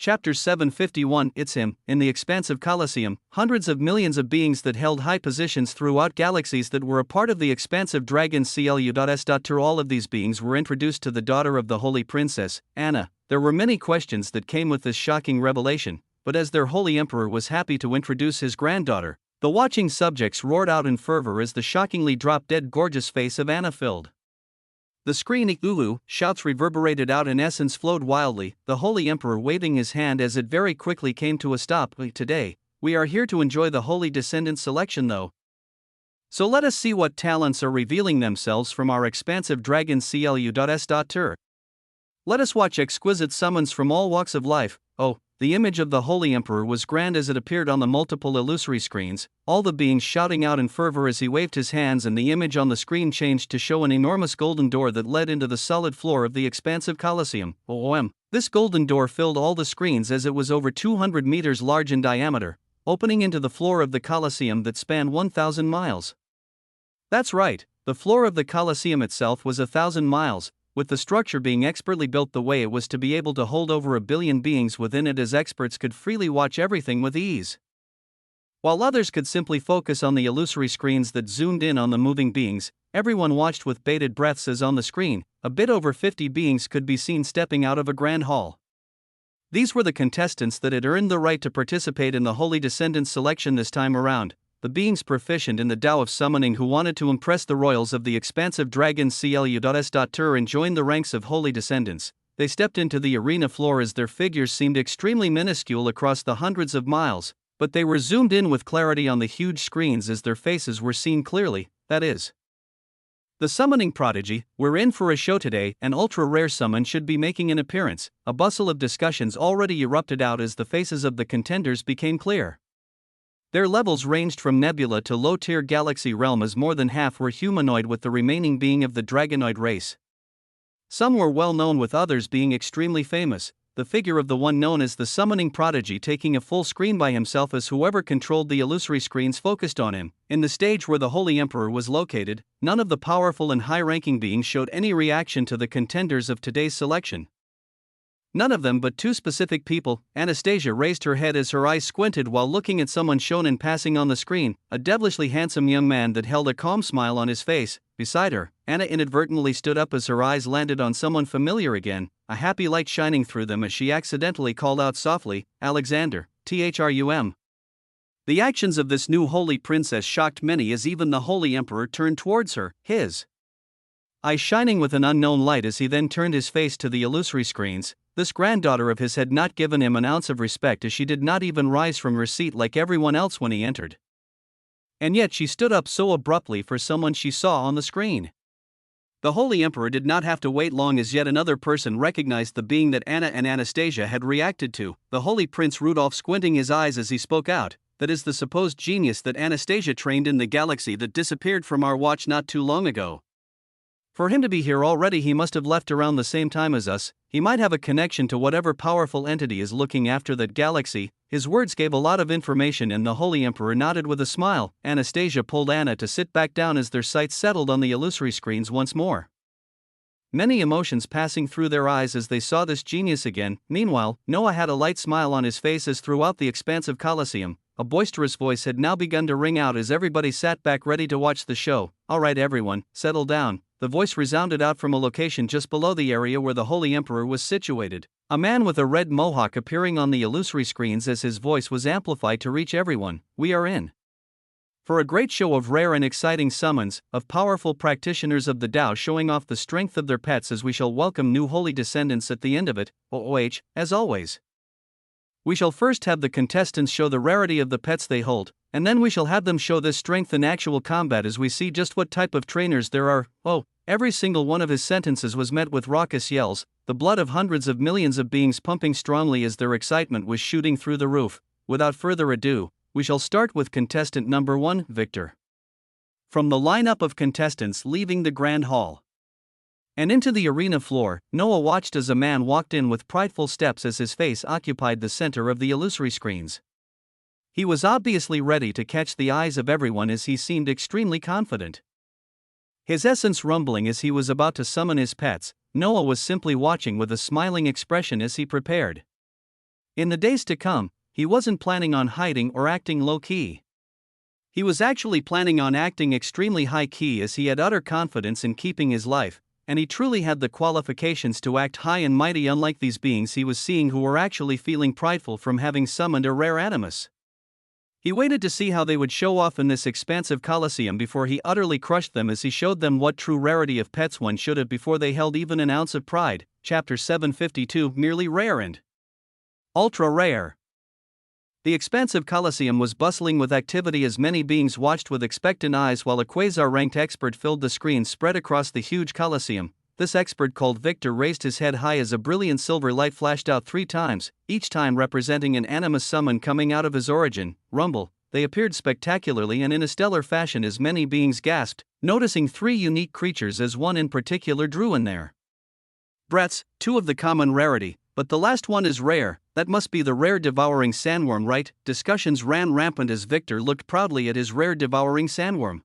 Chapter 751. It's him. In the expansive Colosseum, hundreds of millions of beings that held high positions throughout galaxies that were a part of the expansive dragon CLU.S. All of these beings were introduced to the daughter of the Holy Princess, Anna. There were many questions that came with this shocking revelation, but as their Holy Emperor was happy to introduce his granddaughter, the watching subjects roared out in fervor as the shockingly drop-dead gorgeous face of Anna filled the screen. Ulu, shouts reverberated out, in essence flowed wildly, the Holy Emperor waving his hand as it very quickly came to a stop. Today, we are here to enjoy the Holy Descendant selection though. So let us see what talents are revealing themselves from our expansive dragon CLU.S. Let us watch exquisite summons from all walks of life. Oh, the image of the Holy Emperor was grand as it appeared on the multiple illusory screens, all the beings shouting out in fervor as he waved his hands, and the image on the screen changed to show an enormous golden door that led into the solid floor of the expansive Colosseum. This golden door filled all the screens as it was over 200 meters large in diameter, opening into the floor of the Colosseum that spanned 1,000 miles. That's right, the floor of the Colosseum itself was 1,000 miles, with the structure being expertly built the way it was to be able to hold over 1 billion beings within it, as experts could freely watch everything with ease, while others could simply focus on the illusory screens that zoomed in on the moving beings. Everyone watched with bated breaths as on the screen, a bit over 50 beings could be seen stepping out of a grand hall. These were the contestants that had earned the right to participate in the Holy Descendants selection this time around, the beings proficient in the Tao of summoning who wanted to impress the royals of the expansive dragon CLU.S. and join the ranks of Holy Descendants. They stepped into the arena floor as their figures seemed extremely minuscule across the hundreds of miles, but they were zoomed in with clarity on the huge screens as their faces were seen clearly, that is. The summoning prodigy, we're in for a show today. An ultra-rare summon should be making an appearance. A bustle of discussions already erupted out as the faces of the contenders became clear. Their levels ranged from nebula to low-tier galaxy realm, as more than half were humanoid with the remaining being of the dragonoid race. Some were well known, with others being extremely famous, the figure of the one known as the summoning prodigy taking a full screen by himself as whoever controlled the illusory screens focused on him. In the stage where the Holy Emperor was located, none of the powerful and high-ranking beings showed any reaction to the contenders of today's selection. None of them but two specific people. Anastasia raised her head as her eyes squinted while looking at someone shown in passing on the screen, a devilishly handsome young man that held a calm smile on his face. Beside her, Anna inadvertently stood up as her eyes landed on someone familiar again, a happy light shining through them as she accidentally called out softly, "Alexander, THRUM." The actions of this new holy princess shocked many as even the Holy Emperor turned towards her, his eyes shining with an unknown light as he then turned his face to the illusory screens. This granddaughter of his had not given him an ounce of respect, as she did not even rise from her seat like everyone else when he entered. And yet she stood up so abruptly for someone she saw on the screen. The Holy Emperor did not have to wait long as yet another person recognized the being that Anna and Anastasia had reacted to, the Holy Prince Rudolph, squinting his eyes as he spoke out. That is the supposed genius that Anastasia trained in the galaxy that disappeared from our watch not too long ago. For him to be here already, he must have left around the same time as us. He might have a connection to whatever powerful entity is looking after that galaxy. His words gave a lot of information, and the Holy Emperor nodded with a smile. Anastasia pulled Anna to sit back down as their sights settled on the illusory screens once more, many emotions passing through their eyes as they saw this genius again. Meanwhile, Noah had a light smile on his face as throughout the expansive Colosseum, a boisterous voice had now begun to ring out as everybody sat back ready to watch the show. "All right everyone, settle down." The voice resounded out from a location just below the area where the Holy Emperor was situated, a man with a red mohawk appearing on the illusory screens as his voice was amplified to reach everyone. "We are in for a great show of rare and exciting summons, of powerful practitioners of the Tao showing off the strength of their pets, as we shall welcome new Holy Descendants at the end of it. As always, we shall first have the contestants show the rarity of the pets they hold, and then we shall have them show this strength in actual combat as we see just what type of trainers there are." Every single one of his sentences was met with raucous yells, the blood of hundreds of millions of beings pumping strongly as their excitement was shooting through the roof. Without further ado, we shall start with contestant number 1, Victor. From the lineup of contestants leaving the Grand Hall and into the arena floor, Noah watched as a man walked in with prideful steps as his face occupied the center of the illusory screens. He was obviously ready to catch the eyes of everyone as he seemed extremely confident, his essence rumbling as he was about to summon his pets. Noah was simply watching with a smiling expression as he prepared In the days to come, he wasn't planning on hiding or acting low-key. He was actually planning on acting extremely high-key, as he had utter confidence in keeping his life, and he truly had the qualifications to act high and mighty, unlike these beings he was seeing who were actually feeling prideful from having summoned a rare animus. He waited to see how they would show off in this expansive coliseum before he utterly crushed them, as he showed them what true rarity of pets one should have before they held even an ounce of pride. Chapter 752, Merely Rare and Ultra Rare. The expansive coliseum was bustling with activity as many beings watched with expectant eyes while a quasar-ranked expert filled the screen spread across the huge coliseum. This expert, called Victor, raised his head high as a brilliant silver light flashed out 3 times, each time representing an animus summon coming out of his origin, Rumble. They appeared spectacularly and in a stellar fashion as many beings gasped, noticing 3 unique creatures, as one in particular drew in their breaths, 2 of the common rarity, but the last one is rare. That must be the rare devouring sandworm, right? Discussions ran rampant as Victor looked proudly at his rare devouring sandworm.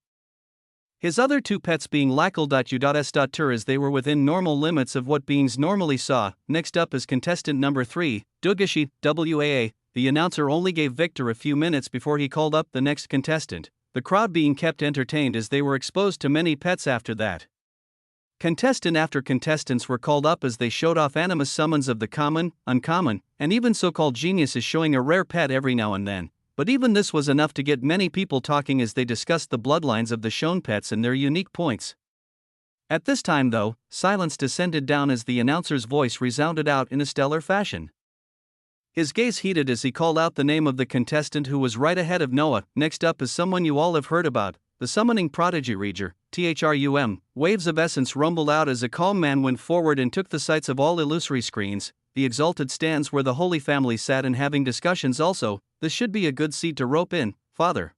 His other 2 pets being lackle.u.s.tur, as they were within normal limits of what beings normally saw. Next up is contestant number 3, Dugashi, WAA. The announcer only gave Victor a few minutes before he called up the next contestant, the crowd being kept entertained as they were exposed to many pets after that. Contestant after contestants were called up as they showed off animus summons of the common, uncommon, and even so-called geniuses, showing a rare pet every now and then. But even this was enough to get many people talking as they discussed the bloodlines of the shown pets and their unique points. At this time, though, silence descended down as the announcer's voice resounded out in a stellar fashion. His gaze heated as he called out the name of the contestant who was right ahead of Noah. Next up is someone you all have heard about, the summoning prodigy Reger, THRUM. Waves of essence rumbled out as a calm man went forward and took the sights of all illusory screens, the exalted stands where the Holy Family sat and having discussions also. This should be a good seat to rope in, Father.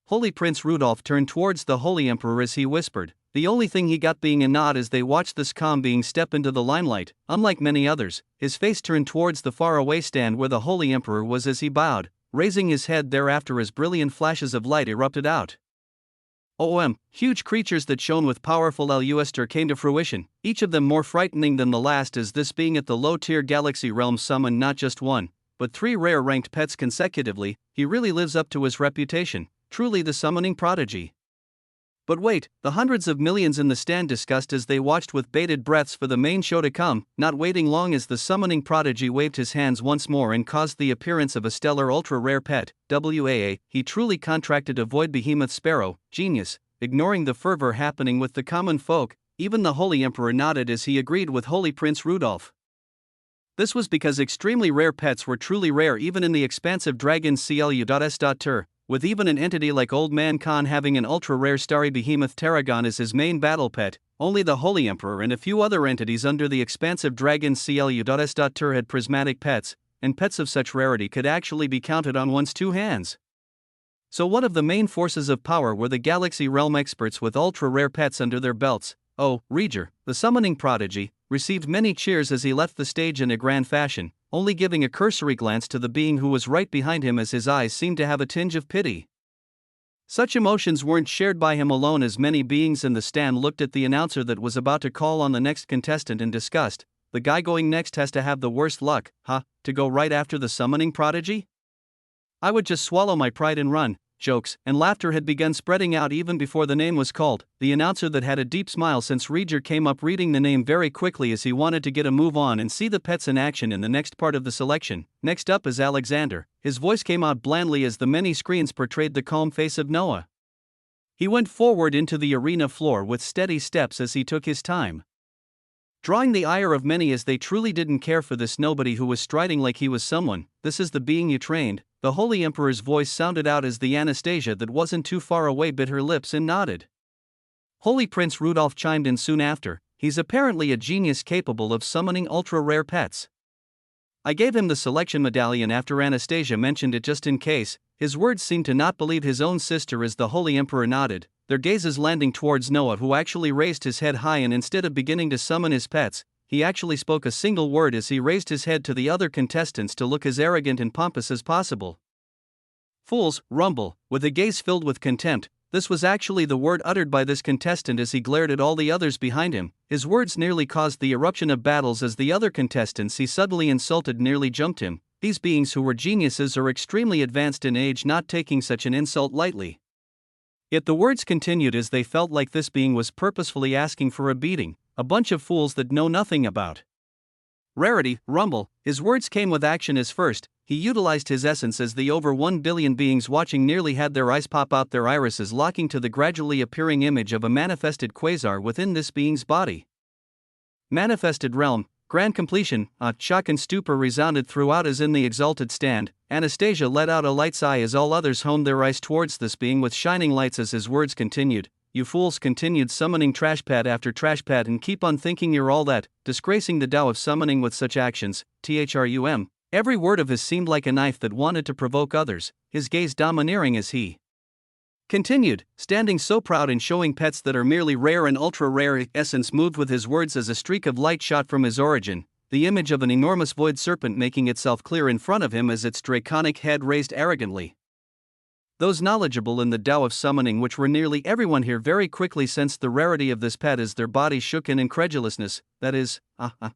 Holy Prince Rudolph turned towards the Holy Emperor as he whispered, the only thing he got being a nod as they watched this calm being step into the limelight. Unlike many others, his face turned towards the faraway stand where the Holy Emperor was as he bowed, raising his head thereafter as brilliant flashes of light erupted out. Huge creatures that shone with powerful luster came to fruition, each of them more frightening than the last, as this being at the low-tier galaxy realm summoned not just 1, but 3 rare-ranked pets consecutively. He really lives up to his reputation, truly the summoning prodigy. But wait, the hundreds of millions in the stand discussed as they watched with bated breaths for the main show to come, not waiting long as the summoning prodigy waved his hands once more and caused the appearance of a stellar ultra-rare pet, WAA. He truly contracted to avoid behemoth sparrow, genius, ignoring the fervor happening with the common folk. Even the Holy Emperor nodded as he agreed with Holy Prince Rudolph. This was because extremely rare pets were truly rare even in the expansive dragon CLU.S.tur, with even an entity like Old Man Khan having an ultra-rare starry behemoth Tarragon as his main battle pet. Only the Holy Emperor and a few other entities under the expansive dragon CLU.S.tur had prismatic pets, and pets of such rarity could actually be counted on one's 2 hands. So one of the main forces of power were the galaxy realm experts with ultra-rare pets under their belts. Reger, the summoning prodigy, received many cheers as he left the stage in a grand fashion, only giving a cursory glance to the being who was right behind him as his eyes seemed to have a tinge of pity. Such emotions weren't shared by him alone, as many beings in the stand looked at the announcer that was about to call on the next contestant and discussed, the guy going next has to have the worst luck, to go right after the summoning prodigy? I would just swallow my pride and run. Jokes and laughter had begun spreading out even before the name was called. The announcer that had a deep smile since Reger came up reading the name very quickly as he wanted to get a move on and see the pets in action in the next part of the selection. Next up is Alexander. His voice came out blandly as the many screens portrayed the calm face of Noah. He went forward into the arena floor with steady steps as he took his time, drawing the ire of many as they truly didn't care for this nobody who was striding like he was someone. This is the being you trained. The Holy Emperor's voice sounded out as the Anastasia that wasn't too far away bit her lips and nodded. Holy Prince Rudolph chimed in soon after. He's apparently a genius capable of summoning ultra-rare pets. I gave him the selection medallion after Anastasia mentioned it just in case. His words seemed to not believe his own sister as the Holy Emperor nodded, their gazes landing towards Noah, who actually raised his head high, and instead of beginning to summon his pets, he actually spoke a single word as he raised his head to the other contestants to look as arrogant and pompous as possible. Fools, rumble, with a gaze filled with contempt. This was actually the word uttered by this contestant as he glared at all the others behind him. His words nearly caused the eruption of battles as the other contestants he suddenly insulted nearly jumped him. these beings who were geniuses or extremely advanced in age, not taking such an insult lightly. Yet the words continued as they felt like this being was purposefully asking for a beating, a bunch of fools that know nothing about rarity, rumble. His words came with action as first. He utilized his essence as the over 1 billion beings watching nearly had their eyes pop out, their irises locking to the gradually appearing image of a manifested quasar within this being's body. Manifested realm, grand completion. A shock and stupor resounded throughout as in the exalted stand. Anastasia let out a light sigh as all others honed their eyes towards this being with shining lights as his words continued. You fools continued summoning trashpad after trashpad and keep on thinking you're all that, disgracing the Tao of summoning with such actions. Thrum. Every word of his seemed like a knife that wanted to provoke others, his gaze domineering as he continued, standing so proud and showing pets that are merely rare and ultra-rare. Essence moved with his words as a streak of light shot from his origin, the image of an enormous void serpent making itself clear in front of him as its draconic head raised arrogantly. Those knowledgeable in the Tao of summoning, which were nearly everyone here, very quickly sensed the rarity of this pet as their bodies shook in incredulousness. That is,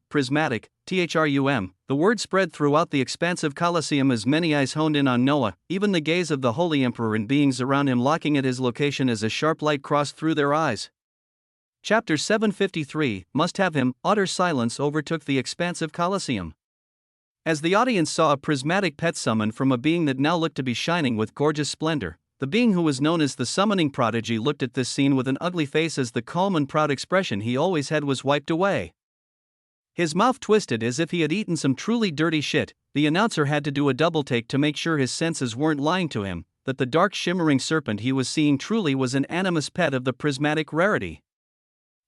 prismatic. Thrum. The word spread throughout the expansive Colosseum as many eyes honed in on Noah, even the gaze of the Holy Emperor and beings around him locking at his location as a sharp light crossed through their eyes. Chapter 753, Must Have Him. Utter silence overtook the expansive Colosseum as the audience saw a prismatic pet summon from a being that now looked to be shining with gorgeous splendor. The being who was known as the summoning prodigy looked at this scene with an ugly face as the calm and proud expression he always had was wiped away. His mouth twisted as if he had eaten some truly dirty shit. The announcer had to do a double take to make sure his senses weren't lying to him, that the dark shimmering serpent he was seeing truly was an animus pet of the prismatic rarity.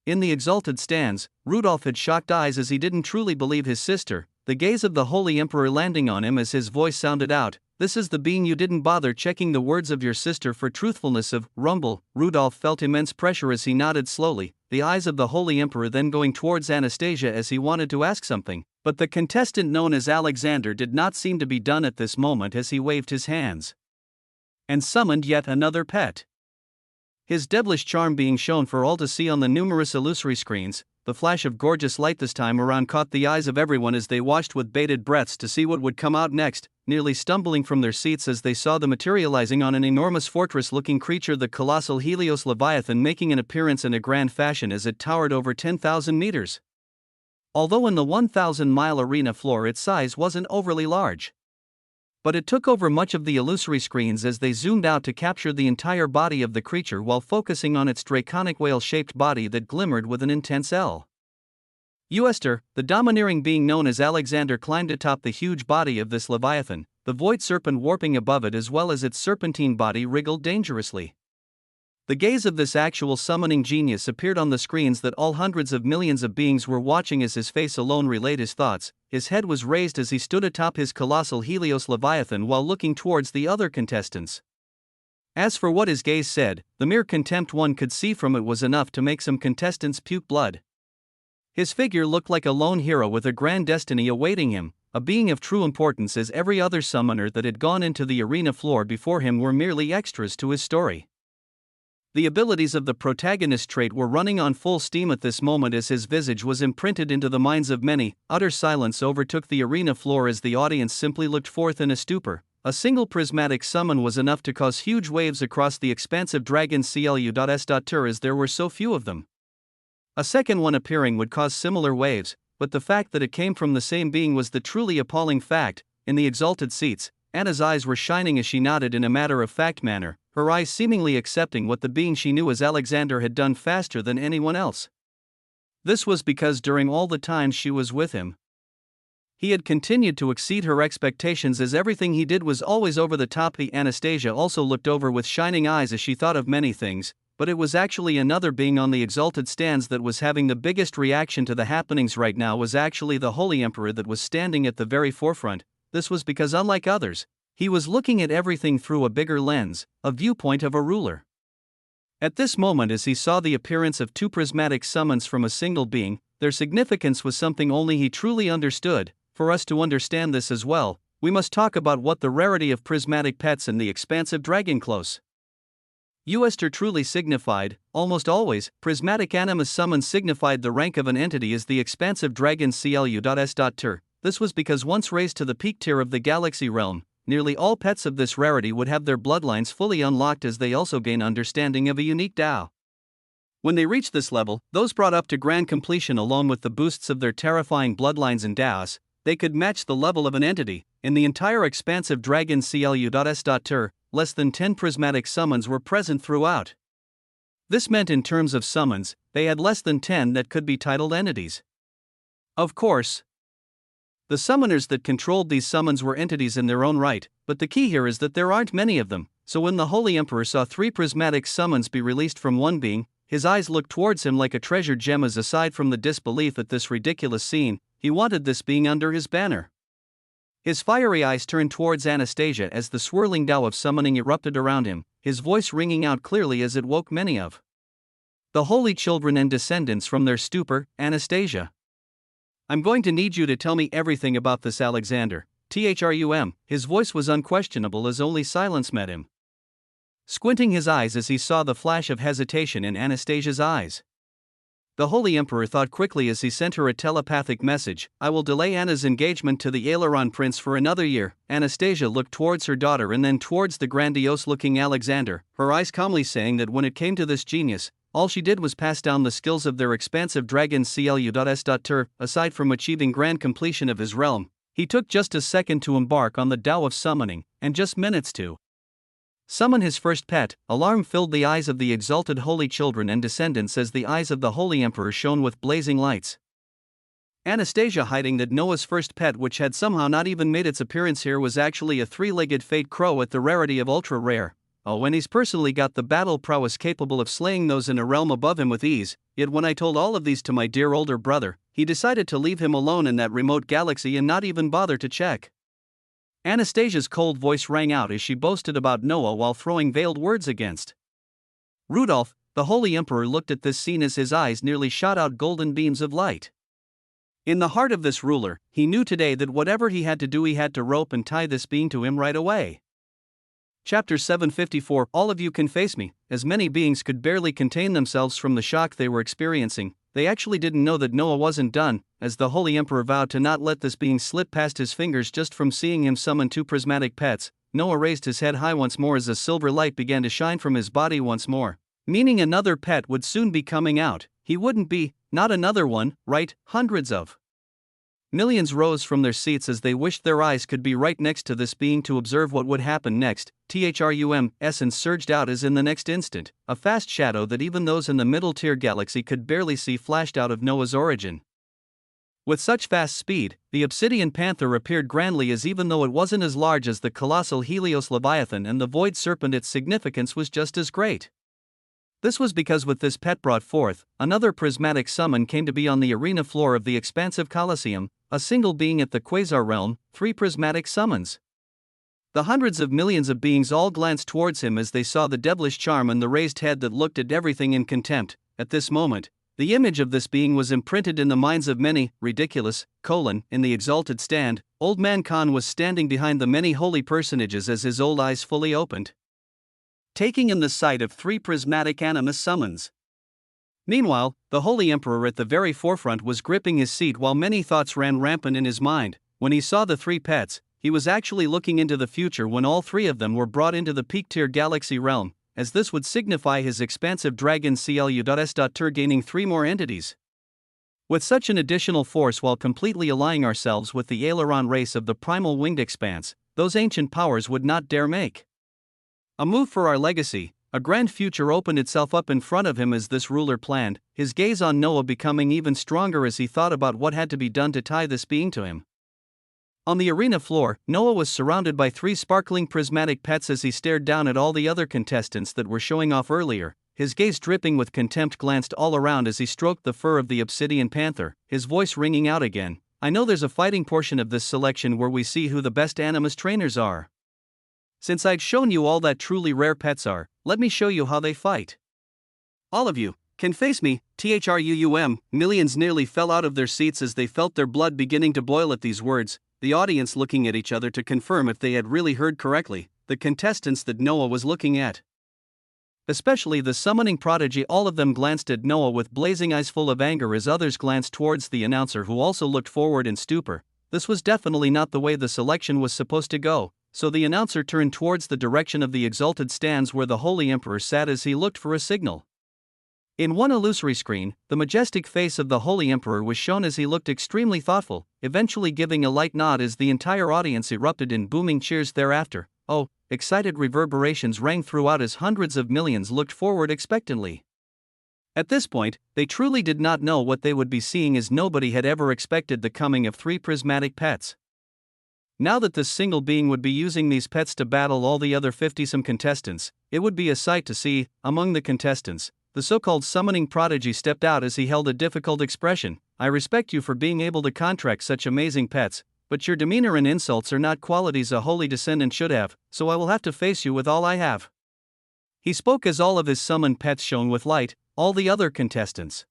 In the exalted stands, Rudolph had shocked eyes as he didn't truly believe his sister, the gaze of the Holy Emperor landing on him as his voice sounded out. This is the being you didn't bother checking the words of your sister for truthfulness of rumble. Rudolph felt immense pressure as he nodded slowly, the eyes of the Holy Emperor then going towards Anastasia as he wanted to ask something, but the contestant known as Alexander did not seem to be done at this moment as he waved his hands and summoned yet another pet. His devilish charm being shown for all to see on the numerous illusory screens. The flash of gorgeous light this time around caught the eyes of everyone as they watched with bated breaths to see what would come out next, nearly stumbling from their seats as they saw the materializing on an enormous fortress-looking creature, the colossal Helios Leviathan, making an appearance in a grand fashion as it towered over 10,000 meters. Although in the 1,000-mile arena floor its size wasn't overly large, but it took over much of the illusory screens as they zoomed out to capture the entire body of the creature while focusing on its draconic whale-shaped body that glimmered with an intense luster. The domineering being known as Alexander climbed atop the huge body of this leviathan, the void serpent warping above it as well as its serpentine body wriggled dangerously. The gaze of this actual summoning genius appeared on the screens that all hundreds of millions of beings were watching as his face alone relayed his thoughts. His head was raised as he stood atop his colossal Helios Leviathan while looking towards the other contestants. As for what his gaze said, the mere contempt one could see from it was enough to make some contestants puke blood. His figure looked like a lone hero with a grand destiny awaiting him, a being of true importance, as every other summoner that had gone into the arena floor before him were merely extras to his story. The abilities of the protagonist trait were running on full steam at this moment as his visage was imprinted into the minds of many. Utter silence overtook the arena floor as the audience simply looked forth in a stupor. A single prismatic summon was enough to cause huge waves across the expansive dragon CLU.S.Tur as there were so few of them. A second one appearing would cause similar waves, but the fact that it came from the same being was the truly appalling fact. In the exalted seats, Anna's eyes were shining as she nodded in a matter-of-fact manner, her eyes seemingly accepting what the being she knew as Alexander had done faster than anyone else. This was because during all the time she was with him, he had continued to exceed her expectations as everything he did was always over the top. Anastasia also looked over with shining eyes as she thought of many things, but it was actually another being on the exalted stands that was having the biggest reaction to the happenings right now. Was actually the Holy Emperor that was standing at the very forefront. This was because, unlike others, he was looking at everything through a bigger lens, a viewpoint of a ruler. At this moment, as he saw the appearance of two prismatic summons from a single being, their significance was something only he truly understood. For us to understand this as well, we must talk about what the rarity of prismatic pets in the expansive dragon close Uster truly signified. Almost always, prismatic animus summons signified the rank of an entity as the expansive dragon CLU.S.Tur. This was because once raised to the peak tier of the galaxy realm, nearly all pets of this rarity would have their bloodlines fully unlocked as they also gain understanding of a unique Tao. When they reach this level, those brought up to grand completion along with the boosts of their terrifying bloodlines and Taos, they could match the level of an entity. In the entire expansive Dragon CLU.S.Tur, less than 10 prismatic summons were present throughout. This meant in terms of summons, they had less than 10 that could be titled entities. Of course, the summoners that controlled these summons were entities in their own right, but the key here is that there aren't many of them, so when the Holy Emperor saw 3 prismatic summons be released from one being, his eyes looked towards him like a treasured gem as aside from the disbelief at this ridiculous scene, he wanted this being under his banner. His fiery eyes turned towards Anastasia as the swirling Tao of summoning erupted around him, his voice ringing out clearly as it woke many of the holy children and descendants from their stupor. Anastasia, I'm going to need you to tell me everything about this Alexander. Thrum. His voice was unquestionable as only silence met him. Squinting his eyes as he saw the flash of hesitation in Anastasia's eyes, the Holy Emperor thought quickly as he sent her a telepathic message, I will delay Anna's engagement to the Aileron Prince for another year. Anastasia looked towards her daughter and then towards the grandiose-looking Alexander, her eyes calmly saying that when it came to this genius, all she did was pass down the skills of their expansive dragon CLU.S.Tur. Aside from achieving grand completion of his realm, he took just a second to embark on the Tao of summoning, and just minutes to summon his first pet. Alarm filled the eyes of the exalted holy children and descendants as the eyes of the Holy Emperor shone with blazing lights. Anastasia hiding that Noah's first pet, which had somehow not even made its appearance here, was actually a 3-legged fate crow at the rarity of ultra rare. Oh, when he's personally got the battle prowess capable of slaying those in a realm above him with ease. Yet when I told all of these to my dear older brother, he decided to leave him alone in that remote galaxy and not even bother to check. Anastasia's cold voice rang out as she boasted about Noah while throwing veiled words against Rudolph. The Holy Emperor looked at this scene as his eyes nearly shot out golden beams of light. In the heart of this ruler, he knew today that whatever he had to do, he had to rope and tie this being to him right away. Chapter 754. All of you can face me. As many beings could barely contain themselves from the shock they were experiencing. They actually didn't know that Noah wasn't done, as the Holy Emperor vowed to not let this being slip past his fingers just from seeing him summon 2 prismatic pets. Noah raised his head high once more as a silver light began to shine from his body once more, meaning another pet would soon be coming out. He wouldn't be, not another one, right? Hundreds of millions rose from their seats as they wished their eyes could be right next to this being to observe what would happen next. Thrum. Essence surged out as in the next instant, a fast shadow that even those in the middle-tier galaxy could barely see flashed out of Noah's origin. With such fast speed, the obsidian panther appeared grandly as even though it wasn't as large as the colossal Helios Leviathan and the void serpent, its significance was just as great. This was because with this pet brought forth, another prismatic summon came to be on the arena floor of the expansive Colosseum, a single being at the Quasar realm, 3 prismatic summons. The hundreds of millions of beings all glanced towards him as they saw the devilish charm and the raised head that looked at everything in contempt. At this moment, the image of this being was imprinted in the minds of many. Ridiculous, in the exalted stand, Old Man Khan was standing behind the many holy personages as his old eyes fully opened, taking in the sight of 3 prismatic animus summons. Meanwhile, the Holy Emperor at the very forefront was gripping his seat while many thoughts ran rampant in his mind. When he saw the 3 pets, he was actually looking into the future when all 3 of them were brought into the peak-tier galaxy realm, as this would signify his expansive dragon CLU.S.Tur gaining 3 more entities. With such an additional force while completely aligning ourselves with the aileron race of the primal winged expanse, those ancient powers would not dare make a move for our legacy. A grand future opened itself up in front of him as this ruler planned, his gaze on Noah becoming even stronger as he thought about what had to be done to tie this being to him. On the arena floor, Noah was surrounded by 3 sparkling prismatic pets as he stared down at all the other contestants that were showing off earlier. His gaze dripping with contempt glanced all around as he stroked the fur of the obsidian panther, his voice ringing out again. I know there's a fighting portion of this selection where we see who the best animus trainers are. Since I've shown you all that truly rare pets are, let me show you how they fight. All of you can face me. Thrum. Millions nearly fell out of their seats as they felt their blood beginning to boil at these words, the audience looking at each other to confirm if they had really heard correctly, the contestants that Noah was looking at. Especially the summoning prodigy, all of them glanced at Noah with blazing eyes full of anger as others glanced towards the announcer who also looked forward in stupor. this was definitely not the way the selection was supposed to go, so the announcer turned towards the direction of the exalted stands where the Holy Emperor sat as he looked for a signal. In one illusory screen, the majestic face of the Holy Emperor was shown as he looked extremely thoughtful, eventually giving a light nod as the entire audience erupted in booming cheers thereafter. Oh, excited reverberations rang throughout as hundreds of millions looked forward expectantly. At this point, they truly did not know what they would be seeing, as nobody had ever expected the coming of 3 prismatic pets. Now that this single being would be using these pets to battle all the other 50-some contestants, it would be a sight to see. Among the contestants, the so-called summoning prodigy stepped out as he held a difficult expression. I respect you for being able to contract such amazing pets, but your demeanor and insults are not qualities a holy descendant should have, so I will have to face you with all I have. He spoke as all of his summoned pets shone with light, all the other contestants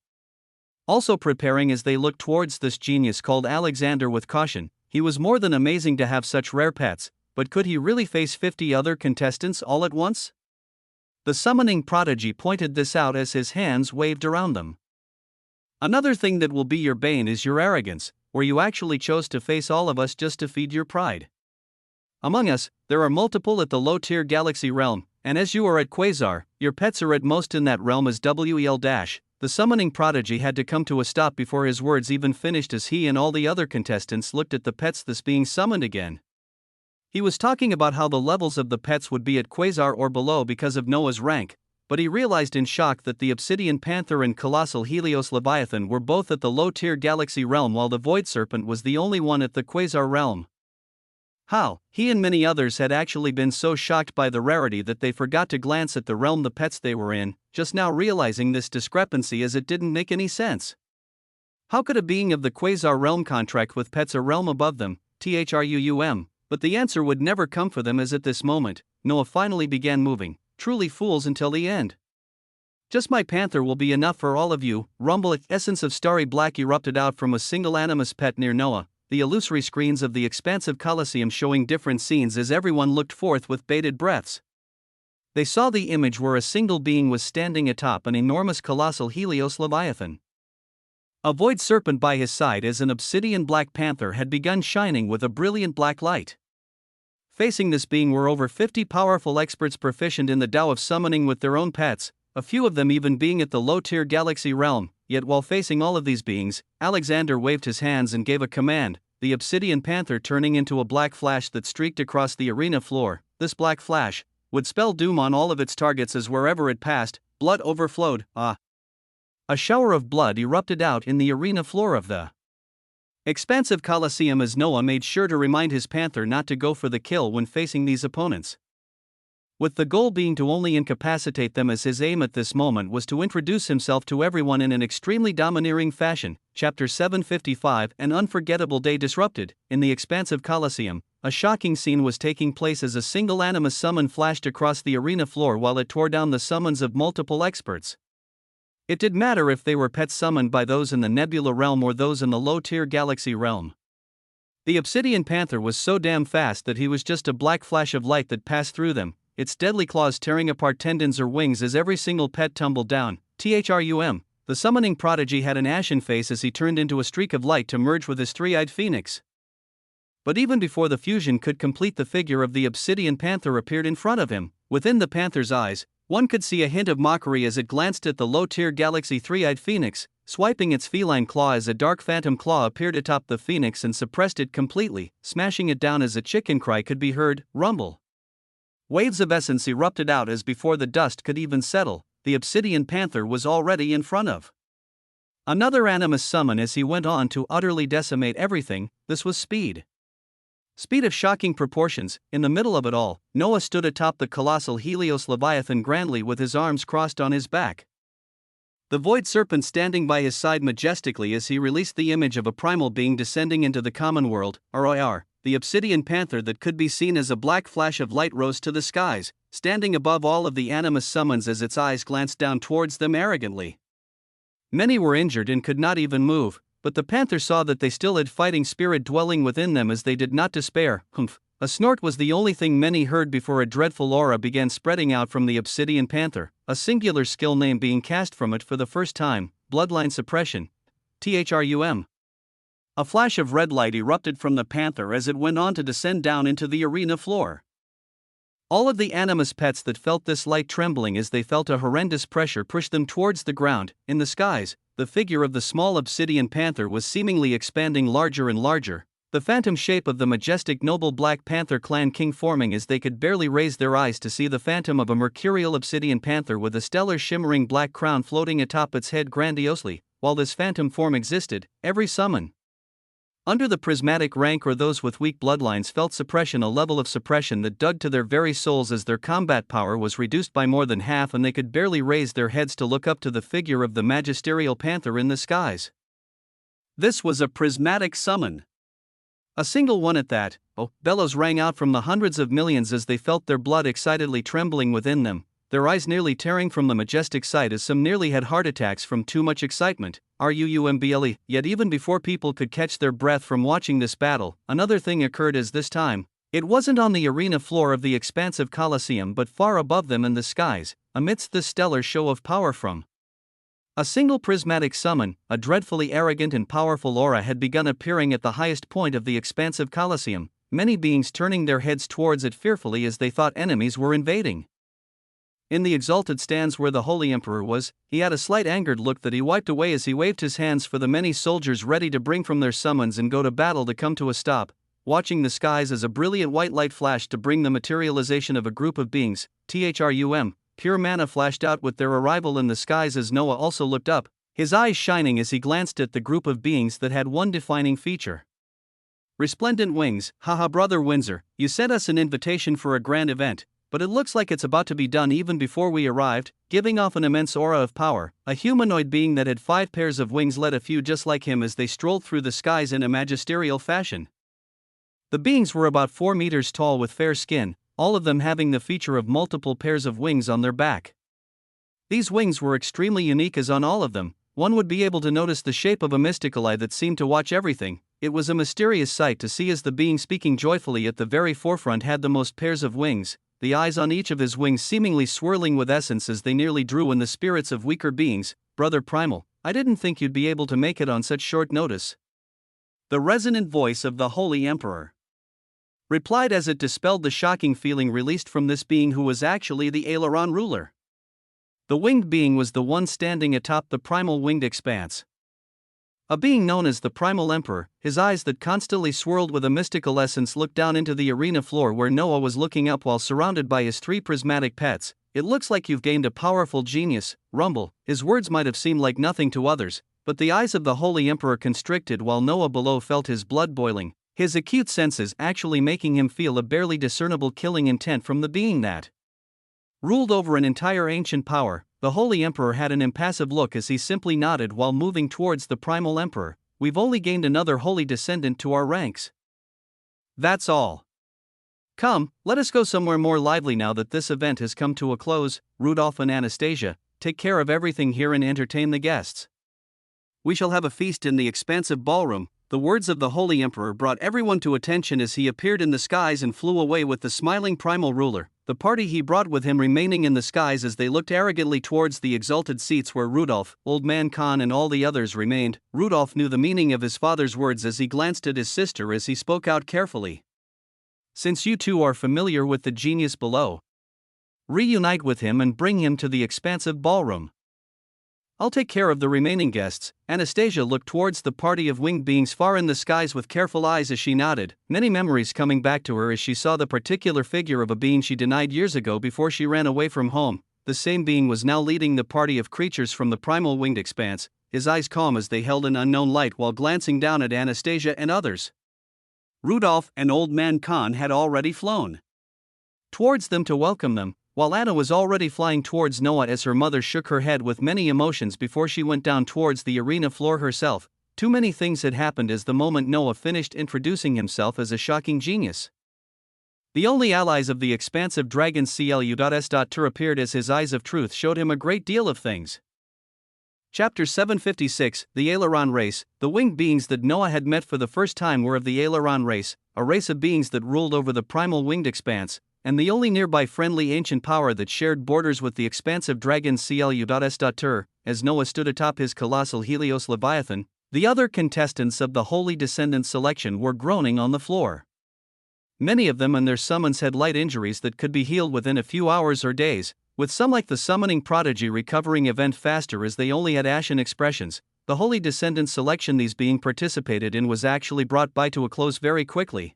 also preparing as they looked towards this genius called Alexander with caution. He was more than amazing to have such rare pets, but could he really face 50 other contestants all at once? The summoning prodigy pointed this out as his hands waved around them. Another thing that will be your bane is your arrogance, where you actually chose to face all of us just to feed your pride. Among us, there are multiple at the low-tier galaxy realm, and as you are at Quasar, your pets are at most in that realm as WEL-. The summoning prodigy had to come to a stop before his words even finished as he and all the other contestants looked at the pets thus being summoned again. He was talking about how the levels of the pets would be at Quasar or below because of Noah's rank, but he realized in shock that the Obsidian Panther and Colossal Helios Leviathan were both at the low-tier galaxy realm while the Void Serpent was the only one at the Quasar realm. How, he and many others had actually been so shocked by the rarity that they forgot to glance at the realm the pets they were in, just now realizing this discrepancy as it didn't make any sense. How could a being of the Quasar realm contract with pets a realm above them, THRUUM? But the answer would never come for them as at this moment, Noah finally began moving, truly fools until the end. Just my panther will be enough for all of you, rumble. Essence of starry black erupted out from a single animus pet near Noah, the illusory screens of the expansive Colosseum showing different scenes as everyone looked forth with bated breaths. They saw the image where a single being was standing atop an enormous colossal Helios Leviathan. A void serpent by his side as an obsidian black panther had begun shining with a brilliant black light. Facing this being were over 50 powerful experts proficient in the Tao of summoning with their own pets, a few of them even being at the low-tier galaxy realm. Yet while facing all of these beings, Alexander waved his hands and gave a command, the obsidian panther turning into a black flash that streaked across the arena floor. This black flash would spell doom on all of its targets as wherever it passed, blood overflowed. A shower of blood erupted out in the arena floor of the expansive Colosseum as Noah made sure to remind his panther not to go for the kill when facing these opponents, with the goal being to only incapacitate them, as his aim at this moment was to introduce himself to everyone in an extremely domineering fashion. Chapter 755. An unforgettable day disrupted. In the expansive Colosseum, a shocking scene was taking place as a single animus summon flashed across the arena floor while it tore down the summons of multiple experts. It didn't matter if they were pets summoned by those in the Nebula realm or those in the low-tier galaxy realm. The Obsidian Panther was so damn fast that he was just a black flash of light that passed through them, its deadly claws tearing apart tendons or wings as every single pet tumbled down. THRUM. The summoning prodigy had an ashen face as he turned into a streak of light to merge with his three-eyed phoenix. But even before the fusion could complete, the figure of the Obsidian Panther appeared in front of him. Within the panther's eyes, one could see a hint of mockery as it glanced at the low-tier galaxy three-eyed phoenix, swiping its feline claw as a dark phantom claw appeared atop the phoenix and suppressed it completely, smashing it down as a chicken cry could be heard. Rumble. Waves of essence erupted out as before the dust could even settle, the Obsidian Panther was already in front of another animus summon as he went on to utterly decimate everything. This was speed. Speed of shocking proportions. In the middle of it all, Noah stood atop the colossal Helios Leviathan grandly with his arms crossed on his back, the void serpent standing by his side majestically as he released the image of a primal being descending into the common world. ROR. The Obsidian Panther that could be seen as a black flash of light rose to the skies, standing above all of the animus summons as its eyes glanced down towards them arrogantly. Many were injured and could not even move, but the panther saw that they still had fighting spirit dwelling within them as they did not despair. Humph. A snort was the only thing many heard before a dreadful aura began spreading out from the Obsidian Panther, a singular skill name being cast from it for the first time, bloodline suppression. THRUM. A flash of red light erupted from the panther as it went on to descend down into the arena floor. All of the animus pets that felt this light trembling as they felt a horrendous pressure push them towards the ground. In the skies, the figure of the small obsidian panther was seemingly expanding larger and larger, the phantom shape of the majestic noble Black Panther clan king forming as they could barely raise their eyes to see the phantom of a mercurial obsidian panther with a stellar shimmering black crown floating atop its head grandiosely. While this phantom form existed, every summon under the prismatic rank or those with weak bloodlines felt suppression, a level of suppression that dug to their very souls as their combat power was reduced by more than half and they could barely raise their heads to look up to the figure of the magisterial panther in the skies. This was a prismatic summon. A single one at that. Bellows rang out from the hundreds of millions as they felt their blood excitedly trembling within them, their eyes nearly tearing from the majestic sight as some nearly had heart attacks from too much excitement. RUUMBLE. Yet even before people could catch their breath from watching this battle, another thing occurred as this time. It wasn't on the arena floor of the expansive Colosseum but far above them in the skies, amidst this stellar show of power from a single prismatic summon. A dreadfully arrogant and powerful aura had begun appearing at the highest point of the expansive Colosseum, many beings turning their heads towards it fearfully as they thought enemies were invading. In the exalted stands where the Holy Emperor was, he had a slight angered look that he wiped away as he waved his hands for the many soldiers ready to bring from their summons and go to battle to come to a stop, watching the skies as a brilliant white light flashed to bring the materialization of a group of beings. Pure mana flashed out with their arrival in the skies as Noah also looked up, his eyes shining as he glanced at the group of beings that had one defining feature. Resplendent wings. Haha, Brother Windsor, you sent us an invitation for a grand event, but it looks like it's about to be done even before we arrived. Giving off an immense aura of power, a humanoid being that had 5 pairs of wings led a few just like him as they strolled through the skies in a magisterial fashion. The beings were about 4 meters tall with fair skin, all of them having the feature of multiple pairs of wings on their back. These wings were extremely unique as on all of them, one would be able to notice the shape of a mystical eye that seemed to watch everything. It was a mysterious sight to see as the being speaking joyfully at the very forefront had the most pairs of wings, the eyes on each of his wings seemingly swirling with essence as they nearly drew in the spirits of weaker beings. Brother Primal, I didn't think you'd be able to make it on such short notice. The resonant voice of the Holy Emperor replied as it dispelled the shocking feeling released from this being who was actually the aileron ruler. The winged being was the one standing atop the primal winged expanse. A being known as the Primal Emperor, his eyes that constantly swirled with a mystical essence looked down into the arena floor where Noah was looking up while surrounded by his 3 prismatic pets. It looks like you've gained a powerful genius, Rumble. His words might have seemed like nothing to others, but the eyes of the Holy Emperor constricted while Noah below felt his blood boiling, his acute senses actually making him feel a barely discernible killing intent from the being that ruled over an entire ancient power. The Holy Emperor had an impassive look as he simply nodded while moving towards the Primal Emperor. We've only gained another holy descendant to our ranks. That's all. Come, let us go somewhere more lively now that this event has come to a close. Rudolph and Anastasia, take care of everything here and entertain the guests. We shall have a feast in the expansive ballroom. The words of the Holy Emperor brought everyone to attention as he appeared in the skies and flew away with the smiling primal ruler, the party he brought with him remaining in the skies as they looked arrogantly towards the exalted seats where Rudolph, Old Man Khan and all the others remained. Rudolph knew the meaning of his father's words as he glanced at his sister as he spoke out carefully. Since you two are familiar with the genius below, reunite with him and bring him to the expansive ballroom. I'll take care of the remaining guests. Anastasia looked towards the party of winged beings far in the skies with careful eyes as she nodded, many memories coming back to her as she saw the particular figure of a being she denied years ago before she ran away from home. The same being was now leading the party of creatures from the primal winged expanse, his eyes calm as they held an unknown light while glancing down at Anastasia and others. Rudolph and Old Man Khan had already flown towards them to welcome them, while Anna was already flying towards Noah as her mother shook her head with many emotions before she went down towards the arena floor herself. Too many things had happened as the moment Noah finished introducing himself as a shocking genius. The only allies of the expansive dragon CLU.S.Tur appeared as his eyes of truth showed him a great deal of things. Chapter 756, The Aileron Race. The winged beings that Noah had met for the first time were of the Aileron race, a race of beings that ruled over the primal winged expanse, and the only nearby friendly ancient power that shared borders with the expansive dragon CLU.S.Tur. As Noah stood atop his colossal Helios Leviathan, The other contestants of the Holy Descendant selection were groaning on the floor. Many of them and their summons had light injuries that could be healed within a few hours or days, with some like the summoning prodigy recovering event faster as they only had ashen expressions. The Holy Descendant selection these being participated in was actually brought by to a close very quickly.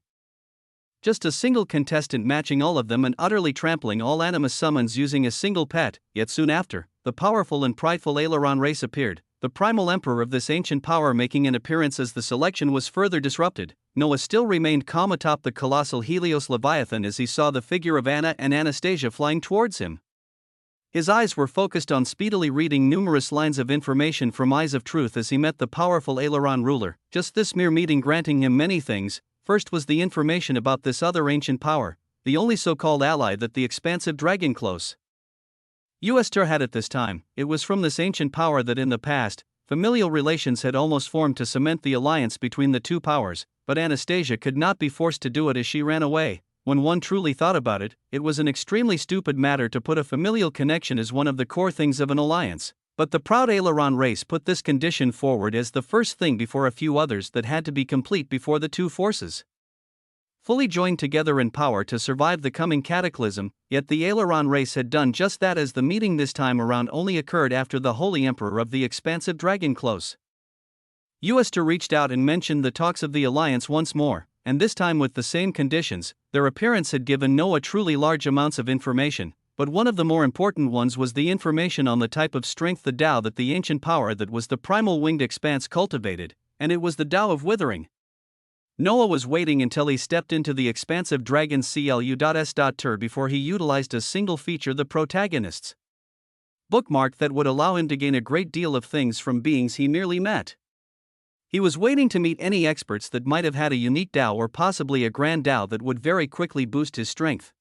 Just a single contestant matching all of them and utterly trampling all animus summons using a single pet, yet soon after, the powerful and prideful aileron race appeared, the primal emperor of this ancient power making an appearance as the selection was further disrupted. Noah still remained calm atop the colossal Helios Leviathan as he saw the figure of Anna and Anastasia flying towards him. His eyes were focused on speedily reading numerous lines of information from Eyes of Truth as he met the powerful aileron ruler, just this mere meeting granting him many things. First was the information about this other ancient power, the only so-called ally that the expansive dragon close Uster had at this time. It was from this ancient power that in the past, familial relations had almost formed to cement the alliance between the two powers, but Anastasia could not be forced to do it as she ran away. When one truly thought about it, it was an extremely stupid matter to put a familial connection as one of the core things of an alliance. But the proud aileron race put this condition forward as the first thing before a few others that had to be complete before the two forces fully joined together in power to survive the coming cataclysm. Yet the aileron race had done just that, as the meeting this time around only occurred after the Holy Emperor of the expansive dragon close Uster reached out and mentioned the talks of the alliance once more, and this time with the same conditions. Their appearance had given Noah truly large amounts of information, but one of the more important ones was the information on the type of strength, the Tao that the ancient power that was the primal winged expanse cultivated, and it was the Tao of withering. Noah was waiting until he stepped into the expansive dragon's CLU.S.tur before he utilized a single feature, the protagonist's bookmark, that would allow him to gain a great deal of things from beings he merely met. He was waiting to meet any experts that might have had a unique Tao or possibly a grand Tao that would very quickly boost his strength.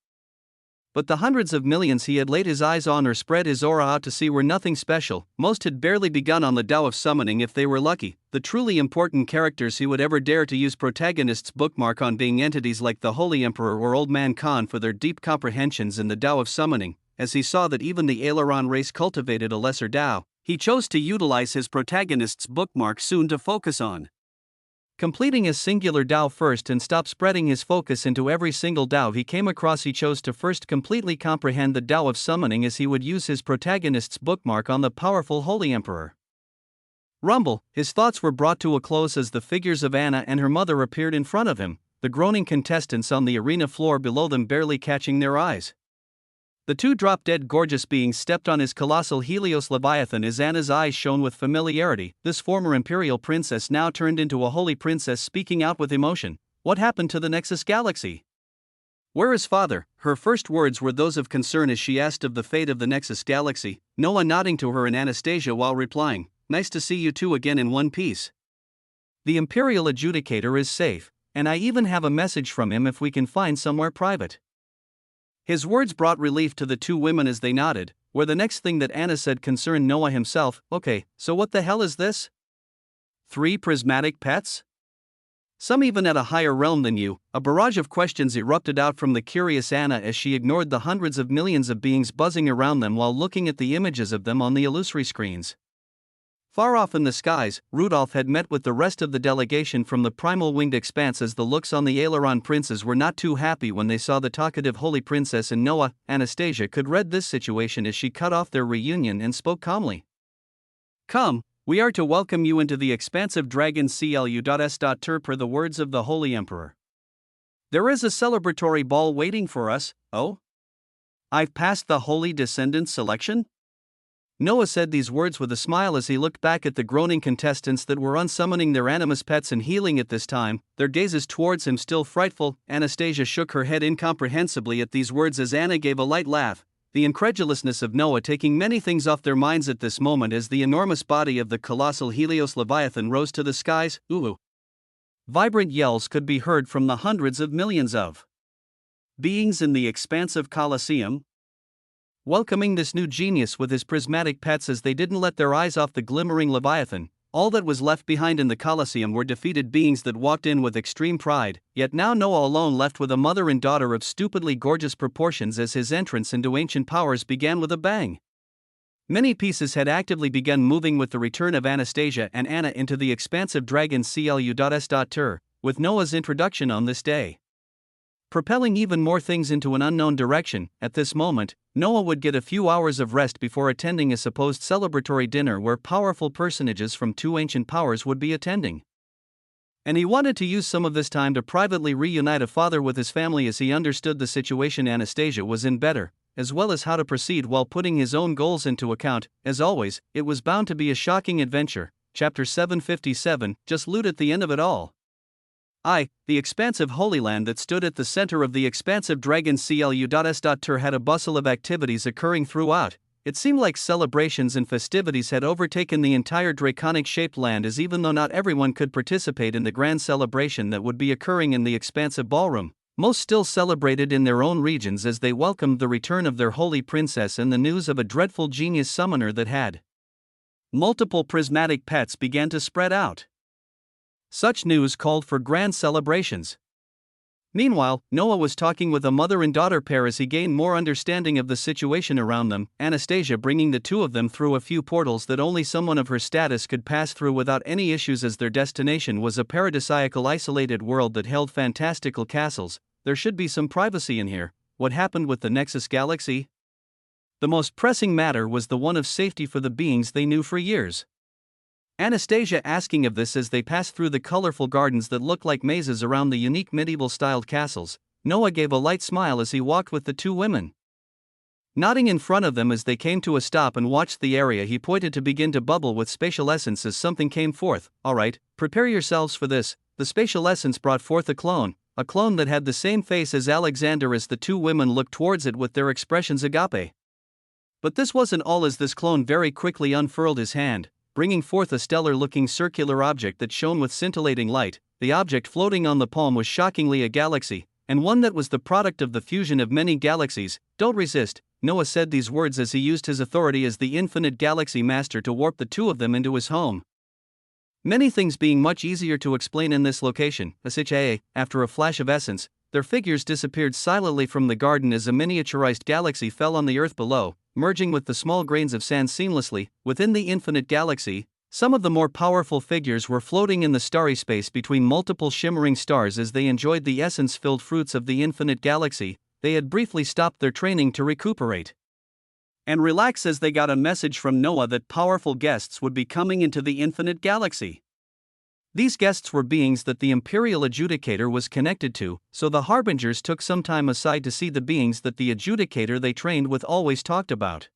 But the hundreds of millions he had laid his eyes on or spread his aura out to see were nothing special. Most had barely begun on the Tao of summoning if they were lucky. The truly important characters he would ever dare to use protagonist's bookmark on being entities like the Holy Emperor or Old Man Khan for their deep comprehensions in the Tao of summoning. As he saw that even the aileron race cultivated a lesser Tao, he chose to utilize his protagonist's bookmark soon to focus on completing a singular Tao first and stop spreading his focus into every single Tao he came across. He chose to first completely comprehend the Tao of summoning as he would use his protagonist's bookmark on the powerful Holy Emperor. Rumble, his thoughts were brought to a close as the figures of Anna and her mother appeared in front of him, the groaning contestants on the arena floor below them barely catching their eyes. The two drop-dead gorgeous beings stepped on his colossal Helios Leviathan as Anna's eyes shone with familiarity. This former imperial princess now turned into a holy princess, speaking out with emotion. What happened to the Nexus Galaxy? Where is father? Her first words were those of concern as she asked of the fate of the Nexus Galaxy, Noah nodding to her and Anastasia while replying, "Nice to see you two again in one piece. The Imperial Adjudicator is safe, and I even have a message from him if we can find somewhere private." His words brought relief to the two women as they nodded, where the next thing that Anna said concerned Noah himself. Okay, so what the hell is this? 3 prismatic pets? Some even at a higher realm than you? A barrage of questions erupted out from the curious Anna as she ignored the hundreds of millions of beings buzzing around them while looking at the images of them on the illusory screens. Far off in the skies, Rudolph had met with the rest of the delegation from the primal winged expanse as the looks on the aileron princes were not too happy when they saw the talkative holy princess and Noah. Anastasia could read this situation as she cut off their reunion and spoke calmly. "Come, we are to welcome you into the expansive dragon CLU.S.tur per the words of the Holy Emperor. There is a celebratory ball waiting for us. Oh? I've passed the Holy Descendant selection?" Noah said these words with a smile as he looked back at the groaning contestants that were unsummoning their animus pets and healing at this time, their gazes towards him still frightful. Anastasia shook her head incomprehensibly at these words as Anna gave a light laugh, the incredulousness of Noah taking many things off their minds at this moment as the enormous body of the colossal Helios Leviathan rose to the skies. Ooh! Vibrant yells could be heard from the hundreds of millions of beings in the expansive Colosseum, welcoming this new genius with his prismatic pets as they didn't let their eyes off the glimmering Leviathan. All that was left behind in the Colosseum were defeated beings that walked in with extreme pride, yet now Noah alone left with a mother and daughter of stupidly gorgeous proportions as his entrance into ancient powers began with a bang. Many pieces had actively begun moving with the return of Anastasia and Anna into the expansive Dragon CLU.S.Tur, with Noah's introduction on this day. Propelling even more things into an unknown direction, at this moment, Noah would get a few hours of rest before attending a supposed celebratory dinner where powerful personages from two ancient powers would be attending. And he wanted to use some of this time to privately reunite a father with his family as he understood the situation Anastasia was in better, as well as how to proceed while putting his own goals into account. As always, it was bound to be a shocking adventure. Chapter 757, just loot at the end of it all. The expansive Holy Land that stood at the center of the expansive Dragon CLU.S.Tur had a bustle of activities occurring throughout. It seemed like celebrations and festivities had overtaken the entire draconic-shaped land, as even though not everyone could participate in the grand celebration that would be occurring in the expansive ballroom, most still celebrated in their own regions as they welcomed the return of their holy princess and the news of a dreadful genius summoner that had multiple prismatic pets began to spread out. Such news called for grand celebrations. Meanwhile, Noah was talking with a mother and daughter pair as he gained more understanding of the situation around them, Anastasia bringing the two of them through a few portals that only someone of her status could pass through without any issues, as their destination was a paradisiacal isolated world that held fantastical castles. There should be some privacy in here. What happened with the Nexus Galaxy? The most pressing matter was the one of safety for the beings they knew for years. Anastasia asking of this as they passed through the colorful gardens that looked like mazes around the unique medieval-styled castles. Noah gave a light smile as he walked with the two women. Nodding in front of them as they came to a stop and watched the area, he pointed to begin to bubble with spatial essence as something came forth. Alright, prepare yourselves for this. The spatial essence brought forth a clone that had the same face as Alexander as the two women looked towards it with their expressions agape. But this wasn't all, as this clone very quickly unfurled his hand, bringing forth a stellar-looking circular object that shone with scintillating light. The object floating on the palm was shockingly a galaxy, and one that was the product of the fusion of many galaxies. Don't resist. Noah said these words as he used his authority as the infinite galaxy master to warp the two of them into his home. Many things being much easier to explain in this location. After a flash of essence, their figures disappeared silently from the garden as a miniaturized galaxy fell on the earth below, merging with the small grains of sand seamlessly. Within the infinite galaxy, some of the more powerful figures were floating in the starry space between multiple shimmering stars as they enjoyed the essence-filled fruits of the infinite galaxy. They had briefly stopped their training to recuperate and relax as they got a message from Noah that powerful guests would be coming into the infinite galaxy. These guests were beings that the Imperial Adjudicator was connected to, so the Harbingers took some time aside to see the beings that the Adjudicator they trained with always talked about.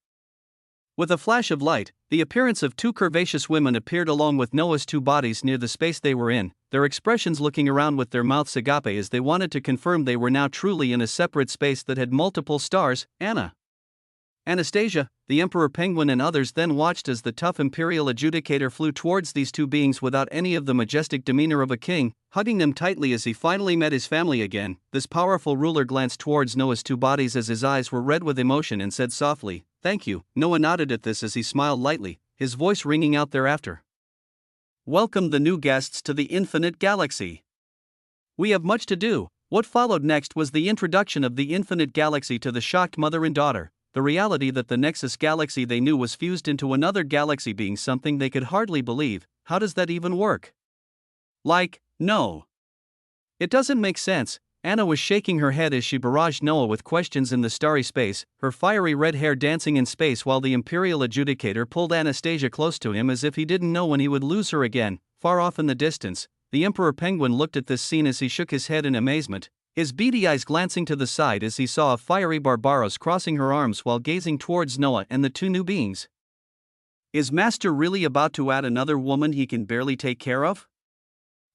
With a flash of light, the appearance of two curvaceous women appeared along with Noah's two bodies near the space they were in, their expressions looking around with their mouths agape as they wanted to confirm they were now truly in a separate space that had multiple stars. Anastasia, the Emperor Penguin and others then watched as the tough Imperial Adjudicator flew towards these two beings without any of the majestic demeanor of a king, hugging them tightly as he finally met his family again. This powerful ruler glanced towards Noah's two bodies as his eyes were red with emotion and said softly, "Thank you." Noah nodded at this as he smiled lightly, his voice ringing out thereafter. "Welcome the new guests to the infinite galaxy. We have much to do." What followed next was the introduction of the infinite galaxy to the shocked mother and daughter. The reality that the Nexus Galaxy they knew was fused into another galaxy being something they could hardly believe. How does that even work? No. It doesn't make sense. Anna was shaking her head as she barraged Noah with questions in the starry space, her fiery red hair dancing in space while the Imperial Adjudicator pulled Anastasia close to him as if he didn't know when he would lose her again. Far off in the distance, the Emperor Penguin looked at this scene as he shook his head in amazement, his beady eyes glancing to the side as he saw a fiery Barbaros crossing her arms while gazing towards Noah and the two new beings. Is Master really about to add another woman he can barely take care of?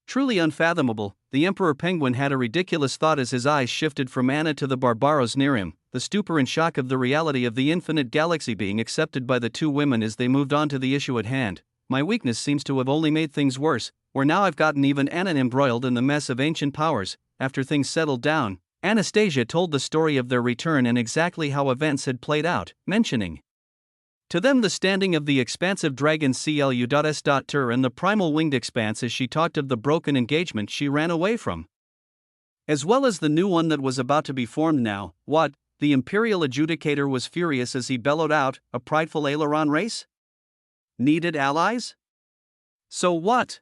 Truly unfathomable, the Emperor Penguin had a ridiculous thought as his eyes shifted from Anna to the Barbaros near him, the stupor and shock of the reality of the infinite galaxy being accepted by the two women as they moved on to the issue at hand. My weakness seems to have only made things worse, where now I've gotten even Anna embroiled in the mess of ancient powers. After things settled down, Anastasia told the story of their return and exactly how events had played out, mentioning to them the standing of the expansive dragon CLU.S.Tur and the primal winged expanse as she talked of the broken engagement she ran away from, as well as the new one that was about to be formed now. What? The Imperial Adjudicator was furious as he bellowed out, a prideful aileron race? Needed allies? So what?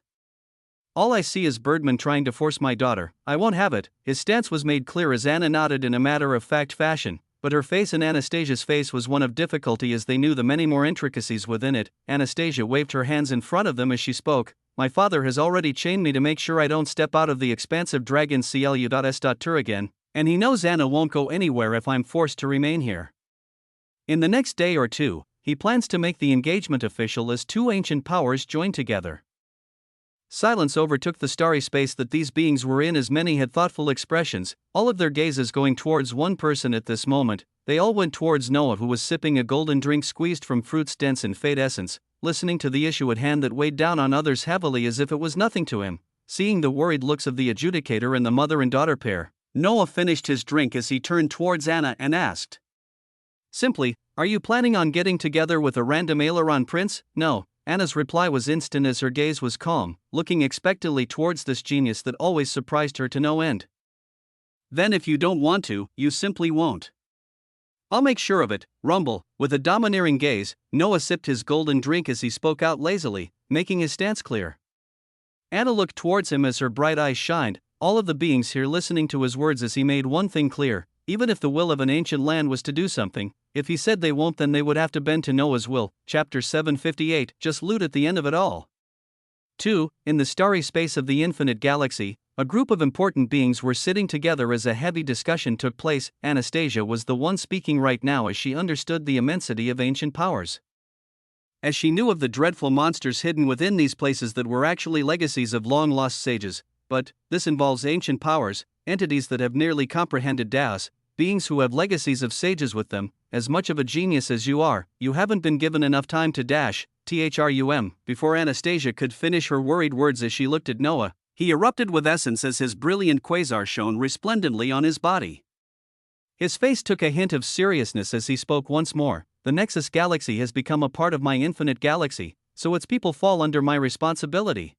All I see is Birdman trying to force my daughter. I won't have it. His stance was made clear as Anna nodded in a matter-of-fact fashion, but her face and Anastasia's face was one of difficulty as they knew the many more intricacies within it. Anastasia waved her hands in front of them as she spoke. My father has already chained me to make sure I don't step out of the expansive dragon CLU.S. tour again, and he knows Anna won't go anywhere if I'm forced to remain here. In the next day or two, he plans to make the engagement official as two ancient powers join together. Silence overtook the starry space that these beings were in as many had thoughtful expressions, all of their gazes going towards one person at this moment. They all went towards Noah, who was sipping a golden drink squeezed from fruits dense in fade essence, listening to the issue at hand that weighed down on others heavily as if it was nothing to him. Seeing the worried looks of the adjudicator and the mother and daughter pair, Noah finished his drink as he turned towards Anna and asked simply, "Are you planning on getting together with a random aileron prince?" "No." Anna's reply was instant as her gaze was calm, looking expectantly towards this genius that always surprised her to no end. "Then if you don't want to, you simply won't." "I'll make sure of it." Rumble. With a domineering gaze, Noah sipped his golden drink as he spoke out lazily, making his stance clear. Anna looked towards him as her bright eyes shined, all of the beings here listening to his words as he made one thing clear: even if the will of an ancient land was to do something, if he said they won't, then they would have to bend to Noah's will. Chapter 758, just loot at the end of it all. 2. In the starry space of the infinite galaxy, a group of important beings were sitting together as a heavy discussion took place. Anastasia was the one speaking right now as she understood the immensity of ancient powers. As she knew of the dreadful monsters hidden within these places that were actually legacies of long-lost sages, but this involves ancient powers, entities that have nearly comprehended Taos, beings who have legacies of sages with them. As much of a genius as you are, you haven't been given enough time to dash, THRUM. Before Anastasia could finish her worried words as she looked at Noah, he erupted with essence as his brilliant quasar shone resplendently on his body. His face took a hint of seriousness as he spoke once more. The Nexus Galaxy has become a part of my infinite galaxy, so its people fall under my responsibility.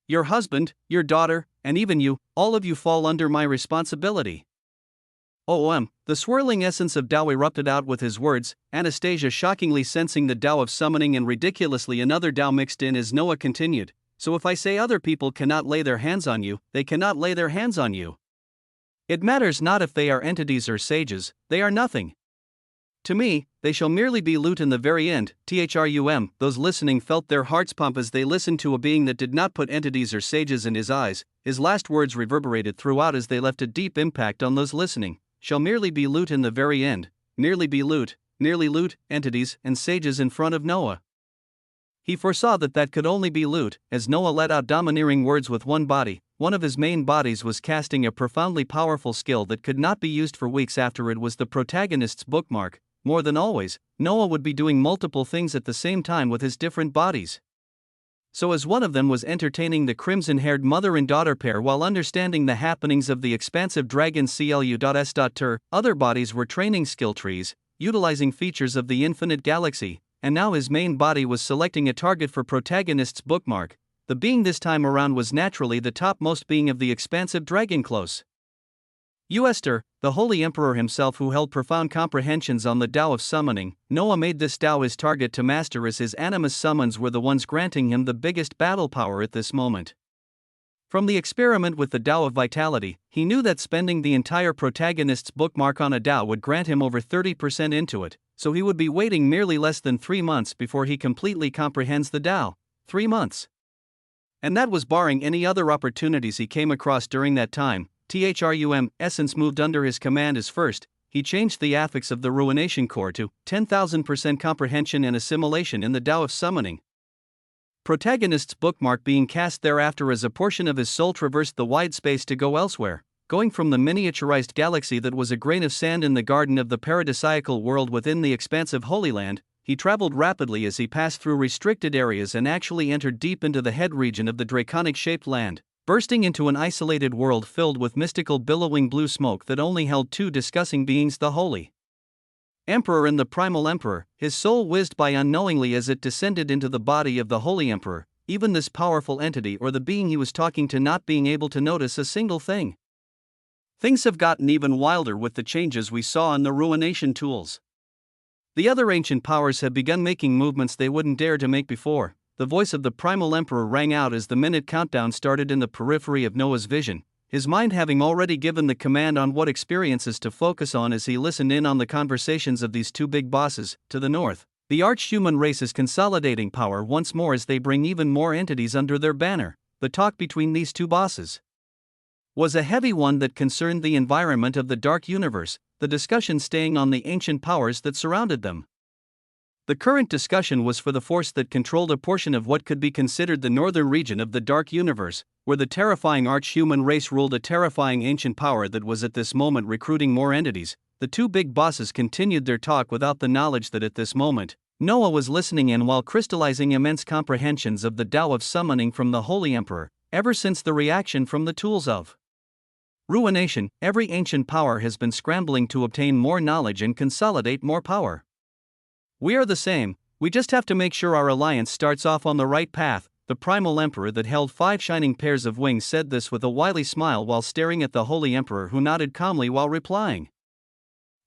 Your husband, your daughter, and even you, all of you fall under my responsibility. The swirling essence of Tao erupted out with his words, Anastasia shockingly sensing the Tao of summoning and ridiculously another Tao mixed in as Noah continued. So if I say other people cannot lay their hands on you, they cannot lay their hands on you. It matters not if they are entities or sages, they are nothing. To me, they shall merely be loot in the very end. THRUM. Those listening felt their hearts pump as they listened to a being that did not put entities or sages in his eyes. His last words reverberated throughout as they left a deep impact on those listening. Shall merely be loot in the very end, nearly loot, entities and sages in front of Noah. He foresaw that could only be loot, as Noah let out domineering words with one body. One of his main bodies was casting a profoundly powerful skill that could not be used for weeks after it was the protagonist's bookmark. More than always, Noah would be doing multiple things at the same time with his different bodies. So as one of them was entertaining the crimson-haired mother and daughter pair while understanding the happenings of the expansive dragon CLU.S. Other bodies were training skill trees, utilizing features of the infinite galaxy, and now his main body was selecting a target for protagonist's bookmark. The being this time around was naturally the topmost being of the expansive dragon close. Uester, the Holy Emperor himself, who held profound comprehensions on the Tao of summoning. Noah made this Tao his target to master as his animus summons were the ones granting him the biggest battle power at this moment. From the experiment with the Tao of vitality, he knew that spending the entire protagonist's bookmark on a Tao would grant him over 30% into it, so he would be waiting merely less than 3 months before he completely comprehends the Tao. 3 months. And that was barring any other opportunities he came across during that time. THRUM. Essence moved under his command as first. He changed the affix of the Ruination Core to 10,000% comprehension and assimilation in the Tao of summoning. Protagonist's bookmark being cast thereafter as a portion of his soul traversed the wide space to go elsewhere, going from the miniaturized galaxy that was a grain of sand in the garden of the paradisiacal world within the expansive Holy Land. He traveled rapidly as he passed through restricted areas and actually entered deep into the head region of the draconic-shaped land, bursting into an isolated world filled with mystical billowing blue smoke that only held two discussing beings, the Holy Emperor and the Primal Emperor. His soul whizzed by unknowingly as it descended into the body of the Holy Emperor, even this powerful entity or the being he was talking to not being able to notice a single thing. Things have gotten even wilder with the changes we saw in the ruination tools. The other ancient powers have begun making movements they wouldn't dare to make before. The voice of the primal emperor rang out as the minute countdown started in the periphery of Noah's vision, his mind having already given the command on what experiences to focus on as he listened in on the conversations of these two big bosses. To the north, the arch-human race is consolidating power once more as they bring even more entities under their banner. The talk between these two bosses was a heavy one that concerned the environment of the dark universe, the discussion staying on the ancient powers that surrounded them. The current discussion was for the force that controlled a portion of what could be considered the northern region of the dark universe, where the terrifying arch-human race ruled a terrifying ancient power that was at this moment recruiting more entities. The two big bosses continued their talk without the knowledge that at this moment, Noah was listening in while crystallizing immense comprehensions of the Tao of summoning from the Holy Emperor, ever since the reaction from the tools of ruination. Every ancient power has been scrambling to obtain more knowledge and consolidate more power. We are the same, we just have to make sure our alliance starts off on the right path. The primal emperor that held 5 shining pairs of wings said this with a wily smile while staring at the Holy Emperor, who nodded calmly while replying.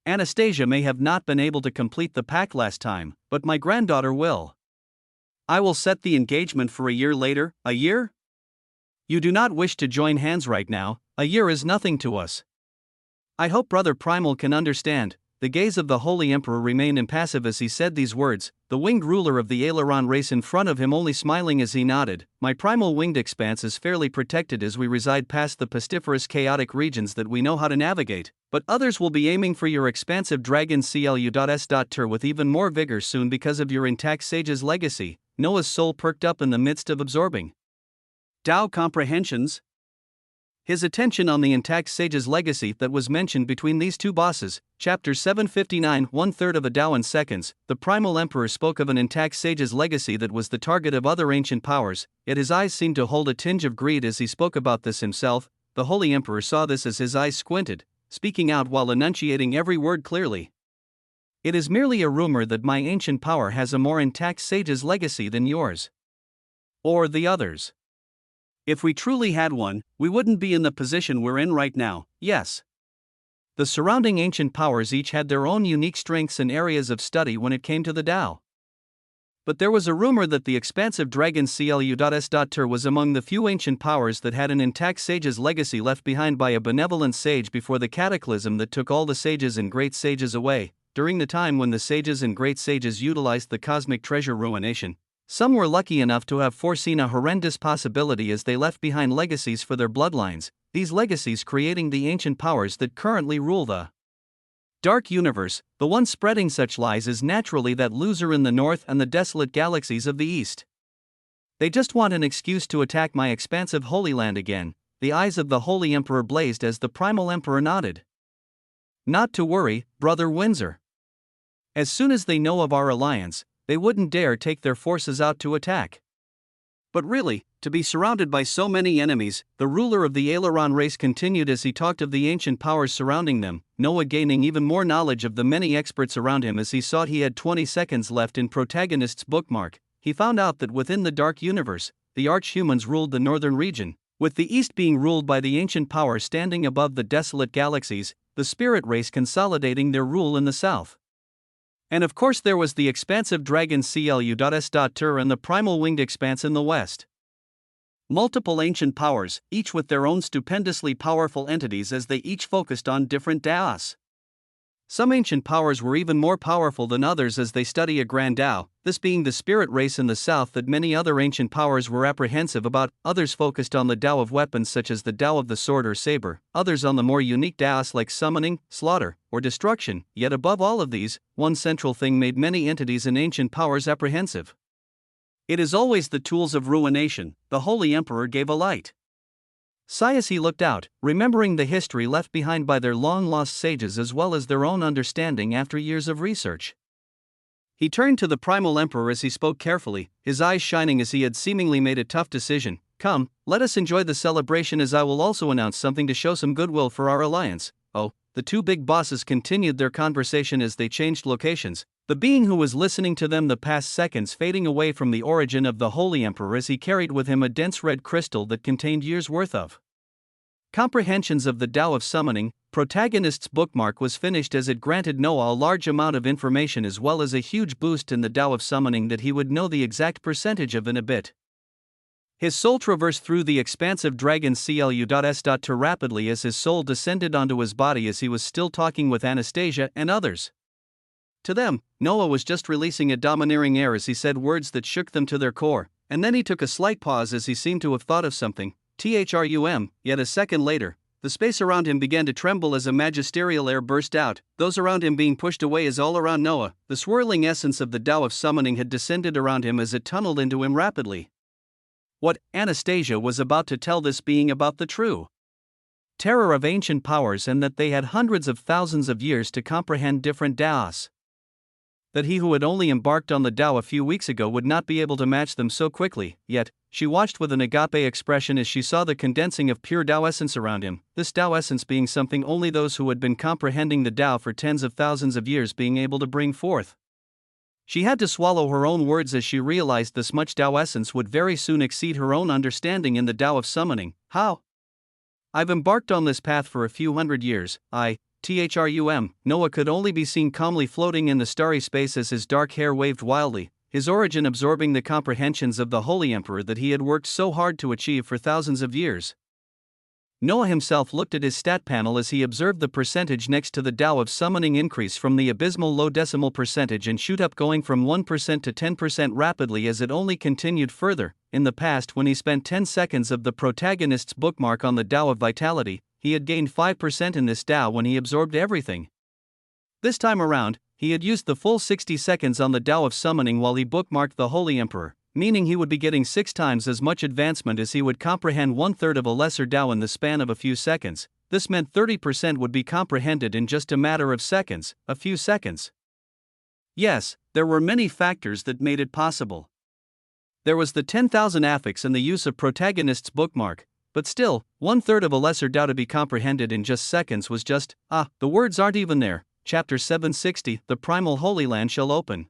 Anastasia may have not been able to complete the pact last time, but my granddaughter will. I will set the engagement for a year later. A year? You do not wish to join hands right now. A year is nothing to us. I hope Brother Primal can understand. The gaze of the Holy Emperor remained impassive as he said these words, the winged ruler of the aileron race in front of him only smiling as he nodded. My primal winged expanse is fairly protected as we reside past the pestiferous chaotic regions that we know how to navigate, but others will be aiming for your expansive dragon CLU.S.Tur with even more vigor soon because of your intact sage's legacy. Noah's soul perked up in the midst of absorbing Tao comprehensions. His attention on the intact sage's legacy that was mentioned between these two bosses. Chapter 759, 1/3 of a Tao in seconds. The primal emperor spoke of an intact sage's legacy that was the target of other ancient powers, yet his eyes seemed to hold a tinge of greed as he spoke about this himself. The Holy Emperor saw this as his eyes squinted, speaking out while enunciating every word clearly. It is merely a rumor that my ancient power has a more intact sage's legacy than yours. Or the others. If we truly had one, we wouldn't be in the position we're in right now. Yes. The surrounding ancient powers each had their own unique strengths and areas of study when it came to the Tao. But there was a rumor that the expansive dragon CLU.S.Tur was among the few ancient powers that had an intact sage's legacy left behind by a benevolent sage before the cataclysm that took all the sages and great sages away. During the time when the sages and great sages utilized the cosmic treasure ruination, some were lucky enough to have foreseen a horrendous possibility as they left behind legacies for their bloodlines, these legacies creating the ancient powers that currently rule the dark universe. The one spreading such lies is naturally that loser in the north and the desolate galaxies of the east. They just want an excuse to attack my expansive Holy Land again. The eyes of the Holy Emperor blazed as the primal emperor nodded. Not to worry, Brother Windsor. As soon as they know of our alliance, they wouldn't dare take their forces out to attack. But really, to be surrounded by so many enemies, the ruler of the aileron race continued as he talked of the ancient powers surrounding them, Noah gaining even more knowledge of the many experts around him as he saw he had 20 seconds left in Protagonist's bookmark. He found out that within the dark universe, the arch-humans ruled the northern region, with the east being ruled by the ancient power standing above the desolate galaxies, the spirit race consolidating their rule in the south. And of course there was the expansive dragon CLU.S.Tur and the primal winged expanse in the west. Multiple ancient powers, each with their own stupendously powerful entities as they each focused on different Taos. Some ancient powers were even more powerful than others as they study a grand Tao, this being the spirit race in the south that many other ancient powers were apprehensive about. Others focused on the Tao of weapons such as the Tao of the sword or saber, others on the more unique Taos like summoning, slaughter, or destruction. Yet above all of these, one central thing made many entities and ancient powers apprehensive. It is always the tools of ruination. The Holy Emperor gave a light sigh as he looked out, remembering the history left behind by their long-lost sages as well as their own understanding after years of research. He turned to the primal emperor as he spoke carefully, his eyes shining as he had seemingly made a tough decision. Come, let us enjoy the celebration as I will also announce something to show some goodwill for our alliance. Oh, the two big bosses continued their conversation as they changed locations, the being who was listening to them the past seconds fading away from the origin of the Holy Emperor as he carried with him a dense red crystal that contained years' worth of Comprehensions of the Tao of Summoning, protagonist's bookmark was finished as it granted Noah a large amount of information as well as a huge boost in the Tao of Summoning that he would know the exact percentage of in a bit. His soul traversed through the expansive dragon CLU.S. too rapidly as his soul descended onto his body as he was still talking with Anastasia and others. To them, Noah was just releasing a domineering air as he said words that shook them to their core, and then he took a slight pause as he seemed to have thought of something. Yet a second later, the space around him began to tremble as a magisterial air burst out, those around him being pushed away as all around Noah, the swirling essence of the Tao of Summoning had descended around him as it tunneled into him rapidly. What Anastasia was about to tell this being about the true terror of ancient powers and that they had hundreds of thousands of years to comprehend different Taos. That he who had only embarked on the Tao a few weeks ago would not be able to match them so quickly, yet, she watched with an agape expression as she saw the condensing of pure Tao essence around him, this Tao essence being something only those who had been comprehending the Tao for tens of thousands of years being able to bring forth. She had to swallow her own words as she realized this much Tao essence would very soon exceed her own understanding in the Tao of Summoning. How? I've embarked on this path for a few hundred years. Noah could only be seen calmly floating in the starry space as his dark hair waved wildly, his origin absorbing the comprehensions of the Holy Emperor that he had worked so hard to achieve for thousands of years. Noah himself looked at his stat panel as he observed the percentage next to the Tao of Summoning increase from the abysmal low decimal percentage and shoot up, going from 1% to 10% rapidly as it only continued further. In the past, when he spent 10 seconds of the protagonist's bookmark on the Tao of Vitality, he had gained 5% in this Tao when he absorbed everything. This time around, he had used the full 60 seconds on the Tao of Summoning while he bookmarked the Holy Emperor, meaning he would be getting 6 times as much advancement as he would comprehend 1/3 of a lesser Tao in the span of a few seconds. This meant 30% would be comprehended in just a matter of seconds, a few seconds. Yes, there were many factors that made it possible. There was the 10,000 affix and the use of protagonist's bookmark, but still, 1/3 of a lesser Tao to be comprehended in just seconds was just, the words aren't even there. Chapter 760, The Primal Holy Land shall open.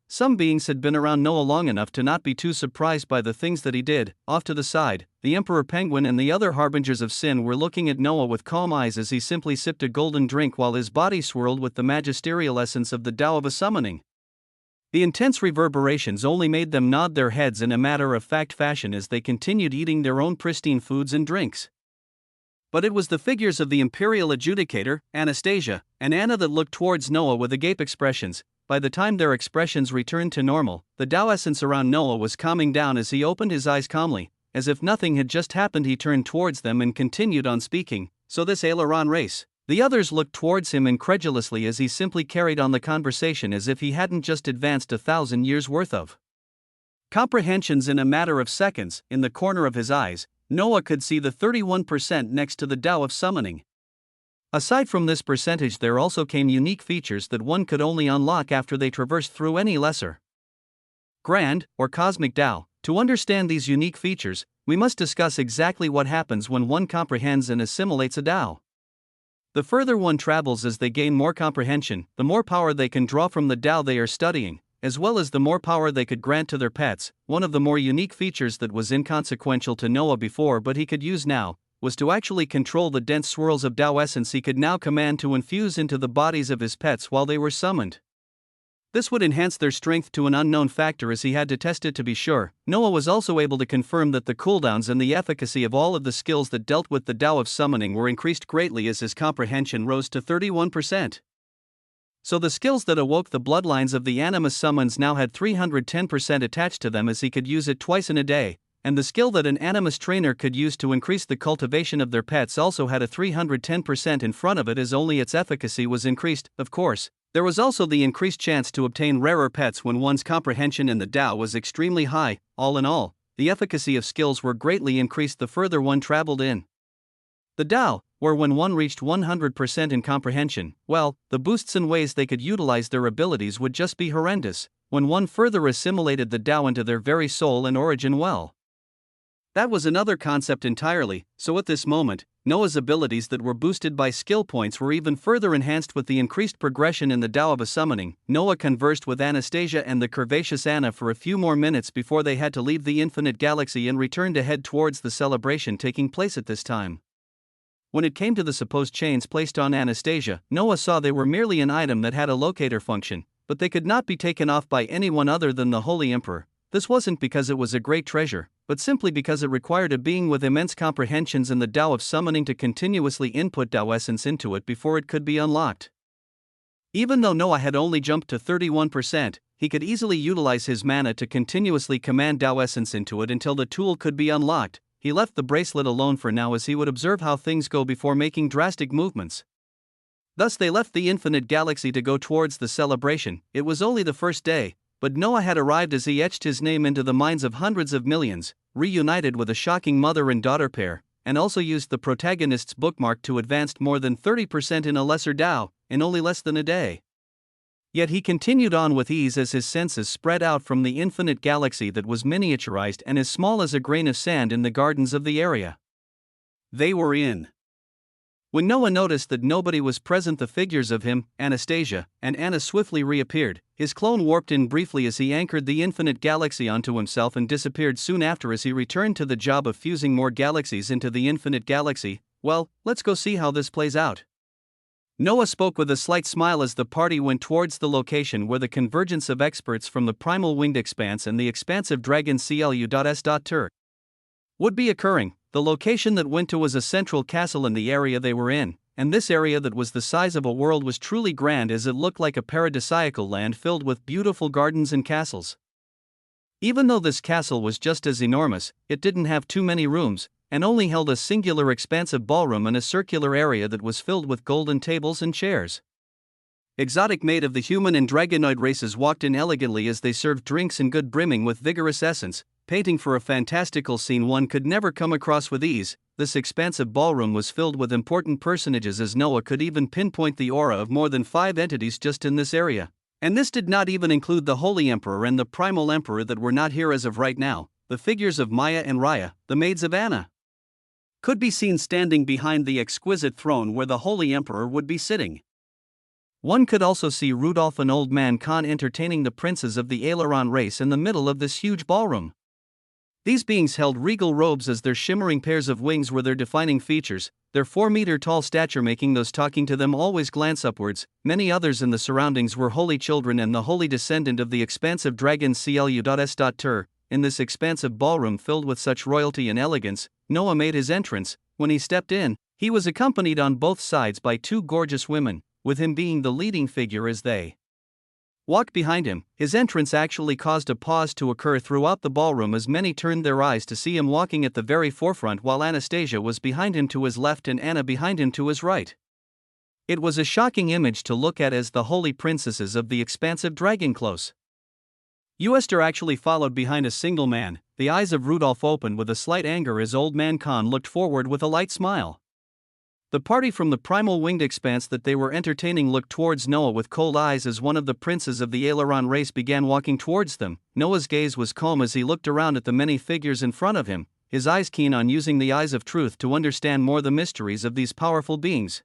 Some beings had been around Noah long enough to not be too surprised by the things that he did. Off to the side, the Emperor Penguin and the other harbingers of sin were looking at Noah with calm eyes as he simply sipped a golden drink while his body swirled with the magisterial essence of the Tao of a Summoning. The intense reverberations only made them nod their heads in a matter-of-fact fashion as they continued eating their own pristine foods and drinks. But it was the figures of the Imperial Adjudicator, Anastasia, and Anna that looked towards Noah with agape expressions. By the time their expressions returned to normal, the Tao essence around Noah was calming down as he opened his eyes calmly. As if nothing had just happened, he turned towards them and continued on speaking. So this aileron race. The others looked towards him incredulously as he simply carried on the conversation as if he hadn't just advanced 1,000 years worth of comprehensions in a matter of seconds. In the corner of his eyes, Noah could see the 31% next to the Tao of Summoning. Aside from this percentage, there also came unique features that one could only unlock after they traversed through any lesser grand or cosmic Tao. To understand these unique features, we must discuss exactly what happens when one comprehends and assimilates a Tao. The further one travels as they gain more comprehension, the more power they can draw from the Tao they are studying, as well as the more power they could grant to their pets. One of the more unique features that was inconsequential to Noah before but he could use now, was to actually control the dense swirls of Tao essence he could now command to infuse into the bodies of his pets while they were summoned. This would enhance their strength to an unknown factor as he had to test it to be sure. Noah was also able to confirm that the cooldowns and the efficacy of all of the skills that dealt with the Tao of Summoning were increased greatly as his comprehension rose to 31%. So the skills that awoke the bloodlines of the animus summons now had 310% attached to them as he could use it twice in a day. And the skill that an animus trainer could use to increase the cultivation of their pets also had a 310% in front of it as only its efficacy was increased. Of course, there was also the increased chance to obtain rarer pets when one's comprehension in the Tao was extremely high. All in all, the efficacy of skills were greatly increased the further one traveled in the Tao, where when one reached 100% in comprehension, well, the boosts and ways they could utilize their abilities would just be horrendous, when one further assimilated the Tao into their very soul and origin. Well, that was another concept entirely. So at this moment, Noah's abilities that were boosted by skill points were even further enhanced with the increased progression in the Tao of a summoning. Noah conversed with Anastasia and the curvaceous Anna for a few more minutes before they had to leave the infinite galaxy and return to head towards the celebration taking place at this time. When it came to the supposed chains placed on Anastasia, Noah saw they were merely an item that had a locator function, but they could not be taken off by anyone other than the Holy Emperor. This wasn't because it was a great treasure, but simply because it required a being with immense comprehensions in the Tao of summoning to continuously input Tao essence into it before it could be unlocked. Even though Noah had only jumped to 31%, he could easily utilize his mana to continuously command Tao essence into it until the tool could be unlocked. He left the bracelet alone for now as he would observe how things go before making drastic movements. Thus they left the infinite galaxy to go towards the celebration. It was only the first day, but Noah had arrived as he etched his name into the minds of hundreds of millions, reunited with a shocking mother and daughter pair, and also used the protagonist's bookmark to advance more than 30% in a lesser Tao, in only less than a day. Yet he continued on with ease as his senses spread out from the infinite galaxy that was miniaturized and as small as a grain of sand in the gardens of the area they were in. When Noah noticed that nobody was present, the figures of him, Anastasia, and Anna swiftly reappeared. His clone warped in briefly as he anchored the infinite galaxy onto himself and disappeared soon after as he returned to the job of fusing more galaxies into the infinite galaxy. Well, let's go see how this plays out. Noah spoke with a slight smile as the party went towards the location where the convergence of experts from the primal winged expanse and the expansive dragon CLU.S.Tur would be occurring. The location that went to was a central castle in the area they were in, and this area that was the size of a world was truly grand as it looked like a paradisiacal land filled with beautiful gardens and castles. Even though this castle was just as enormous, it didn't have too many rooms, and only held a singular expansive ballroom in a circular area that was filled with golden tables and chairs. Exotic made of the human and dragonoid races walked in elegantly as they served drinks and good brimming with vigorous essence, painting for a fantastical scene one could never come across with ease. This expansive ballroom was filled with important personages as Noah could even pinpoint the aura of more than 5 entities just in this area. And this did not even include the Holy Emperor and the Primal Emperor that were not here as of right now. The figures of Maya and Raya, the maids of Anna, could be seen standing behind the exquisite throne where the Holy Emperor would be sitting. One could also see Rudolph and Old Man Khan entertaining the princes of the Aileron race in the middle of this huge ballroom. These beings held regal robes as their shimmering pairs of wings were their defining features, their 4-meter-tall stature making those talking to them always glance upwards. Many others in the surroundings were holy children and the holy descendant of the expansive dragon CLU.S.Tur. In this expansive ballroom filled with such royalty and elegance, Noah made his entrance. When he stepped in, he was accompanied on both sides by 2 gorgeous women, with him being the leading figure as they walked behind him. His entrance actually caused a pause to occur throughout the ballroom as many turned their eyes to see him walking at the very forefront while Anastasia was behind him to his left and Anna behind him to his right. It was a shocking image to look at as the holy princesses of the expansive dragon close. Uester actually followed behind a single man. The eyes of Rudolph opened with a slight anger as Old Man Khan looked forward with a light smile. The party from the primal winged expanse that they were entertaining looked towards Noah with cold eyes as one of the princes of the Aileron race began walking towards them. Noah's gaze was calm as he looked around at the many figures in front of him, his eyes keen on using the eyes of truth to understand more the mysteries of these powerful beings.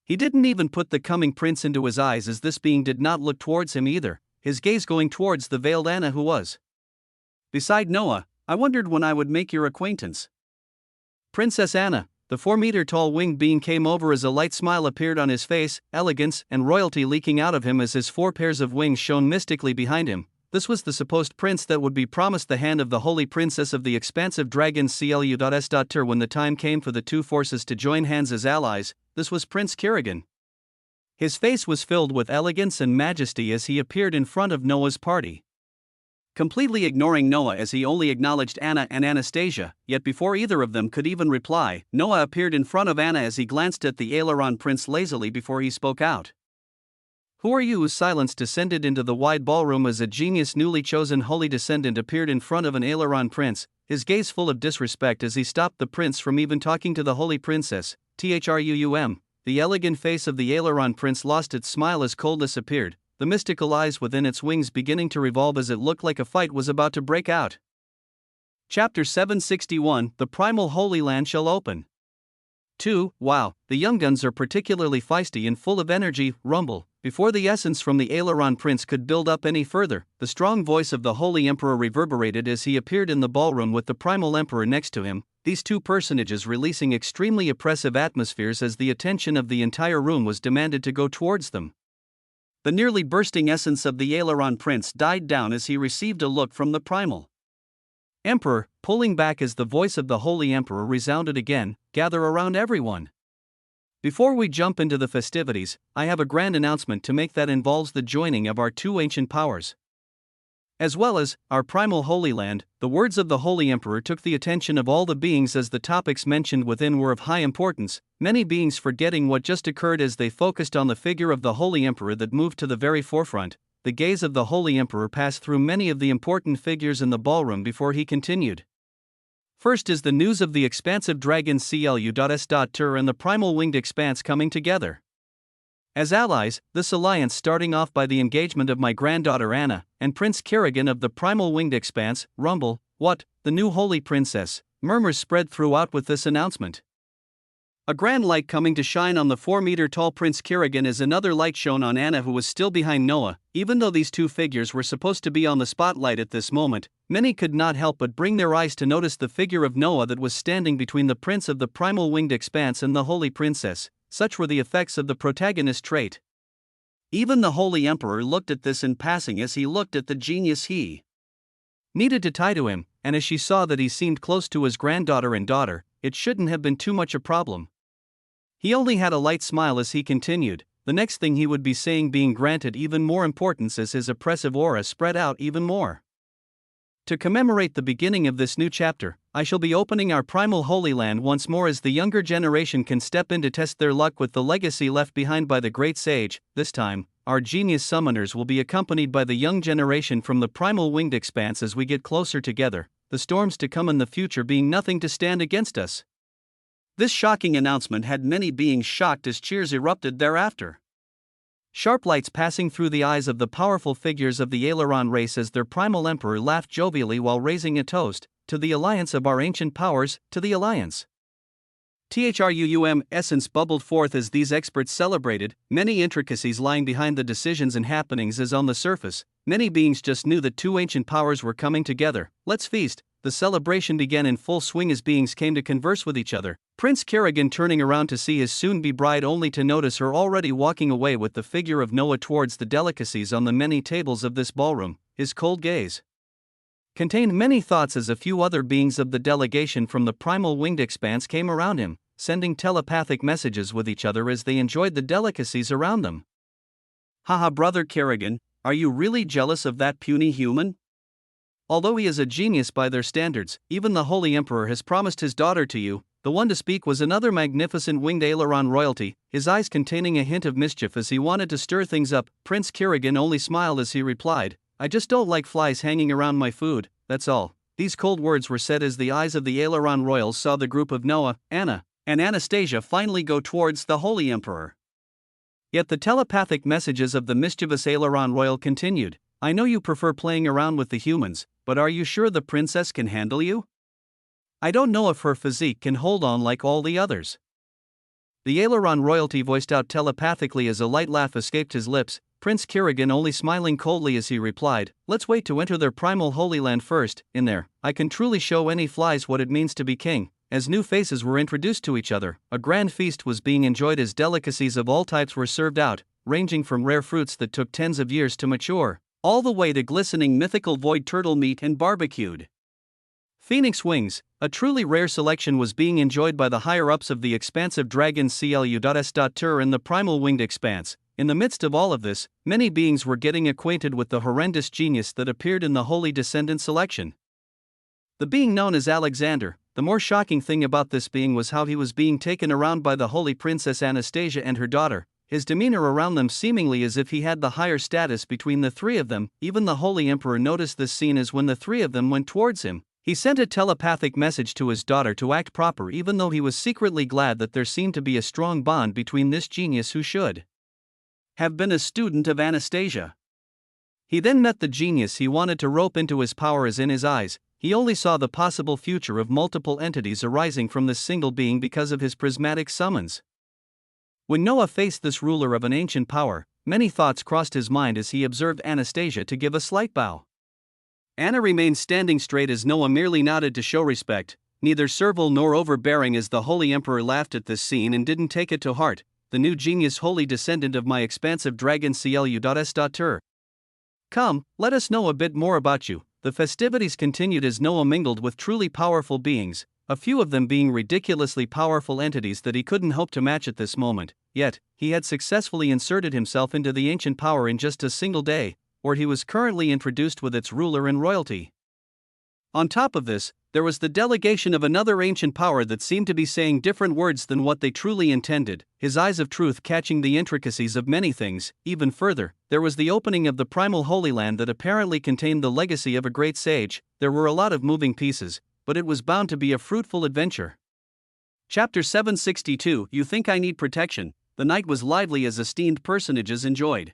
He didn't even put the coming prince into his eyes as this being did not look towards him either, his gaze going towards the veiled Anna who was beside Noah. I wondered when I would make your acquaintance. Princess Anna. The 4-meter-tall winged being came over as a light smile appeared on his face, elegance and royalty leaking out of him as his 4 pairs of wings shone mystically behind him. This was the supposed prince that would be promised the hand of the holy princess of the expansive dragon CLU.S.Tur when the time came for the 2 forces to join hands as allies. This was Prince Kirigan. His face was filled with elegance and majesty as he appeared in front of Noah's party, completely ignoring Noah as he only acknowledged Anna and Anastasia. Yet before either of them could even reply, Noah appeared in front of Anna as he glanced at the Aileron prince lazily before he spoke out. Who are you? Silence descended into the wide ballroom as a genius newly chosen holy descendant appeared in front of an Aileron prince, his gaze full of disrespect as he stopped the prince from even talking to the holy princess. Thrum. The elegant face of the Aileron prince lost its smile as coldness appeared, the mystical eyes within its wings beginning to revolve as it looked like a fight was about to break out. Chapter 761, The Primal Holy Land Shall Open. 2. Wow, the young guns are particularly feisty and full of energy. Rumble. Before the essence from the aileron prince could build up any further, the strong voice of the Holy Emperor reverberated as he appeared in the ballroom with the Primal Emperor next to him, these two personages releasing extremely oppressive atmospheres as the attention of the entire room was demanded to go towards them. The nearly bursting essence of the aileron prince died down as he received a look from the Primal Emperor, pulling back as the voice of the Holy Emperor resounded again, "Gather around everyone." Before we jump into the festivities, I have a grand announcement to make that involves the joining of our two ancient powers, as well as our primal Holy Land. The words of the Holy Emperor took the attention of all the beings as the topics mentioned within were of high importance, many beings forgetting what just occurred as they focused on the figure of the Holy Emperor that moved to the very forefront. The gaze of the Holy Emperor passed through many of the important figures in the ballroom before he continued. First is the news of the expansive dragon CLU.S.Tur and the primal winged expanse coming together as allies, this alliance starting off by the engagement of my granddaughter Anna and Prince Kerrigan of the primal winged expanse. Rumble. What, the new holy princess? Murmurs spread throughout with this announcement. A grand light coming to shine on the 4-meter-tall Prince Kerrigan is another light shown on Anna, who was still behind Noah. Even though these two figures were supposed to be on the spotlight at this moment, many could not help but bring their eyes to notice the figure of Noah that was standing between the prince of the primal winged expanse and the holy princess. Such were the effects of the protagonist trait. Even the Holy Emperor looked at this in passing as he looked at the genius he needed to tie to him, and as she saw that he seemed close to his granddaughter and daughter, it shouldn't have been too much a problem. He only had a light smile as he continued, the next thing he would be saying being granted even more importance as his oppressive aura spread out even more. To commemorate the beginning of this new chapter, I shall be opening our primal Holy Land once more as the younger generation can step in to test their luck with the legacy left behind by the great sage. This time, our genius summoners will be accompanied by the young generation from the primal winged expanse as we get closer together, the storms to come in the future being nothing to stand against us. This shocking announcement had many beings shocked as cheers erupted thereafter. Sharp lights passing through the eyes of the powerful figures of the aileron race as their primal emperor laughed jovially while raising a toast, "To the alliance of our ancient powers, to the alliance." THRUUM essence bubbled forth as these experts celebrated, many intricacies lying behind the decisions and happenings as on the surface. Many beings just knew that two ancient powers were coming together. Let's feast. The celebration began in full swing as beings came to converse with each other. Prince Kerrigan turning around to see his soon-be bride only to notice her already walking away with the figure of Noah towards the delicacies on the many tables of this ballroom. His cold gaze contained many thoughts as a few other beings of the delegation from the primal winged expanse came around him, sending telepathic messages with each other as they enjoyed the delicacies around them. Haha, brother Kerrigan, are you really jealous of that puny human? Although he is a genius by their standards, even the Holy Emperor has promised his daughter to you. The one to speak was another magnificent winged aileron royalty, his eyes containing a hint of mischief as he wanted to stir things up. Prince Kerrigan only smiled as he replied, "I just don't like flies hanging around my food, that's all." These cold words were said as the eyes of the aileron royals saw the group of Noah, Anna, and Anastasia finally go towards the Holy Emperor. Yet the telepathic messages of the mischievous aileron royal continued, "I know you prefer playing around with the humans, but are you sure the princess can handle you? I don't know if her physique can hold on like all the others." The aileron royalty voiced out telepathically as a light laugh escaped his lips, Prince Kerrigan only smiling coldly as he replied, "Let's wait to enter their primal Holy Land first. In there, I can truly show any flies what it means to be king." As new faces were introduced to each other, a grand feast was being enjoyed as delicacies of all types were served out, ranging from rare fruits that took tens of years to mature, all the way to glistening mythical void turtle meat and barbecued phoenix wings. A truly rare selection was being enjoyed by the higher-ups of the expansive dragon CLU.S.Tur in the primal winged expanse. In the midst of all of this, many beings were getting acquainted with the horrendous genius that appeared in the holy descendant selection. The being known as Alexander. The more shocking thing about this being was how he was being taken around by the holy princess Anastasia and her daughter, his demeanor around them seemingly as if he had the higher status between the three of them. Even the Holy Emperor noticed this scene as when the three of them went towards him, he sent a telepathic message to his daughter to act proper, even though he was secretly glad that there seemed to be a strong bond between this genius who should have been a student of Anastasia. He then met the genius he wanted to rope into his power as in his eyes, he only saw the possible future of multiple entities arising from this single being because of his prismatic summons. When Noah faced this ruler of an ancient power, many thoughts crossed his mind as he observed Anastasia to give a slight bow. Anna remained standing straight as Noah merely nodded to show respect, neither servile nor overbearing, as the Holy Emperor laughed at this scene and didn't take it to heart. The new genius, holy descendant of my expansive dragon CLU.S.Ter. Come, let us know a bit more about you. The festivities continued as Noah mingled with truly powerful beings, a few of them being ridiculously powerful entities that he couldn't hope to match at this moment. Yet, he had successfully inserted himself into the ancient power in just a single day, where he was currently introduced with its ruler and royalty. On top of this, there was the delegation of another ancient power that seemed to be saying different words than what they truly intended, his eyes of truth catching the intricacies of many things. Even further, there was the opening of the primal Holy Land that apparently contained the legacy of a great sage. There were a lot of moving pieces, but it was bound to be a fruitful adventure. Chapter 762. You think I need protection? The night was lively as esteemed personages enjoyed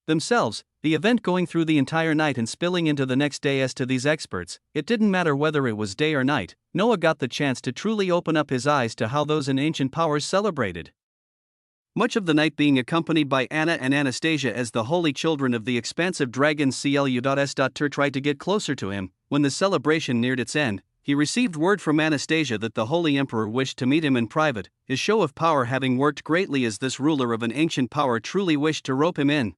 themselves, the event going through the entire night and spilling into the next day. As to these experts, it didn't matter whether it was day or night. Noah got the chance to truly open up his eyes to how those in ancient powers celebrated. Much of the night being accompanied by Anna and Anastasia as the holy children of the expansive dragon CLU.S.Ter tried to get closer to him. When the celebration neared its end, he received word from Anastasia that the Holy Emperor wished to meet him in private, his show of power having worked greatly as this ruler of an ancient power truly wished to rope him in.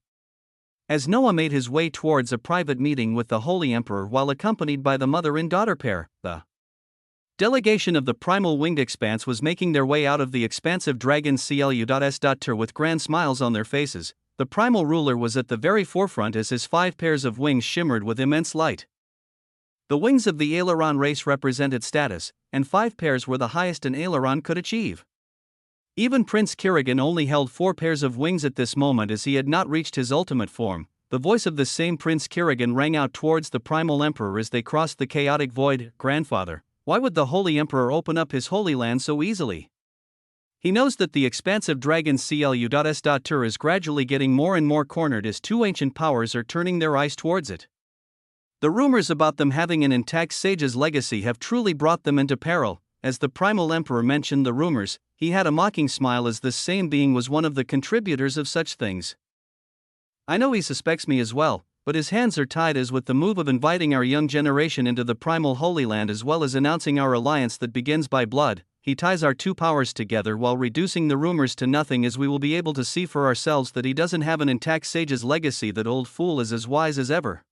As Noah made his way towards a private meeting with the Holy Emperor while accompanied by the mother and daughter pair, the delegation of the primal winged expanse was making their way out of the expansive dragon CLU.S.Ter with grand smiles on their faces. The primal ruler was at the very forefront as his 5 pairs of wings shimmered with immense light. The wings of the aileron race represented status, and 5 pairs were the highest an aileron could achieve. Even Prince Kirigan only held 4 pairs of wings at this moment as he had not reached his ultimate form. The voice of this same Prince Kirigan rang out towards the primal emperor as they crossed the chaotic void. Grandfather, why would the Holy Emperor open up his Holy Land so easily? He knows that the expansive dragon CLU.S.Ter is gradually getting more and more cornered as 2 ancient powers are turning their eyes towards it. The rumors about them having an intact sage's legacy have truly brought them into peril. As the primal emperor mentioned the rumors, he had a mocking smile as this same being was one of the contributors of such things. I know he suspects me as well, but his hands are tied as with the move of inviting our young generation into the primal Holy Land as well as announcing our alliance that begins by blood. He ties our 2 powers together while reducing the rumors to nothing, as we will be able to see for ourselves that he doesn't have an intact sage's legacy. That old fool is as wise as ever.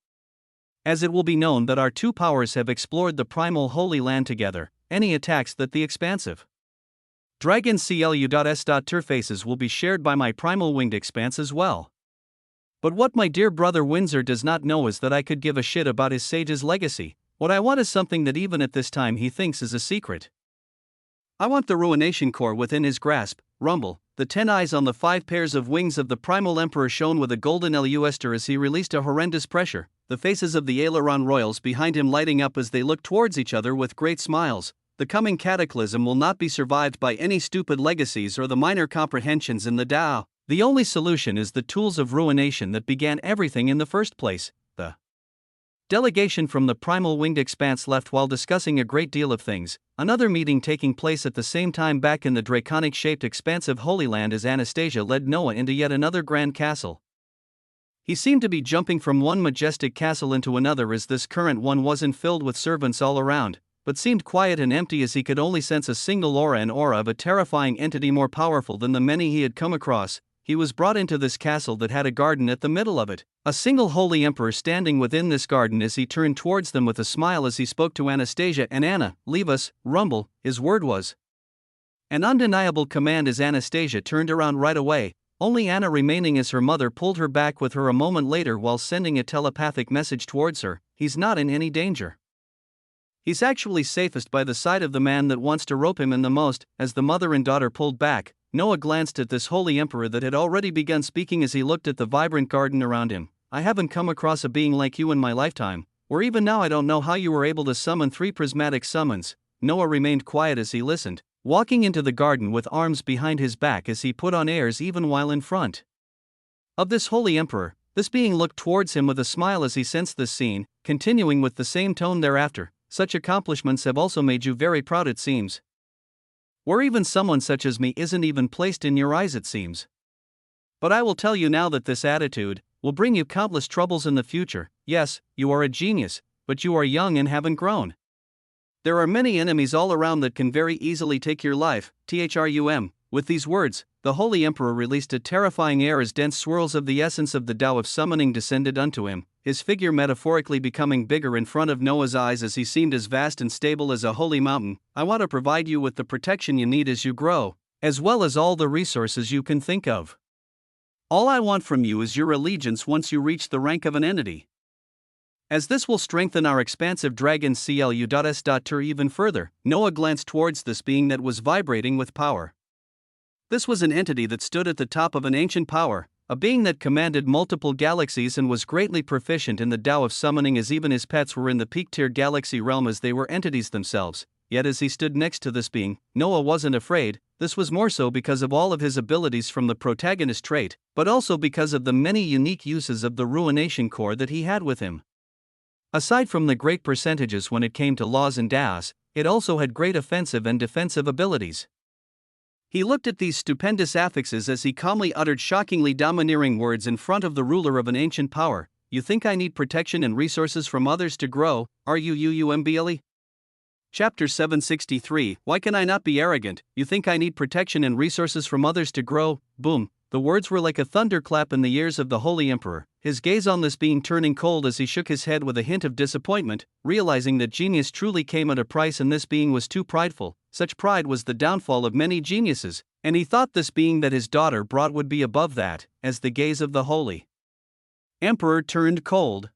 As it will be known that our 2 powers have explored the primal Holy Land together, any attacks that the expansive dragon CLU.S.Ter faces will be shared by my primal winged expanse as well. But what my dear brother Windsor does not know is that I could give a shit about his sage's legacy. What I want is something that even at this time he thinks is a secret. I want the ruination core within his grasp. Rumble. The 10 eyes on the 5 pairs of wings of the primal emperor shone with a golden luster as he released a horrendous pressure, the faces of the aileron royals behind him lighting up as they looked towards each other with great smiles. The coming cataclysm will not be survived by any stupid legacies or the minor comprehensions in the Tao. The only solution is the tools of ruination that began everything in the first place. The delegation from the primal winged expanse left while discussing a great deal of things, another meeting taking place at the same time back in the draconic-shaped expansive Holy Land as Anastasia led Noah into yet another grand castle. He seemed to be jumping from one majestic castle into another as this current one wasn't filled with servants all around, but seemed quiet and empty as he could only sense a single aura of a terrifying entity more powerful than the many he had come across. He was brought into this castle that had a garden at the middle of it, a single holy emperor standing within this garden as he turned towards them with a smile as he spoke to Anastasia and Anna. Leave us, Rumble, his word was an undeniable command as Anastasia turned around right away, only Anna remaining as her mother pulled her back with her a moment later while sending a telepathic message towards her. He's not in any danger. He's actually safest by the side of the man that wants to rope him in the most. As the mother and daughter pulled back, Noah glanced at this holy emperor that had already begun speaking as he looked at the vibrant garden around him. I haven't come across a being like you in my lifetime, or even now I don't know how you were able to summon 3 prismatic summons. Noah remained quiet as he listened, walking into the garden with arms behind his back as he put on airs even while in front of this holy emperor. This being looked towards him with a smile as he sensed this scene, continuing with the same tone thereafter. such accomplishments have also made you very proud, it seems. Where even someone such as me isn't even placed in your eyes, it seems. But I will tell you now that this attitude will bring you countless troubles in the future. Yes, you are a genius, but you are young and haven't grown. There are many enemies all around that can very easily take your life. Thrum. With these words, the Holy Emperor released a terrifying air as dense swirls of the essence of the Tao of summoning descended unto him, his figure metaphorically becoming bigger in front of Noah's eyes as he seemed as vast and stable as a holy mountain. I want to provide you with the protection you need as you grow, as well as all the resources you can think of. All I want from you is your allegiance once you reach the rank of an entity. As this will strengthen our expansive dragon CLU.S.Tur even further. Noah glanced towards this being that was vibrating with power. This was an entity that stood at the top of an ancient power, a being that commanded multiple galaxies and was greatly proficient in the Tao of summoning, as even his pets were in the peak-tier galaxy realm as they were entities themselves. Yet as he stood next to this being, Noah wasn't afraid. This was more so because of all of his abilities from the protagonist trait, but also because of the many unique uses of the ruination core that he had with him. Aside from the great percentages when it came to laws and DAOs, it also had great offensive and defensive abilities. He looked at these stupendous affixes as he calmly uttered shockingly domineering words in front of the ruler of an ancient power. You think I need protection and resources from others to grow, are you UUMBLE? Chapter 763, Why can I not be arrogant? You think I need protection and resources from others to grow? Boom. The words were like a thunderclap in the ears of the Holy Emperor, his gaze on this being turning cold as he shook his head with a hint of disappointment, realizing that genius truly came at a price and this being was too prideful. Such pride was the downfall of many geniuses, and he thought this being that his daughter brought would be above that, as the gaze of the Holy Emperor turned cold.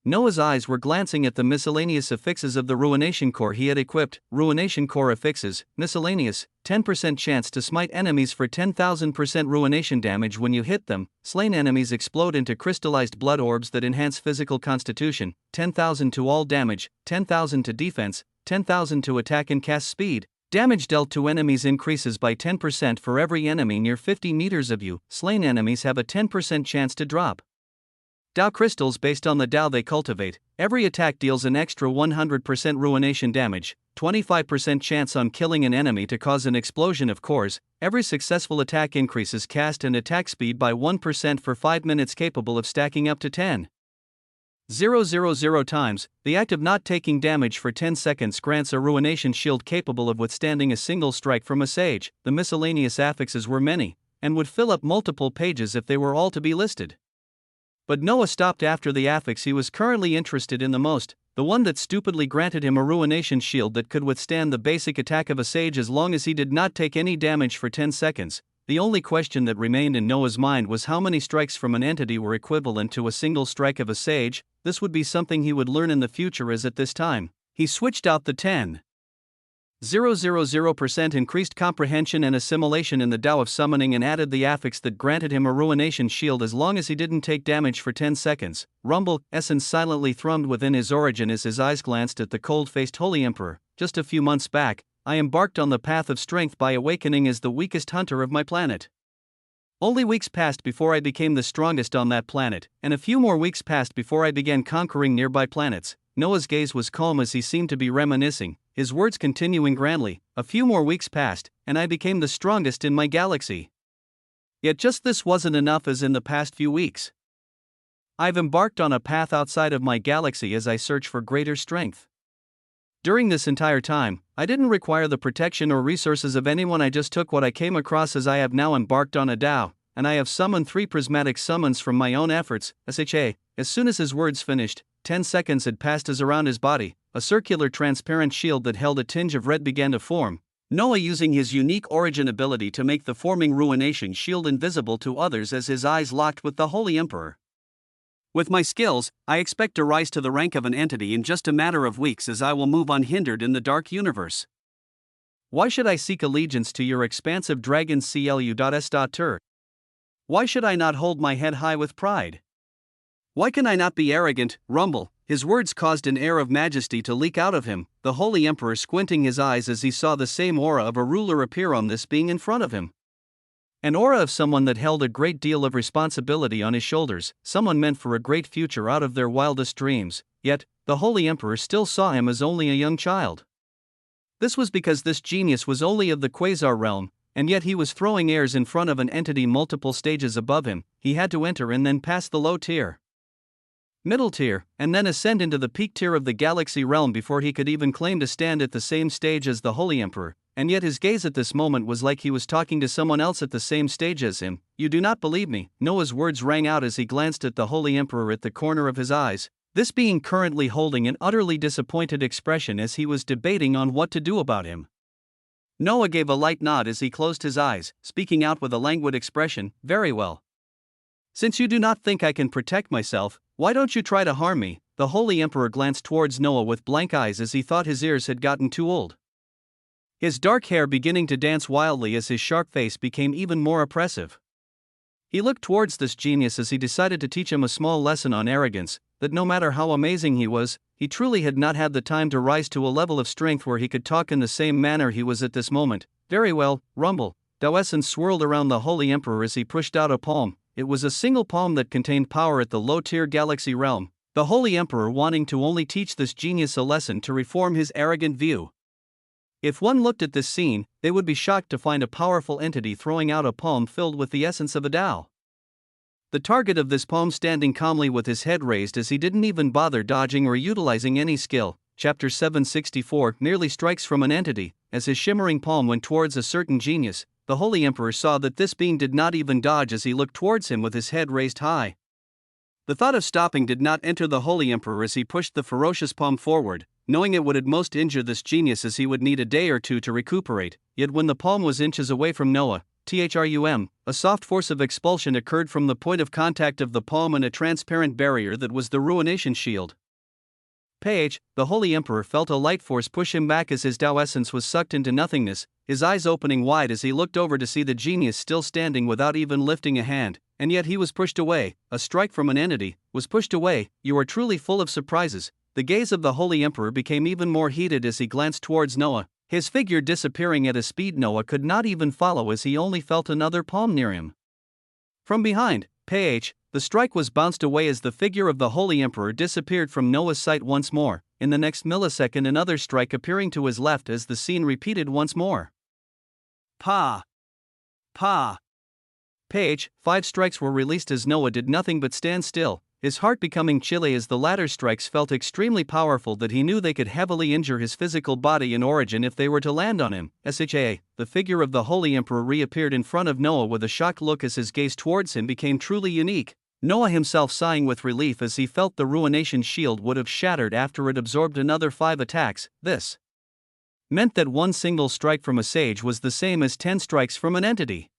Noah's eyes were glancing at the miscellaneous affixes of the ruination core he had equipped. Ruination core affixes, miscellaneous, 10% chance to smite enemies for 10,000% ruination damage when you hit them. Slain enemies explode into crystallized blood orbs that enhance physical constitution, 10,000 to all damage, 10,000 to defense, 10,000 to attack and cast speed. Damage dealt to enemies increases by 10% for every enemy near 50 meters of you. Slain enemies have a 10% chance to drop Tao crystals based on the Tao they cultivate. Every attack deals an extra 100% ruination damage, 25% chance on killing an enemy to cause an explosion of cores. Every successful attack increases cast and attack speed by 1% for 5 minutes, capable of stacking up to 10,000 times. The act of not taking damage for 10 seconds grants a ruination shield capable of withstanding a single strike from a sage. The miscellaneous affixes were many, and would fill up multiple pages if they were all to be listed. But Noah stopped after the affix he was currently interested in the most, the one that stupidly granted him a ruination shield that could withstand the basic attack of a sage as long as he did not take any damage for 10 seconds. The only question that remained in Noah's mind was how many strikes from an entity were equivalent to a single strike of a sage. This would be something he would learn in the future, as at this time he switched out the 10,000% increased comprehension and assimilation in the Tao of summoning and added the affix that granted him a ruination shield as long as he didn't take damage for 10 seconds. Rumble, essence silently thrummed within his origin as his eyes glanced at the cold-faced Holy Emperor. Just a few months back, I embarked on the path of strength by awakening as the weakest hunter of my planet. Only weeks passed before I became the strongest on that planet, and a few more weeks passed before I began conquering nearby planets. Noah's gaze was calm as he seemed to be reminiscing, his words continuing grandly. A few more weeks passed, and I became the strongest in my galaxy. Yet just this wasn't enough, as in the past few weeks I've embarked on a path outside of my galaxy as I search for greater strength. During this entire time, I didn't require the protection or resources of anyone. I just took what I came across, as I have now embarked on a Tao, and I have summoned 3 prismatic summons from my own efforts. SHA. As soon as his words finished, 10 seconds had passed as around his body, a circular transparent shield that held a tinge of red began to form. Noah using his unique origin ability to make the forming ruination shield invisible to others as his eyes locked with the Holy Emperor. With my skills, I expect to rise to the rank of an entity in just a matter of weeks, as I will move unhindered in the dark universe. Why should I seek allegiance to your expansive dragon CLU.S.Tur? Why should I not hold my head high with pride? Why can I not be arrogant? Rumble. His words caused an air of majesty to leak out of him, the Holy Emperor squinting his eyes as he saw the same aura of a ruler appear on this being in front of him. An aura of someone that held a great deal of responsibility on his shoulders, someone meant for a great future out of their wildest dreams. Yet, the Holy Emperor still saw him as only a young child. This was because this genius was only of the quasar realm, and yet he was throwing airs in front of an entity multiple stages above him. He had to enter and then pass the low tier, middle tier, and then ascend into the peak tier of the galaxy realm before he could even claim to stand at the same stage as the Holy Emperor, and yet his gaze at this moment was like he was talking to someone else at the same stage as him. "You do not believe me," Noah's words rang out as he glanced at the Holy Emperor at the corner of his eyes, this being currently holding an utterly disappointed expression as he was debating on what to do about him. Noah gave a light nod as he closed his eyes, speaking out with a languid expression, "Very well. Since you do not think I can protect myself, why don't you try to harm me?" The Holy Emperor glanced towards Noah with blank eyes as he thought his ears had gotten too old, his dark hair beginning to dance wildly as his sharp face became even more oppressive. He looked towards this genius as he decided to teach him a small lesson on arrogance, that no matter how amazing he was, he truly had not had the time to rise to a level of strength where he could talk in the same manner he was at this moment. "Very well, rumble." Dawson swirled around the Holy Emperor as he pushed out a palm. It was a single palm that contained power at the low-tier galaxy realm, the Holy Emperor wanting to only teach this genius a lesson to reform his arrogant view. If one looked at this scene, they would be shocked to find a powerful entity throwing out a palm filled with the essence of a Tao. The target of this palm standing calmly with his head raised as he didn't even bother dodging or utilizing any skill. Chapter 764 nearly strikes from an entity. As his shimmering palm went towards a certain genius, the Holy Emperor saw that this being did not even dodge as he looked towards him with his head raised high. The thought of stopping did not enter the Holy Emperor as he pushed the ferocious palm forward, knowing it would at most injure this genius as he would need a day or two to recuperate. Yet when the palm was inches away from Noah, a soft force of expulsion occurred from the point of contact of the palm and a transparent barrier that was the ruination shield. The Holy Emperor felt a light force push him back as his Tao essence was sucked into nothingness, his eyes opening wide as he looked over to see the genius still standing without even lifting a hand, and yet he was pushed away. A strike from an entity was pushed away. "You are truly full of surprises." The gaze of the Holy Emperor became even more heated as he glanced towards Noah, his figure disappearing at a speed Noah could not even follow as he only felt another palm near him. From behind, the strike was bounced away as the figure of the Holy Emperor disappeared from Noah's sight once more. In the next millisecond, another strike appearing to his left as the scene repeated once more. Pa! 5 strikes were released as Noah did nothing but stand still, his heart becoming chilly as the latter strikes felt extremely powerful that he knew they could heavily injure his physical body in origin if they were to land on him. The figure of the Holy Emperor reappeared in front of Noah with a shocked look as his gaze towards him became truly unique. Noah himself sighing with relief as he felt the ruination shield would have shattered after it absorbed another 5 attacks. This meant that one single strike from a sage was the same as 10 strikes from an entity.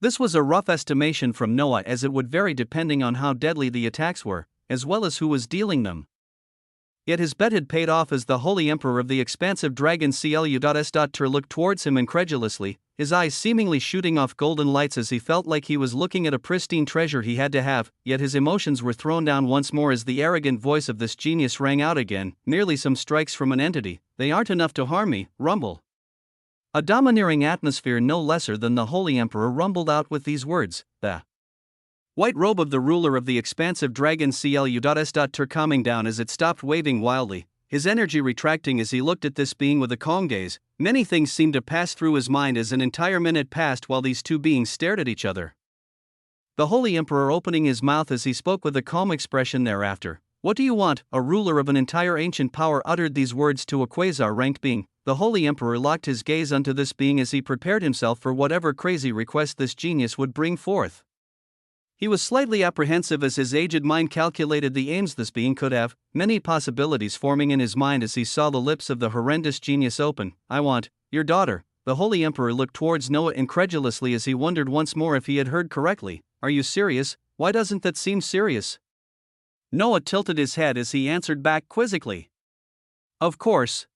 This was a rough estimation from Noah as it would vary depending on how deadly the attacks were, as well as who was dealing them. Yet his bet had paid off as the Holy Emperor of the expansive dragon CLU.S.Tur looked towards him incredulously, his eyes seemingly shooting off golden lights as he felt like he was looking at a pristine treasure he had to have, yet his emotions were thrown down once more as the arrogant voice of this genius rang out again. "Merely some strikes from an entity, they aren't enough to harm me, rumble." A domineering atmosphere no lesser than the Holy Emperor rumbled out with these words, the white robe of the ruler of the expansive dragon CLU.S.Tur calming down as it stopped waving wildly, his energy retracting as he looked at this being with a calm gaze. Many things seemed to pass through his mind as an entire minute passed while these two beings stared at each other. The Holy Emperor opening his mouth as he spoke with a calm expression thereafter. "What do you want?" A ruler of an entire ancient power uttered these words to a quasar-ranked being. The Holy Emperor locked his gaze onto this being as he prepared himself for whatever crazy request this genius would bring forth. He was slightly apprehensive as his aged mind calculated the aims this being could have, many possibilities forming in his mind as he saw the lips of the horrendous genius open. "I want your daughter." The Holy Emperor looked towards Noah incredulously as he wondered once more if he had heard correctly. "Are you serious? Why doesn't that seem serious?" Noah tilted his head as he answered back quizzically. Of course.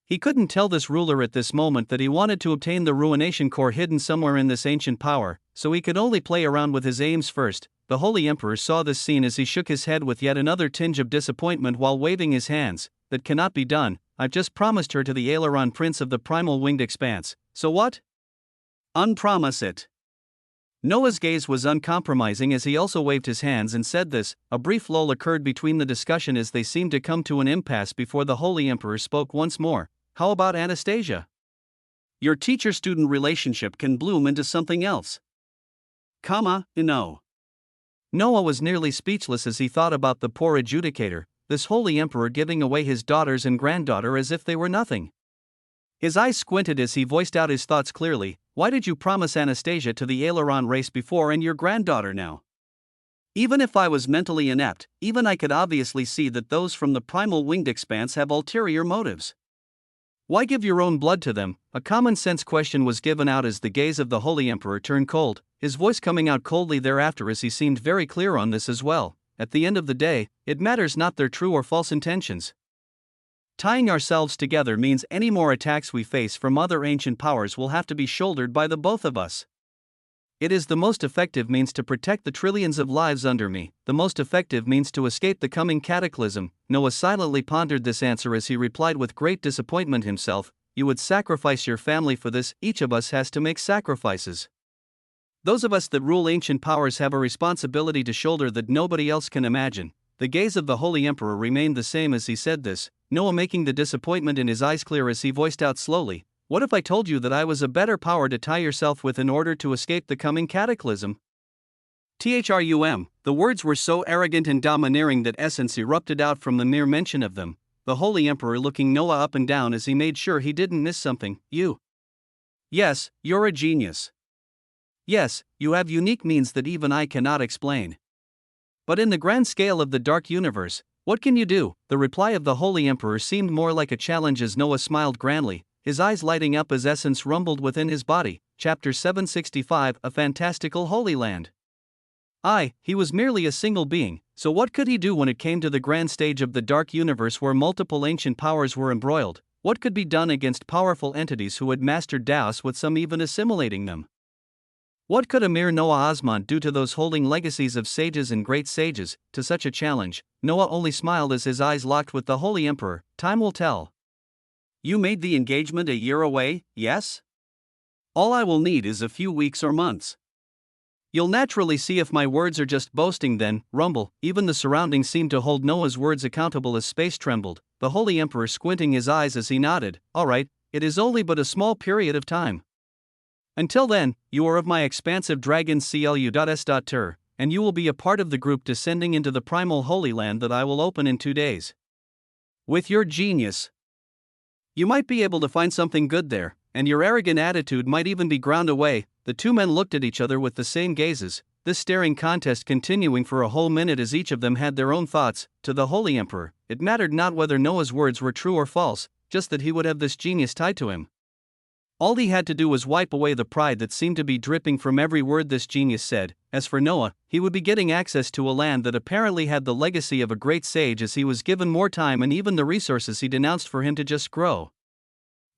He couldn't tell this ruler at this moment that he wanted to obtain the ruination core hidden somewhere in this ancient power, so he could only play around with his aims first. The Holy Emperor saw this scene as he shook his head with yet another tinge of disappointment while waving his hands. "That cannot be done. I've just promised her to the Aileron Prince of the Primal Winged Expanse. So what? Unpromise it." Noah's gaze was uncompromising as he also waved his hands and said this. A brief lull occurred between the discussion as they seemed to come to an impasse before the Holy Emperor spoke once more. How about Anastasia? Your teacher-student relationship can bloom into something else. No. Noah was nearly speechless as he thought about the poor adjudicator, this holy emperor giving away his daughters and granddaughter as if they were nothing. His eyes squinted as he voiced out his thoughts clearly. Why did you promise Anastasia to the aileron race before and your granddaughter now? Even if I was mentally inept, even I could obviously see that those from the primal winged expanse have ulterior motives. Why give your own blood to them? A common-sense question was given out as the gaze of the Holy Emperor turned cold, his voice coming out coldly thereafter as he seemed very clear on this as well. At the end of the day, it matters not their true or false intentions. Tying ourselves together means any more attacks we face from other ancient powers will have to be shouldered by the both of us. It is the most effective means to protect the trillions of lives under me, the most effective means to escape the coming cataclysm. Noah silently pondered this answer as he replied with great disappointment himself. You would sacrifice your family for this. Each of us has to make sacrifices. Those of us that rule ancient powers have a responsibility to shoulder that nobody else can imagine. The gaze of the Holy Emperor remained the same as he said this, Noah making the disappointment in his eyes clear as he voiced out slowly. What if I told you that I was a better power to tie yourself with in order to escape the coming cataclysm? The words were so arrogant and domineering that essence erupted out from the mere mention of them, the Holy Emperor looking Noah up and down as he made sure he didn't miss something. You. Yes, you're a genius. Yes, you have unique means that even I cannot explain. But in the grand scale of the dark universe, what can you do? The reply of the Holy Emperor seemed more like a challenge as Noah smiled grandly, his eyes lighting up as essence rumbled within his body. Chapter 765, A Fantastical Holy Land. He was merely a single being, so what could he do when it came to the grand stage of the dark universe where multiple ancient powers were embroiled? What could be done against powerful entities who had mastered Taos with some even assimilating them? What could a mere Noah Osmond do to those holding legacies of sages and great sages? To such a challenge, Noah only smiled as his eyes locked with the Holy Emperor. Time will tell. You made the engagement a year away, yes? All I will need is a few weeks or months. You'll naturally see if my words are just boasting then. Rumble. Even the surroundings seemed to hold Noah's words accountable as space trembled, the Holy Emperor squinting his eyes as he nodded. All right, it is only but a small period of time. Until then, you are of my expansive dragon CLU.S.Tur, and you will be a part of the group descending into the primal Holy Land that I will open in 2 days. With your genius, you might be able to find something good there, and your arrogant attitude might even be ground away. The two men looked at each other with the same gazes, this staring contest continuing for a whole minute as each of them had their own thoughts. To the Holy Emperor, it mattered not whether Noah's words were true or false, just that he would have this genius tied to him. All he had to do was wipe away the pride that seemed to be dripping from every word this genius said. As for Noah, he would be getting access to a land that apparently had the legacy of a great sage as he was given more time and even the resources he denounced for him to just grow.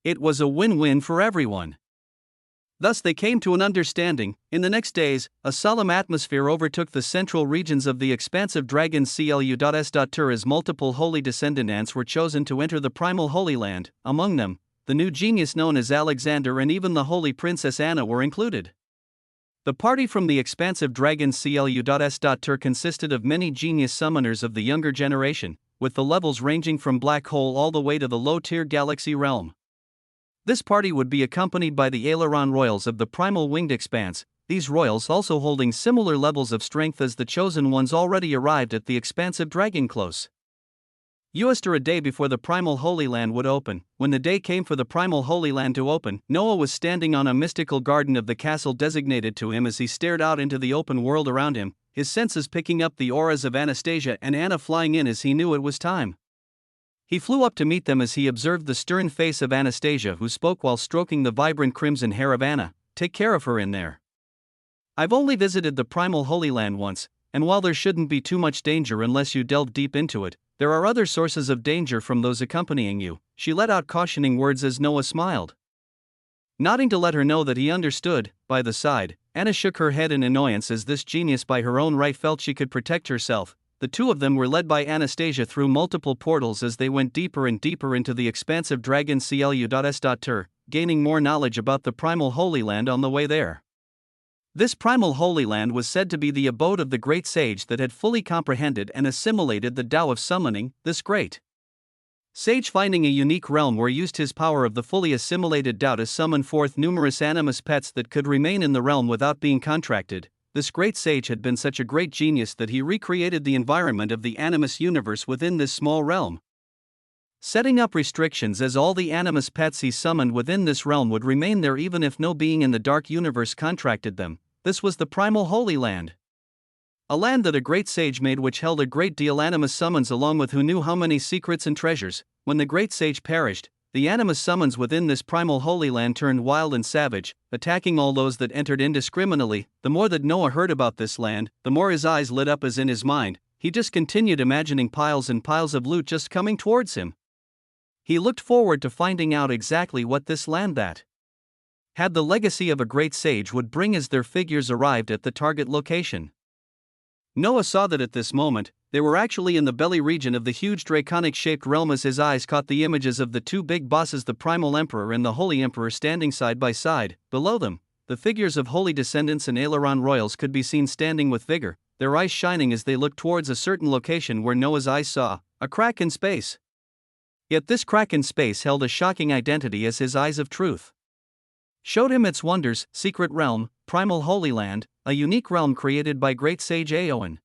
It was a win-win for everyone. Thus they came to an understanding. In the next days, a solemn atmosphere overtook the central regions of the expansive dragon CLU.S.Tur as multiple holy descendant ants were chosen to enter the primal Holy Land. Among them, the new genius known as Alexander and even the holy Princess Anna were included. The party from the expansive dragon CLU.S.Tur consisted of many genius summoners of the younger generation, with the levels ranging from black hole all the way to the low-tier galaxy realm. This party would be accompanied by the Aileron Royals of the primal winged expanse, these royals also holding similar levels of strength as the chosen ones already arrived at the expansive dragon close. A day before the primal Holy Land would open. When the day came for the primal Holy Land to open, Noah was standing on a mystical garden of the castle designated to him as he stared out into the open world around him, his senses picking up the auras of Anastasia and Anna flying in as he knew it was time. He flew up to meet them as he observed the stern face of Anastasia, who spoke while stroking the vibrant crimson hair of Anna. Take care of her in there. I've only visited the primal Holy Land once, and while there shouldn't be too much danger unless you delve deep into it, there are other sources of danger from those accompanying you. She let out cautioning words as Noah smiled. Nodding to let her know that he understood, by the side, Anna shook her head in annoyance as this genius by her own right felt she could protect herself. The two of them were led by Anastasia through multiple portals as they went deeper and deeper into the expansive dragon CLU.S.Tur, gaining more knowledge about the primal Holy Land on the way there. This primal Holy Land was said to be the abode of the great sage that had fully comprehended and assimilated the Tao of summoning. This great sage, finding a unique realm where used his power of the fully assimilated Tao to summon forth numerous animus pets that could remain in the realm without being contracted. This great sage had been such a great genius that he recreated the environment of the animus universe within this small realm, setting up restrictions as all the animus pets he summoned within this realm would remain there even if no being in the dark universe contracted them. This was the primal Holy Land. A land that a great sage made, which held a great deal animus summons, along with who knew how many secrets and treasures. When the great sage perished, the animus summons within this primal Holy Land turned wild and savage, attacking all those that entered indiscriminately. The more that Noah heard about this land, the more his eyes lit up, as in his mind he just continued imagining piles and piles of loot just coming towards him. He looked forward to finding out exactly what this land that had the legacy of a great sage would bring as their figures arrived at the target location. Noah saw that at this moment, they were actually in the belly region of the huge draconic-shaped realm as his eyes caught the images of the two big bosses, the Primal Emperor and the Holy Emperor, standing side by side. Below them, the figures of holy descendants and aileron royals could be seen standing with vigor, their eyes shining as they looked towards a certain location where Noah's eyes saw a crack in space. Yet this crack in space held a shocking identity, as his eyes of truth showed him its wonders. Secret realm, primal Holy Land, a unique realm created by great sage Aowen.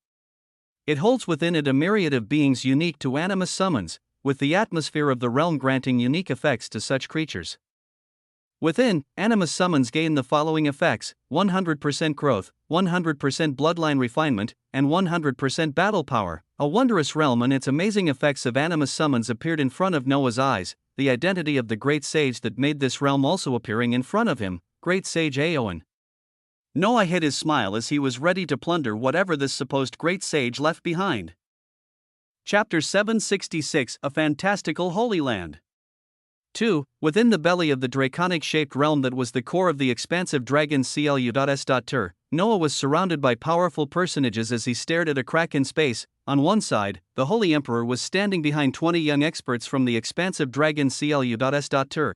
It holds within it a myriad of beings unique to animus summons, with the atmosphere of the realm granting unique effects to such creatures. Within, animus summons gain the following effects: 100% growth, 100% bloodline refinement, and 100% battle power. A wondrous realm and its amazing effects of animus summons appeared in front of Noah's eyes, the identity of the great sage that made this realm also appearing in front of him, great sage Aowen. Noah hid his smile as he was ready to plunder whatever this supposed great sage left behind. Chapter 766: A Fantastical Holy Land. 2. Within the belly of the draconic-shaped realm that was the core of the expansive dragon CLU.S.Tur, Noah was surrounded by powerful personages as he stared at a crack in space. On one side, the Holy Emperor was standing behind 20 young experts from the expansive dragon CLU.S.Tur.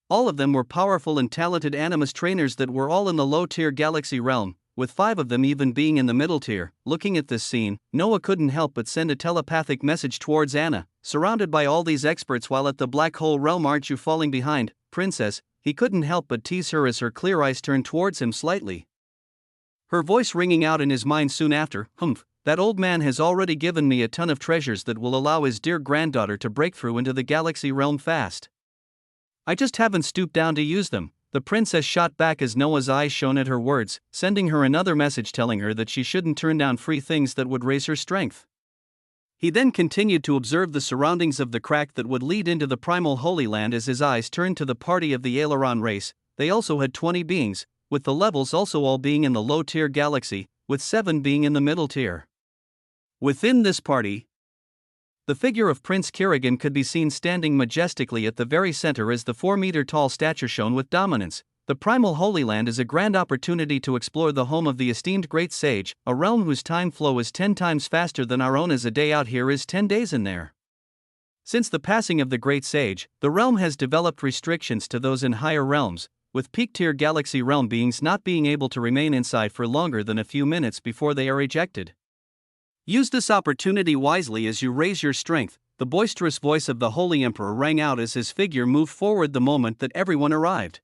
All of them were powerful and talented animus trainers that were all in the low-tier galaxy realm, with 5 of them even being in the middle tier. Looking at this scene, Noah couldn't help but send a telepathic message towards Anna. Surrounded by all these experts while at the black hole realm, aren't you falling behind, princess? He couldn't help but tease her as her clear eyes turned towards him slightly, her voice ringing out in his mind soon after, that old man has already given me a ton of treasures that will allow his dear granddaughter to break through into the galaxy realm fast. I just haven't stooped down to use them. The princess shot back as Noah's eyes shone at her words, sending her another message telling her that she shouldn't turn down free things that would raise her strength. He then continued to observe the surroundings of the crack that would lead into the primal Holy Land as his eyes turned to the party of the aileron race. They also had 20 beings, with the levels also all being in the low-tier galaxy, with 7 being in the middle tier. Within this party, the figure of Prince Kerrigan could be seen standing majestically at the very center as the 4-meter-tall stature shone with dominance. The primal Holy Land is a grand opportunity to explore the home of the esteemed great sage, a realm whose time flow is 10 times faster than our own, as a day out here is 10 days in there. Since the passing of the great sage, the realm has developed restrictions to those in higher realms, with peak-tier galaxy realm beings not being able to remain inside for longer than a few minutes before they are ejected. Use this opportunity wisely as you raise your strength. The boisterous voice of the Holy Emperor rang out as his figure moved forward the moment that everyone arrived,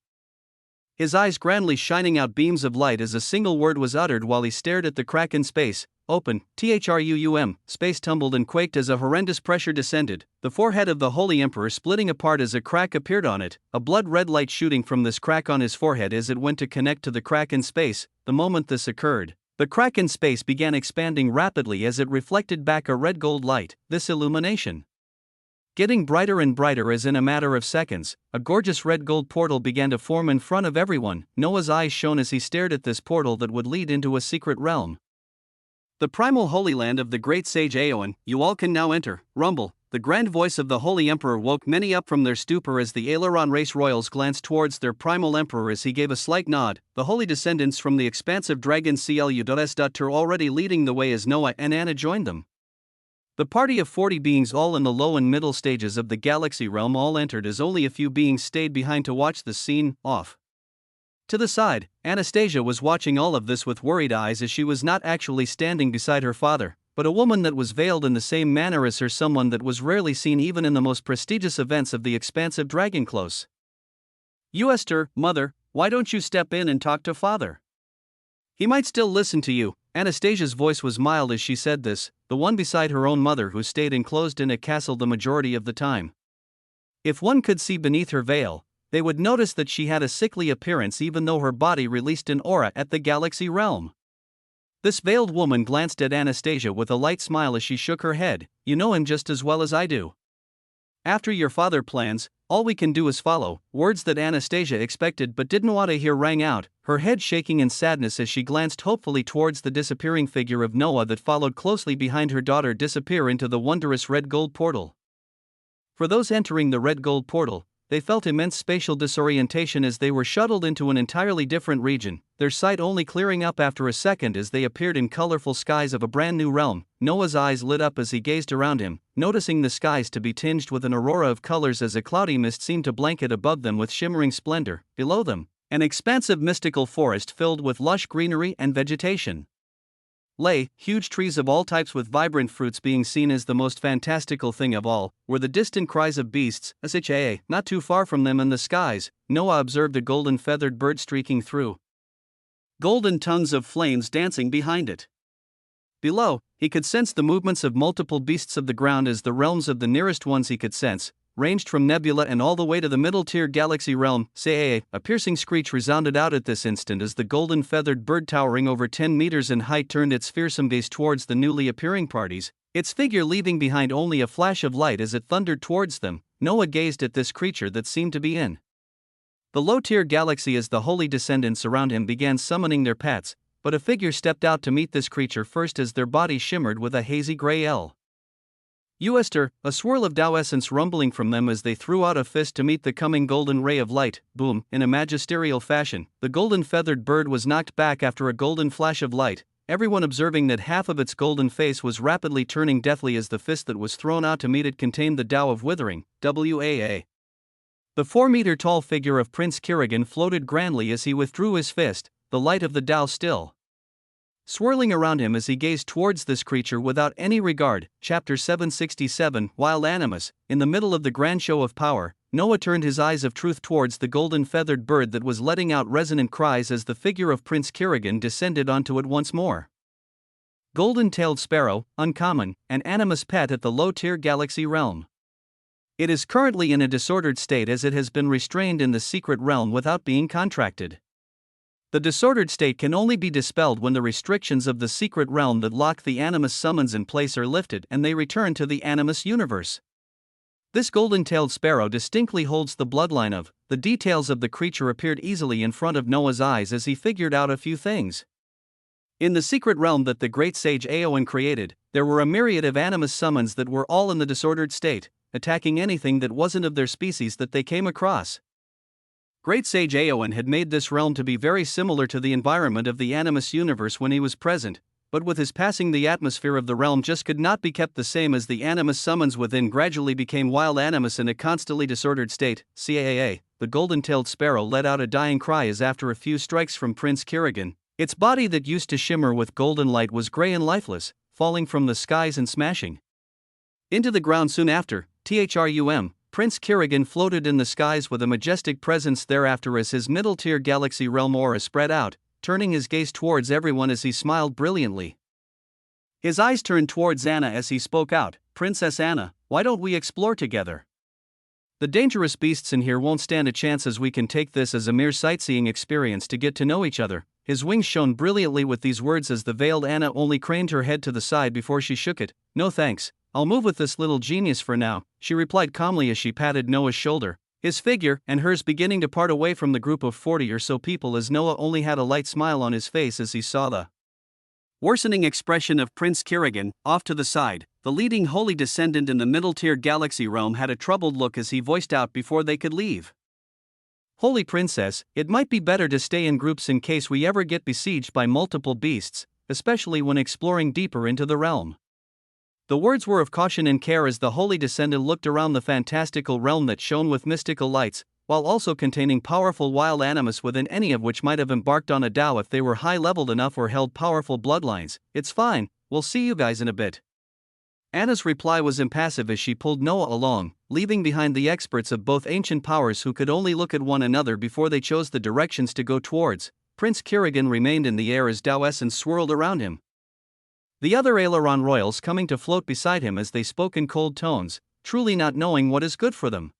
his eyes grandly shining out beams of light as a single word was uttered while he stared at the crack in space. Open. THRUUM. Space tumbled and quaked as a horrendous pressure descended, the forehead of the Holy Emperor splitting apart as a crack appeared on it, a blood-red light shooting from this crack on his forehead as it went to connect to the crack in space. The moment this occurred, the crack in space began expanding rapidly as it reflected back a red-gold light. This illumination getting brighter and brighter as in a matter of seconds, a gorgeous red-gold portal began to form in front of everyone. Noah's eyes shone as he stared at this portal that would lead into a secret realm, the primal Holy Land of the great sage Aowen. You all can now enter. Rumble. The grand voice of the Holy Emperor woke many up from their stupor as the aileron race royals glanced towards their primal emperor as he gave a slight nod. The holy descendants from the expansive dragon CLU.S.Tur already leading the way as Noah and Anna joined them. The party of 40 beings, all in the low and middle stages of the galaxy realm, all entered as only a few beings stayed behind to watch the scene off. To the side, Anastasia was watching all of this with worried eyes as she was not actually standing beside her father, but a woman that was veiled in the same manner as her, someone that was rarely seen even in the most prestigious events of the expansive dragon close. You asked her, "Mother, why don't you step in and talk to father? He might still listen to you." Anastasia's voice was mild as she said this, the one beside her own mother who stayed enclosed in a castle the majority of the time. If one could see beneath her veil, they would notice that she had a sickly appearance even though her body released an aura at the galaxy realm. This veiled woman glanced at Anastasia with a light smile as she shook her head. "You know him just as well as I do. After your father plans, all we can do is follow." Words that Anastasia expected but didn't want to hear rang out, her head shaking in sadness as she glanced hopefully towards the disappearing figure of Noah that followed closely behind her daughter disappear into the wondrous red gold portal. For those entering the red gold portal, they felt immense spatial disorientation as they were shuttled into an entirely different region, their sight only clearing up after a second as they appeared in colorful skies of a brand new realm. Noah's eyes lit up as he gazed around him, noticing the skies to be tinged with an aurora of colors as a cloudy mist seemed to blanket above them with shimmering splendor. Below them, an expansive mystical forest filled with lush greenery and vegetation lay, huge trees of all types with vibrant fruits being seen as the most fantastical thing of all, were the distant cries of beasts. Not too far from them in the skies, Noah observed a golden feathered bird streaking through. Golden tongues of flames dancing behind it. Below, he could sense the movements of multiple beasts of the ground as the realms of the nearest ones he could sense ranged from nebula and all the way to the middle-tier galaxy realm. A piercing screech resounded out at this instant as the golden feathered bird towering over 10 meters in height turned its fearsome gaze towards the newly appearing parties, its figure leaving behind only a flash of light as it thundered towards them. Noah gazed at this creature that seemed to be in the low-tier galaxy as the holy descendants around him began summoning their pets, but a figure stepped out to meet this creature first as their body shimmered with a hazy gray luster, a swirl of Tao essence rumbling from them as they threw out a fist to meet the coming golden ray of light. Boom! In a magisterial fashion, the golden feathered bird was knocked back after a golden flash of light, everyone observing that half of its golden face was rapidly turning deathly as the fist that was thrown out to meet it contained the Tao of withering. The 4-meter-tall figure of Prince Kirigan floated grandly as he withdrew his fist, the light of the Tao still swirling around him as he gazed towards this creature without any regard. Chapter 767 Wild Animus. In the middle of the grand show of power, Noah turned his eyes of truth towards the golden feathered bird that was letting out resonant cries as the figure of Prince Kirigan descended onto it once more. Golden-tailed sparrow, uncommon, an animus pet at the low-tier galaxy realm. It is currently in a disordered state as it has been restrained in the secret realm without being contracted. The disordered state can only be dispelled when the restrictions of the secret realm that lock the animus summons in place are lifted and they return to the animus universe. This golden-tailed sparrow distinctly holds the bloodline of. The details of the creature appeared easily in front of Noah's eyes as he figured out a few things. In the secret realm that the great sage Aowen created, there were a myriad of animus summons that were all in the disordered state, attacking anything that wasn't of their species that they came across. Great Sage Aowen had made this realm to be very similar to the environment of the Animus universe when he was present, but with his passing the atmosphere of the realm just could not be kept the same as the Animus summons within gradually became wild animus in a constantly disordered state. The golden-tailed sparrow let out a dying cry as after a few strikes from Prince Kirigan, its body that used to shimmer with golden light was gray and lifeless, falling from the skies and smashing into the ground soon after. Prince Kirigan floated in the skies with a majestic presence thereafter as his middle-tier galaxy realm aura spread out, turning his gaze towards everyone as he smiled brilliantly. His eyes turned towards Anna as he spoke out. "Princess Anna, why don't we explore together? The dangerous beasts in here won't stand a chance as we can take this as a mere sightseeing experience to get to know each other." His wings shone brilliantly with these words as the veiled Anna only craned her head to the side before she shook it. "No thanks. I'll move with this little genius for now," she replied calmly as she patted Noah's shoulder, his figure and hers beginning to part away from the group of 40 or so people as Noah only had a light smile on his face as he saw the worsening expression of Prince Kirigan. Off to the side, the leading holy descendant in the middle-tier galaxy realm had a troubled look as he voiced out before they could leave. "Holy Princess, it might be better to stay in groups in case we ever get besieged by multiple beasts, especially when exploring deeper into the realm." The words were of caution and care as the holy descendant looked around the fantastical realm that shone with mystical lights, while also containing powerful wild animus within, any of which might have embarked on a Dao if they were high-leveled enough or held powerful bloodlines. It's fine, we'll see you guys in a bit. Anna's reply was impassive as she pulled Noah along, leaving behind the experts of both ancient powers who could only look at one another before they chose the directions to go towards. Prince Kirigan remained in the air as Dao essence swirled around him. The other Aileron royals coming to float beside him as they spoke in cold tones, truly not knowing what is good for them.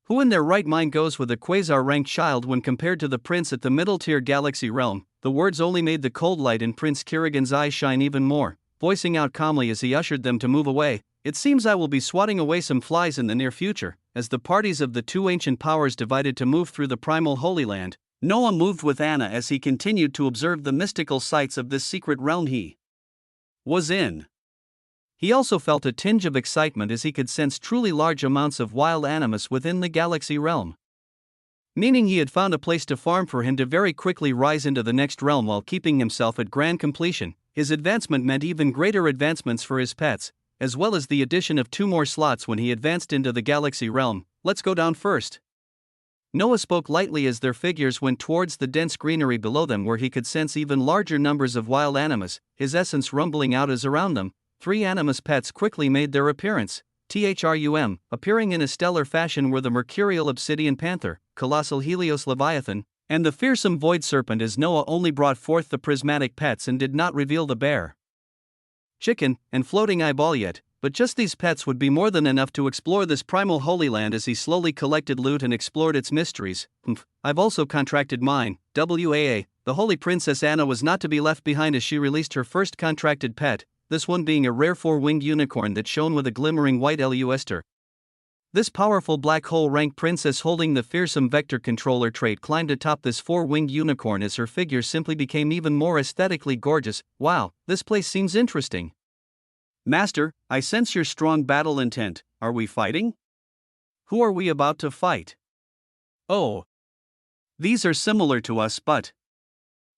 Who in their right mind goes with a quasar-ranked child when compared to the prince at the middle-tier galaxy realm? The words only made the cold light in Prince Kirigan's eyes shine even more, voicing out calmly as he ushered them to move away. It seems I will be swatting away some flies in the near future. As the parties of the two ancient powers divided to move through the primal Holy Land, Noah moved with Anna as he continued to observe the mystical sights of this secret realm he was in. He also felt a tinge of excitement as he could sense truly large amounts of wild animus within the galaxy realm. Meaning he had found a place to farm for him to very quickly rise into the next realm while keeping himself at grand completion. His advancement meant even greater advancements for his pets, as well as the addition of 2 more slots when he advanced into the galaxy realm. Let's go down first. Noah spoke lightly as their figures went towards the dense greenery below them where he could sense even larger numbers of wild animus, his essence rumbling out as around them. 3 animus pets quickly made their appearance. THRUM, appearing in a stellar fashion were the mercurial obsidian panther, colossal Helios leviathan, and the fearsome void serpent, as Noah only brought forth the prismatic pets and did not reveal the bear, chicken, and floating eyeball yet. But just these pets would be more than enough to explore this primal Holy Land as he slowly collected loot and explored its mysteries. I've also contracted mine, WAA. The Holy Princess Anna was not to be left behind as she released her first contracted pet, this one being a rare 4-winged unicorn that shone with a glimmering white luster. This powerful black hole-ranked princess holding the fearsome vector controller trait climbed atop this 4-winged unicorn as her figure simply became even more aesthetically gorgeous. Wow, this place seems interesting. Master, I sense your strong battle intent. Are we fighting? Who are we about to fight? Oh. These are similar to us, but...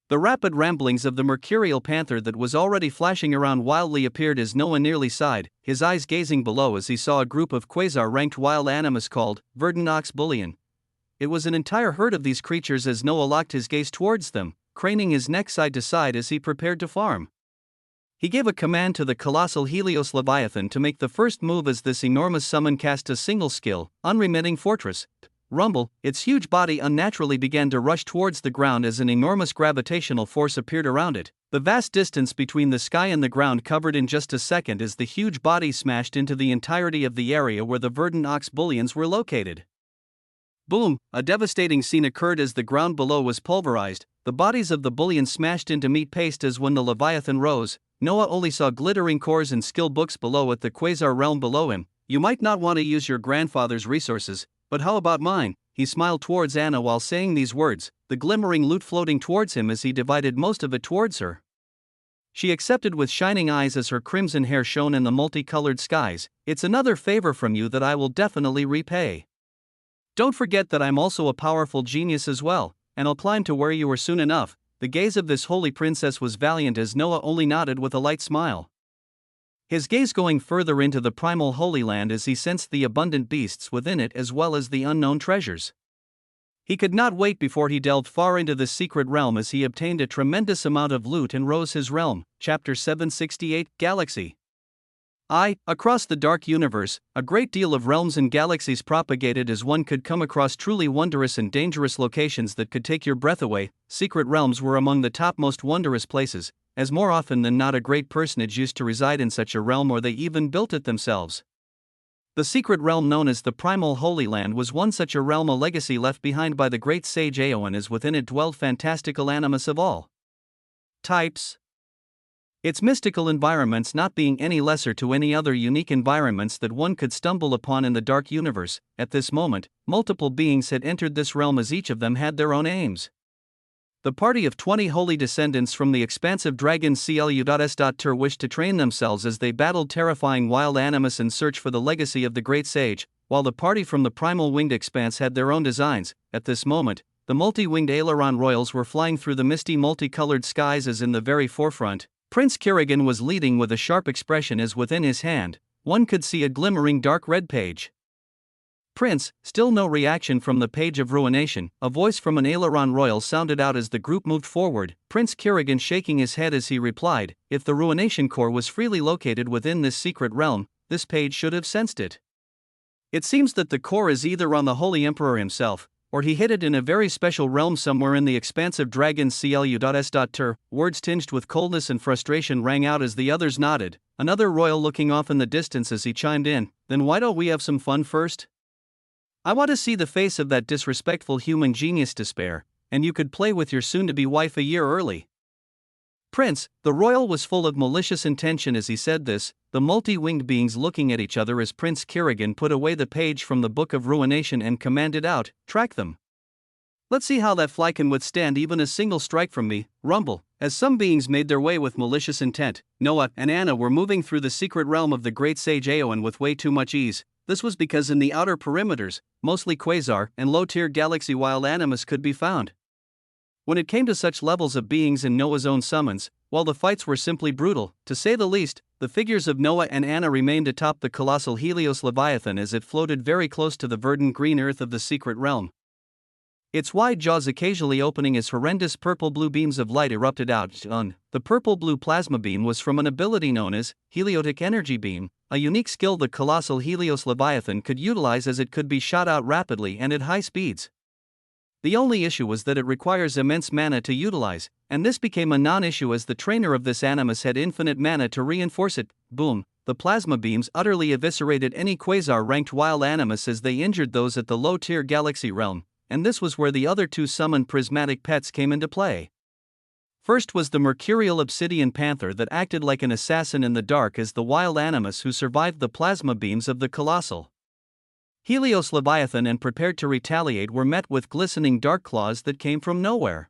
The rapid ramblings of the mercurial panther that was already flashing around wildly appeared as Noah nearly sighed, his eyes gazing below as he saw a group of quasar-ranked wild animus called verdant ox bullion. It was an entire herd of these creatures as Noah locked his gaze towards them, craning his neck side to side as he prepared to farm. He gave a command to the colossal Helios leviathan to make the first move as this enormous summon cast a single skill, unremitting fortress. Rumble, its huge body unnaturally began to rush towards the ground as an enormous gravitational force appeared around it. The vast distance between the sky and the ground covered in just a second as the huge body smashed into the entirety of the area where the verdant ox bullions were located. Boom! A devastating scene occurred as the ground below was pulverized. The bodies of the bullions smashed into meat paste as when the Leviathan rose. Noah only saw glittering cores and skill books below at the quasar realm below him. You might not want to use your grandfather's resources, but how about mine? He smiled towards Anna while saying these words, the glimmering loot floating towards him as he divided most of it towards her. She accepted with shining eyes as her crimson hair shone in the multicolored skies. It's another favor from you that I will definitely repay. Don't forget that I'm also a powerful genius as well, and I'll climb to where you are soon enough. The gaze of this holy princess was valiant as Noah only nodded with a light smile. His gaze going further into the primal Holy Land as he sensed the abundant beasts within it as well as the unknown treasures. He could not wait before he delved far into this secret realm as he obtained a tremendous amount of loot and rose his realm. Chapter 768, Galaxy. Across the dark universe, a great deal of realms and galaxies propagated as one could come across truly wondrous and dangerous locations that could take your breath away. Secret realms were among the top most wondrous places, as more often than not a great personage used to reside in such a realm or they even built it themselves. The secret realm known as the Primal Holy Land was one such a realm, a legacy left behind by the great sage Aowen, as within it dwelled fantastical animus of all types. Its mystical environments not being any lesser to any other unique environments that one could stumble upon in the dark universe. At this moment, multiple beings had entered this realm as each of them had their own aims. The party of 20 holy descendants from the expansive dragon CLU.S.Tur wished to train themselves as they battled terrifying wild animus in search for the legacy of the great sage, while the party from the primal winged expanse had their own designs. At this moment, the multi-winged Aileron royals were flying through the misty multicolored skies as in the very forefront. Prince Kirigan was leading with a sharp expression as within his hand, one could see a glimmering dark red page. Prince, still no reaction from the page of ruination. A voice from an aileron royal sounded out as the group moved forward, Prince Kerrigan shaking his head as he replied, "If the ruination core was freely located within this secret realm, this page should have sensed it. It seems that the core is either on the Holy Emperor himself, or he hid it in a very special realm somewhere in the expansive Dragon's CLU.S.Ter." Words tinged with coldness and frustration rang out as the others nodded, another royal looking off in the distance as he chimed in, "Then why don't we have some fun first? I want to see the face of that disrespectful human genius Despair, and you could play with your soon-to-be wife a year early." Prince, the royal was full of malicious intention as he said this, the multi-winged beings looking at each other as Prince Kerrigan put away the page from the Book of Ruination and commanded out, "Track them. Let's see how that fly can withstand even a single strike from me." Rumble. As some beings made their way with malicious intent, Noah and Anna were moving through the secret realm of the great sage Aowen with way too much ease. This was because in the outer perimeters, mostly quasar and low-tier galaxy wild animus could be found. When it came to such levels of beings in Noah's own summons, while the fights were simply brutal, to say the least, the figures of Noah and Anna remained atop the colossal Helios Leviathan as it floated very close to the verdant green earth of the secret realm. Its wide jaws occasionally opening as horrendous purple-blue beams of light erupted out. The purple-blue plasma beam was from an ability known as Heliotic Energy Beam, a unique skill the colossal Helios Leviathan could utilize as it could be shot out rapidly and at high speeds. The only issue was that it requires immense mana to utilize, and this became a non-issue as the trainer of this animus had infinite mana to reinforce it. Boom! The plasma beams utterly eviscerated any quasar-ranked wild animus as they injured those at the low-tier galaxy realm, and this was where the other two summoned prismatic pets came into play. First was the mercurial obsidian panther that acted like an assassin in the dark as the wild animus who survived the plasma beams of the colossal Helios Leviathan and prepared to retaliate were met with glistening dark claws that came from nowhere.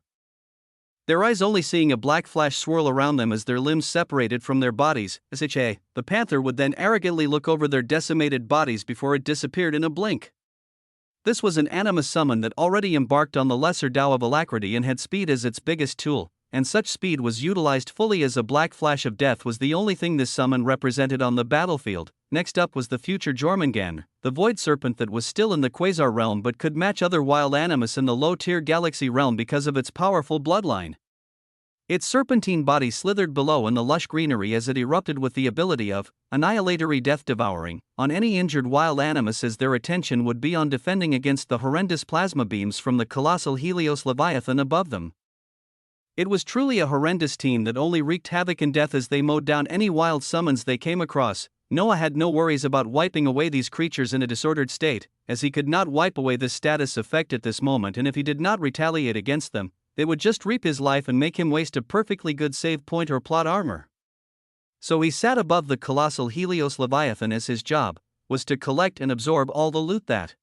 Their eyes only seeing a black flash swirl around them as their limbs separated from their bodies. The panther would then arrogantly look over their decimated bodies before it disappeared in a blink. This was an animus summon that already embarked on the lesser Tao of Alacrity and had speed as its biggest tool, and such speed was utilized fully as a black flash of death was the only thing this summon represented on the battlefield. Next up was the future Jormungand, the void serpent that was still in the quasar realm but could match other wild animus in the low-tier galaxy realm because of its powerful bloodline. Its serpentine body slithered below in the lush greenery as it erupted with the ability of annihilatory death devouring on any injured wild animus as their attention would be on defending against the horrendous plasma beams from the colossal Helios Leviathan above them. It was truly a horrendous team that only wreaked havoc and death as they mowed down any wild summons they came across. Noah had no worries about wiping away these creatures in a disordered state, as he could not wipe away this status effect at this moment, and if he did not retaliate against them, they would just reap his life and make him waste a perfectly good save point or plot armor. So he sat above the colossal Helios Leviathan as his job was to collect and absorb all the loot that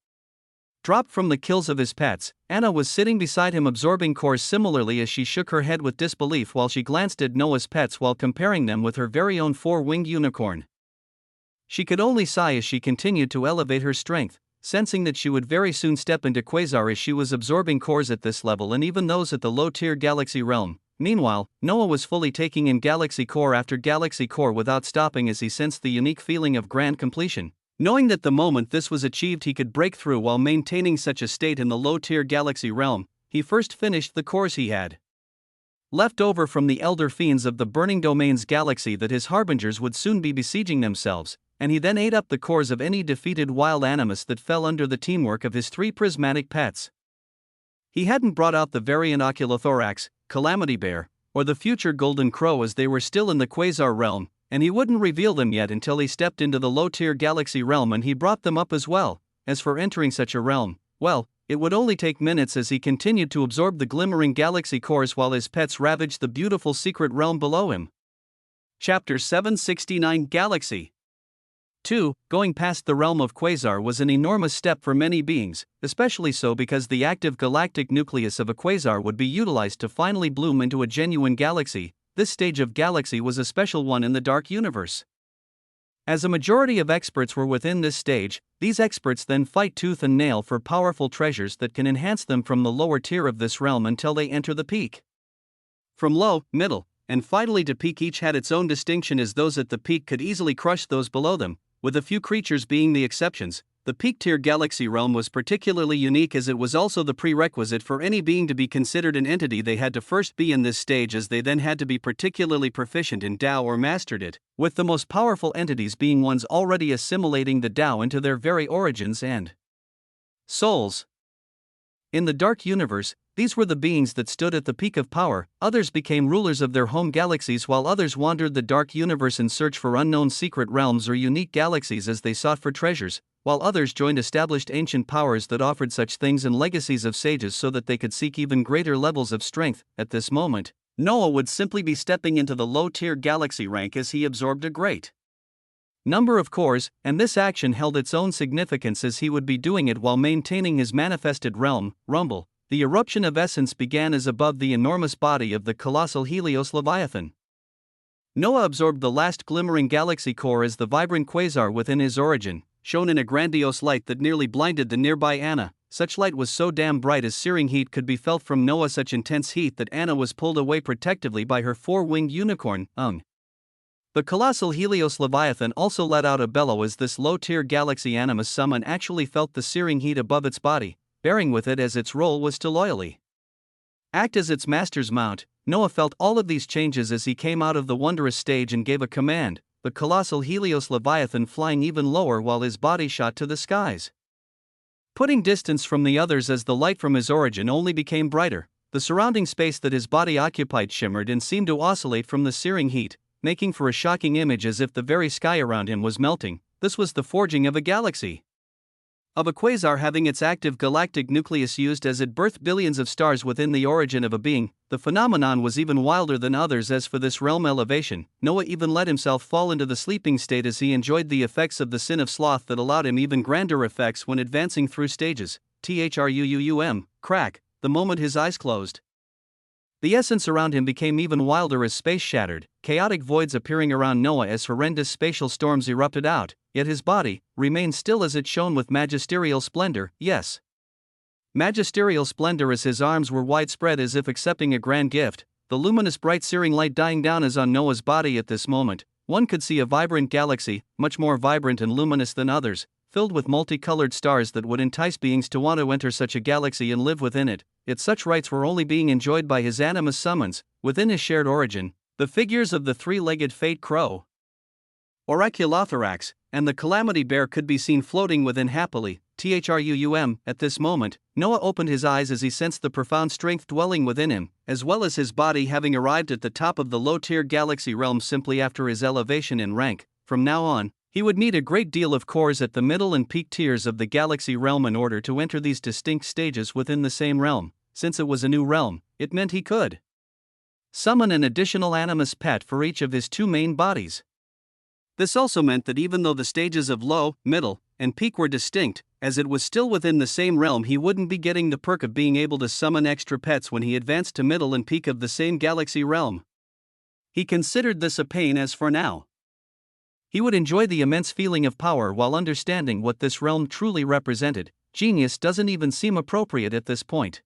dropped from the kills of his pets. Anna was sitting beside him absorbing cores similarly as she shook her head with disbelief while she glanced at Noah's pets while comparing them with her very own four-winged unicorn. She could only sigh as she continued to elevate her strength, sensing that she would very soon step into quasar as she was absorbing cores at this level and even those at the low-tier galaxy realm. Meanwhile, Noah was fully taking in galaxy core after galaxy core without stopping as he sensed the unique feeling of grand completion, knowing that the moment this was achieved he could break through while maintaining such a state in the low-tier galaxy realm. He first finished the cores he had left over from the elder fiends of the Burning Domains galaxy that his harbingers would soon be besieging themselves, and he then ate up the cores of any defeated wild animus that fell under the teamwork of his three prismatic pets. He hadn't brought out the variant Oculothorax, Calamity Bear, or the future Golden Crow as they were still in the quasar realm, and he wouldn't reveal them yet until he stepped into the low-tier galaxy realm and he brought them up as well. As for entering such a realm, well, it would only take minutes as he continued to absorb the glimmering galaxy cores while his pets ravaged the beautiful secret realm below him. Chapter 769 Galaxy 2. Going past the realm of quasar was an enormous step for many beings, especially so because the active galactic nucleus of a quasar would be utilized to finally bloom into a genuine galaxy. This stage of galaxy was a special one in the dark universe. As a majority of experts were within this stage, these experts then fight tooth and nail for powerful treasures that can enhance them from the lower tier of this realm until they enter the peak. From low, middle, and finally to peak, each had its own distinction as those at the peak could easily crush those below them, with a few creatures being the exceptions. The peak-tier galaxy realm was particularly unique as it was also the prerequisite for any being to be considered an entity. They had to first be in this stage, as they then had to be particularly proficient in Tao or mastered it, with the most powerful entities being ones already assimilating the Tao into their very origins and souls. In the Dark Universe, these were the beings that stood at the peak of power. Others became rulers of their home galaxies, while others wandered the Dark Universe in search for unknown secret realms or unique galaxies as they sought for treasures, while others joined established ancient powers that offered such things and legacies of sages so that they could seek even greater levels of strength. At this moment, Noah would simply be stepping into the low-tier galaxy rank as he absorbed a great number of cores, and this action held its own significance as he would be doing it while maintaining his manifested realm, Rumble. The eruption of essence began as above the enormous body of the colossal Helios Leviathan. Noah absorbed the last glimmering galaxy core as the vibrant quasar within his origin, shone in a grandiose light that nearly blinded the nearby Anna. Such light was so damn bright as searing heat could be felt from Noah, such intense heat that Anna was pulled away protectively by her four-winged unicorn, The colossal Helios Leviathan also let out a bellow as this low-tier galaxy animus summon actually felt the searing heat above its body, bearing with it as its role was to loyally act as its master's mount. Noah felt all of these changes as he came out of the wondrous stage and gave a command, the colossal Helios Leviathan flying even lower while his body shot to the skies, putting distance from the others as the light from his origin only became brighter. The surrounding space that his body occupied shimmered and seemed to oscillate from the searing heat, making for a shocking image as if the very sky around him was melting. This was the forging of a galaxy, of a quasar having its active galactic nucleus used as it birthed billions of stars within the origin of a being. The phenomenon was even wilder than others, as for this realm elevation, Noah even let himself fall into the sleeping state as he enjoyed the effects of the sin of sloth that allowed him even grander effects when advancing through stages. Crack, the moment his eyes closed, the essence around him became even wilder as space shattered, chaotic voids appearing around Noah as horrendous spatial storms erupted out, yet his body remained still as it shone with magisterial splendor. Yes, magisterial splendor, as his arms were widespread as if accepting a grand gift, the luminous bright searing light dying down as on Noah's body. At this moment, one could see a vibrant galaxy, much more vibrant and luminous than others, filled with multicolored stars that would entice beings to want to enter such a galaxy and live within it. Yet such rights were only being enjoyed by his animus summons. Within his shared origin, the figures of the three-legged fate crow, Oraculothorax, and the calamity bear could be seen floating within happily. At this moment, Noah opened his eyes as he sensed the profound strength dwelling within him, as well as his body having arrived at the top of the low-tier galaxy realm simply after his elevation in rank. From now on, he would need a great deal of cores at the middle and peak tiers of the galaxy realm in order to enter these distinct stages within the same realm. Since it was a new realm, it meant he could summon an additional animus pet for each of his two main bodies. This also meant that even though the stages of low, middle, and peak were distinct, as it was still within the same realm, he wouldn't be getting the perk of being able to summon extra pets when he advanced to middle and peak of the same galaxy realm. He considered this a pain, as for now he would enjoy the immense feeling of power while understanding what this realm truly represented. Genius doesn't even seem appropriate at this point.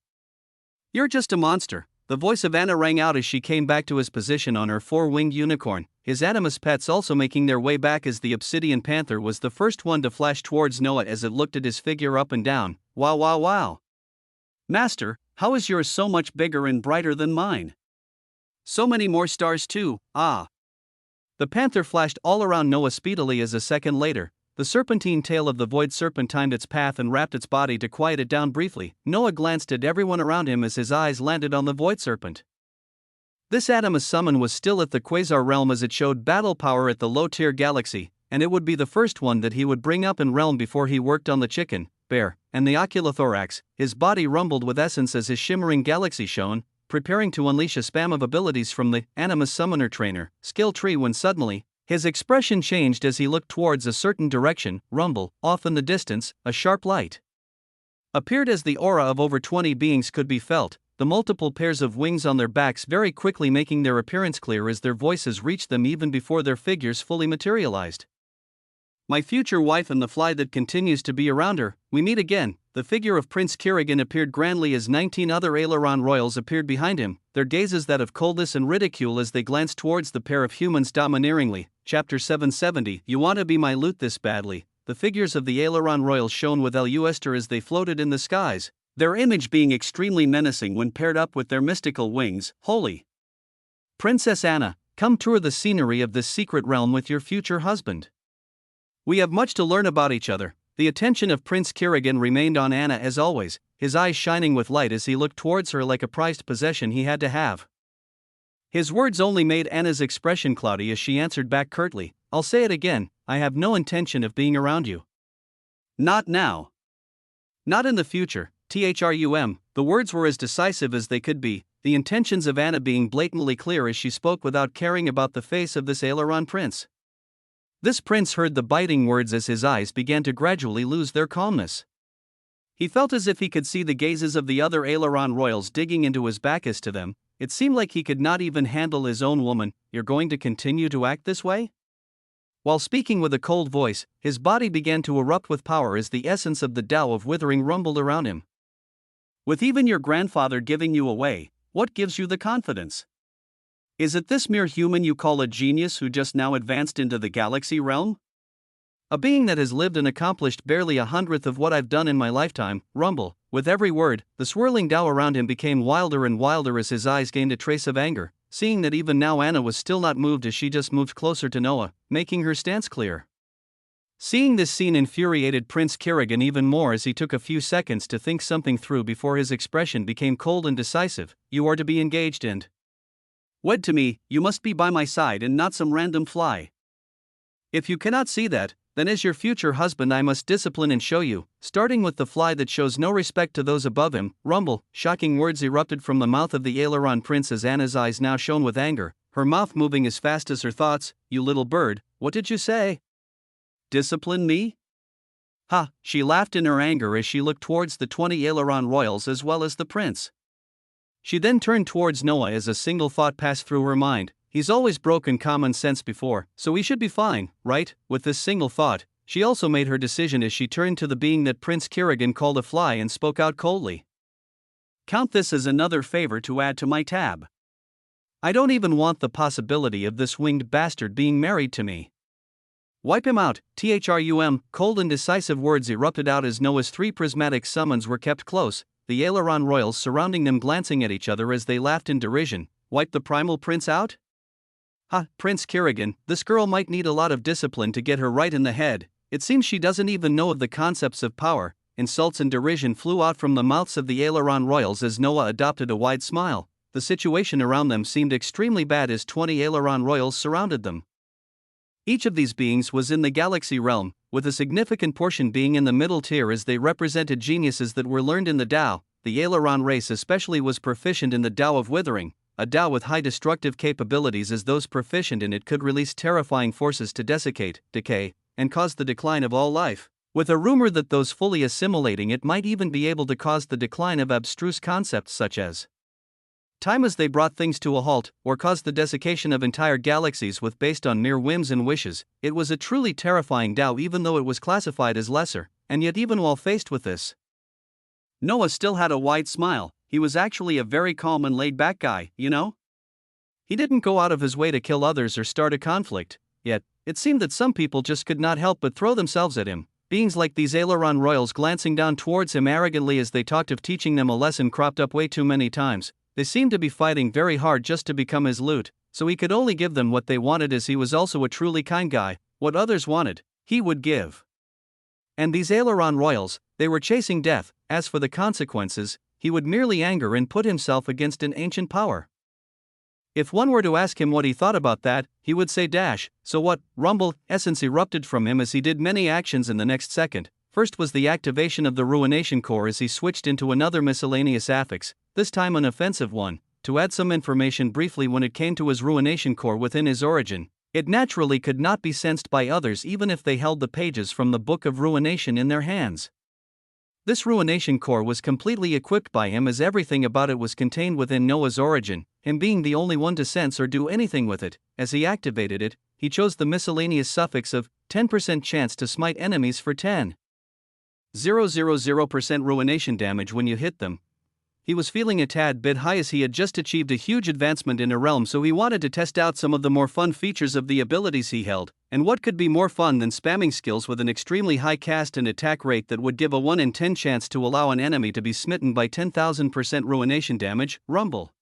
You're just a monster. The voice of Anna rang out as she came back to his position on her four-winged unicorn, his animus pets also making their way back as the obsidian panther was the first one to flash towards Noah as it looked at his figure up and down. Wow, wow, wow. Master, how is yours so much bigger and brighter than mine? So many more stars too, ah. The panther flashed all around Noah speedily as a second later, the serpentine tail of the void serpentined its path and wrapped its body to quiet it down briefly. Noah glanced at everyone around him as his eyes landed on the void serpent. This animus summon was still at the quasar realm as it showed battle power at the low-tier galaxy, and it would be the first one that he would bring up in realm before he worked on the chicken, bear, and the oculothorax. His body rumbled with essence as his shimmering galaxy shone, preparing to unleash a spam of abilities from the animus summoner trainer skill tree when suddenly, his expression changed as he looked towards a certain direction. Rumble, off in the distance, a sharp light appeared as the aura of over 20 beings could be felt, the multiple pairs of wings on their backs very quickly making their appearance clear as their voices reached them even before their figures fully materialized. My future wife and the fly that continues to be around her, we meet again. The figure of Prince Kirigan appeared grandly as 19 other aileron royals appeared behind him, their gazes that of coldness and ridicule as they glanced towards the pair of humans domineeringly. Chapter 770. You want to be my loot this badly? the figures of the aileron royals shone with luster as they floated in the skies, their image being extremely menacing when paired up with their mystical wings. Holy Princess Anna, come tour the scenery of this secret realm with your future husband. We have much to learn about each other. The attention of Prince Kirigan remained on Anna as always, his eyes shining with light as he looked towards her like a prized possession he had to have. His words only made Anna's expression cloudy as she answered back curtly, I'll say it again, I have no intention of being around you. Not now. Not in the future, THRUM. The words were as decisive as they could be, the intentions of Anna being blatantly clear as she spoke without caring about the face of this aileron prince. This prince heard the biting words as his eyes began to gradually lose their calmness. He felt as if he could see the gazes of the other aileron royals digging into his back as to them. It seemed like he could not even handle his own woman. You're going to continue to act this way? While speaking with a cold voice, his body began to erupt with power as the essence of the Tao of withering rumbled around him. With even your grandfather giving you away, what gives you the confidence? Is it this mere human you call a genius who just now advanced into the galaxy realm? A being that has lived and accomplished barely 1/100th of what I've done in my lifetime. Rumble. With every word, the swirling Tao around him became wilder and wilder as his eyes gained a trace of anger, seeing that even now Anna was still not moved as she just moved closer to Noah, making her stance clear. Seeing this scene infuriated Prince Kirigan even more as he took a few seconds to think something through before his expression became cold and decisive. You are to be engaged and wed to me. You must be by my side and not some random fly. If you cannot see that, then as your future husband I must discipline and show you, starting with the fly that shows no respect to those above him. Rumble. Shocking words erupted from the mouth of the aileron prince as Anna's eyes now shone with anger, her mouth moving as fast as her thoughts. You little bird, what did you say? Discipline me? Ha! She laughed in her anger as she looked towards the 20 aileron royals as well as the prince. She then turned towards Noah as a single thought passed through her mind. He's always broken common sense before, so he should be fine, right? With this single thought, she also made her decision as she turned to the being that Prince Kirigan called a fly and spoke out coldly. Count this as another favor to add to my tab. I don't even want the possibility of this winged bastard being married to me. Wipe him out. THRUM. Cold and decisive words erupted out as Noah's 3 prismatic summons were kept close, the aileron royals surrounding them glancing at each other as they laughed in derision. Wipe the primal prince out? Ha, Prince Kirigan, this girl might need a lot of discipline to get her right in the head. It seems she doesn't even know of the concepts of power. Insults and derision flew out from the mouths of the aileron royals as Noah adopted a wide smile. The situation around them seemed extremely bad as 20 aileron royals surrounded them. Each of these beings was in the galaxy realm, with a significant portion being in the middle tier as they represented geniuses that were learned in the Tao. The aileron race especially was proficient in the Tao of withering, a Tao with high destructive capabilities as those proficient in it could release terrifying forces to desiccate, decay, and cause the decline of all life, with a rumor that those fully assimilating it might even be able to cause the decline of abstruse concepts such as time as they brought things to a halt, or caused the desiccation of entire galaxies with based on mere whims and wishes. It was a truly terrifying Tao even though it was classified as lesser, and yet even while faced with this, Noah still had a wide smile. He was actually a very calm and laid-back guy, you know? He didn't go out of his way to kill others or start a conflict, yet, it seemed that some people just could not help but throw themselves at him. Beings like these aileron royals glancing down towards him arrogantly as they talked of teaching them a lesson cropped up way too many times. They seemed to be fighting very hard just to become his loot, so he could only give them what they wanted as he was also a truly kind guy. What others wanted, he would give. And these aileron royals, they were chasing death. As for the consequences, he would merely anger and put himself against an ancient power. If one were to ask him what he thought about that, he would say dash, so what? Rumble, essence erupted from him as he did many actions in the next second. First was the activation of the Ruination Core as he switched into another miscellaneous affix, this time an offensive one, to add some information briefly when it came to his Ruination Core within his origin. It naturally could not be sensed by others even if they held the pages from the Book of Ruination in their hands. This Ruination Core was completely equipped by him as everything about it was contained within Noah's origin, him being the only one to sense or do anything with it. As he activated it, he chose the miscellaneous suffix of 10% chance to smite enemies for 10,000% ruination damage when you hit them. He was feeling a tad bit high as he had just achieved a huge advancement in a realm, so he wanted to test out some of the more fun features of the abilities he held, and what could be more fun than spamming skills with an extremely high cast and attack rate that would give a 1 in 10 chance to allow an enemy to be smitten by 10,000% ruination damage, Rumble.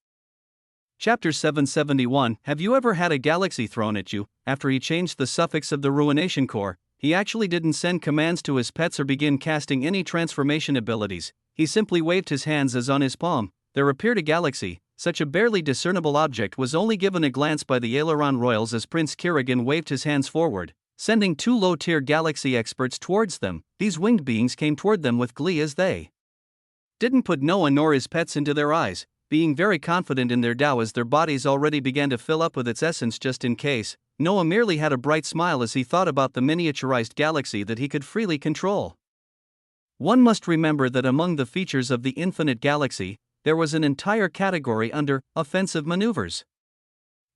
Chapter 771. Have you ever had a galaxy thrown at you? After he changed the suffix of the ruination core, he actually didn't send commands to his pets or begin casting any transformation abilities. He simply waved his hands as on his palm there appeared a galaxy. Such a barely discernible object was only given a glance by the Aileron Royals as Prince Kirigan waved his hands forward, sending 2 low-tier galaxy experts towards them. These winged beings came toward them with glee as they didn't put Noah nor his pets into their eyes, being very confident in their Tao as their bodies already began to fill up with its essence just in case. Noah merely had a bright smile as he thought about the miniaturized galaxy that he could freely control. One must remember that among the features of the infinite galaxy, there was an entire category under offensive maneuvers.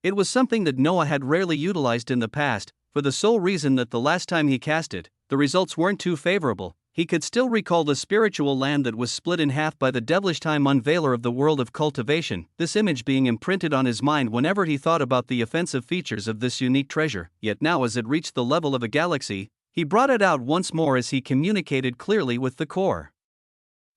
It was something that Noah had rarely utilized in the past, for the sole reason that the last time he cast it, the results weren't too favorable. He could still recall the spiritual land that was split in half by the devilish time unveiler of the world of cultivation, this image being imprinted on his mind whenever he thought about the offensive features of this unique treasure. Yet now, as it reached the level of a galaxy, he brought it out once more as he communicated clearly with the core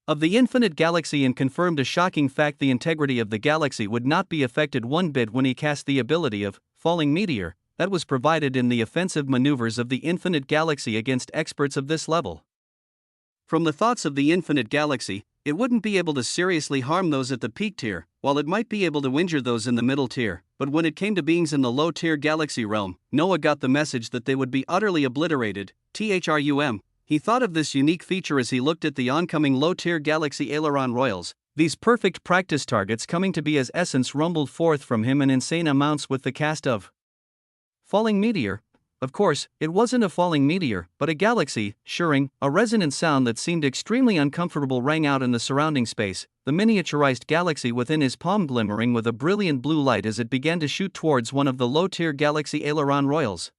of the infinite galaxy and confirmed a shocking fact: the integrity of the galaxy would not be affected one bit when he cast the ability of falling meteor that was provided in the offensive maneuvers of the infinite galaxy against experts of this level. From the thoughts of the infinite galaxy, it wouldn't be able to seriously harm those at the peak tier, while it might be able to injure those in the middle tier. But when it came to beings in the low tier galaxy realm, Noah got the message that they would be utterly obliterated. THRUM. He thought of this unique feature as he looked at the oncoming low tier galaxy Aileron Royals, these perfect practice targets coming to be as essence rumbled forth from him in insane amounts with the cast of falling meteor. Of course, it wasn't a falling meteor, but a galaxy, shirring. A resonant sound that seemed extremely uncomfortable rang out in the surrounding space, the miniaturized galaxy within his palm glimmering with a brilliant blue light as it began to shoot towards one of the low-tier galaxy Aileron Royals.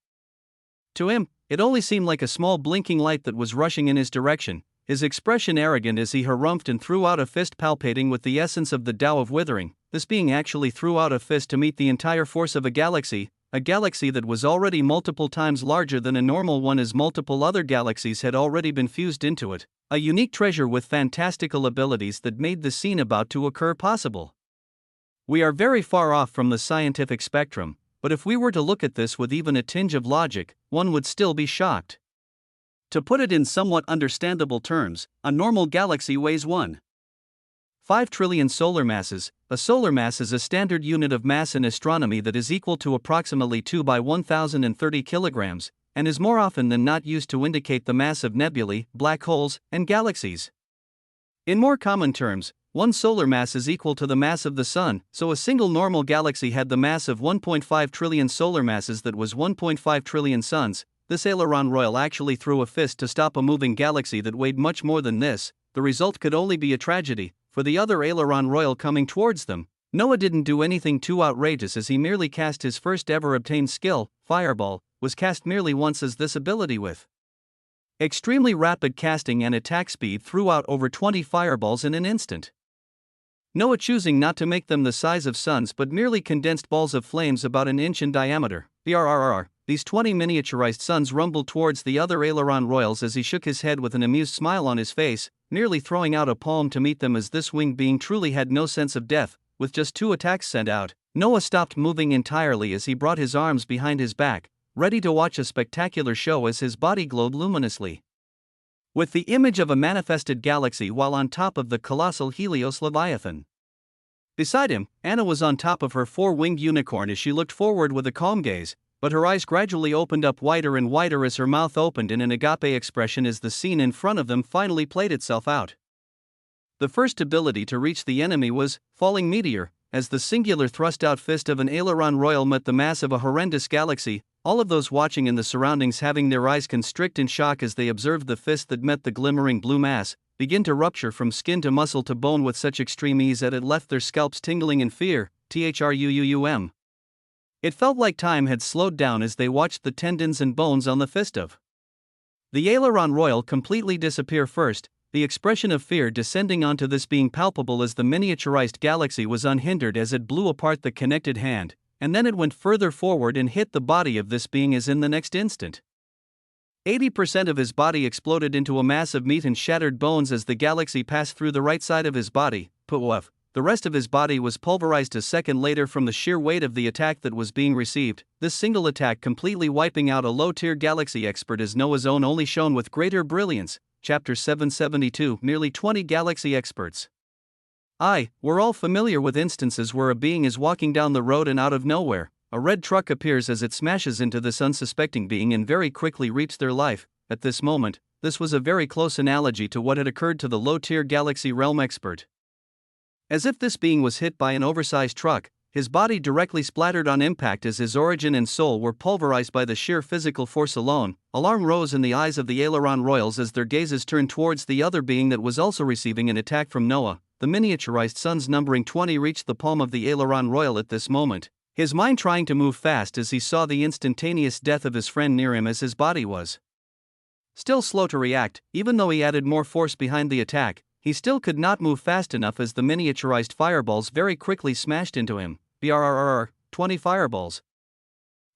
To him, it only seemed like a small blinking light that was rushing in his direction, his expression arrogant as he harumphed and threw out a fist palpating with the essence of the Tao of Withering. This being actually threw out a fist to meet the entire force of a galaxy that was already multiple times larger than a normal one as multiple other galaxies had already been fused into it, a unique treasure with fantastical abilities that made the scene about to occur possible. We are very far off from the scientific spectrum, but if we were to look at this with even a tinge of logic, one would still be shocked. To put it in somewhat understandable terms, a normal galaxy weighs 1.5 trillion solar masses. A solar mass is a standard unit of mass in astronomy that is equal to approximately 2 by 1030 kilograms, and is more often than not used to indicate the mass of nebulae, black holes, and galaxies. In more common terms, one solar mass is equal to the mass of the Sun, so a single normal galaxy had the mass of 1.5 trillion solar masses, that was 1.5 trillion suns. This Aileron Royal actually threw a fist to stop a moving galaxy that weighed much more than this. The result could only be a tragedy for the other Aileron Royal coming towards them. Noah didn't do anything too outrageous as he merely cast his first ever obtained skill. Fireball was cast merely once as this ability with extremely rapid casting and attack speed threw out over 20 fireballs in an instant. Noah choosing not to make them the size of suns but merely condensed balls of flames about an inch in diameter. These 20 miniaturized suns rumbled towards the other Aileron Royals as he shook his head with an amused smile on his face, nearly throwing out a palm to meet them as this winged being truly had no sense of death. With just 2 attacks sent out, Noah stopped moving entirely as he brought his arms behind his back, ready to watch a spectacular show as his body glowed luminously with the image of a manifested galaxy while on top of the colossal Helios Leviathan. Beside him, Anna was on top of her 4-winged unicorn as she looked forward with a calm gaze, but her eyes gradually opened up wider and wider as her mouth opened in an agape expression as the scene in front of them finally played itself out. The first ability to reach the enemy was Falling Meteor, as the singular thrust-out fist of an Aileron Royal met the mass of a horrendous galaxy, all of those watching in the surroundings having their eyes constrict in shock as they observed the fist that met the glimmering blue mass begin to rupture from skin to muscle to bone with such extreme ease that it left their scalps tingling in fear. THRUM. It felt like time had slowed down as they watched the tendons and bones on the fist of the Aileron Royal completely disappear first, the expression of fear descending onto this being palpable as the miniaturized galaxy was unhindered as it blew apart the connected hand, and then it went further forward and hit the body of this being as in the next instant. 80% of his body exploded into a mass of meat and shattered bones as the galaxy passed through the right side of his body. The rest of his body was pulverized a second later from the sheer weight of the attack that was being received, this single attack completely wiping out a low-tier galaxy expert as Noah's own only shone with greater brilliance. Chapter 772, nearly 20 galaxy experts. We're all familiar with instances where a being is walking down the road and out of nowhere, a red truck appears as it smashes into this unsuspecting being and very quickly reaps their life. At this moment, this was a very close analogy to what had occurred to the low-tier galaxy realm expert. As if this being was hit by an oversized truck, his body directly splattered on impact as his origin and soul were pulverized by the sheer physical force alone. Alarm rose in the eyes of the Aileron Royals as their gazes turned towards the other being that was also receiving an attack from Noah. The miniaturized suns numbering 20 reached the palm of the Aileron Royal at this moment, his mind trying to move fast as he saw the instantaneous death of his friend near him as his body was still slow to react. Even though he added more force behind the attack, he still could not move fast enough as the miniaturized fireballs very quickly smashed into him. 20 fireballs.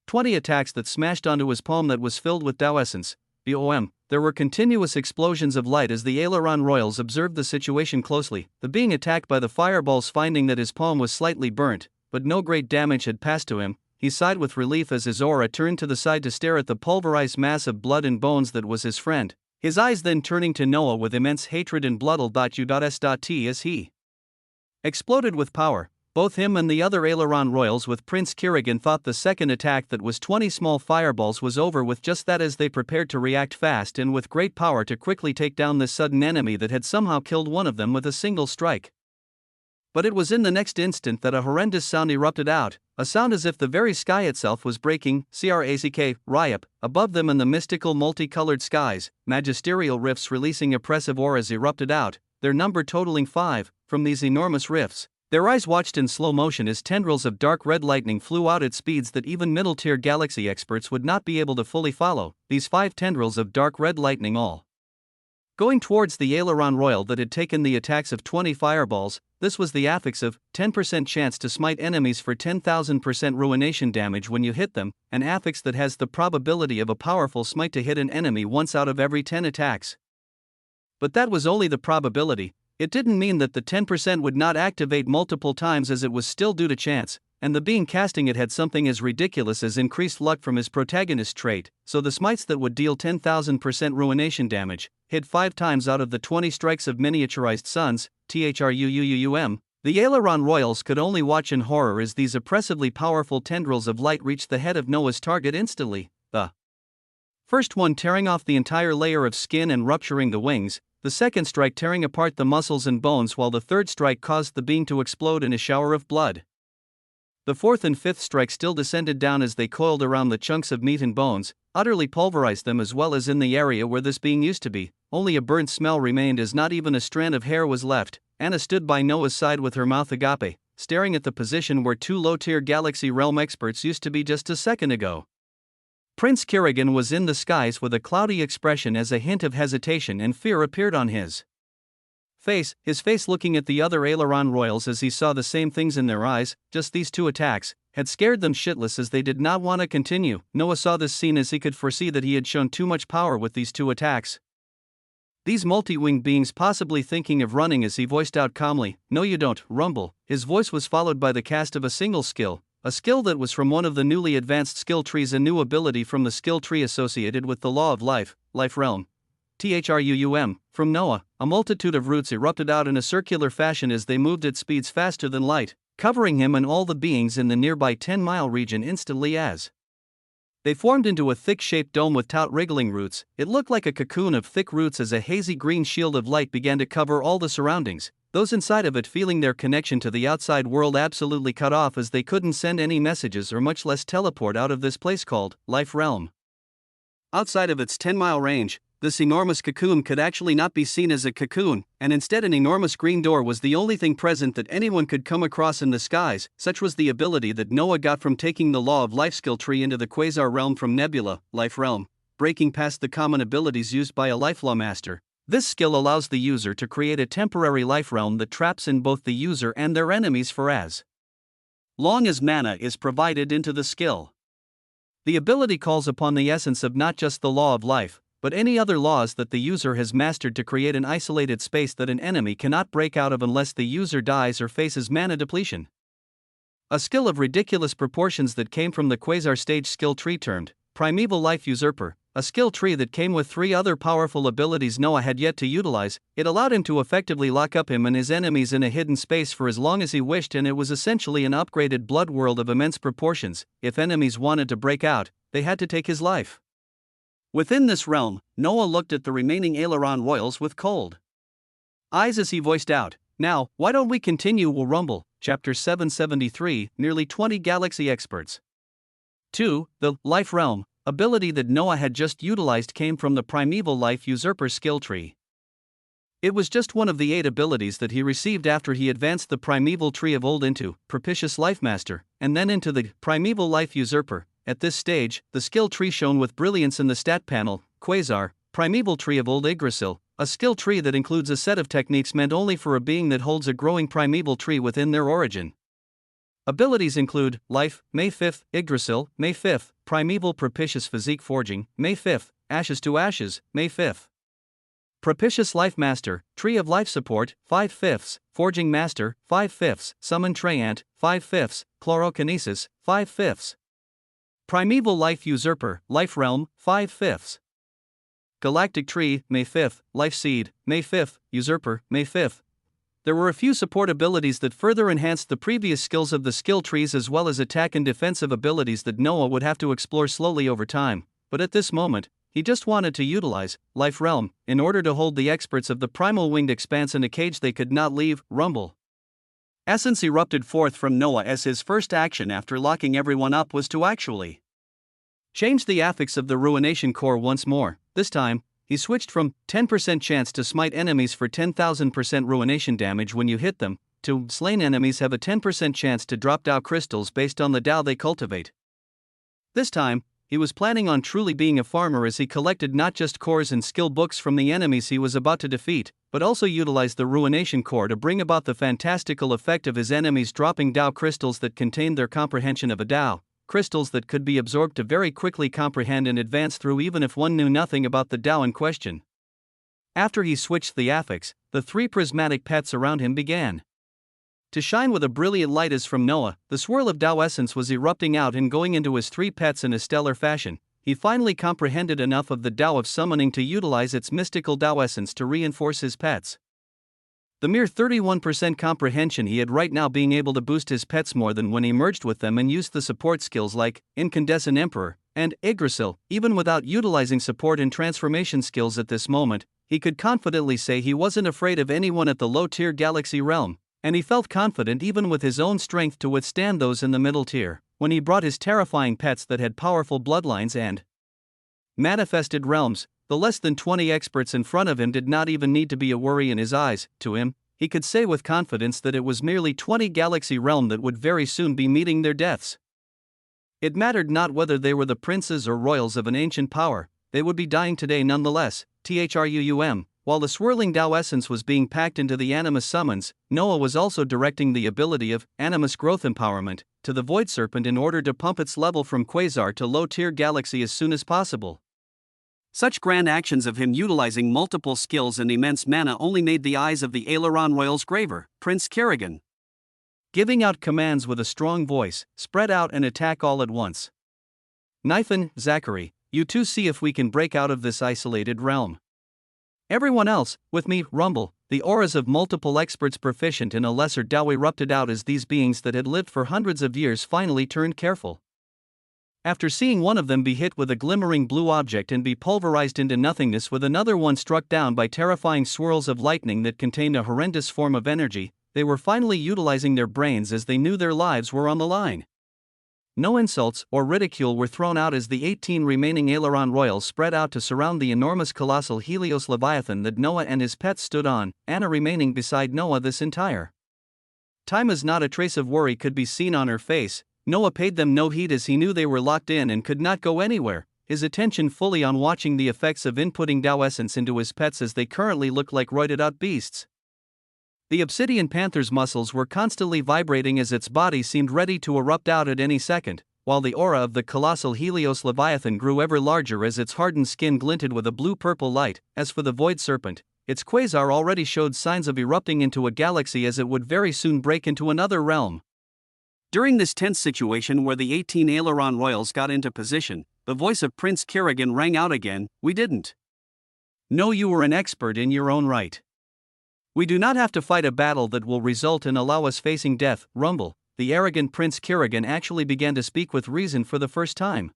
20 attacks that smashed onto his palm that was filled with Tao essence. There were continuous explosions of light as the Aileron Royals observed the situation closely, the being attacked by the fireballs finding that his palm was slightly burnt, but no great damage had passed to him. He sighed with relief as his aura turned to the side to stare at the pulverized mass of blood and bones that was his friend, his eyes then turning to Noah with immense hatred and bloodl.u.s.t as he exploded with power. Both him and the other Aileron Royals with Prince Kirigan thought the second attack that was 20 small fireballs was over with just that as they prepared to react fast and with great power to quickly take down this sudden enemy that had somehow killed one of them with a single strike. But it was in the next instant that a horrendous sound erupted out, a sound as if the very sky itself was breaking. Ryup, above them in the mystical multicolored skies, magisterial rifts releasing oppressive auras erupted out, their number totaling 5, from these enormous rifts. Their eyes watched in slow motion as tendrils of dark red lightning flew out at speeds that even middle-tier galaxy experts would not be able to fully follow, these 5 tendrils of dark red lightning all going towards the Aileron Royal that had taken the attacks of 20 fireballs. This was the affix of 10% chance to smite enemies for 10,000% ruination damage when you hit them, an affix that has the probability of a powerful smite to hit an enemy once out of every 10 attacks. But that was only the probability. It didn't mean that the 10% would not activate multiple times as it was still due to chance, and the being casting it had something as ridiculous as increased luck from his protagonist trait, so the smites that would deal 10,000% ruination damage hit 5 times out of the 20 strikes of miniaturized suns. The Aileron Royals could only watch in horror as these oppressively powerful tendrils of light reached the head of Noah's target instantly, the first one tearing off the entire layer of skin and rupturing the wings, the second strike tearing apart the muscles and bones while the third strike caused the being to explode in a shower of blood. The fourth and fifth strike still descended down as they coiled around the chunks of meat and bones, utterly pulverized them as well as in the area where this being used to be. Only a burnt smell remained as not even a strand of hair was left. Anna stood by Noah's side with her mouth agape, staring at the position where 2 low-tier galaxy realm experts used to be just a second ago. Prince Kirigan was in the skies with a cloudy expression as a hint of hesitation and fear appeared on his face looking at the other Aileron Royals as he saw the same things in their eyes. Just these 2 attacks had scared them shitless as they did not want to continue. Noah saw this scene as he could foresee that he had shown too much power with these 2 attacks. These multi-winged beings possibly thinking of running as he voiced out calmly, "No you don't, Rumble." His voice was followed by the cast of a single skill, a skill that was from one of the newly advanced skill trees, a new ability from the skill tree associated with the law of life realm. From Noah, a multitude of roots erupted out in a circular fashion as they moved at speeds faster than light, covering him and all the beings in the nearby 10-mile region instantly as they formed into a thick-shaped dome with taut wriggling roots. It looked like a cocoon of thick roots as a hazy green shield of light began to cover all the surroundings, those inside of it feeling their connection to the outside world absolutely cut off as they couldn't send any messages or much less teleport out of this place called Life Realm. Outside of its 10-mile range, this enormous cocoon could actually not be seen as a cocoon, and instead an enormous green door was the only thing present that anyone could come across in the skies. Such was the ability that Noah got from taking the law of life skill tree into the quasar realm from Nebula, Life Realm, breaking past the common abilities used by a Life Law Master. This skill allows the user to create a temporary life realm that traps in both the user and their enemies for as long as mana is provided into the skill. The ability calls upon the essence of not just the law of life, but any other laws that the user has mastered to create an isolated space that an enemy cannot break out of unless the user dies or faces mana depletion. A skill of ridiculous proportions that came from the Quasar stage skill tree termed Primeval Life Usurper, a skill tree that came with 3 other powerful abilities Noah had yet to utilize. It allowed him to effectively lock up him and his enemies in a hidden space for as long as he wished, and it was essentially an upgraded blood world of immense proportions. If enemies wanted to break out, they had to take his life. Within this realm, Noah looked at the remaining aileron royals with cold eyes as he voiced out, "Now, why don't we continue? We'll rumble." Chapter 773, nearly 20 galaxy experts. 2. The Life Realm ability that Noah had just utilized came from the Primeval Life Usurper skill tree. It was just one of the 8 abilities that he received after he advanced the Primeval Tree of Old into Propitious Life Master, and then into the Primeval Life Usurper. At this stage, the skill tree shone with brilliance in the stat panel: Quasar, Primeval Tree of Old Yggdrasil, a skill tree that includes a set of techniques meant only for a being that holds a growing primeval tree within their origin. Abilities include Life, May 5th, Yggdrasil, May 5th, Primeval Propitious Physique Forging, May 5th, Ashes to Ashes, May 5th. Propitious Life Master, Tree of Life Support, 5/5, Forging Master, 5/5, Summon Treant, 5/5, Chlorokinesis, 5/5. Primeval Life Usurper, Life Realm, 5/5. Galactic Tree, May 5th, Life Seed, May 5th, Usurper, May 5th. There were a few support abilities that further enhanced the previous skills of the skill trees, as well as attack and defensive abilities that Noah would have to explore slowly over time, but at this moment, he just wanted to utilize Life Realm in order to hold the experts of the Primal Winged Expanse in a cage they could not leave. Rumble. Essence erupted forth from Noah as his first action after locking everyone up was to actually change the affix of the Ruination Core once more. This time, he switched from 10% chance to smite enemies for 10,000% ruination damage when you hit them, to slain enemies have a 10% chance to drop Dao crystals based on the Dao they cultivate. This time, he was planning on truly being a farmer as he collected not just cores and skill books from the enemies he was about to defeat, but also utilized the Ruination Core to bring about the fantastical effect of his enemies dropping Dao crystals that contained their comprehension of a Dao. Crystals that could be absorbed to very quickly comprehend and advance through even if one knew nothing about the Dao in question. After he switched the affix, the 3 prismatic pets around him began to shine with a brilliant light as from Noah. The swirl of Dao essence was erupting out and going into his 3 pets in a stellar fashion. He finally comprehended enough of the Dao of summoning to utilize its mystical Dao essence to reinforce his pets. The mere 31% comprehension he had right now, being able to boost his pets more than when he merged with them and used the support skills like Incandescent Emperor and Yggdrasil. Even without utilizing support and transformation skills at this moment, he could confidently say he wasn't afraid of anyone at the low-tier galaxy realm, and he felt confident even with his own strength to withstand those in the middle tier. When he brought his terrifying pets that had powerful bloodlines and manifested realms, the less than 20 experts in front of him did not even need to be a worry in his eyes. To him, he could say with confidence that it was merely 20 galaxy realm that would very soon be meeting their deaths. It mattered not whether they were the princes or royals of an ancient power, they would be dying today nonetheless. THRUUM. While the swirling Dao essence was being packed into the Animus summons, Noah was also directing the ability of Animus Growth Empowerment to the Void Serpent in order to pump its level from Quasar to low-tier galaxy as soon as possible. Such grand actions of him utilizing multiple skills and immense mana only made the eyes of the Aileron Royals graver. Prince Kerrigan, giving out commands with a strong voice, spread out and attack all at once. Niphan, Zachary, you two see if we can break out of this isolated realm. Everyone else, with me, rumble. The auras of multiple experts proficient in a lesser Dao erupted out as these beings that had lived for hundreds of years finally turned careful. After seeing one of them be hit with a glimmering blue object and be pulverized into nothingness, with another one struck down by terrifying swirls of lightning that contained a horrendous form of energy, they were finally utilizing their brains as they knew their lives were on the line. No insults or ridicule were thrown out as the 18 remaining Aileron Royals spread out to surround the enormous colossal Helios Leviathan that Noah and his pets stood on, Anna remaining beside Noah this entire time as not a trace of worry could be seen on her face. Noah paid them no heed as he knew they were locked in and could not go anywhere. his attention fully on watching the effects of inputting Tao essence into his pets as they currently look like roided-out beasts. The obsidian panther's muscles were constantly vibrating as its body seemed ready to erupt out at any second, while the aura of the colossal Helios Leviathan grew ever larger as its hardened skin glinted with a blue-purple light. As for the void serpent, its quasar already showed signs of erupting into a galaxy as it would very soon break into another realm. During this tense situation where the 18 aileron royals got into position, the voice of Prince Kerrigan rang out again. "We didn't know you were an expert in your own right. We do not have to fight a battle that will result in allow us facing death." Rumble. The arrogant Prince Kerrigan actually began to speak with reason for the first time.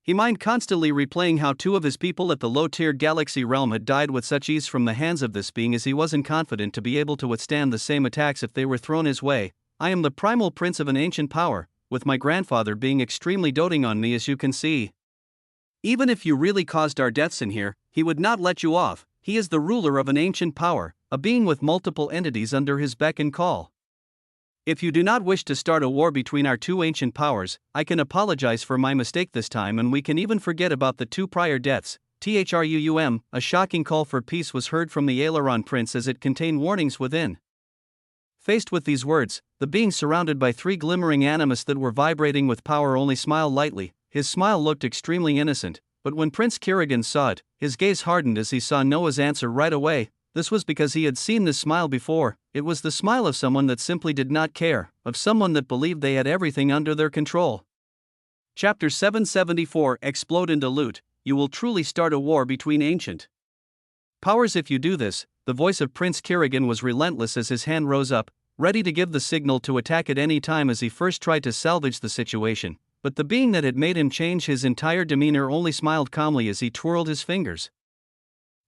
He mind constantly replaying how two of his people at the low-tier galaxy realm had died with such ease from the hands of this being, as he wasn't confident to be able to withstand the same attacks if they were thrown his way. "I am the primal prince of an ancient power, with my grandfather being extremely doting on me, as you can see. Even if you really caused our deaths in here, he would not let you off. He is the ruler of an ancient power, a being with multiple entities under his beck and call. If you do not wish to start a war between our two ancient powers, I can apologize for my mistake this time, and we can even forget about the two prior deaths." Thrum. A shocking call for peace was heard from the Aileron Prince as it contained warnings within. Faced with these words, the being surrounded by three glimmering animus that were vibrating with power only smiled lightly. His smile looked extremely innocent, but when Prince Kerrigan saw it, his gaze hardened as he saw Noah's answer right away. This was because he had seen this smile before. It was the smile of someone that simply did not care, of someone that believed they had everything under their control. Chapter 774 Explode into loot. You will truly start a war between ancient powers if you do this. The voice of Prince Kerrigan was relentless as his hand rose up, ready to give the signal to attack at any time as he first tried to salvage the situation, but the being that had made him change his entire demeanor only smiled calmly as he twirled his fingers.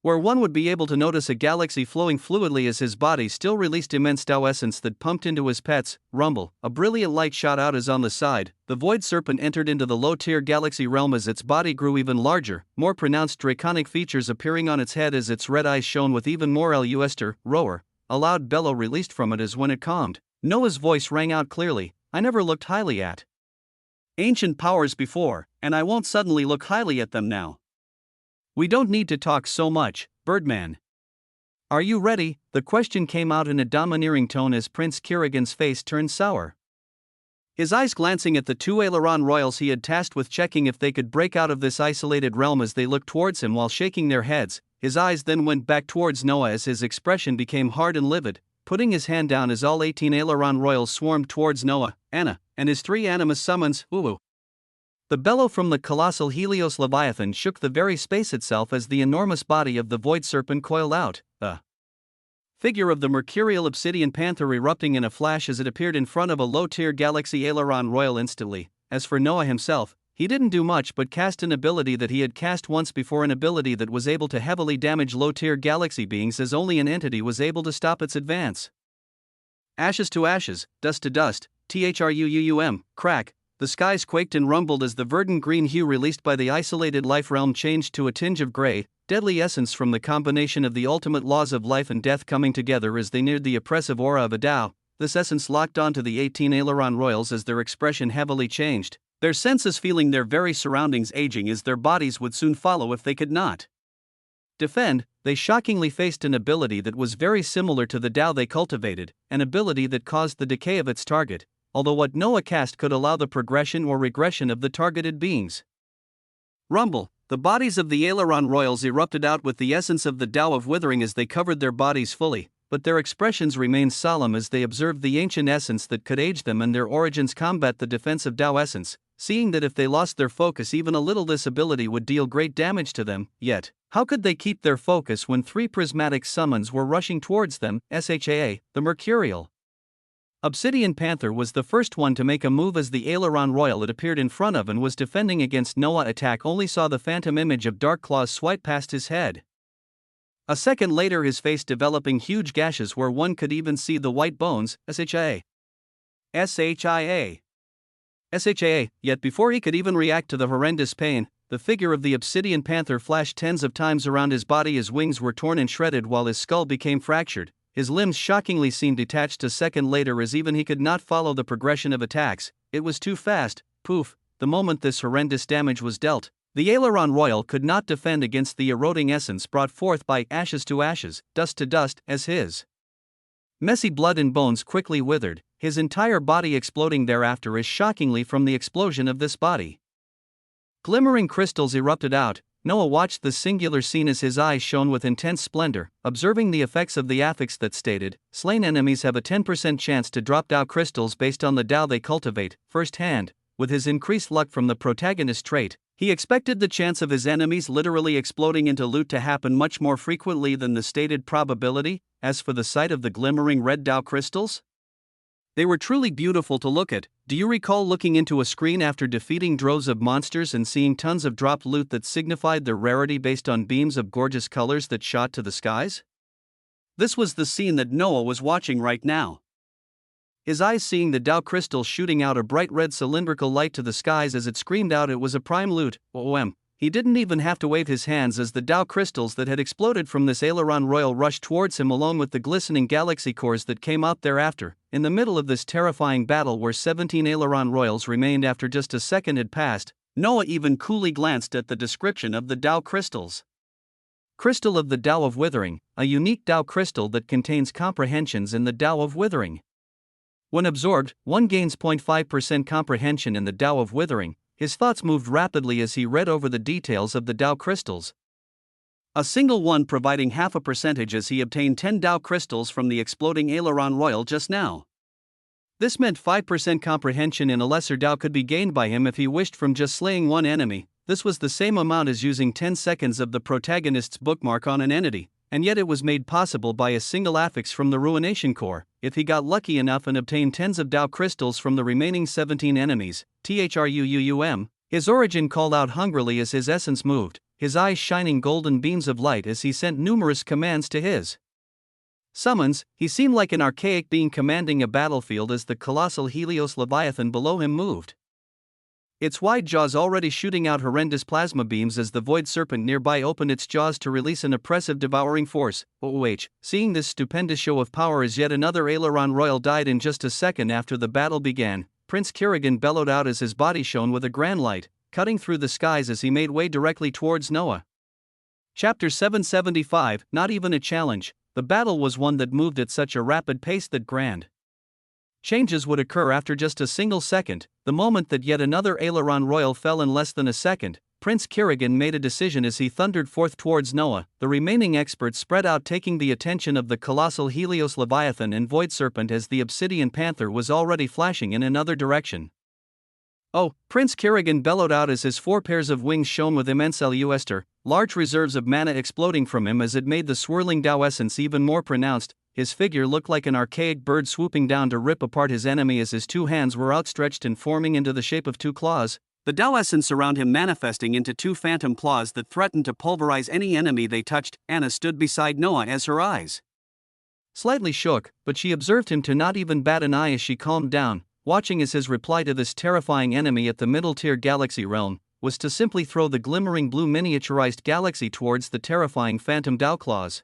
Where one would be able to notice a galaxy flowing fluidly as his body still released immense Tao essence that pumped into his pets. Rumble. A brilliant light shot out as on the side, the void serpent entered into the low-tier galaxy realm as its body grew even larger, more pronounced draconic features appearing on its head as its red eyes shone with even more luster. Roar. A loud bellow released from it as when it calmed. Noah's voice rang out clearly. "I never looked highly at ancient powers before, and I won't suddenly look highly at them now. We don't need to talk so much, Birdman. Are you ready?" The question came out in a domineering tone as Prince Kerrigan's face turned sour. His eyes glancing at the two aileron royals he had tasked with checking if they could break out of this isolated realm as they looked towards him while shaking their heads. His eyes then went back towards Noah as his expression became hard and livid, putting his hand down as all 18 aileron royals swarmed towards Noah, Anna, and his three animus summons. Ulu. The bellow from the colossal Helios Leviathan shook the very space itself as the enormous body of the void serpent coiled out, a figure of the mercurial obsidian panther erupting in a flash as it appeared in front of a low-tier galaxy aileron royal instantly. As for Noah himself, he didn't do much but cast an ability that he had cast once before, an ability that was able to heavily damage low-tier galaxy beings as only an entity was able to stop its advance. Ashes to ashes, dust to dust, Thrum. Crack. The skies quaked and rumbled as the verdant green hue released by the isolated life realm changed to a tinge of gray, deadly essence from the combination of the ultimate laws of life and death coming together as they neared the oppressive aura of a Tao. This essence locked onto the 18 aileron royals as their expression heavily changed, their senses feeling their very surroundings aging as their bodies would soon follow if they could not defend. They shockingly faced an ability that was very similar to the Tao they cultivated, an ability that caused the decay of its target, although what Noah cast could allow the progression or regression of the targeted beings. Rumble. The bodies of the aileron royals erupted out with the essence of the Tao of withering as they covered their bodies fully, but their expressions remained solemn as they observed the ancient essence that could age them and their origins combat the defense of Tao essence, seeing that if they lost their focus even a little, this ability would deal great damage to them. Yet, how could they keep their focus when three prismatic summons were rushing towards them? The mercurial obsidian panther was the first one to make a move as the aileron royal it appeared in front of and was defending against Noah attack only saw the phantom image of dark claws swipe past his head. A second later, his face developing huge gashes where one could even see the white bones. Shia. Yet before he could even react to the horrendous pain, the figure of the obsidian panther flashed tens of times around his body. His wings were torn and shredded while his skull became fractured. His limbs shockingly seemed detached a second later as even he could not follow the progression of attacks. It was too fast. Poof. The moment this horrendous damage was dealt, The aileron royal could not defend against the eroding essence brought forth by ashes to ashes, dust to dust, as his messy blood and bones quickly withered, his entire body exploding thereafter as shockingly from the explosion of this body. Glimmering crystals erupted out. Noah watched the singular scene as his eyes shone with intense splendor, observing the effects of the affix that stated, slain enemies have a 10% chance to drop Dao crystals based on the Dao they cultivate, firsthand. With his increased luck from the protagonist trait, he expected the chance of his enemies literally exploding into loot to happen much more frequently than the stated probability. As for the sight of the glimmering red Dao crystals, they were truly beautiful to look at. Do you recall looking into a screen after defeating droves of monsters and seeing tons of dropped loot that signified their rarity based on beams of gorgeous colors that shot to the skies? This was the scene that Noah was watching right now. His eyes seeing the Dao crystal shooting out a bright red cylindrical light to the skies as it screamed out it was a prime loot. He didn't even have to wave his hands as the Dao crystals that had exploded from this aileron royal rushed towards him along with the glistening galaxy cores that came out thereafter. In the middle of this terrifying battle where 17 aileron royals remained after just a second had passed, Noah even coolly glanced at the description of the Dao crystals. Crystal of the Dao of Withering, a unique Dao crystal that contains comprehensions in the Dao of Withering. When absorbed, one gains 0.5% comprehension in the Dao of Withering. His thoughts moved rapidly as he read over the details of the Dao crystals. A single one providing 0.5% as he obtained 10 Dao crystals from the exploding aileron royal just now. This meant 5% comprehension in a lesser Dao could be gained by him if he wished from just slaying one enemy. This was the same amount as using 10 seconds of the protagonist's bookmark on an entity, and yet it was made possible by a single affix from the Ruination Core. If he got lucky enough and obtained tens of Dao crystals from the remaining 17 enemies, his origin called out hungrily as his essence moved, his eyes shining golden beams of light as he sent numerous commands to his summons. He seemed like an archaic being commanding a battlefield as the colossal Helios Leviathan below him moved, its wide jaws already shooting out horrendous plasma beams as the void serpent nearby opened its jaws to release an oppressive devouring force. Seeing this stupendous show of power as yet another aileron royal died in just a second after the battle began, Prince Kerrigan bellowed out as his body shone with a grand light, cutting through the skies as he made way directly towards Noah. Chapter 775, Not even a challenge. The battle was one that moved at such a rapid pace that grand changes would occur after just a single second. The moment that yet another aileron royal fell in less than a second, Prince Kerrigan made a decision as he thundered forth towards Noah. The remaining experts spread out, taking the attention of the colossal Helios Leviathan and Void Serpent as the Obsidian Panther was already flashing in another direction. Oh, Prince Kerrigan bellowed out as his 4 pairs of wings shone with immense luster, large reserves of mana exploding from him as it made the swirling Dao essence even more pronounced. His figure looked like an archaic bird swooping down to rip apart his enemy as his 2 hands were outstretched and forming into the shape of 2 claws, the Dao essence around him manifesting into 2 phantom claws that threatened to pulverize any enemy they touched. Anna stood beside Noah as her eyes slightly shook, but she observed him to not even bat an eye as she calmed down, watching as his reply to this terrifying enemy at the middle-tier galaxy realm was to simply throw the glimmering blue miniaturized galaxy towards the terrifying phantom Dao claws.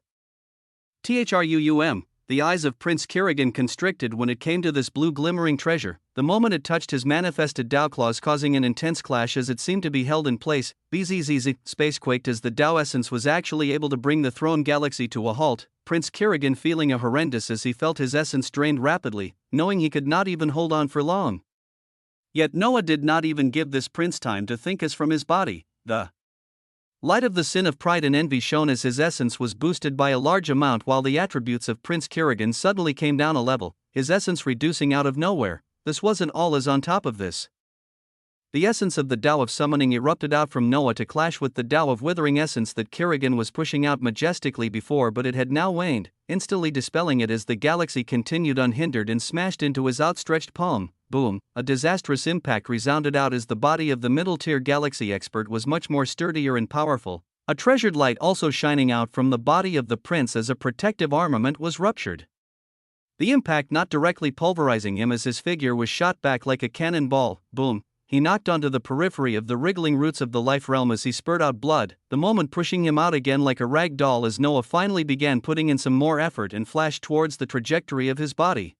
The eyes of Prince Kerrigan constricted when it came to this blue glimmering treasure, the moment it touched his manifested Dao claws, causing an intense clash as it seemed to be held in place. Space quaked as the Dao essence was actually able to bring the thrown galaxy to a halt, Prince Kerrigan feeling a horrendous as he felt his essence drained rapidly, knowing he could not even hold on for long. Yet Noah did not even give this prince time to think, as from his body, the light of the sin of pride and envy shone as his essence was boosted by a large amount, while the attributes of Prince Kerrigan suddenly came down a level, his essence reducing out of nowhere. This wasn't all, as on top of this, the essence of the Dao of Summoning erupted out from Noah to clash with the Dao of Withering essence that Kerrigan was pushing out majestically before, but it had now waned, instantly dispelling it as the galaxy continued unhindered and smashed into his outstretched palm. Boom, a disastrous impact resounded out as the body of the middle-tier galaxy expert was much more sturdier and powerful, a treasured light also shining out from the body of the prince as a protective armament was ruptured. The impact not directly pulverizing him as his figure was shot back like a cannonball. Boom, he knocked onto the periphery of the wriggling roots of the life realm as he spurted out blood, the moment pushing him out again like a rag doll as Noah finally began putting in some more effort and flashed towards the trajectory of his body.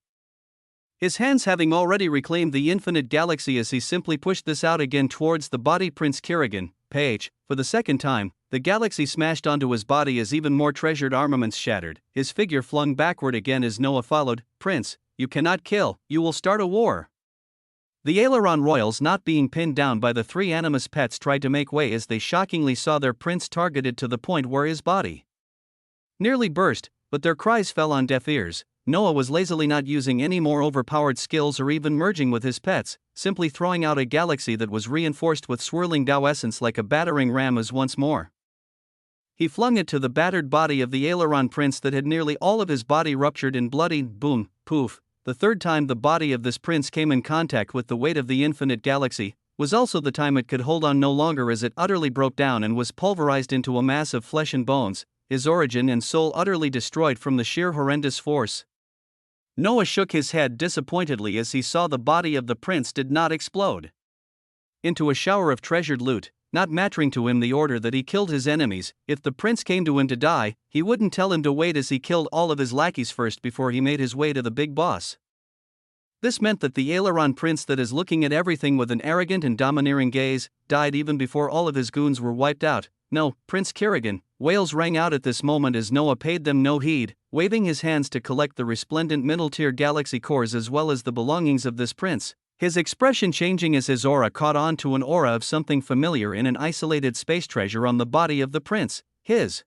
his hands having already reclaimed the infinite galaxy as he simply pushed this out again towards the body. Prince Kirigan, page, for the second time, the galaxy smashed onto his body as even more treasured armaments shattered, his figure flung backward again as Noah followed. Prince, you cannot kill, you will start a war. The Aileron royals, not being pinned down by the three animus pets, tried to make way as they shockingly saw their prince targeted to the point where his body nearly burst, but their cries fell on deaf ears. Noah was lazily not using any more overpowered skills or even merging with his pets, simply throwing out a galaxy that was reinforced with swirling Tao essence like a battering ram as once more he flung it to the battered body of the Aileron prince that had nearly all of his body ruptured in bloody boom, poof. The third time the body of this prince came in contact with the weight of the infinite galaxy was also the time it could hold on no longer as it utterly broke down and was pulverized into a mass of flesh and bones, his origin and soul utterly destroyed from the sheer horrendous force. Noah shook his head disappointedly as he saw the body of the prince did not explode into a shower of treasured loot, not mattering to him the order that he killed his enemies. If the prince came to him to die, he wouldn't tell him to wait as he killed all of his lackeys first before he made his way to the big boss. This meant that the Aileron prince that is looking at everything with an arrogant and domineering gaze died even before all of his goons were wiped out. No, Prince Kirigan, wails rang out at this moment as Noah paid them no heed, waving his hands to collect the resplendent middle-tier galaxy cores as well as the belongings of this prince, his expression changing as his aura caught on to an aura of something familiar in an isolated space treasure on the body of the prince. His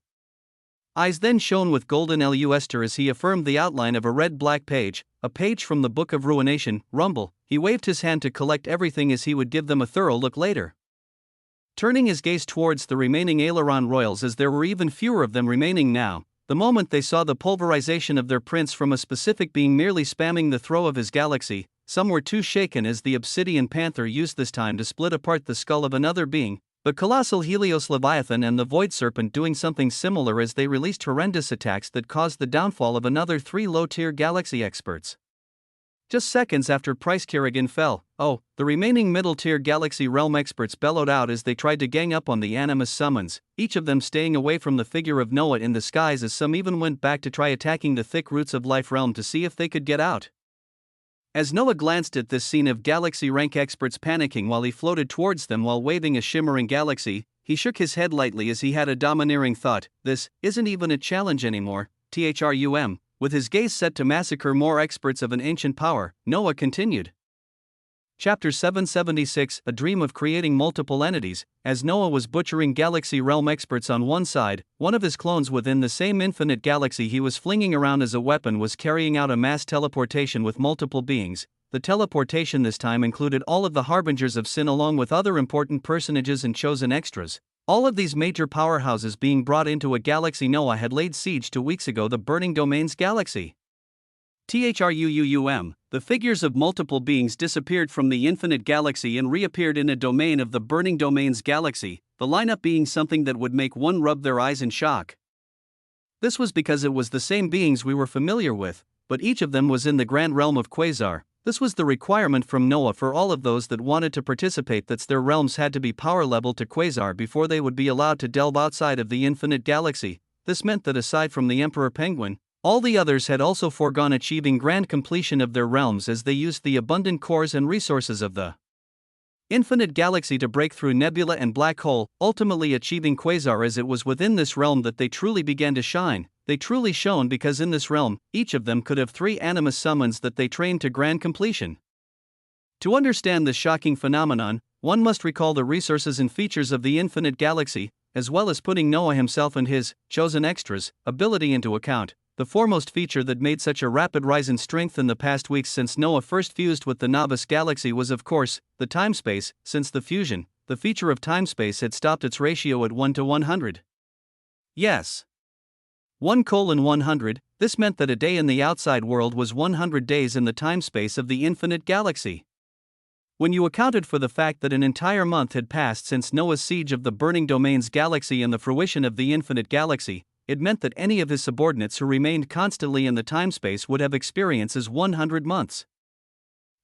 eyes then shone with golden luster as he affirmed the outline of a red-black page, a page from the Book of Ruination. Rumble, he waved his hand to collect everything as he would give them a thorough look later. Turning his gaze towards the remaining Aileron royals, as there were even fewer of them remaining now, the moment they saw the pulverization of their prince from a specific being merely spamming the throw of his galaxy, some were too shaken as the obsidian panther used this time to split apart the skull of another being, the colossal Helios Leviathan, and the Void Serpent doing something similar as they released horrendous attacks that caused the downfall of another 3 low-tier galaxy experts. Just seconds after Prince Kirigan fell, the remaining middle-tier galaxy realm experts bellowed out as they tried to gang up on the animus summons, each of them staying away from the figure of Noah in the skies as some even went back to try attacking the thick roots of Life Realm to see if they could get out. As Noah glanced at this scene of galaxy rank experts panicking while he floated towards them while waving a shimmering galaxy, he shook his head lightly as he had a domineering thought. This isn't even a challenge anymore, THRUM. With his gaze set to massacre more experts of an ancient power, Noah continued. Chapter 776, A Dream of Creating Multiple Entities. As Noah was butchering galaxy realm experts on one side, one of his clones within the same infinite galaxy he was flinging around as a weapon was carrying out a mass teleportation with multiple beings. The teleportation this time included all of the Harbingers of Sin along with other important personages and chosen extras. All of these major powerhouses being brought into a galaxy Noah had laid siege to weeks ago, the Burning Domains galaxy. THRUM, the figures of multiple beings disappeared from the infinite galaxy and reappeared in a domain of the Burning Domains galaxy, the lineup being something that would make one rub their eyes in shock. This was because it was the same beings we were familiar with, but each of them was in the grand realm of Quasar. This was the requirement from Noah for all of those that wanted to participate, that their realms had to be power level to Quasar before they would be allowed to delve outside of the infinite galaxy. This meant that aside from the Emperor Penguin, all the others had also foregone achieving grand completion of their realms as they used the abundant cores and resources of the infinite galaxy to break through nebula and black hole, ultimately achieving Quasar. As it was within this realm that they truly began to shine. They truly shone because in this realm, each of them could have 3 animus summons that they trained to grand completion. To understand this shocking phenomenon, one must recall the resources and features of the infinite galaxy, as well as putting Noah himself and his chosen extras ability into account. The foremost feature that made such a rapid rise in strength in the past weeks since Noah first fused with the novice galaxy was, of course, the time-space. Since the fusion, the feature of time-space had stopped its ratio at 1 to 100. Yes. 1:100, this meant that a day in the outside world was 100 days in the time-space of the infinite galaxy. When you accounted for the fact that an entire month had passed since Noah's siege of the Burning Domains galaxy and the fruition of the infinite galaxy, it meant that any of his subordinates who remained constantly in the time-space would have experienced as 100 months.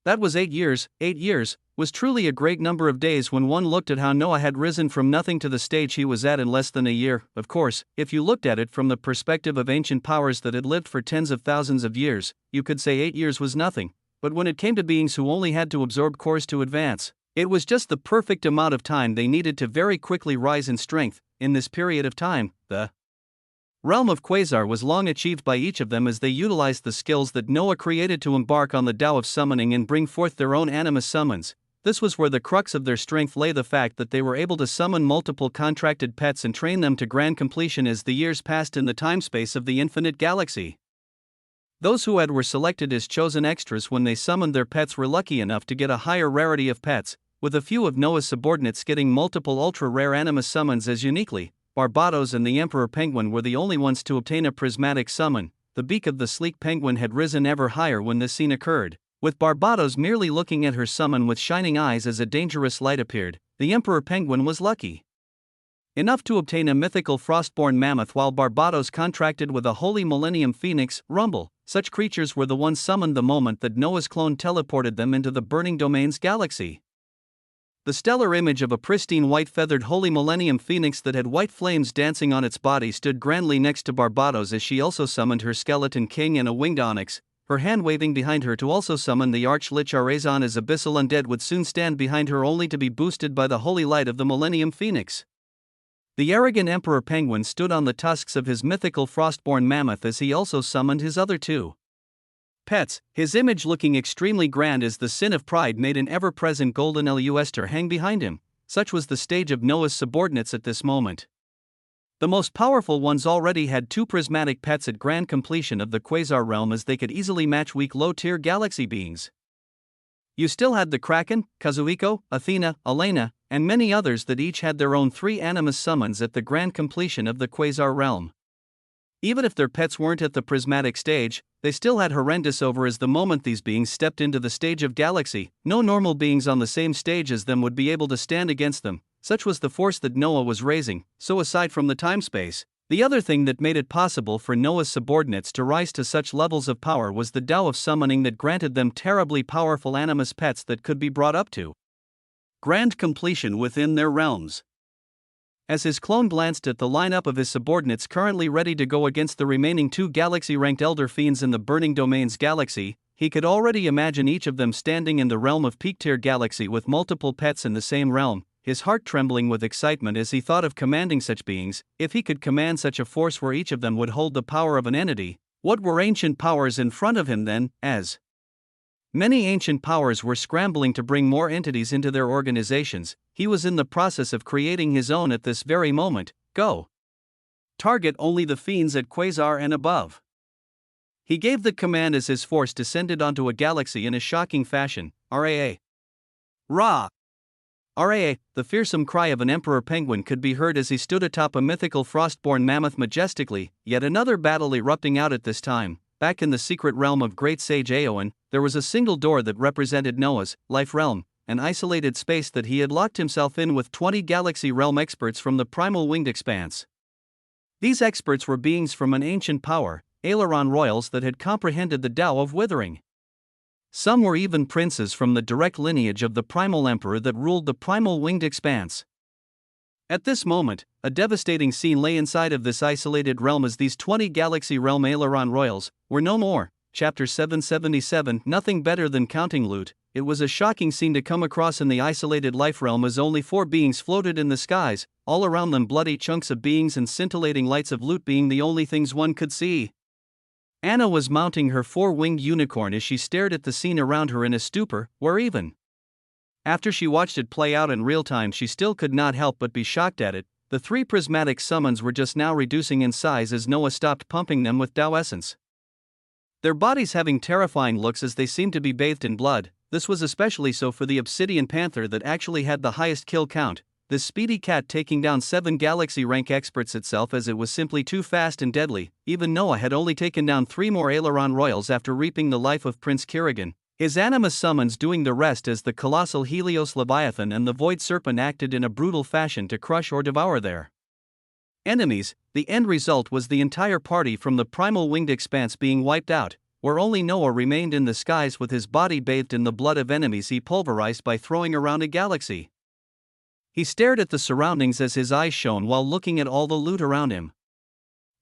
That was 8 years. 8 years was truly a great number of days when one looked at how Noah had risen from nothing to the stage he was at in less than a year. Of course, if you looked at it from the perspective of ancient powers that had lived for tens of thousands of years, you could say 8 years was nothing. but when it came to beings who only had to absorb cores to advance, it was just the perfect amount of time they needed to very quickly rise in strength. In this period of time, the realm of Quasar was long achieved by each of them as they utilized the skills that Noah created to embark on the Tao of summoning and bring forth their own animus summons. This was where the crux of their strength lay, the fact that they were able to summon multiple contracted pets and train them to grand completion as the years passed in the timespace of the infinite galaxy. Those who were selected as chosen extras when they summoned their pets were lucky enough to get a higher rarity of pets, with a few of Noah's subordinates getting multiple ultra-rare animus summons as uniquely. Barbados and the Emperor Penguin were the only ones to obtain a prismatic summon. The beak of the sleek penguin had risen ever higher when this scene occurred. With Barbados merely looking at her summon with shining eyes as a dangerous light appeared, the Emperor Penguin was lucky enough to obtain a mythical frostborn mammoth, while Barbados contracted with a holy millennium phoenix, Rumble. Such creatures were the ones summoned the moment that Noah's clone teleported them into the Burning Domains galaxy. The stellar image of a pristine white-feathered holy millennium phoenix that had white flames dancing on its body stood grandly next to Barbados as she also summoned her skeleton king and a winged onyx, her hand waving behind her to also summon the arch-lich Arazon as abyssal undead would soon stand behind her only to be boosted by the holy light of the millennium phoenix. The arrogant Emperor Penguin stood on the tusks of his mythical frostborn mammoth as he also summoned his other two pets, his image looking extremely grand as the sin of pride made an ever-present golden luster hang behind him. Such was the stage of Noah's subordinates at this moment. The most powerful ones already had two prismatic pets at grand completion of the Quasar realm, as they could easily match weak low-tier galaxy beings. You still had the Kraken, Kazuhiko, Athena, Elena, and many others that each had their own 3 animus summons at the grand completion of the Quasar realm. Even if their pets weren't at the prismatic stage, they still had horrendous over as the moment these beings stepped into the stage of galaxy, no normal beings on the same stage as them would be able to stand against them. Such was the force that Noah was raising. So aside from the time-space, the other thing that made it possible for Noah's subordinates to rise to such levels of power was the Tao of summoning that granted them terribly powerful animus pets that could be brought up to grand completion within their realms. As his clone glanced at the lineup of his subordinates currently ready to go against the remaining 2 galaxy-ranked Elder Fiends in the Burning Domains galaxy, he could already imagine each of them standing in the realm of peak-tier galaxy with multiple pets in the same realm, his heart trembling with excitement as he thought of commanding such beings. If he could command such a force where each of them would hold the power of an entity, what were ancient powers in front of him then? As many ancient powers were scrambling to bring more entities into their organizations, he was in the process of creating his own at this very moment. Go. Target only the fiends at Quasar and above. He gave the command as his force descended onto a galaxy in a shocking fashion. Raa. Ra. Raa, the fearsome cry of an Emperor Penguin could be heard as he stood atop a mythical frostborn mammoth majestically. Yet another battle erupting out at this time. Back in the secret realm of Great Sage Aowen, there was a single door that represented Noah's life realm, an isolated space that he had locked himself in with 20 galaxy realm experts from the primal winged expanse. These experts were beings from an ancient power, Aileron royals that had comprehended the Tao of withering. Some were even princes from the direct lineage of the primal emperor that ruled the primal winged expanse. At this moment, a devastating scene lay inside of this isolated realm as these 20 galaxy realm Aileron royals were no more. Chapter 777. Nothing better than counting loot. It was a shocking scene to come across in the isolated life realm as only 4 beings floated in the skies, all around them bloody chunks of beings and scintillating lights of loot being the only things one could see. Anna was mounting her 4-winged unicorn as she stared at the scene around her in a stupor, where even after she watched it play out in real time she still could not help but be shocked at it. The 3 prismatic summons were just now reducing in size as Noah stopped pumping them with Tao essence. Their bodies having terrifying looks as they seemed to be bathed in blood. This was especially so for the obsidian panther that actually had the highest kill count, this speedy cat taking down 7 galaxy rank experts itself as it was simply too fast and deadly. Even Noah had only taken down 3 more Aileron royals after reaping the life of Prince Kirigan, his animus summons doing the rest as the colossal Helios Leviathan and the Void Serpent acted in a brutal fashion to crush or devour their enemies. The end result was the entire party from the primal winged expanse being wiped out, where only Noah remained in the skies with his body bathed in the blood of enemies he pulverized by throwing around a galaxy. He stared at the surroundings as his eyes shone while looking at all the loot around him.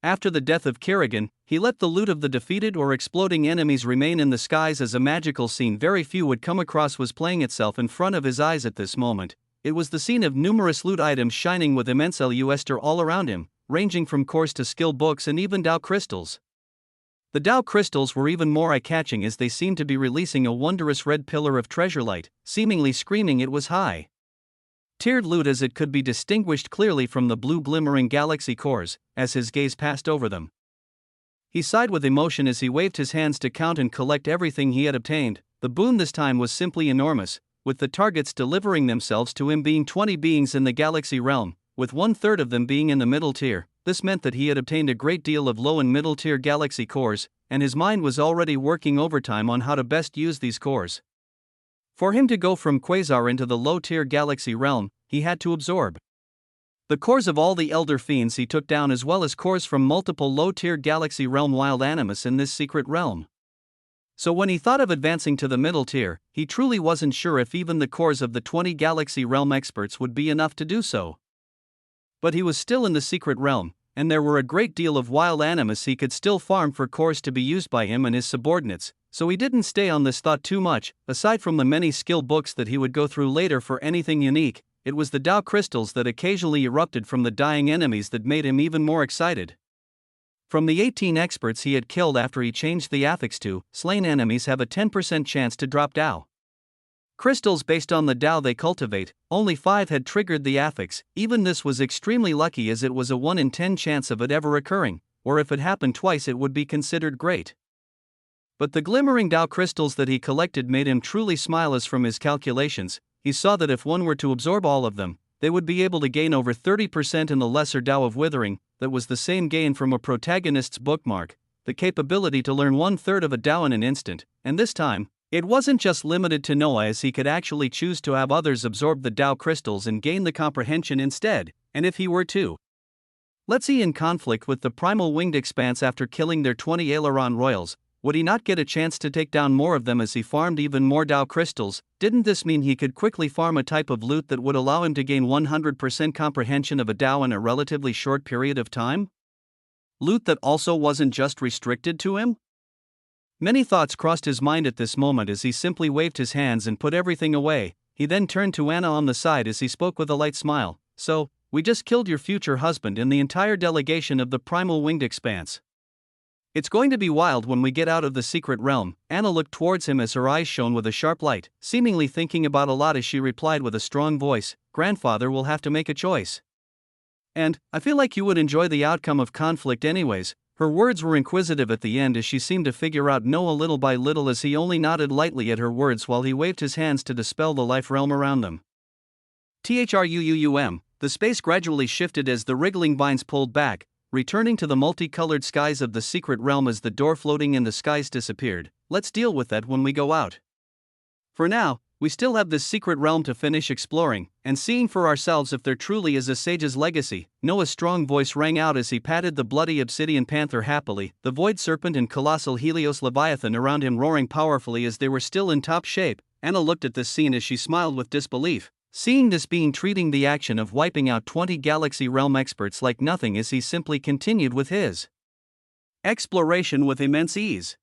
After the death of Kerrigan, he let the loot of the defeated or exploding enemies remain in the skies as a magical scene very few would come across was playing itself in front of his eyes at this moment. It was the scene of numerous loot items shining with immense luster all around him, ranging from cores to skill books and even Dao crystals. The Dao crystals were even more eye-catching as they seemed to be releasing a wondrous red pillar of treasure light, seemingly screaming it was high tiered loot as it could be distinguished clearly from the blue glimmering galaxy cores, as his gaze passed over them. He sighed with emotion as he waved his hands to count and collect everything he had obtained. The boon this time was simply enormous, with the targets delivering themselves to him being 20 beings in the galaxy realm, with 1/3 of them being in the middle tier. This meant that he had obtained a great deal of low and middle tier galaxy cores, and his mind was already working overtime on how to best use these cores. For him to go from Quasar into the low-tier galaxy realm, he had to absorb the cores of all the Elder Fiends he took down as well as cores from multiple low-tier galaxy realm wild animus in this secret realm. So when he thought of advancing to the middle tier, he truly wasn't sure if even the cores of the 20 galaxy realm experts would be enough to do so. But he was still in the secret realm, and there were a great deal of wild animus he could still farm for cores to be used by him and his subordinates, so he didn't stay on this thought too much. Aside from the many skill books that he would go through later for anything unique, it was the Dao crystals that occasionally erupted from the dying enemies that made him even more excited. From the 18 experts he had killed after he changed the affix to, slain enemies have a 10% chance to drop Dao crystals based on the Dao they cultivate. Only 5 had triggered the affix. Even this was extremely lucky as it was a 1 in 10 chance of it ever occurring, or if it happened twice it would be considered great. But the glimmering Dao crystals that he collected made him truly smile as from his calculations, he saw that if one were to absorb all of them, they would be able to gain over 30% in the lesser Dao of Withering. That was the same gain from a protagonist's bookmark, the capability to learn 1/3 of a Dao in an instant, and this time, it wasn't just limited to Noah as he could actually choose to have others absorb the Dao crystals and gain the comprehension instead, and if he were to, let's see, in conflict with the primal winged expanse after killing their 20 aileron royals, would he not get a chance to take down more of them as he farmed even more Dao crystals? Didn't this mean he could quickly farm a type of loot that would allow him to gain 100% comprehension of a Dao in a relatively short period of time? Loot that also wasn't just restricted to him? Many thoughts crossed his mind at this moment as he simply waved his hands and put everything away. He then turned to Anna on the side as he spoke with a light smile. So, we just killed your future husband and the entire delegation of the primal winged expanse. It's going to be wild when we get out of the secret realm. Anna looked towards him as her eyes shone with a sharp light, seemingly thinking about a lot as she replied with a strong voice, "Grandfather will have to make a choice. And, I feel like you would enjoy the outcome of conflict anyways." Her words were inquisitive at the end as she seemed to figure out Noah little by little as he only nodded lightly at her words while he waved his hands to dispel the life realm around them. The space gradually shifted as the wriggling vines pulled back, returning to the multicolored skies of the secret realm as the door floating in the skies disappeared. Let's deal with that when we go out. For now, we still have this secret realm to finish exploring, and seeing for ourselves if there truly is a sage's legacy. Noah's strong voice rang out as he patted the bloody obsidian panther happily, the void serpent and colossal Helios leviathan around him roaring powerfully as they were still in top shape. Anna looked at this scene as she smiled with disbelief, seeing this being treating the action of wiping out 20 galaxy realm experts like nothing as he simply continued with his exploration with immense ease.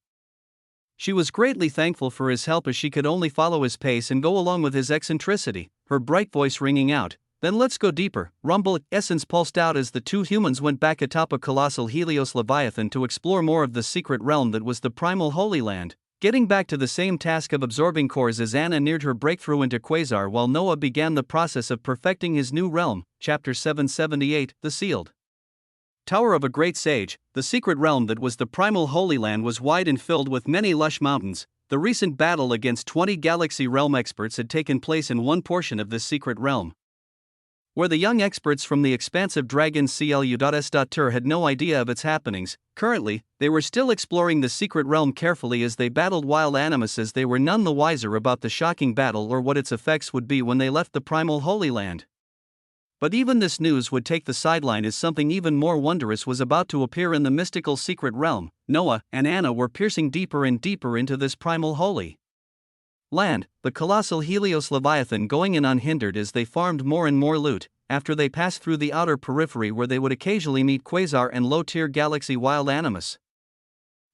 She was greatly thankful for his help as she could only follow his pace and go along with his eccentricity, her bright voice ringing out, "Then let's go deeper." Rumble essence pulsed out as the two humans went back atop a colossal Helios leviathan to explore more of the secret realm that was the primal Holy Land, getting back to the same task of absorbing cores as Anna neared her breakthrough into Quasar while Noah began the process of perfecting his new realm. Chapter 778, The Sealed Tower of a Great Sage. The secret realm that was the primal Holy Land was wide and filled with many lush mountains. The recent battle against 20 galaxy realm experts had taken place in one portion of this secret realm, where the young experts from the expansive dragon CLU.S.Tur had no idea of its happenings. Currently, they were still exploring the secret realm carefully as they battled wild animus as they were none the wiser about the shocking battle or what its effects would be when they left the primal Holy Land. But even this news would take the sideline as something even more wondrous was about to appear in the mystical secret realm. Noah and Anna were piercing deeper and deeper into this primal Holy Land, the colossal Helios leviathan going in unhindered as they farmed more and more loot. after they passed through the outer periphery where they would occasionally meet quasar and low-tier galaxy wild animus.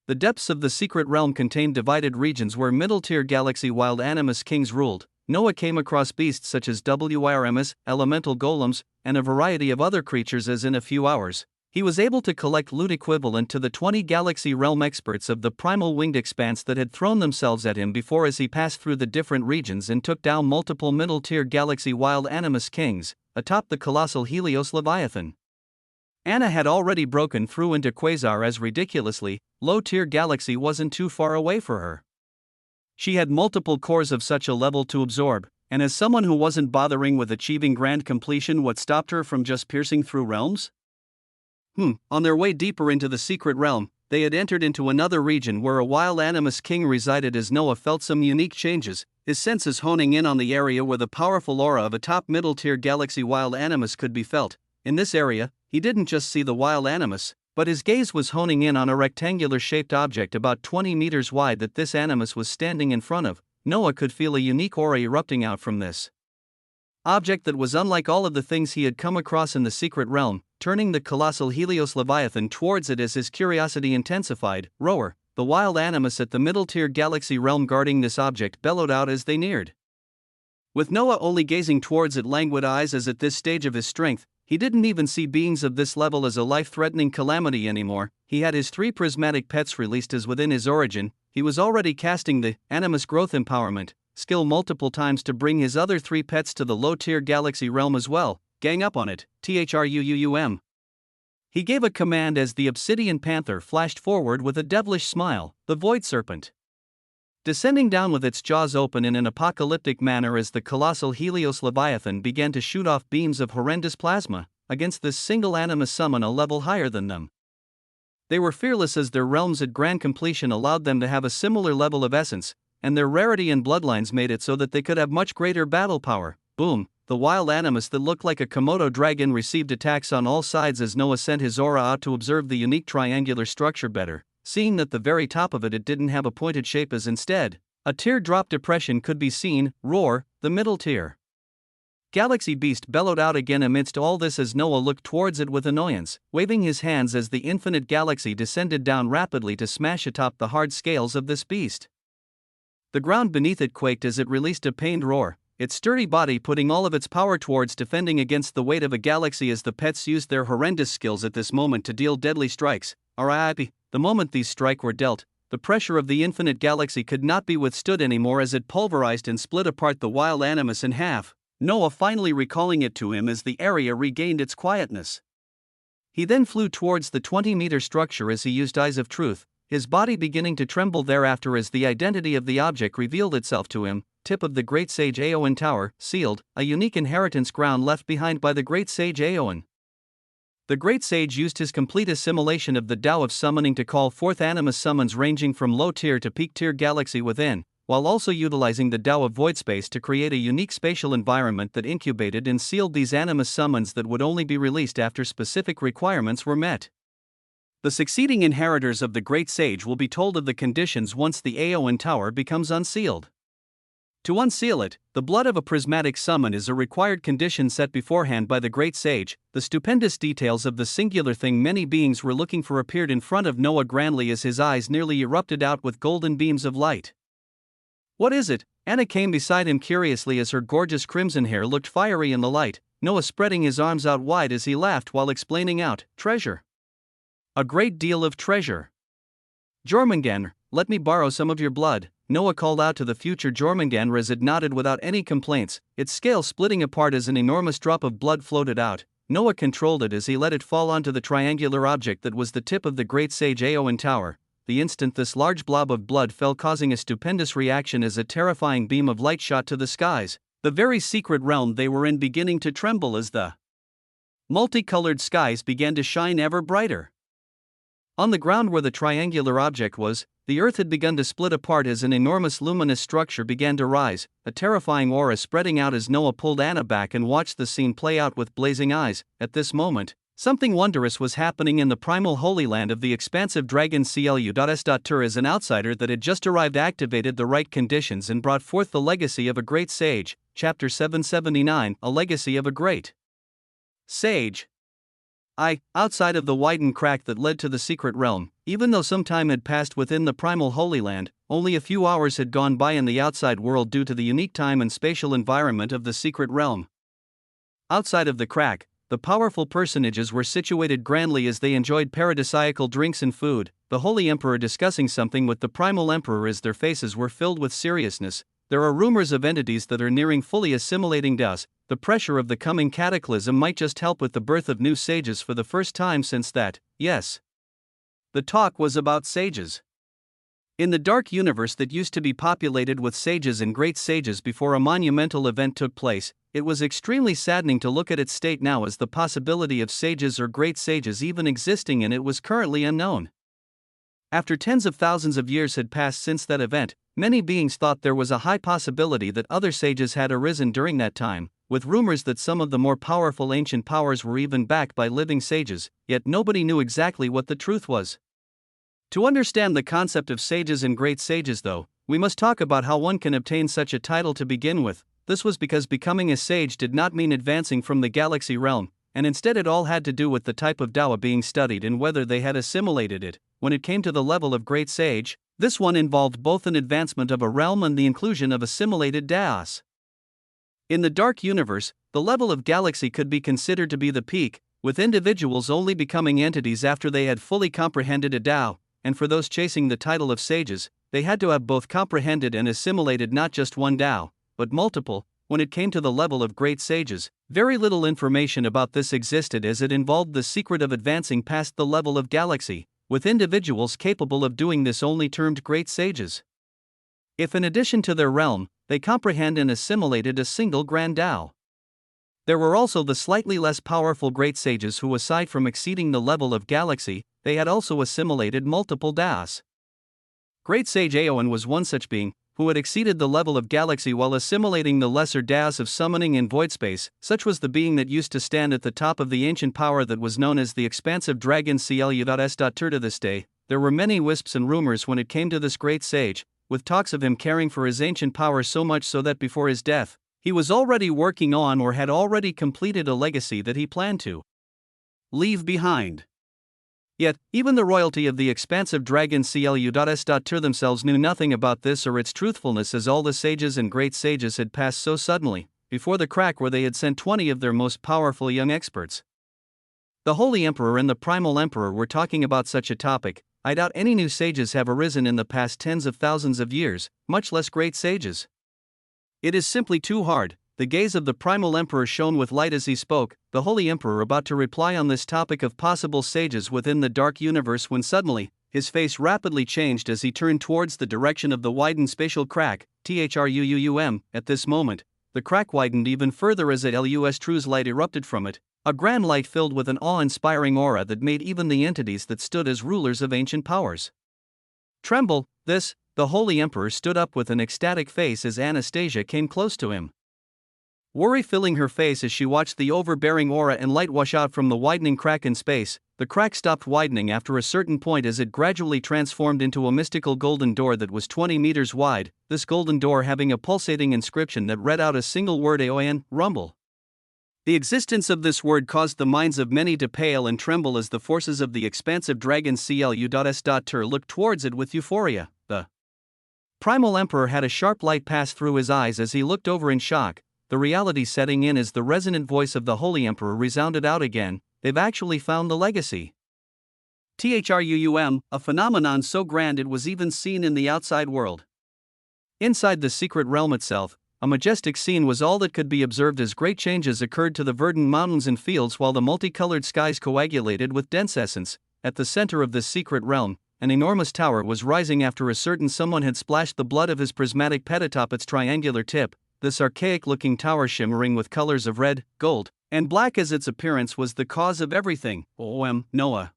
The depths of the secret realm contained divided regions where middle-tier galaxy wild animus kings ruled. Noah came across beasts such as WRMs, elemental golems, and a variety of other creatures as in a few hours. He was able to collect loot equivalent to the 20 galaxy realm experts of the primal winged expanse that had thrown themselves at him before as he passed through the different regions and took down multiple middle-tier galaxy wild animus kings, atop the colossal Helios Leviathan. Anna had already broken through into quasar as ridiculously, low-tier galaxy wasn't too far away for her. She had multiple cores of such a level to absorb, and as someone who wasn't bothering with achieving grand completion, what stopped her from just piercing through realms? On their way deeper into the secret realm, they had entered into another region where a wild animus king resided as Noah felt some unique changes, his senses honing in on the area where the powerful aura of a top middle-tier galaxy wild animus could be felt. In this area, he didn't just see the wild animus, but his gaze was honing in on a rectangular-shaped object about 20 meters wide that this animus was standing in front of. Noah could feel a unique aura erupting out from this object that was unlike all of the things he had come across in the secret realm, turning the colossal Helios Leviathan towards it as his curiosity intensified. Roar, the wild animus at the middle-tier galaxy realm guarding this object, bellowed out as they neared. With Noah only gazing towards it languid eyes as at this stage of his strength, he didn't even see beings of this level as a life-threatening calamity anymore. He had his 3 prismatic pets released as within his origin. He was already casting the Animus Growth Empowerment skill multiple times to bring his other 3 pets to the low-tier galaxy realm as well. Gang up on it, THRUUUM. He gave a command as the obsidian panther flashed forward with a devilish smile, the void serpent descending down with its jaws open in an apocalyptic manner as the colossal Helios Leviathan began to shoot off beams of horrendous plasma against this single animus summon a level higher than them. They were fearless as their realms at grand completion allowed them to have a similar level of essence, and their rarity and bloodlines made it so that they could have much greater battle power. Boom, the wild animus that looked like a Komodo dragon received attacks on all sides as Noah sent his aura out to observe the unique triangular structure better, seeing that the very top of it didn't have a pointed shape as instead a teardrop depression could be seen. Roar, the middle tier galaxy beast bellowed out again amidst all this as Noah looked towards it with annoyance, waving his hands as the infinite galaxy descended down rapidly to smash atop the hard scales of this beast. The ground beneath it quaked as it released a pained roar, its sturdy body putting all of its power towards defending against the weight of a galaxy as the pets used their horrendous skills at this moment to deal deadly strikes. RIP. The moment these strikes were dealt, the pressure of the infinite galaxy could not be withstood anymore as it pulverized and split apart the wild animus in half, Noah finally recalling it to him as the area regained its quietness. He then flew towards the 20-meter structure as he used Eyes of Truth, his body beginning to tremble thereafter as the identity of the object revealed itself to him. Tip of the Great Sage Aowen Tower, sealed, a unique inheritance ground left behind by the Great Sage Aowen. The Great Sage used his complete assimilation of the Tao of Summoning to call forth animus summons ranging from low-tier to peak-tier galaxy within, while also utilizing the Tao of Void Space to create a unique spatial environment that incubated and sealed these animus summons that would only be released after specific requirements were met. The succeeding inheritors of the Great Sage will be told of the conditions once the Aowen Tower becomes unsealed. To unseal it, the blood of a prismatic summon is a required condition set beforehand by the Great Sage. The stupendous details of the singular thing many beings were looking for appeared in front of Noah grandly as his eyes nearly erupted out with golden beams of light. What is it? Anna came beside him curiously as her gorgeous crimson hair looked fiery in the light, Noah spreading his arms out wide as he laughed while explaining out, treasure. A great deal of treasure. Jormungandr, let me borrow some of your blood, Noah called out to the future Jormungandr as it nodded without any complaints, its scale splitting apart as an enormous drop of blood floated out. Noah controlled it as he let it fall onto the triangular object that was the tip of the Great Sage Aowen Tower. The instant this large blob of blood fell, causing a stupendous reaction as a terrifying beam of light shot to the skies, the very secret realm they were in beginning to tremble as the multicolored skies began to shine ever brighter. On the ground where the triangular object was, the earth had begun to split apart as an enormous luminous structure began to rise, a terrifying aura spreading out as Noah pulled Anna back and watched the scene play out with blazing eyes. At this moment, something wondrous was happening in the primal holy land of the expansive dragon CLU.S.Tur. As an outsider that had just arrived activated the right conditions and brought forth the legacy of a great sage. Chapter 779, A Legacy of a Great Sage. Outside of the widened crack that led to the secret realm, even though some time had passed within the primal Holy Land, only a few hours had gone by in the outside world due to the unique time and spatial environment of the secret realm. Outside of the crack, the powerful personages were situated grandly as they enjoyed paradisiacal drinks and food, the Holy Emperor discussing something with the Primal Emperor as their faces were filled with seriousness. There are rumors of entities that are nearing fully assimilating us. The pressure of the coming cataclysm might just help with the birth of new sages for the first time since that, yes. The talk was about sages. In the dark universe that used to be populated with sages and great sages before a monumental event took place, it was extremely saddening to look at its state now, as the possibility of sages or great sages even existing in it was currently unknown. After tens of thousands of years had passed since that event, many beings thought there was a high possibility that other sages had arisen during that time, with rumors that some of the more powerful ancient powers were even backed by living sages, yet nobody knew exactly what the truth was. To understand the concept of sages and great sages, though, we must talk about how one can obtain such a title to begin with. This was because becoming a sage did not mean advancing from the galaxy realm, and instead it all had to do with the type of Dawa being studied and whether they had assimilated it. When it came to the level of great sage, this one involved both an advancement of a realm and the inclusion of assimilated Daos. In the dark universe, the level of galaxy could be considered to be the peak, with individuals only becoming entities after they had fully comprehended a Dao, and for those chasing the title of sages, they had to have both comprehended and assimilated not just one Dao, but multiple. When it came to the level of great sages, very little information about this existed, as it involved the secret of advancing past the level of galaxy, with individuals capable of doing this only termed great sages. If in addition to their realm, they comprehend and assimilated a single grand Dao. There were also the slightly less powerful great sages who, aside from exceeding the level of galaxy, they had also assimilated multiple Daos. Great Sage Aowen was one such being, who had exceeded the level of galaxy while assimilating the lesser Daos of summoning and void space. Such was the being that used to stand at the top of the ancient power that was known as the expansive dragon Clu.S. To this day, there were many wisps and rumors when it came to this great sage, with talks of him caring for his ancient power so much so that before his death, he was already working on or had already completed a legacy that he planned to leave behind. Yet, even the royalty of the expansive dragon Clu.S. themselves knew nothing about this or its truthfulness, as all the sages and great sages had passed so suddenly, before the crack, where they had sent 20 of their most powerful young experts. The Holy Emperor and the Primal Emperor were talking about such a topic. I doubt any new sages have arisen in the past tens of thousands of years, much less great sages. It is simply too hard. The gaze of the Primal Emperor shone with light as he spoke, the Holy Emperor about to reply on this topic of possible sages within the dark universe, when suddenly, his face rapidly changed as he turned towards the direction of the widened spatial crack, THRUUM. At this moment, the crack widened even further as a LUS true's light erupted from it, a grand light filled with an awe-inspiring aura that made even the entities that stood as rulers of ancient powers tremble. The Holy Emperor stood up with an ecstatic face as Anastasia came close to him, worry filling her face as she watched the overbearing aura and light wash out from the widening crack in space. The crack stopped widening after a certain point as it gradually transformed into a mystical golden door that was 20 meters wide, this golden door having a pulsating inscription that read out a single word: AON, rumble. The existence of this word caused the minds of many to pale and tremble as the forces of the expansive dragon Clu.S. looked towards it with euphoria. The Primal Emperor had a sharp light pass through his eyes as he looked over in shock, the reality setting in as the resonant voice of the Holy Emperor resounded out again. They've actually found the legacy. THRUUM, a phenomenon so grand it was even seen in the outside world. Inside the secret realm itself, a majestic scene was all that could be observed as great changes occurred to the verdant mountains and fields while the multicolored skies coagulated with dense essence. At the center of this secret realm, an enormous tower was rising after a certain someone had splashed the blood of his prismatic pet atop its triangular tip. This archaic-looking tower, shimmering with colors of red, gold, and black as its appearance, was the cause of everything. Noah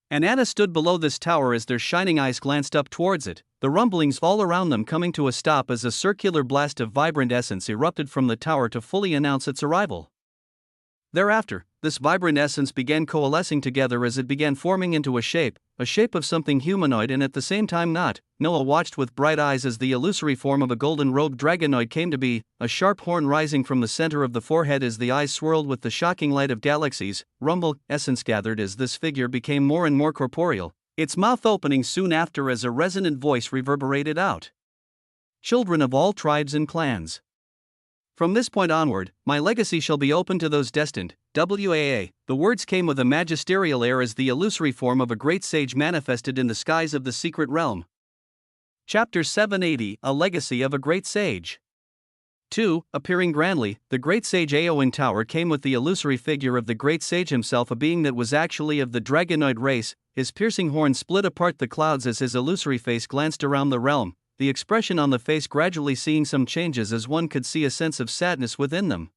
and Anna stood below this tower as their shining eyes glanced up towards it, the rumblings all around them coming to a stop as a circular blast of vibrant essence erupted from the tower to fully announce its arrival. Thereafter, this vibrant essence began coalescing together as it began forming into a shape of something humanoid and at the same time not. Noah watched with bright eyes as the illusory form of a golden-robed dragonoid came to be, a sharp horn rising from the center of the forehead as the eyes swirled with the shocking light of galaxies. Rumble, essence gathered as this figure became more and more corporeal, its mouth opening soon after as a resonant voice reverberated out. Children of all tribes and clans. From this point onward, my legacy shall be open to those destined. WAA. The words came with a magisterial air as the illusory form of a great sage manifested in the skies of the secret realm. Chapter 780, A Legacy of a Great Sage. 2. Appearing grandly, the great sage Aowen Tower came with the illusory figure of the great sage himself, a being that was actually of the dragonoid race. His piercing horn split apart the clouds as his illusory face glanced around the realm, the expression on the face gradually seeing some changes as one could see a sense of sadness within them.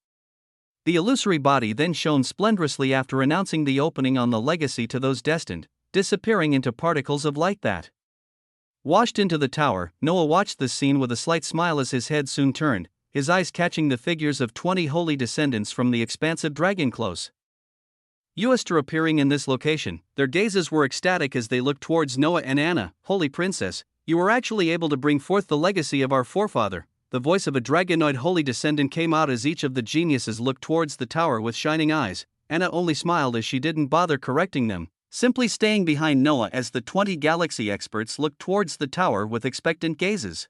The illusory body then shone splendorously after announcing the opening on the legacy to those destined, disappearing into particles of light that washed into the tower. Noah watched this scene with a slight smile as his head soon turned, his eyes catching the figures of 20 holy descendants from the expansive dragon close Uester appearing in this location. Their gazes were ecstatic as they looked towards Noah and Anna. Holy Princess, you were actually able to bring forth the legacy of our forefather. The voice of a dragonoid holy descendant came out as each of the geniuses looked towards the tower with shining eyes. Anna only smiled as she didn't bother correcting them, simply staying behind Noah as the 20 galaxy experts looked towards the tower with expectant gazes.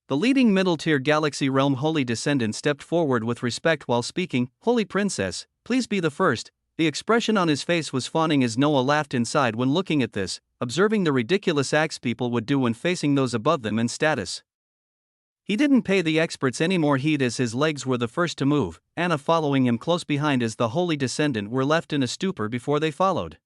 The leading middle-tier galaxy realm holy descendant stepped forward with respect while speaking. Holy Princess, please be the first. The expression on his face was fawning as Noah laughed inside when looking at this, observing the ridiculous acts people would do when facing those above them in status. He didn't pay the experts any more heed as his legs were the first to move, Anna following him close behind as the holy descendant were left in a stupor before they followed.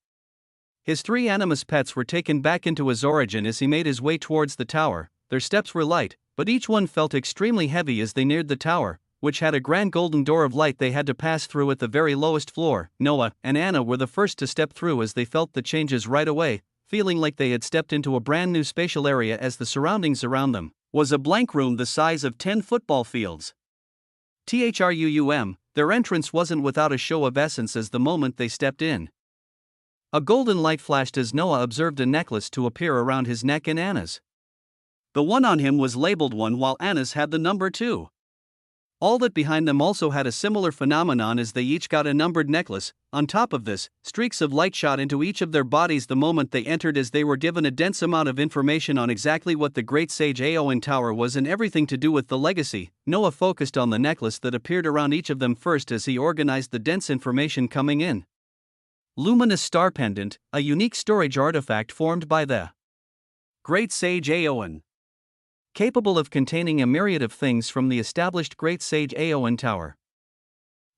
His 3 animus pets were taken back into his origin as he made his way towards the tower. Their steps were light, but each one felt extremely heavy as they neared the tower, which had a grand golden door of light they had to pass through at the very lowest floor. Noah and Anna were the first to step through as they felt the changes right away, feeling like they had stepped into a brand new spatial area as the surroundings around them was a blank room the size of 10 football fields. Their entrance wasn't without a show of essence as the moment they stepped in. A golden light flashed as Noah observed a necklace to appear around his neck and Anna's. The one on him was labeled 1 while Anna's had the number 2. All that behind them also had a similar phenomenon as they each got a numbered necklace. On top of this, streaks of light shot into each of their bodies the moment they entered as they were given a dense amount of information on exactly what the great sage Aowen Tower was and everything to do with the legacy. Noah focused on the necklace that appeared around each of them first as he organized the dense information coming in. Luminous Star Pendant, a unique storage artifact formed by the great sage Aowen, capable of containing a myriad of things from the established great sage Aowen Tower.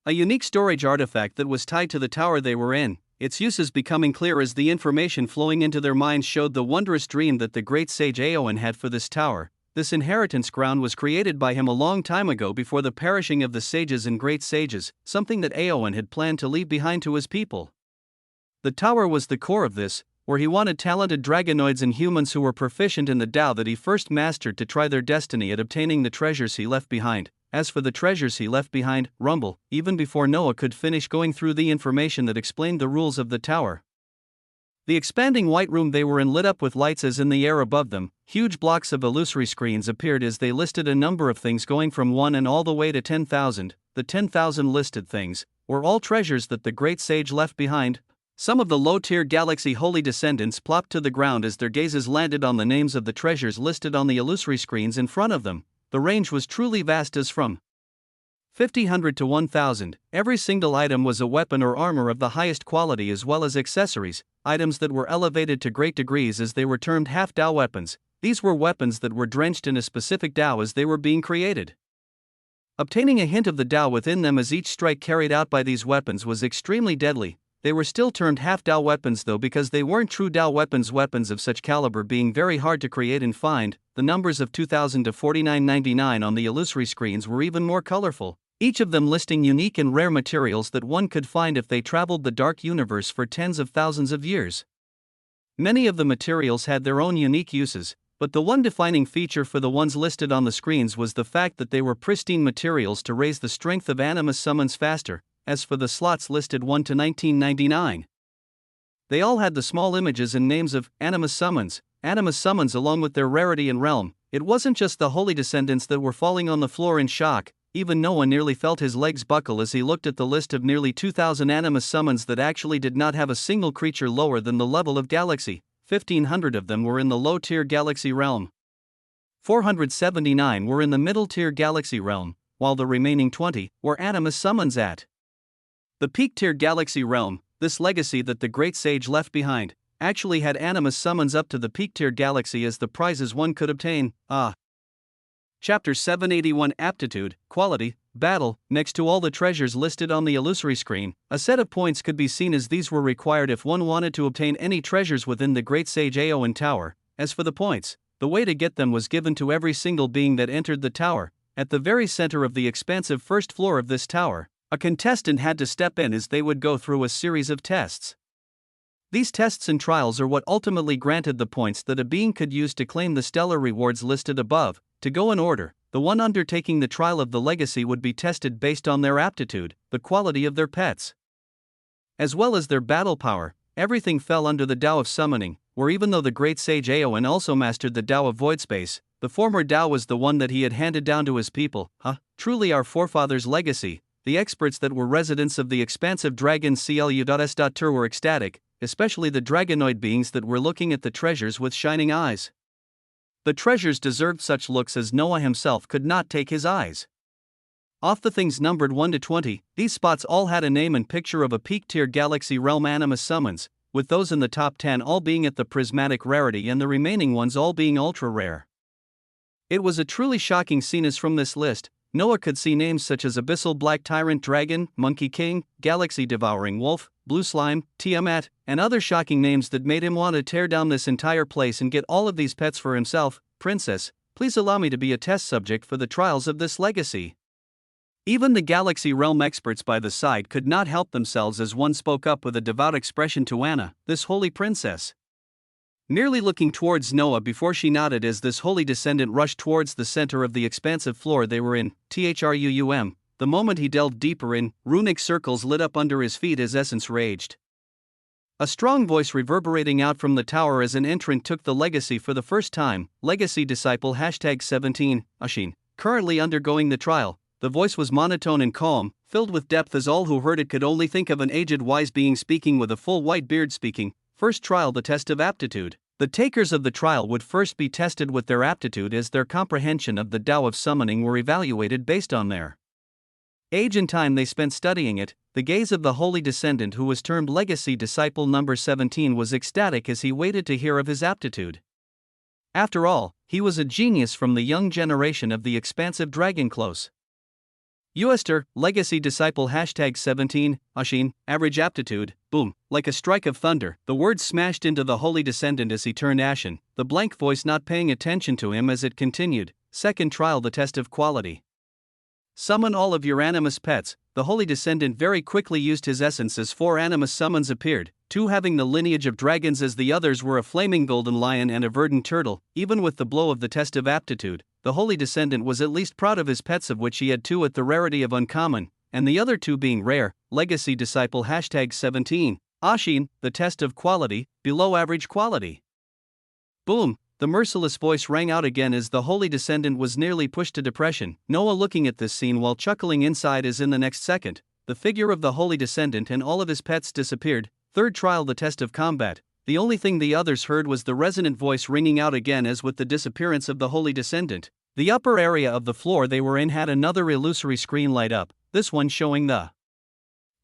A unique storage artifact that was tied to the tower they were in, its uses becoming clear as the information flowing into their minds showed the wondrous dream that the great sage Aowen had for this tower. This inheritance ground was created by him a long time ago before the perishing of the sages and great sages, something that Aowen had planned to leave behind to his people. The tower was the core of this, where he wanted talented dragonoids and humans who were proficient in the Tao that he first mastered to try their destiny at obtaining the treasures he left behind. As for the treasures he left behind, rumble, even before Noah could finish going through the information that explained the rules of the tower. The expanding white room they were in lit up with lights as in the air above them. Huge blocks of illusory screens appeared as they listed a number of things going from 1 and all the way to 10,000. The 10,000 listed things were all treasures that the great sage left behind. Some of the low-tier galaxy holy descendants plopped to the ground as their gazes landed on the names of the treasures listed on the illusory screens in front of them. The range was truly vast as from 50 to 1,000. Every single item was a weapon or armor of the highest quality as well as accessories, items that were elevated to great degrees as they were termed half-Tao weapons. These were weapons that were drenched in a specific Tao as they were being created. Obtaining a hint of the Tao within them as each strike carried out by these weapons was extremely deadly. They were still termed half-Tao weapons though because they weren't true Tao weapons. Weapons of such caliber being very hard to create and find. The numbers of 2,000 to 4999 on the illusory screens were even more colorful, each of them listing unique and rare materials that one could find if they traveled the dark universe for tens of thousands of years. Many of the materials had their own unique uses, but the one defining feature for the ones listed on the screens was the fact that they were pristine materials to raise the strength of animus summons faster. as for the slots listed 1 to 1999. They all had the small images and names of animus summons, along with their rarity and realm. It wasn't just the holy descendants that were falling on the floor in shock, even Noah nearly felt his legs buckle as he looked at the list of nearly 2,000 animus summons that actually did not have a single creature lower than the level of galaxy. 1,500 of them were in the low-tier galaxy realm. 479 were in the middle-tier galaxy realm, while the remaining 20 were animus summons at the peak-tier galaxy realm. This legacy that the great sage left behind actually had animus summons up to the peak-tier galaxy as the prizes one could obtain. Chapter 781 Aptitude, Quality, Battle. Next to all the treasures listed on the illusory screen, a set of points could be seen as these were required if one wanted to obtain any treasures within the Great Sage Aowen Tower. As for the points, the way to get them was given to every single being that entered the tower. At the very center of the expansive first floor of this tower, a contestant had to step in as they would go through a series of tests. These tests and trials are what ultimately granted the points that a being could use to claim the stellar rewards listed above. To go in order, the one undertaking the trial of the legacy would be tested based on their aptitude, the quality of their pets, as well as their battle power. Everything fell under the Tao of Summoning, where even though the great sage Aowen also mastered the Tao of Void Space, the former Tao was the one that he had handed down to his people. Truly our forefathers' legacy. The experts that were residents of the expansive dragon CLU.S.Tur were ecstatic, especially the dragonoid beings that were looking at the treasures with shining eyes. The treasures deserved such looks as Noah himself could not take his eyes off the things numbered 1 to 20. These spots all had a name and picture of a peak-tier galaxy realm animus summons, with those in the top 10 all being at the prismatic rarity and the remaining ones all being ultra-rare. It was a truly shocking scene as from this list, Noah could see names such as Abyssal Black Tyrant Dragon, Monkey King, Galaxy Devouring Wolf, Blue Slime, Tiamat, and other shocking names that made him want to tear down this entire place and get all of these pets for himself. Princess, please allow me to be a test subject for the trials of this legacy. Even the Galaxy Realm experts by the side could not help themselves as one spoke up with a devout expression to Anna, this holy princess, nearly looking towards Noah before she nodded as this holy descendant rushed towards the center of the expansive floor they were in. THRUUM, the moment he delved deeper in, runic circles lit up under his feet as essence raged. A strong voice reverberating out from the tower as an entrant took the legacy for the first time. Legacy Disciple #17, Ashin, currently undergoing the trial. The voice was monotone and calm, filled with depth as all who heard it could only think of an aged wise being speaking with a full white beard speaking. First trial, the test of aptitude. The takers of the trial would first be tested with their aptitude as their comprehension of the Tao of Summoning were evaluated based on their age and time they spent studying it. The gaze of the holy descendant who was termed Legacy Disciple number 17 was ecstatic as he waited to hear of his aptitude. After all, he was a genius from the young generation of the expansive dragon close. USTR, Legacy Disciple #17, Ashin, average aptitude, boom, like a strike of thunder, the words smashed into the holy descendant as he turned ashen, the blank voice not paying attention to him as it continued. Second trial, the test of quality. Summon all of your animus pets. The holy descendant very quickly used his essence as 4 animus summons appeared, 2 having the lineage of dragons as the others were a flaming golden lion and a verdant turtle. Even with the blow of the test of aptitude, the holy descendant was at least proud of his pets, of which he had 2 at the rarity of uncommon, and the other 2 being rare. Legacy Disciple #17, Ashin, the test of quality, below average quality. Boom! The merciless voice rang out again as the holy descendant was nearly pushed to depression. Noah looking at this scene while chuckling inside as in the next second, the figure of the holy descendant and all of his pets disappeared. Third trial, the test of combat. The only thing the others heard was the resonant voice ringing out again as with the disappearance of the holy descendant. The upper area of the floor they were in had another illusory screen light up, this one showing the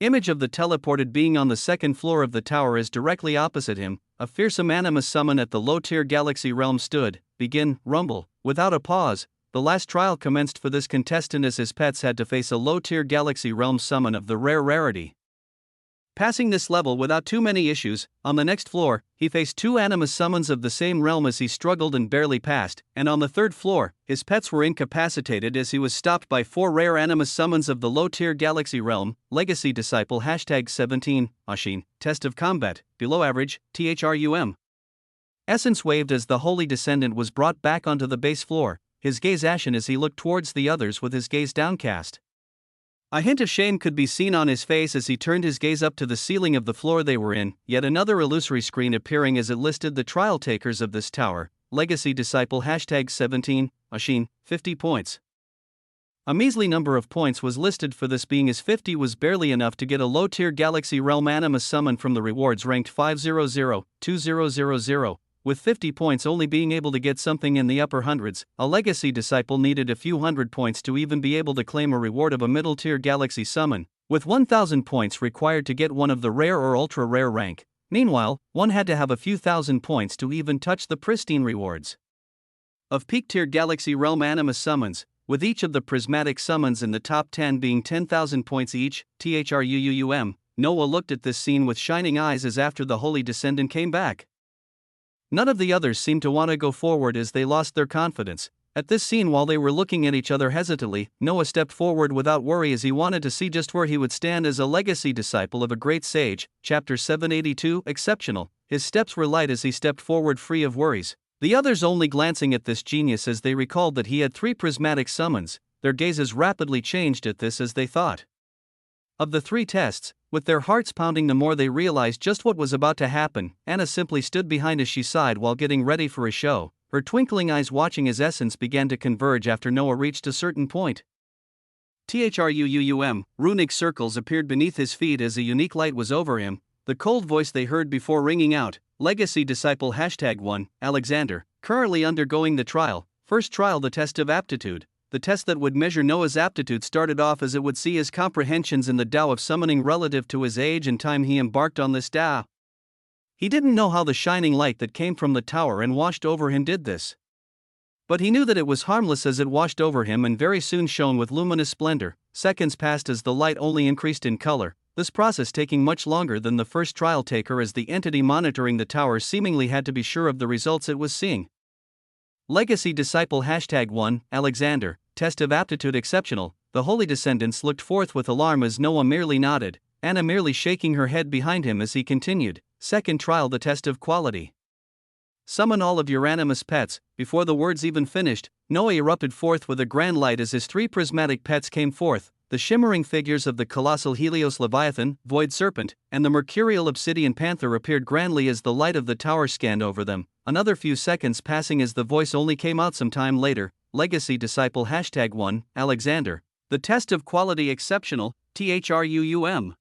image of the teleported being on the second floor of the tower as directly opposite him. A fearsome animus summon at the low-tier galaxy realm stood. Begin, rumble. Without a pause, the last trial commenced for this contestant as his pets had to face a low-tier galaxy realm summon of the rare rarity. Passing this level without too many issues, on the next floor, he faced 2 animus summons of the same realm as he struggled and barely passed, and on the third floor, his pets were incapacitated as he was stopped by 4 rare animus summons of the low-tier galaxy realm. Legacy Disciple #17, Ashin, test of combat, below average, THRUM. Essence waved as the holy descendant was brought back onto the base floor, his gaze ashen as he looked towards the others with his gaze downcast. A hint of shame could be seen on his face as he turned his gaze up to the ceiling of the floor they were in, yet another illusory screen appearing as it listed the trial takers of this tower. Legacy Disciple #17, Ashin, 50 points. A measly number of points was listed for this being, as 50 was barely enough to get a low-tier Galaxy Realm Animus summon from the rewards ranked 500, 2000, with 50 points only being able to get something in the upper hundreds. A Legacy Disciple needed a few hundred points to even be able to claim a reward of a middle-tier Galaxy summon, with 1000 points required to get one of the rare or ultra-rare rank. Meanwhile, one had to have a few thousand points to even touch the pristine rewards of peak-tier Galaxy Realm Animus summons, with each of the prismatic summons in the top 10 being 10,000 points each. Noah looked at this scene with shining eyes as after the Holy Descendant came back, none of the others seemed to want to go forward as they lost their confidence. At this scene, while they were looking at each other hesitantly, Noah stepped forward without worry as he wanted to see just where he would stand as a legacy disciple of a great sage. Chapter 782, Exceptional. His steps were light as he stepped forward free of worries. The others only glancing at this genius as they recalled that he had 3 prismatic summons. Their gazes rapidly changed at this as they thought of the 3 tests, with their hearts pounding the more they realized just what was about to happen. Anna simply stood behind as she sighed while getting ready for a show, her twinkling eyes watching as essence began to converge after Noah reached a certain point. Runic circles appeared beneath his feet as a unique light was over him. The cold voice they heard before ringing out, Legacy Disciple #1, Alexander, currently undergoing the trial. First trial, the test of aptitude. The test that would measure Noah's aptitude started off as it would see his comprehensions in the Tao of summoning relative to his age and time he embarked on this Tao. He didn't know how the shining light that came from the tower and washed over him did this, but he knew that it was harmless as it washed over him and very soon shone with luminous splendor. Seconds passed as the light only increased in color, this process taking much longer than the first trial taker as the entity monitoring the tower seemingly had to be sure of the results it was seeing. Legacy Disciple #1, Alexander, test of aptitude exceptional. The Holy Descendants looked forth with alarm as Noah merely nodded, Anna merely shaking her head behind him as he continued. Second trial, the test of quality. Summon all of your animus pets. Before the words even finished, Noah erupted forth with a grand light as his 3 prismatic pets came forth. The shimmering figures of the colossal Helios Leviathan, Void Serpent, and the mercurial Obsidian Panther appeared grandly as the light of the tower scanned over them. Another few seconds passing as the voice only came out some time later. Legacy Disciple #1, Alexander. The test of quality exceptional, THRUUM.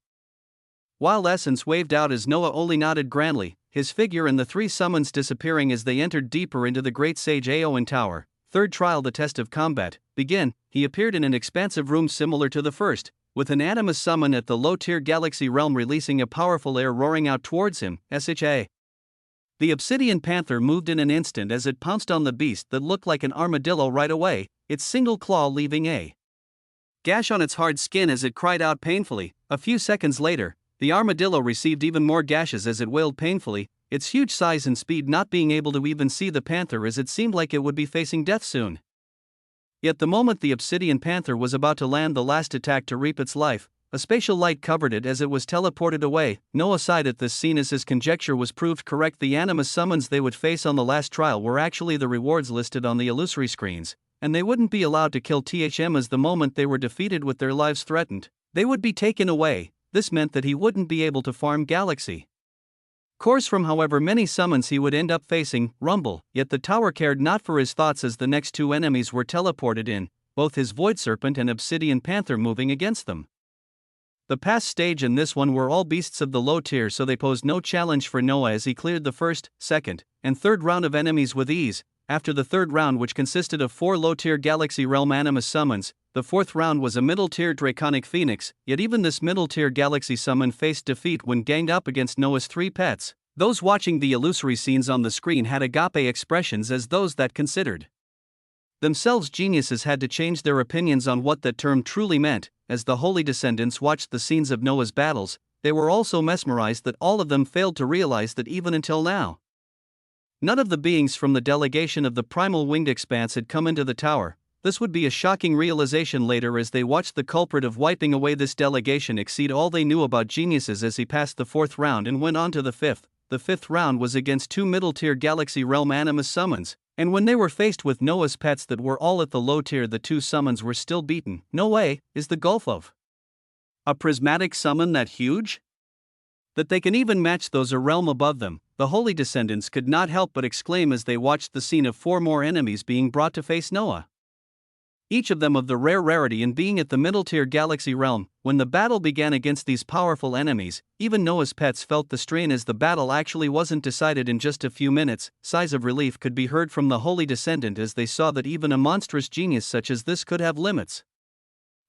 While essence waved out as Noah only nodded grandly, his figure and the 3 summons disappearing as they entered deeper into the great sage Aoan tower. Third trial, the test of combat. Begin. He appeared in an expansive room similar to the first, with an animus summon at the low-tier galaxy realm releasing a powerful air roaring out towards him. SHA. The Obsidian Panther moved in an instant as it pounced on the beast that looked like an armadillo right away, its single claw leaving a gash on its hard skin as it cried out painfully. A few seconds later, the armadillo received even more gashes as it wailed painfully, its huge size and speed not being able to even see the panther as it seemed like it would be facing death soon. Yet the moment the Obsidian Panther was about to land the last attack to reap its life, a spatial light covered it as it was teleported away. Noah sighed at this scene as his conjecture was proved correct. The animus summons they would face on the last trial were actually the rewards listed on the illusory screens, and they wouldn't be allowed to kill THM as the moment they were defeated with their lives threatened, they would be taken away. This meant that he wouldn't be able to farm Galaxy cores from however many summons he would end up facing. Rumble. Yet the tower cared not for his thoughts as the next 2 enemies were teleported in, both his Void Serpent and Obsidian Panther moving against them. The past stage and this one were all beasts of the low tier, so they posed no challenge for Noah as he cleared the first, second, and third round of enemies with ease. After the third round, which consisted of 4 low-tier Galaxy Realm Animus summons, the fourth round was a middle-tier Draconic Phoenix, yet even this middle-tier Galaxy summon faced defeat when ganged up against Noah's 3 pets. Those watching the illusory scenes on the screen had agape expressions as those that considered themselves geniuses had to change their opinions on what that term truly meant. As the Holy Descendants watched the scenes of Noah's battles, they were also mesmerized that all of them failed to realize that even until now, none of the beings from the delegation of the primal winged expanse had come into the tower. This would be a shocking realization later as they watched the culprit of wiping away this delegation exceed all they knew about geniuses as he passed the 4th round and went on to the 5th. The 5th round was against 2 middle-tier Galaxy Realm Animus summons, and when they were faced with Noah's pets that were all at the low tier, the 2 summons were still beaten. No way, is the gulf of A prismatic summon that huge? That they can even match those a realm above them, the holy descendants could not help but exclaim as they watched the scene of 4 more enemies being brought to face Noah. Each of them of the rare rarity in being at the middle-tier galaxy realm. When the battle began against these powerful enemies, even Noah's pets felt the strain as the battle actually wasn't decided in just a few minutes. Sighs of relief could be heard from the holy descendant as they saw that even a monstrous genius such as this could have limits.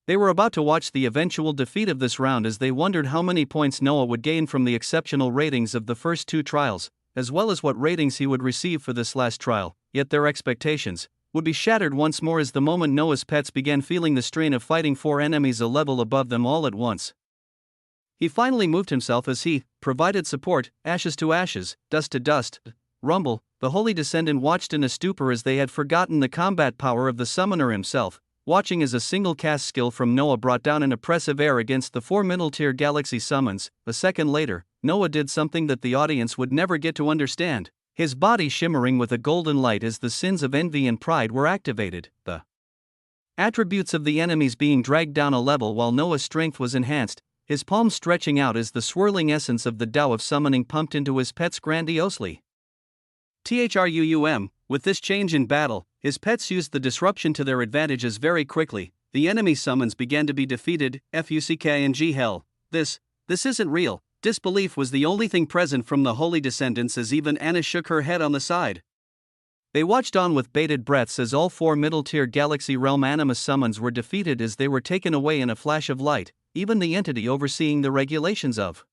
They were about to watch the eventual defeat of this round as they wondered how many points Noah would gain from the exceptional ratings of the first 2 trials, as well as what ratings he would receive for this last trial, yet their expectations would be shattered once more as the moment Noah's pets began feeling the strain of fighting 4 enemies a level above them all at once. He finally moved himself as he provided support, ashes to ashes, dust to dust. Rumble, the holy descendant watched in a stupor as they had forgotten the combat power of the summoner himself, watching as a single cast skill from Noah brought down an oppressive air against the 4 middle-tier galaxy summons. A second later, Noah did something that the audience would never get to understand. His body shimmering with a golden light as the sins of envy and pride were activated, the attributes of the enemies being dragged down a level while Noah's strength was enhanced, his palms stretching out as the swirling essence of the Tao of summoning pumped into his pets grandiosely. With this change in battle, his pets used the disruption to their advantages very quickly. The enemy summons began to be defeated. Fuck and G hell. This isn't real. Disbelief was the only thing present from the holy descendants as even Anna shook her head on the side. They watched on with bated breaths as all 4 middle-tier galaxy realm animus summons were defeated as they were taken away in a flash of light, even the entity overseeing the regulations of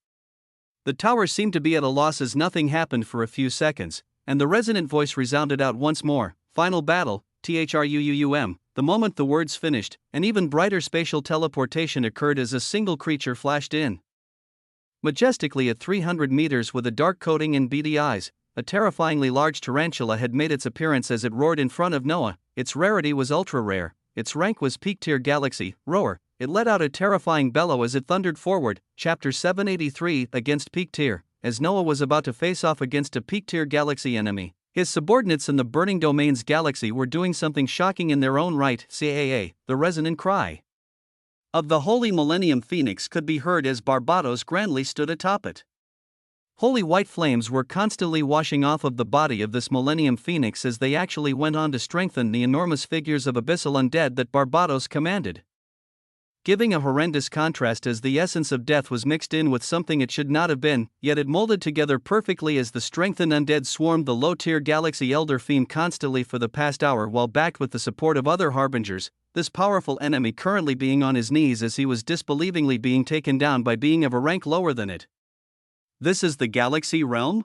the tower seemed to be at a loss as nothing happened for a few seconds, and the resonant voice resounded out once more, final battle, THRUUM. The moment the words finished, an even brighter spatial teleportation occurred as a single creature flashed in. Majestically at 300 meters with a dark coating and beady eyes, a terrifyingly large tarantula had made its appearance as it roared in front of Noah. Its rarity was ultra-rare, its rank was peak-tier galaxy, roar. It let out a terrifying bellow as it thundered forward. Chapter 783 Against peak-tier. As Noah was about to face off against a peak-tier galaxy enemy, his subordinates in the Burning Domains galaxy were doing something shocking in their own right. CAA, the resonant cry of the Holy Millennium Phoenix could be heard as Barbados grandly stood atop it. Holy white flames were constantly washing off of the body of this Millennium Phoenix as they actually went on to strengthen the enormous figures of abyssal undead that Barbados commanded, giving a horrendous contrast as the essence of death was mixed in with something it should not have been, yet it molded together perfectly as the strengthened undead swarmed the low-tier galaxy Elder Fiend constantly for the past hour while backed with the support of other harbingers, this powerful enemy currently being on his knees as he was disbelievingly being taken down by being of a rank lower than it. This is the galaxy realm?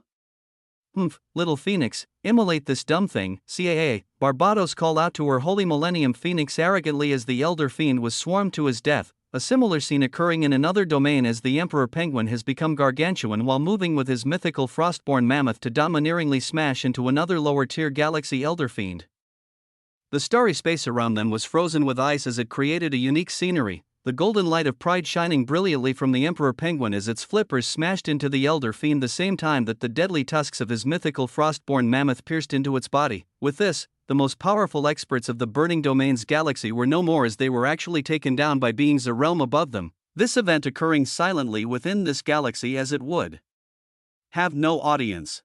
Little Phoenix, immolate this dumb thing. CAA, Barbados called out to her Holy Millennium Phoenix arrogantly as the Elder Fiend was swarmed to his death, a similar scene occurring in another domain as the Emperor Penguin has become gargantuan while moving with his mythical frostborn mammoth to domineeringly smash into another lower-tier galaxy Elder Fiend. The starry space around them was frozen with ice as it created a unique scenery, the golden light of pride shining brilliantly from the Emperor Penguin as its flippers smashed into the Elder Fiend the same time that the deadly tusks of his mythical frostborn mammoth pierced into its body. With this, the most powerful experts of the Burning Domains galaxy were no more as they were actually taken down by beings a realm above them, this event occurring silently within this galaxy as it would have no audience.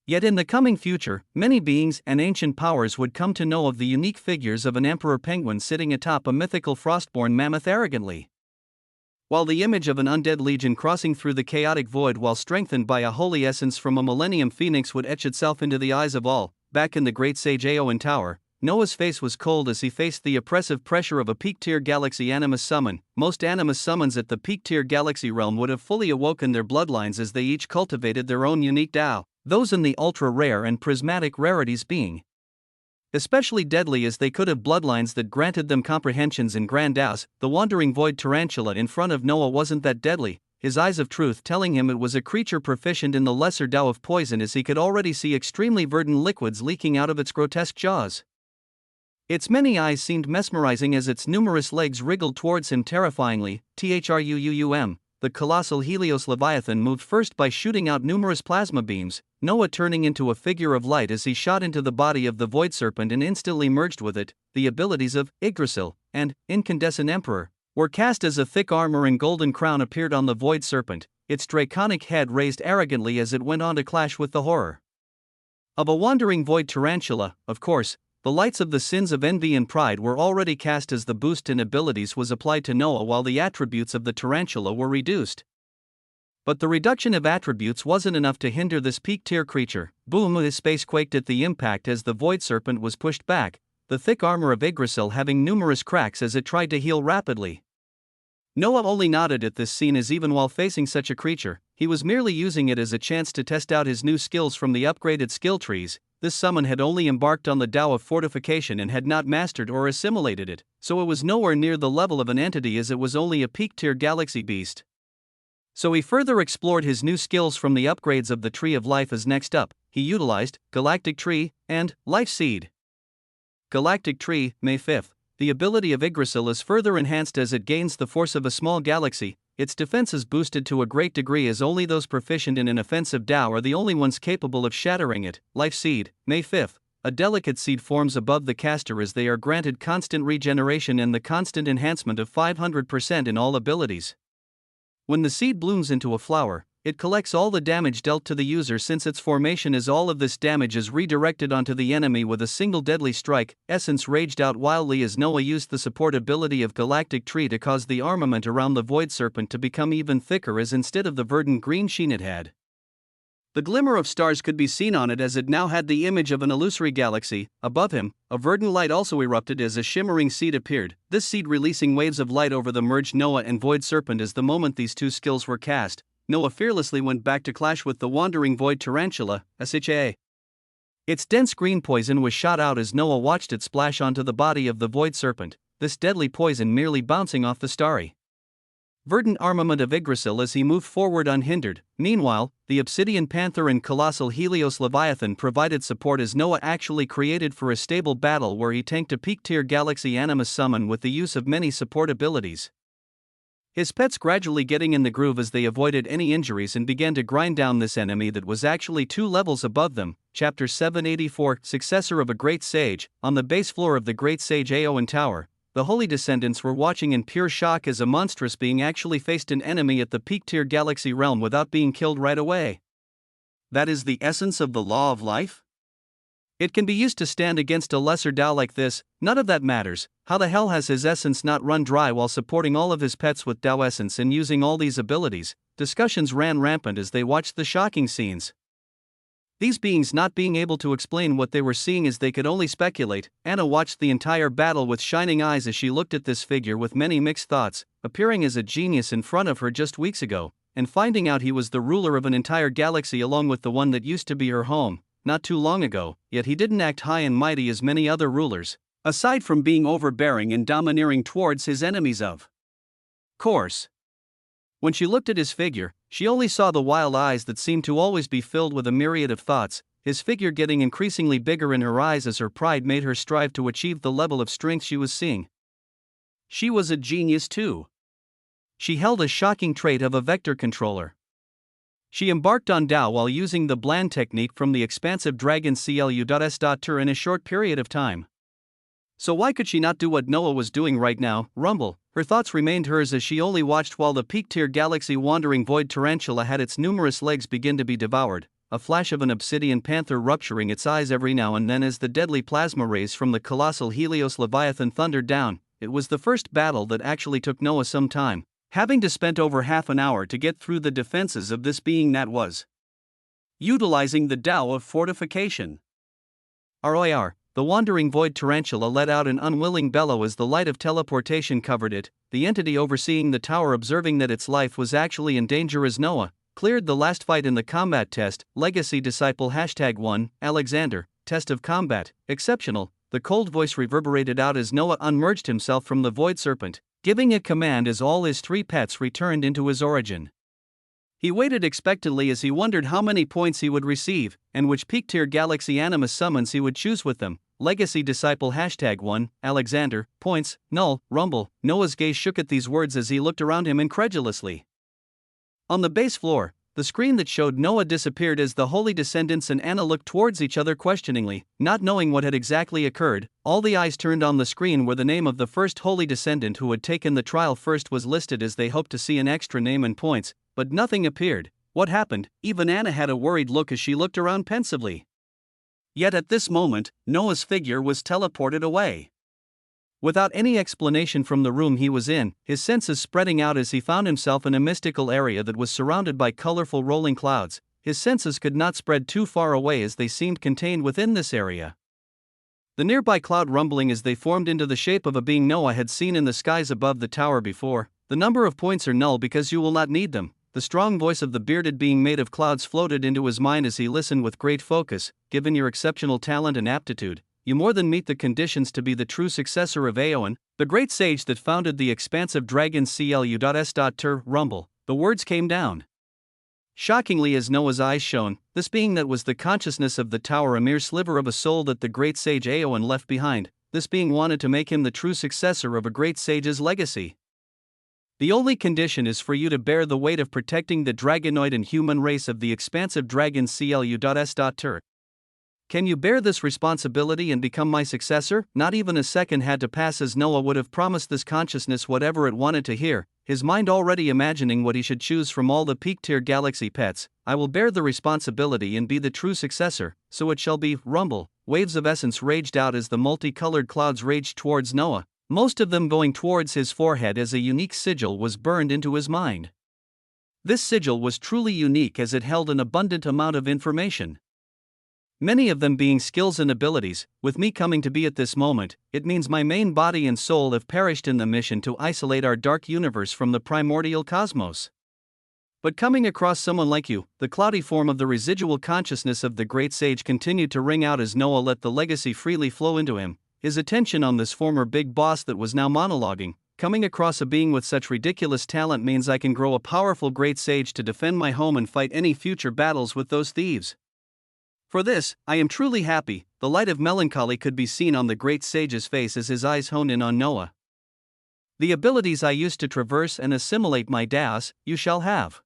Yet in the coming future, many beings and ancient powers would come to know of the unique figures of an Emperor Penguin sitting atop a mythical frostborn mammoth arrogantly, while the image of an undead legion crossing through the chaotic void while strengthened by a holy essence from a Millennium Phoenix would etch itself into the eyes of all. Back in the great sage Aowen Tower, Noah's face was cold as he faced the oppressive pressure of a peak-tier galaxy animus summon. Most animus summons at the peak-tier galaxy realm would have fully awoken their bloodlines as they each cultivated their own unique Tao, those in the ultra-rare and prismatic rarities being especially deadly as they could have bloodlines that granted them comprehensions in grand Taos. The wandering void tarantula in front of Noah wasn't that deadly, his eyes of truth telling him it was a creature proficient in the lesser Tao of poison as he could already see extremely verdant liquids leaking out of its grotesque jaws. Its many eyes seemed mesmerizing as its numerous legs wriggled towards him terrifyingly. THRUUM. The colossal Helios Leviathan moved first by shooting out numerous plasma beams, Noah turning into a figure of light as he shot into the body of the Void Serpent and instantly merged with it. The abilities of Yggdrasil and Incandescent Emperor. were cast as a thick armor and golden crown appeared on the void serpent, its draconic head raised arrogantly as it went on to clash with the horror of a wandering void tarantula. Of course, the lights of the sins of envy and pride were already cast as the boost in abilities was applied to Noah while the attributes of the tarantula were reduced. But the reduction of attributes wasn't enough to hinder this peak-tier creature. Boom! His space quaked at the impact as the void serpent was pushed back, the thick armor of Yggdrasil having numerous cracks as it tried to heal rapidly. Noah only nodded at this scene as even while facing such a creature, he was merely using it as a chance to test out his new skills from the upgraded skill trees. This summon had only embarked on the Tao of fortification and had not mastered or assimilated it, so it was nowhere near the level of an entity as it was only a peak-tier galaxy beast. So he further explored his new skills from the upgrades of the Tree of Life. As next up, he utilized Galactic Tree and Life Seed. Galactic Tree, May 5th. The ability of Yggdrasil is further enhanced as it gains the force of a small galaxy. Its defense is boosted to a great degree as only those proficient in an offensive Tao are the only ones capable of shattering it. Life Seed, May 5th. A delicate seed forms above the caster as they are granted constant regeneration and the constant enhancement of 500% in all abilities. When the seed blooms into a flower, it collects all the damage dealt to the user since its formation as all of this damage is redirected onto the enemy with a single deadly strike. Essence raged out wildly as Noah used the support ability of Galactic Tree to cause the armament around the Void Serpent to become even thicker as instead of the verdant green sheen it had, the glimmer of stars could be seen on it as it now had the image of an illusory galaxy. Above him, a verdant light also erupted as a shimmering seed appeared, this seed releasing waves of light over the merged Noah and Void Serpent. As the moment these two skills were cast, Noah fearlessly went back to clash with the wandering Void Tarantula, SHA. Its dense green poison was shot out as Noah watched it splash onto the body of the Void Serpent, this deadly poison merely bouncing off the starry verdant armament of Yggdrasil as he moved forward unhindered. Meanwhile, the Obsidian Panther and Colossal Helios Leviathan provided support as Noah actually created for a stable battle where he tanked a peak-tier Galaxy Animus summon with the use of many support abilities. His pets gradually getting in the groove as they avoided any injuries and began to grind down this enemy that was actually 2 levels above them. Chapter 784, Successor of a Great Sage. On the base floor of the Great Sage Aoan Tower, the Holy Descendants were watching in pure shock as a monstrous being actually faced an enemy at the peak-tier galaxy realm without being killed right away. That is the essence of the law of life? It can be used to stand against a lesser Tao like this. None of that matters. How the hell has his essence not run dry while supporting all of his pets with Tao essence and using all these abilities? Discussions ran rampant as they watched the shocking scenes. These beings not being able to explain what they were seeing as they could only speculate. Anna watched the entire battle with shining eyes as she looked at this figure with many mixed thoughts, appearing as a genius in front of her just weeks ago, and finding out he was the ruler of an entire galaxy along with the one that used to be her home, not too long ago. Yet he didn't act high and mighty as many other rulers, aside from being overbearing and domineering towards his enemies of course. When she looked at his figure, she only saw the wild eyes that seemed to always be filled with a myriad of thoughts, his figure getting increasingly bigger in her eyes as her pride made her strive to achieve the level of strength she was seeing. She was a genius too. She held a shocking trait of a vector controller. She embarked on Tao while using the bland technique from the expansive dragon CLU.S.Tur in a short period of time. So why could she not do what Noah was doing right now? Rumble. Her thoughts remained hers as she only watched while the peak-tier galaxy wandering void tarantula had its numerous legs begin to be devoured, a flash of an obsidian panther rupturing its eyes every now and then as the deadly plasma rays from the colossal Helios Leviathan thundered down. It was the first battle that actually took Noah some time, having to spend over half an hour to get through the defenses of this being that was utilizing the Tao of fortification. ROR. The wandering void tarantula let out an unwilling bellow as the light of teleportation covered it. The entity overseeing the tower, observing that its life was actually in danger as Noah cleared the last fight in the combat test. Legacy Disciple #1, Alexander, Test of Combat, Exceptional. The cold voice reverberated out as Noah unmerged himself from the Void Serpent, giving a command as all his 3 pets returned into his origin. He waited expectantly as he wondered how many points he would receive, and which peak-tier Galaxy Animus summons he would choose with them. Legacy Disciple #1, Alexander, points, null, rumble. Noah's gaze shook at these words as he looked around him incredulously. On the base floor, The screen that showed Noah disappeared as the holy descendants and Anna looked towards each other questioningly, not knowing what had exactly occurred. All the eyes turned on the screen where the name of the first holy descendant who had taken the trial first was listed, as they hoped to see an extra name and points, but nothing appeared. What happened? Even Anna had a worried look as she looked around pensively. Yet at this moment, Noah's figure was teleported away. Without any explanation from the room he was in, his senses spreading out as he found himself in a mystical area that was surrounded by colorful rolling clouds. His senses could not spread too far away as they seemed contained within this area. The nearby cloud rumbling as they formed into the shape of a being Noah had seen in the skies above the tower before. The number of points are null because you will not need them. The strong voice of the bearded being made of clouds floated into his mind as he listened with great focus. Given your exceptional talent and aptitude, you more than meet the conditions to be the true successor of Aowen, the great sage that founded the expansive dragon CLU.S.Ter rumble. The words came down. Shockingly, as Noah's eyes shone, this being that was the consciousness of the tower, a mere sliver of a soul that the great sage Aowen left behind, this being wanted to make him the true successor of a great sage's legacy. The only condition is for you to bear the weight of protecting the dragonoid and human race of the expansive dragon CLU.S.Ter. Can you bear this responsibility and become my successor? Not even a second had to pass as Noah would have promised this consciousness whatever it wanted to hear, his mind already imagining what he should choose from all the peak-tier galaxy pets. I will bear the responsibility and be the true successor, so it shall be. Rumble. Waves of essence raged out as the multicolored clouds raged towards Noah, most of them going towards his forehead as a unique sigil was burned into his mind. This sigil was truly unique as it held an abundant amount of information. Many of them being skills and abilities. With me coming to be at this moment, it means my main body and soul have perished in the mission to isolate our dark universe from the primordial cosmos. But coming across someone like you, the cloudy form of the residual consciousness of the great sage continued to ring out as Noah let the legacy freely flow into him, his attention on this former big boss that was now monologuing. Coming across a being with such ridiculous talent means I can grow a powerful great sage to defend my home and fight any future battles with those thieves. For this, I am truly happy. The light of melancholy could be seen on the great sage's face as his eyes honed in on Noah. The abilities I used to traverse and assimilate my Daos, you shall have.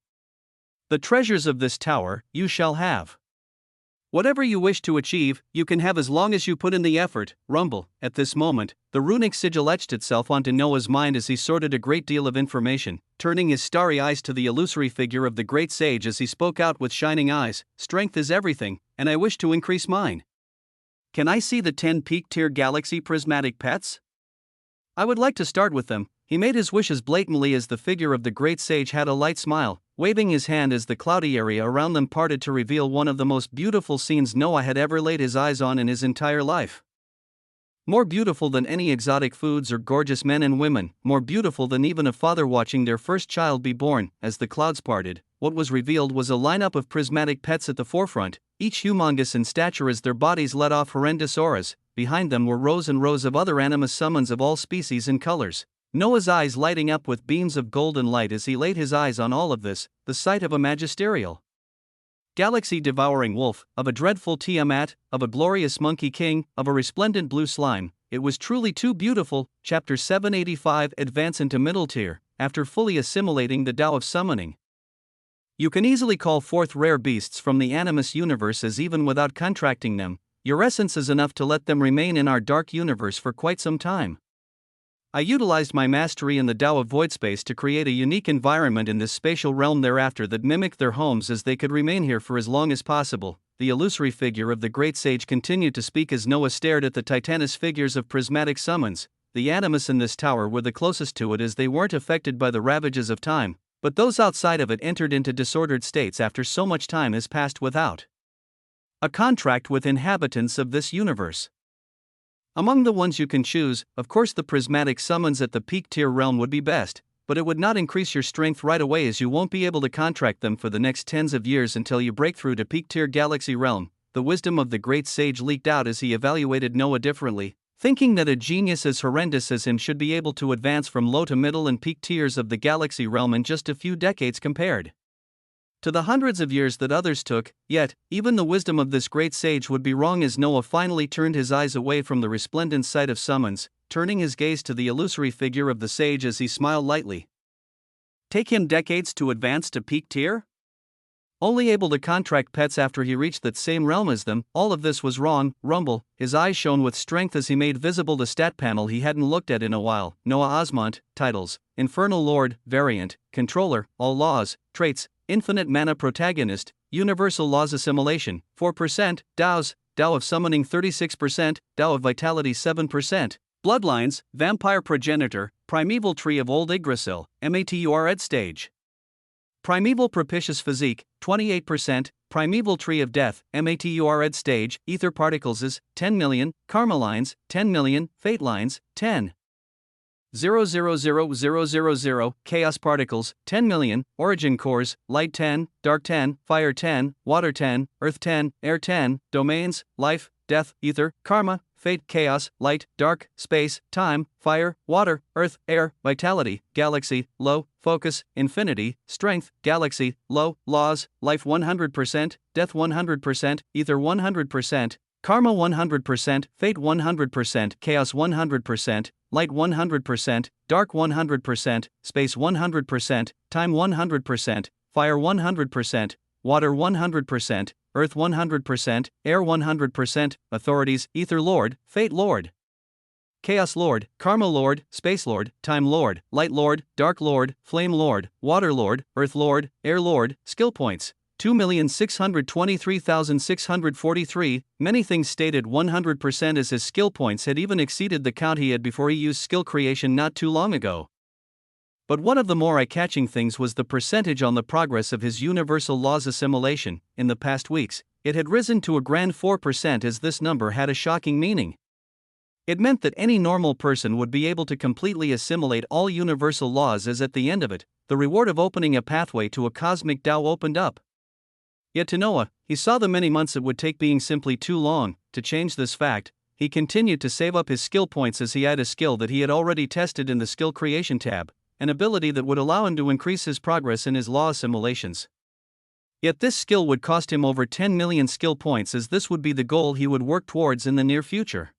The treasures of this tower, you shall have. Whatever you wish to achieve, you can have as long as you put in the effort. Rumble. At this moment, the runic sigil etched itself onto Noah's mind as he sorted a great deal of information, turning his starry eyes to the illusory figure of the great sage as he spoke out with shining eyes. Strength is everything, and I wish to increase mine. Can I see the 10 peak-tier galaxy prismatic pets? I would like to start with them. He made his wishes blatantly as the figure of the great sage had a light smile, waving his hand as the cloudy area around them parted to reveal one of the most beautiful scenes Noah had ever laid his eyes on in his entire life. More beautiful than any exotic foods or gorgeous men and women, more beautiful than even a father watching their first child be born. As the clouds parted, what was revealed was a lineup of prismatic pets at the forefront, each humongous in stature as their bodies let off horrendous auras. Behind them were rows and rows of other animus summons of all species and colors. Noah's eyes lighting up with beams of golden light as he laid his eyes on all of this, the sight of a magisterial galaxy-devouring wolf, of a dreadful Tiamat, of a glorious monkey king, of a resplendent blue slime. It was truly too beautiful. Chapter 785 Advance into middle tier. After fully assimilating the Tao of summoning, you can easily call forth rare beasts from the animus universe, as even without contracting them, your essence is enough to let them remain in our dark universe for quite some time. I utilized my mastery in the Tao of void space to create a unique environment in this spatial realm thereafter that mimicked their homes, as they could remain here for as long as possible. The illusory figure of the great sage continued to speak as Noah stared at the titanous figures of prismatic summons. The animus in this tower were the closest to it, as they weren't affected by the ravages of time, but those outside of it entered into disordered states after so much time has passed without a contract with inhabitants of this universe. Among the ones you can choose, of course the prismatic summons at the peak tier realm would be best, but it would not increase your strength right away, as you won't be able to contract them for the next tens of years until you break through to peak tier galaxy realm. The wisdom of the great sage leaked out as he evaluated Noah differently, thinking that a genius as horrendous as him should be able to advance from low to middle and peak tiers of the galaxy realm in just a few decades compared to the hundreds of years that others took. Yet, even the wisdom of this great sage would be wrong, as Noah finally turned his eyes away from the resplendent sight of summons, turning his gaze to the illusory figure of the sage as he smiled lightly. Take him decades to advance to peak tier? Only able to contract pets after he reached that same realm as them. All of this was wrong. Rumble. His eyes shone with strength as he made visible the stat panel he hadn't looked at in a while. Noah Osmont. Titles: Infernal Lord, Variant, Controller, All Laws, Traits, Infinite Mana Protagonist, Universal Laws Assimilation, 4%, DAOs, DAO of Summoning 36%, DAO of Vitality 7%, Bloodlines, Vampire Progenitor, Primeval Tree of Old Yggdrasil, MATUR Ed Stage. Primeval Propitious Physique, 28%, Primeval Tree of Death, MATUR Ed Stage, Ether Particles is 10 million, Karma Lines, 10 million, Fate Lines, 10. 0000000, Chaos Particles, 10 million, Origin Cores, Light 10, Dark 10, Fire 10, Water 10, Earth 10, Air 10, Domains, Life, Death, Ether, Karma, Fate, Chaos, Light, Dark, Space, Time, Fire, Water, Earth, Air, Vitality, Galaxy, Low, Focus, Infinity, Strength, Galaxy, Low, Laws, Life 100%, Death 100%, Ether 100%, Karma 100%, Fate 100%, Chaos 100%, Light 100%, Dark 100%, Space 100%, Time 100%, Fire 100%, Water 100%, Earth 100%, Air 100%, Authorities, Ether Lord, Fate Lord, Chaos Lord, Karma Lord, Space Lord, Time Lord, Light Lord, Dark Lord, Flame Lord, Water Lord, Earth Lord, Air Lord. Skill points: 2,623,643. Many things stated 100% as his skill points had even exceeded the count he had before he used skill creation not too long ago. But one of the more eye-catching things was the percentage on the progress of his universal laws assimilation. In the past weeks, it had risen to a grand 4%, as this number had a shocking meaning. It meant that any normal person would be able to completely assimilate all universal laws, as at the end of it, the reward of opening a pathway to a cosmic Tao opened up. Yet to Noah, he saw the many months it would take being simply too long to change this fact. He continued to save up his skill points as he had a skill that he had already tested in the skill creation tab, an ability that would allow him to increase his progress in his law assimilations. Yet this skill would cost him over 10 million skill points, as this would be the goal he would work towards in the near future.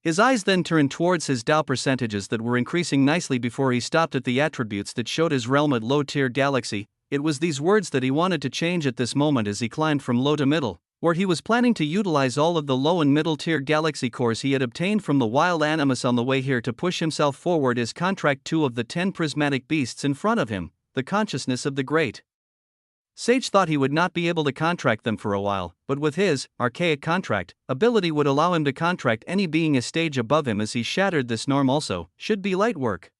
His eyes then turned towards his Tao percentages that were increasing nicely before he stopped at the attributes that showed his realm at low-tier galaxy. It was these words that he wanted to change at this moment as he climbed from low to middle, where he was planning to utilize all of the low and middle tier galaxy cores he had obtained from the wild animus on the way here to push himself forward as contract 2 of the 10 prismatic beasts in front of him, the consciousness of the great sage thought he would not be able to contract them for a while, but with his archaic contract ability would allow him to contract any being a stage above him as he shattered this norm. Also, should be light work.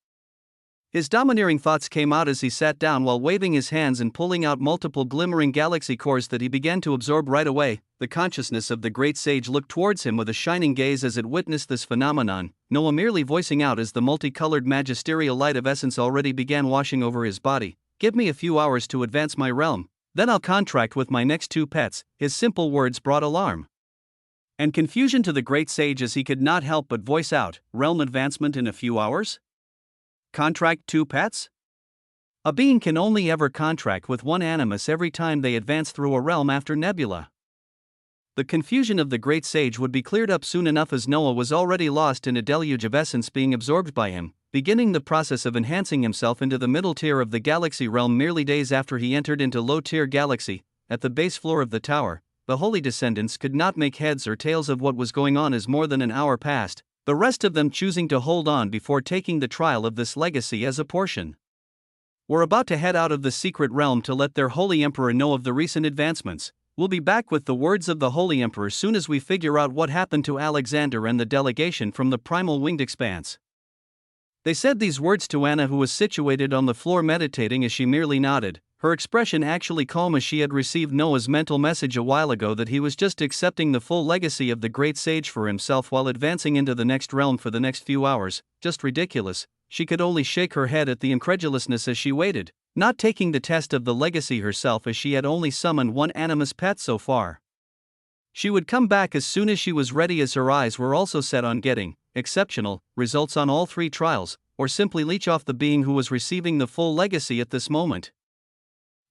His domineering thoughts came out as he sat down while waving his hands and pulling out multiple glimmering galaxy cores that he began to absorb right away. The consciousness of the great sage looked towards him with a shining gaze as it witnessed this phenomenon, Noah merely voicing out as the multicolored magisterial light of essence already began washing over his body. Give me a few hours to advance my realm, then I'll contract with my next 2 pets. His simple words brought alarm and confusion to the great sage as he could not help but voice out, realm advancement in a few hours? Contract 2 pets? A being can only ever contract with one animus every time they advance through a realm after nebula. The confusion of the great sage would be cleared up soon enough, as Noah was already lost in a deluge of essence being absorbed by him, beginning the process of enhancing himself into the middle tier of the galaxy realm merely days after he entered into low-tier galaxy. At the base floor of the tower, the holy descendants could not make heads or tails of what was going on as more than an hour passed, the rest of them choosing to hold on before taking the trial of this legacy as a portion. We're about to head out of the secret realm to let their holy emperor know of the recent advancements. We'll be back with the words of the holy emperor soon as we figure out what happened to Alexander and the delegation from the primal winged expanse. They said these words to Anna, who was situated on the floor meditating, as she merely nodded, her expression actually calm as she had received Noah's mental message a while ago that he was just accepting the full legacy of the great sage for himself while advancing into the next realm for the next few hours. Just ridiculous. She could only shake her head at the incredulousness as she waited, not taking the test of the legacy herself, as she had only summoned one animus pet so far. She would come back as soon as she was ready, as her eyes were also set on getting exceptional results on all 3 trials, or simply leech off the being who was receiving the full legacy at this moment.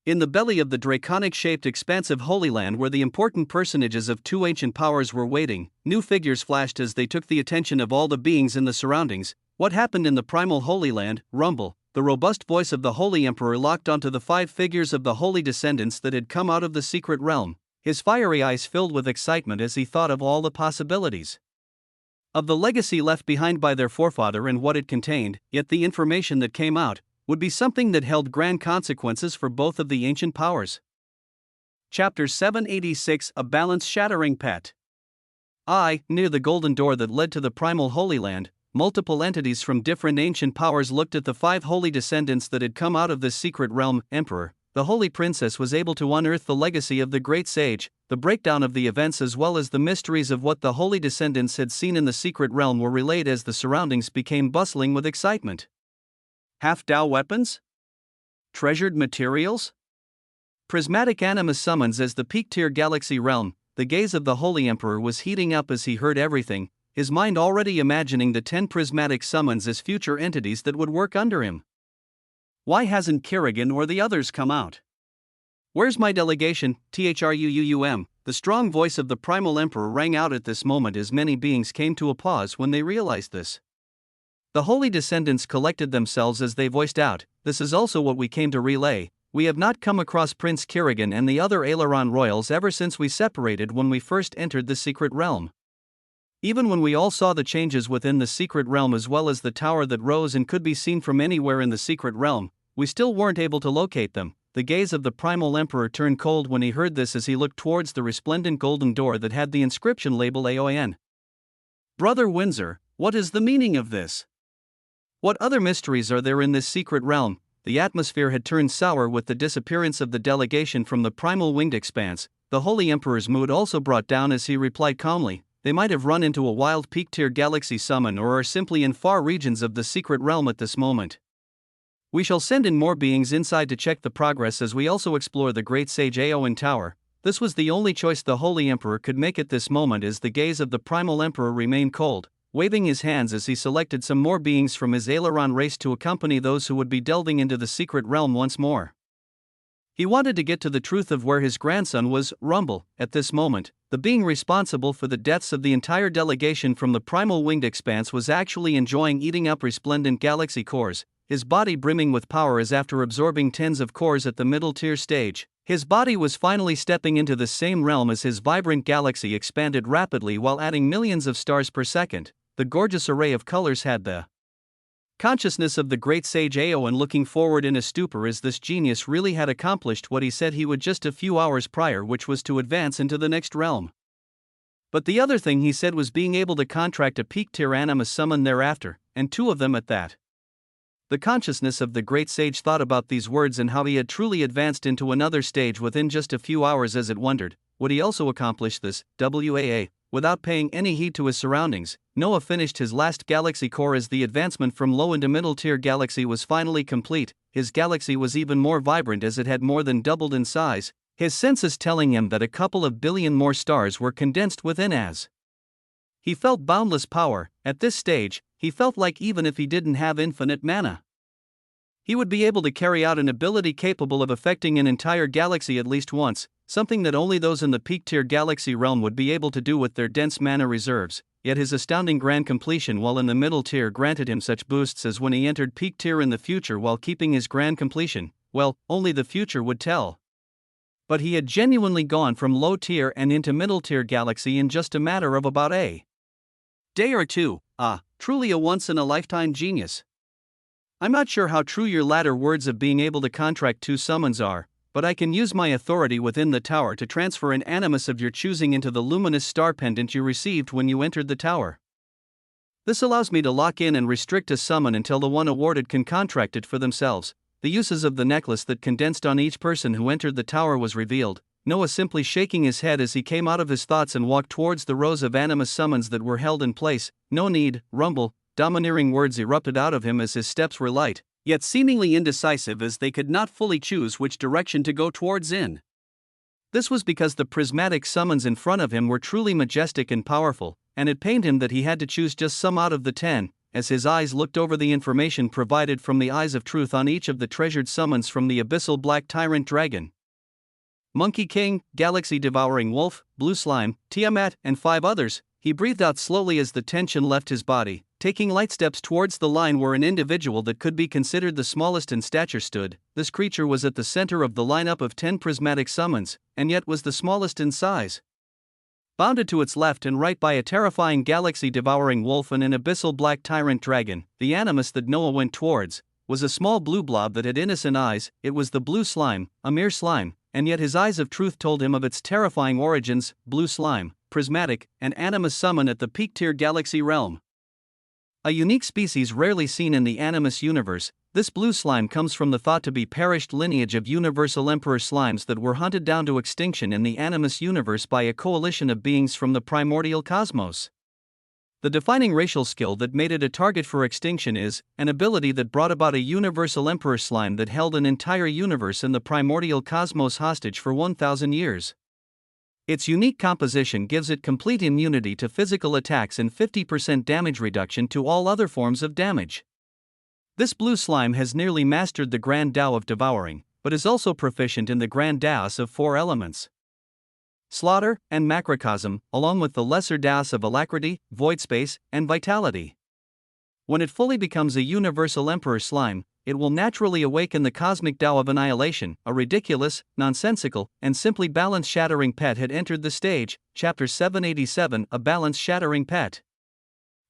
In the belly of the draconic-shaped expansive Holy Land, where the important personages of 2 ancient powers were waiting, new figures flashed as they took the attention of all the beings in the surroundings. What happened in the primal Holy Land? Rumble. the robust voice of the Holy Emperor locked onto the 5 figures of the holy descendants that had come out of the secret realm, his fiery eyes filled with excitement as he thought of all the possibilities of the legacy left behind by their forefather and what it contained. Yet the information that came out would be something that held grand consequences for both of the ancient powers. Chapter 786, A Balance-Shattering Pet. Near the golden door that led to the primal Holy Land, multiple entities from different ancient powers looked at the 5 holy descendants that had come out of this secret realm. Emperor, the Holy Princess was able to unearth the legacy of the great sage, the breakdown of the events as well as the mysteries of what the holy descendants had seen in the secret realm were relayed as the surroundings became bustling with excitement. Half-Dao weapons? Treasured materials? Prismatic animus summons as the peak-tier galaxy realm. The gaze of the Holy Emperor was heating up as he heard everything, his mind already imagining the 10 prismatic summons as future entities that would work under him. Why hasn't Kerrigan or the others come out? Where's my delegation? THRUUUM. The strong voice of the primal emperor rang out at this moment as many beings came to a pause when they realized this. The holy descendants collected themselves as they voiced out, "This is also what we came to relay. We have not come across Prince Kerrigan and the other Aileron royals ever since we separated when we first entered the secret realm. Even when we all saw the changes within the secret realm as well as the tower that rose and could be seen from anywhere in the secret realm, we still weren't able to locate them." The gaze of the primal emperor turned cold when he heard this as he looked towards the resplendent golden door that had the inscription label AON. Brother Windsor, what is the meaning of this? What other mysteries are there in this secret realm? The atmosphere had turned sour with the disappearance of the delegation from the primal winged expanse. The Holy Emperor's mood also brought down as he replied calmly, "They might have run into a wild peak-tier galaxy summon or are simply in far regions of the secret realm at this moment. We shall send in more beings inside to check the progress as we also explore the great sage Aowen Tower." This was the only choice the Holy Emperor could make at this moment as the gaze of the primal emperor remained cold, waving his hands as he selected some more beings from his Aileron race to accompany those who would be delving into the secret realm once more. He wanted to get to the truth of where his grandson was. Rumble, at this moment, the being responsible for the deaths of the entire delegation from the primal winged expanse was actually enjoying eating up resplendent galaxy cores, his body brimming with power as after absorbing tens of cores at the middle tier stage, his body was finally stepping into the same realm as his vibrant galaxy expanded rapidly while adding millions of stars per second. The gorgeous array of colors had the consciousness of the great sage Aowen looking forward in a stupor as this genius really had accomplished what he said he would just a few hours prior, which was to advance into the next realm. But the other thing he said was being able to contract a peak-tier animus summon thereafter, and 2 of them at that. The consciousness of the great sage thought about these words and how he had truly advanced into another stage within just a few hours as it wondered, would he also accomplish this? Without paying any heed to his surroundings, Noah finished his last galaxy core as the advancement from low into middle tier galaxy was finally complete. His galaxy was even more vibrant as it had more than doubled in size, his senses telling him that a couple of billion more stars were condensed within as. He felt boundless power. At this stage, he felt like even if he didn't have infinite mana, he would be able to carry out an ability capable of affecting an entire galaxy at least once, something that only those in the peak-tier galaxy realm would be able to do with their dense mana reserves. Yet his astounding grand completion while in the middle tier granted him such boosts as when he entered peak tier in the future while keeping his grand completion. Well, only the future would tell. But he had genuinely gone from low tier and into middle tier galaxy in just a matter of about a day or two. Truly a once-in-a-lifetime genius. I'm not sure how true your latter words of being able to contract 2 summons are, but I can use my authority within the tower to transfer an animus of your choosing into the luminous star pendant you received when you entered the tower. This allows me to lock in and restrict a summon until the one awarded can contract it for themselves. The uses of the necklace that condensed on each person who entered the tower was revealed, Noah simply shaking his head as he came out of his thoughts and walked towards the rows of animus summons that were held in place. No need, Rumble, domineering words erupted out of him as his steps were light, yet seemingly indecisive as they could not fully choose which direction to go towards in. This was because the prismatic summons in front of him were truly majestic and powerful, and it pained him that he had to choose just some out of the 10, as his eyes looked over the information provided from the eyes of truth on each of the treasured summons from the abyssal black tyrant dragon, Monkey King, Galaxy Devouring Wolf, Blue Slime, Tiamat, and 5 others. He breathed out slowly as the tension left his body. Taking light steps towards the line where an individual that could be considered the smallest in stature stood, this creature was at the center of the lineup of 10 prismatic summons, and yet was the smallest in size. Bounded to its left and right by a terrifying galaxy-devouring wolf and an abyssal black tyrant dragon, the animus that Noah went towards was a small blue blob that had innocent eyes. It was the blue slime, a mere slime, and yet his eyes of truth told him of its terrifying origins. Blue slime, prismatic, and animus summon at the peak-tier galaxy realm. A unique species rarely seen in the Animus universe, this blue slime comes from the thought to be perished lineage of universal emperor slimes that were hunted down to extinction in the Animus universe by a coalition of beings from the primordial cosmos. The defining racial skill that made it a target for extinction is an ability that brought about a universal emperor slime that held an entire universe in the primordial cosmos hostage for 1,000 years. Its unique composition gives it complete immunity to physical attacks and 50% damage reduction to all other forms of damage. This blue slime has nearly mastered the Grand Tao of devouring, but is also proficient in the Grand Taos of 4 elements: slaughter and macrocosm, along with the lesser Taos of alacrity, void space, and vitality. When it fully becomes a universal emperor slime, it will naturally awaken the cosmic Tao of annihilation. A ridiculous, nonsensical, and simply balance-shattering pet had entered the stage. Chapter 787, A Balance-Shattering Pet.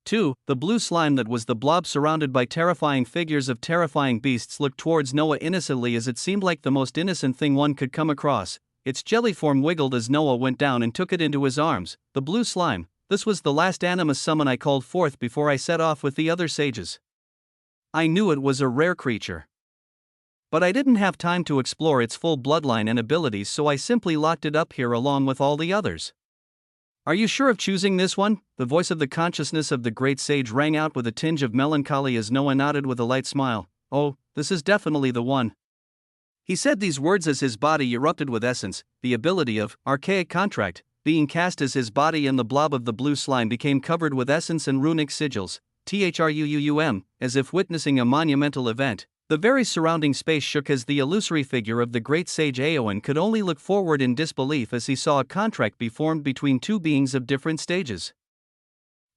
2. The blue slime that was the blob surrounded by terrifying figures of terrifying beasts looked towards Noah innocently, as it seemed like the most innocent thing one could come across. Its jelly form wiggled as Noah went down and took it into his arms. The blue slime. This was the last animus summon I called forth before I set off with the other sages. I knew it was a rare creature, but I didn't have time to explore its full bloodline and abilities, so I simply locked it up here along with all the others. Are you sure of choosing this one? The voice of the consciousness of the great sage rang out with a tinge of melancholy as Noah nodded with a light smile. Oh, this is definitely the one. He said these words as his body erupted with essence, the ability of archaic contract being cast as his body, and the blob of the blue slime became covered with essence and runic sigils. THRUUM, as if witnessing a monumental event. The very surrounding space shook as the illusory figure of the great sage Aowen could only look forward in disbelief as he saw a contract be formed between two beings of different stages.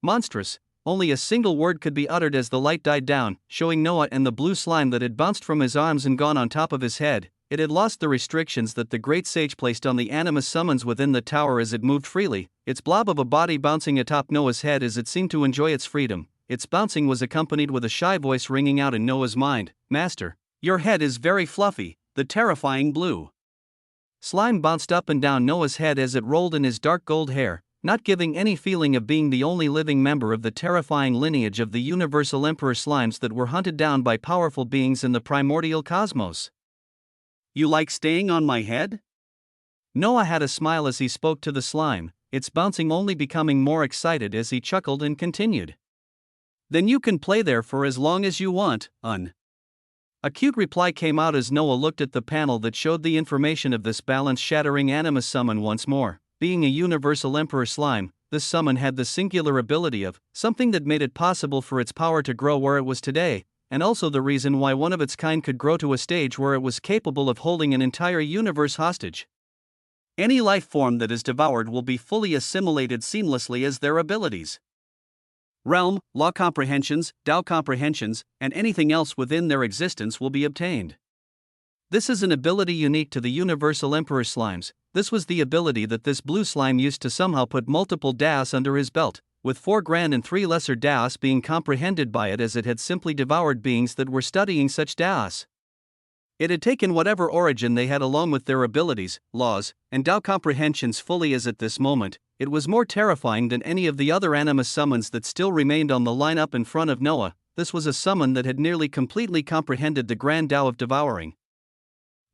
Monstrous. Only a single word could be uttered as the light died down, showing Noah and the blue slime that had bounced from his arms and gone on top of his head. It had lost the restrictions that the great sage placed on the animus summons within the tower as it moved freely, its blob of a body bouncing atop Noah's head as it seemed to enjoy its freedom. Its bouncing was accompanied with a shy voice ringing out in Noah's mind. Master, your head is very fluffy. The terrifying blue slime bounced up and down Noah's head as it rolled in his dark gold hair, not giving any feeling of being the only living member of the terrifying lineage of the universal emperor slimes that were hunted down by powerful beings in the primordial cosmos. You like staying on my head? Noah had a smile as he spoke to the slime, its bouncing only becoming more excited as he chuckled and continued. Then you can play there for as long as you want, A cute reply came out as Noah looked at the panel that showed the information of this balance-shattering animus summon once more. Being a universal emperor slime, this summon had the singular ability of something that made it possible for its power to grow where it was today, and also the reason why one of its kind could grow to a stage where it was capable of holding an entire universe hostage. Any life form that is devoured will be fully assimilated seamlessly as their abilities. Realm, law comprehensions, Tao comprehensions, and anything else within their existence will be obtained. This is an ability unique to the universal emperor slimes. This was the ability that this blue slime used to somehow put multiple Taos under his belt, with 4 grand and 3 lesser Taos being comprehended by it, as it had simply devoured beings that were studying such Taos. It had taken whatever origin they had along with their abilities, laws, and Tao comprehensions fully, as at this moment, it was more terrifying than any of the other animus summons that still remained on the lineup in front of Noah. This was a summon that had nearly completely comprehended the Grand Tao of devouring.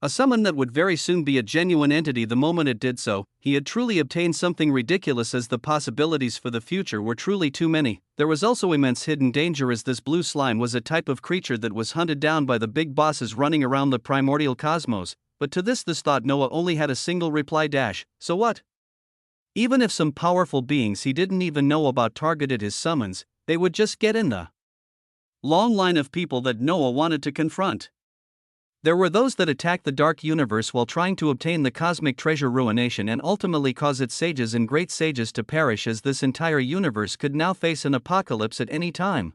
A summon that would very soon be a genuine entity the moment it did so. He had truly obtained something ridiculous, as the possibilities for the future were truly too many. There was also immense hidden danger, as this blue slime was a type of creature that was hunted down by the big bosses running around the primordial cosmos. But to this thought Noah only had a single reply: so what? Even if some powerful beings he didn't even know about targeted his summons, they would just get in the long line of people that Noah wanted to confront. There were those that attacked the dark universe while trying to obtain the cosmic treasure ruination and ultimately cause its sages and great sages to perish, as this entire universe could now face an apocalypse at any time.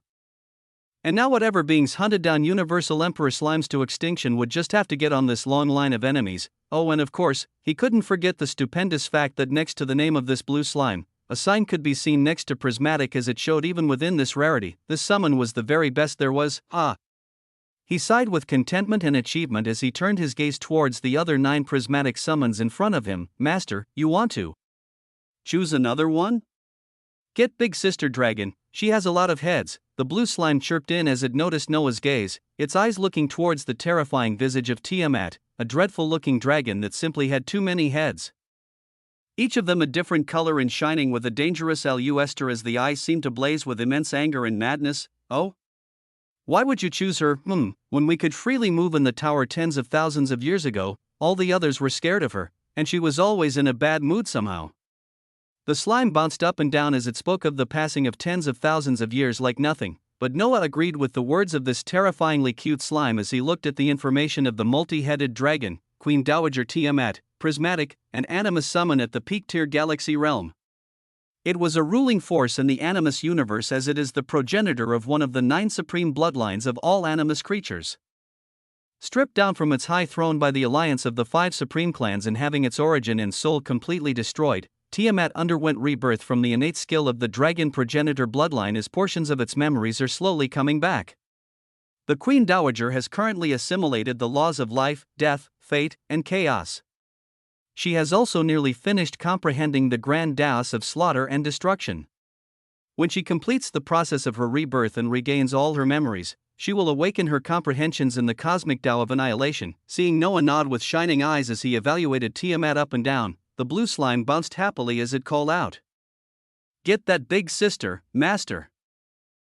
And now whatever beings hunted down Universal Emperor Slimes to extinction would just have to get on this long line of enemies. Oh, and of course, he couldn't forget the stupendous fact that next to the name of this blue slime, a sign could be seen next to prismatic, as it showed even within this rarity, this summon was the very best there was. He sighed with contentment and achievement as he turned his gaze towards the other 9 prismatic summons in front of him. Master, you want to choose another one? Get Big Sister Dragon, she has a lot of heads, the blue slime chirped in as it noticed Noah's gaze, its eyes looking towards the terrifying visage of Tiamat, a dreadful-looking dragon that simply had too many heads. Each of them a different color and shining with a dangerous luster as the eyes seemed to blaze with immense anger and madness. Oh? Why would you choose her, when we could freely move in the tower tens of thousands of years ago? All the others were scared of her, and she was always in a bad mood somehow. The slime bounced up and down as it spoke of the passing of tens of thousands of years like nothing, but Noah agreed with the words of this terrifyingly cute slime as he looked at the information of the multi-headed dragon, Queen Dowager Tiamat, prismatic, and animus summon at the peak-tier galaxy realm. It was a ruling force in the animus universe, as it is the progenitor of one of the 9 supreme bloodlines of all animus creatures. Stripped down from its high throne by the alliance of the 5 supreme clans and having its origin and soul completely destroyed, Tiamat underwent rebirth from the innate skill of the dragon progenitor bloodline as portions of its memories are slowly coming back. The Queen Dowager has currently assimilated the laws of life, death, fate, and chaos. She has also nearly finished comprehending the grand Taos of slaughter and destruction. When she completes the process of her rebirth and regains all her memories, she will awaken her comprehensions in the cosmic Tao of annihilation. Seeing Noah nod with shining eyes as he evaluated Tiamat up and down, the blue slime bounced happily as it called out, "Get that Big Sister, Master.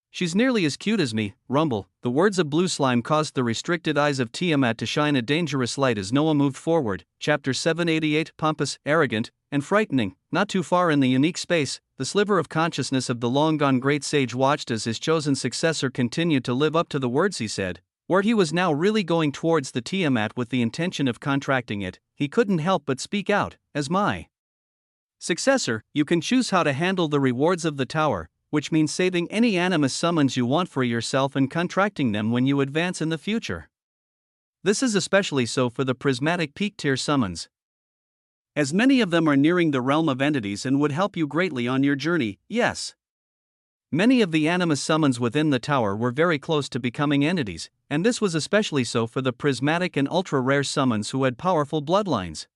She's nearly as cute as me." Rumble. The words of blue slime caused the restricted eyes of Tiamat to shine a dangerous light as Noah moved forward. Chapter 788. Pompous, arrogant, and frightening. Not too far in the unique space, the sliver of consciousness of the long-gone great sage watched as his chosen successor continued to live up to the words he said. Where he was now really going towards the Tiamat with the intention of contracting it, he couldn't help but speak out, "As my successor, you can choose how to handle the rewards of the tower, which means saving any animus summons you want for yourself and contracting them when you advance in the future. This is especially so for the prismatic peak-tier summons, as many of them are nearing the realm of entities and would help you greatly on your journey." Yes. Many of the animus summons within the tower were very close to becoming entities, and this was especially so for the prismatic and ultra-rare summons who had powerful bloodlines.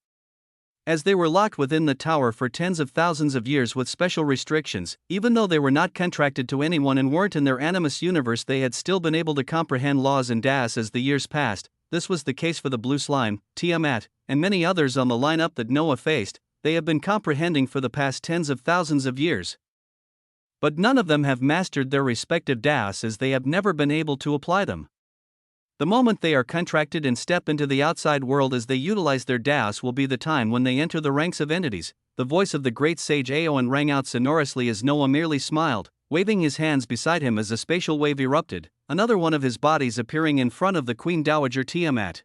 As they were locked within the tower for tens of thousands of years with special restrictions, even though they were not contracted to anyone and weren't in their animus universe, they had still been able to comprehend laws and Taos as the years passed. This was the case for the blue slime, Tiamat, and many others on the lineup that Noah faced. They have been comprehending for the past tens of thousands of years. But none of them have mastered their respective Taos, as they have never been able to apply them. The moment they are contracted and step into the outside world as they utilize their Taos will be the time when they enter the ranks of entities. The voice of the great sage Aoan rang out sonorously as Noah merely smiled, waving his hands beside him as a spatial wave erupted, another one of his bodies appearing in front of the Queen Dowager Tiamat.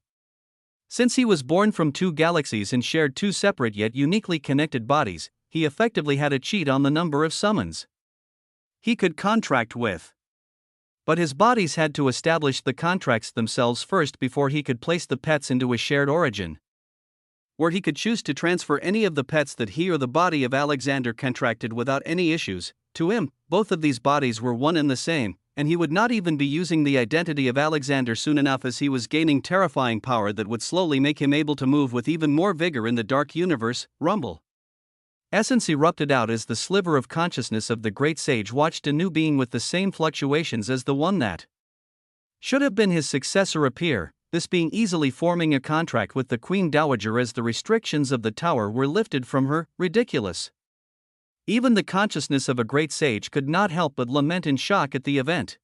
Since he was born from 2 galaxies and shared 2 separate yet uniquely connected bodies, he effectively had a cheat on the number of summons he could contract with. But his bodies had to establish the contracts themselves first before he could place the pets into a shared origin, where he could choose to transfer any of the pets that he or the body of Alexander contracted without any issues. To him, both of these bodies were one and the same, and he would not even be using the identity of Alexander soon enough, as he was gaining terrifying power that would slowly make him able to move with even more vigor in the dark universe. Rumble. Essence erupted out as the sliver of consciousness of the great sage watched a new being with the same fluctuations as the one that should have been his successor appear, this being easily forming a contract with the Queen Dowager as the restrictions of the tower were lifted from her. Ridiculous. Even the consciousness of a great sage could not help but lament in shock at the event.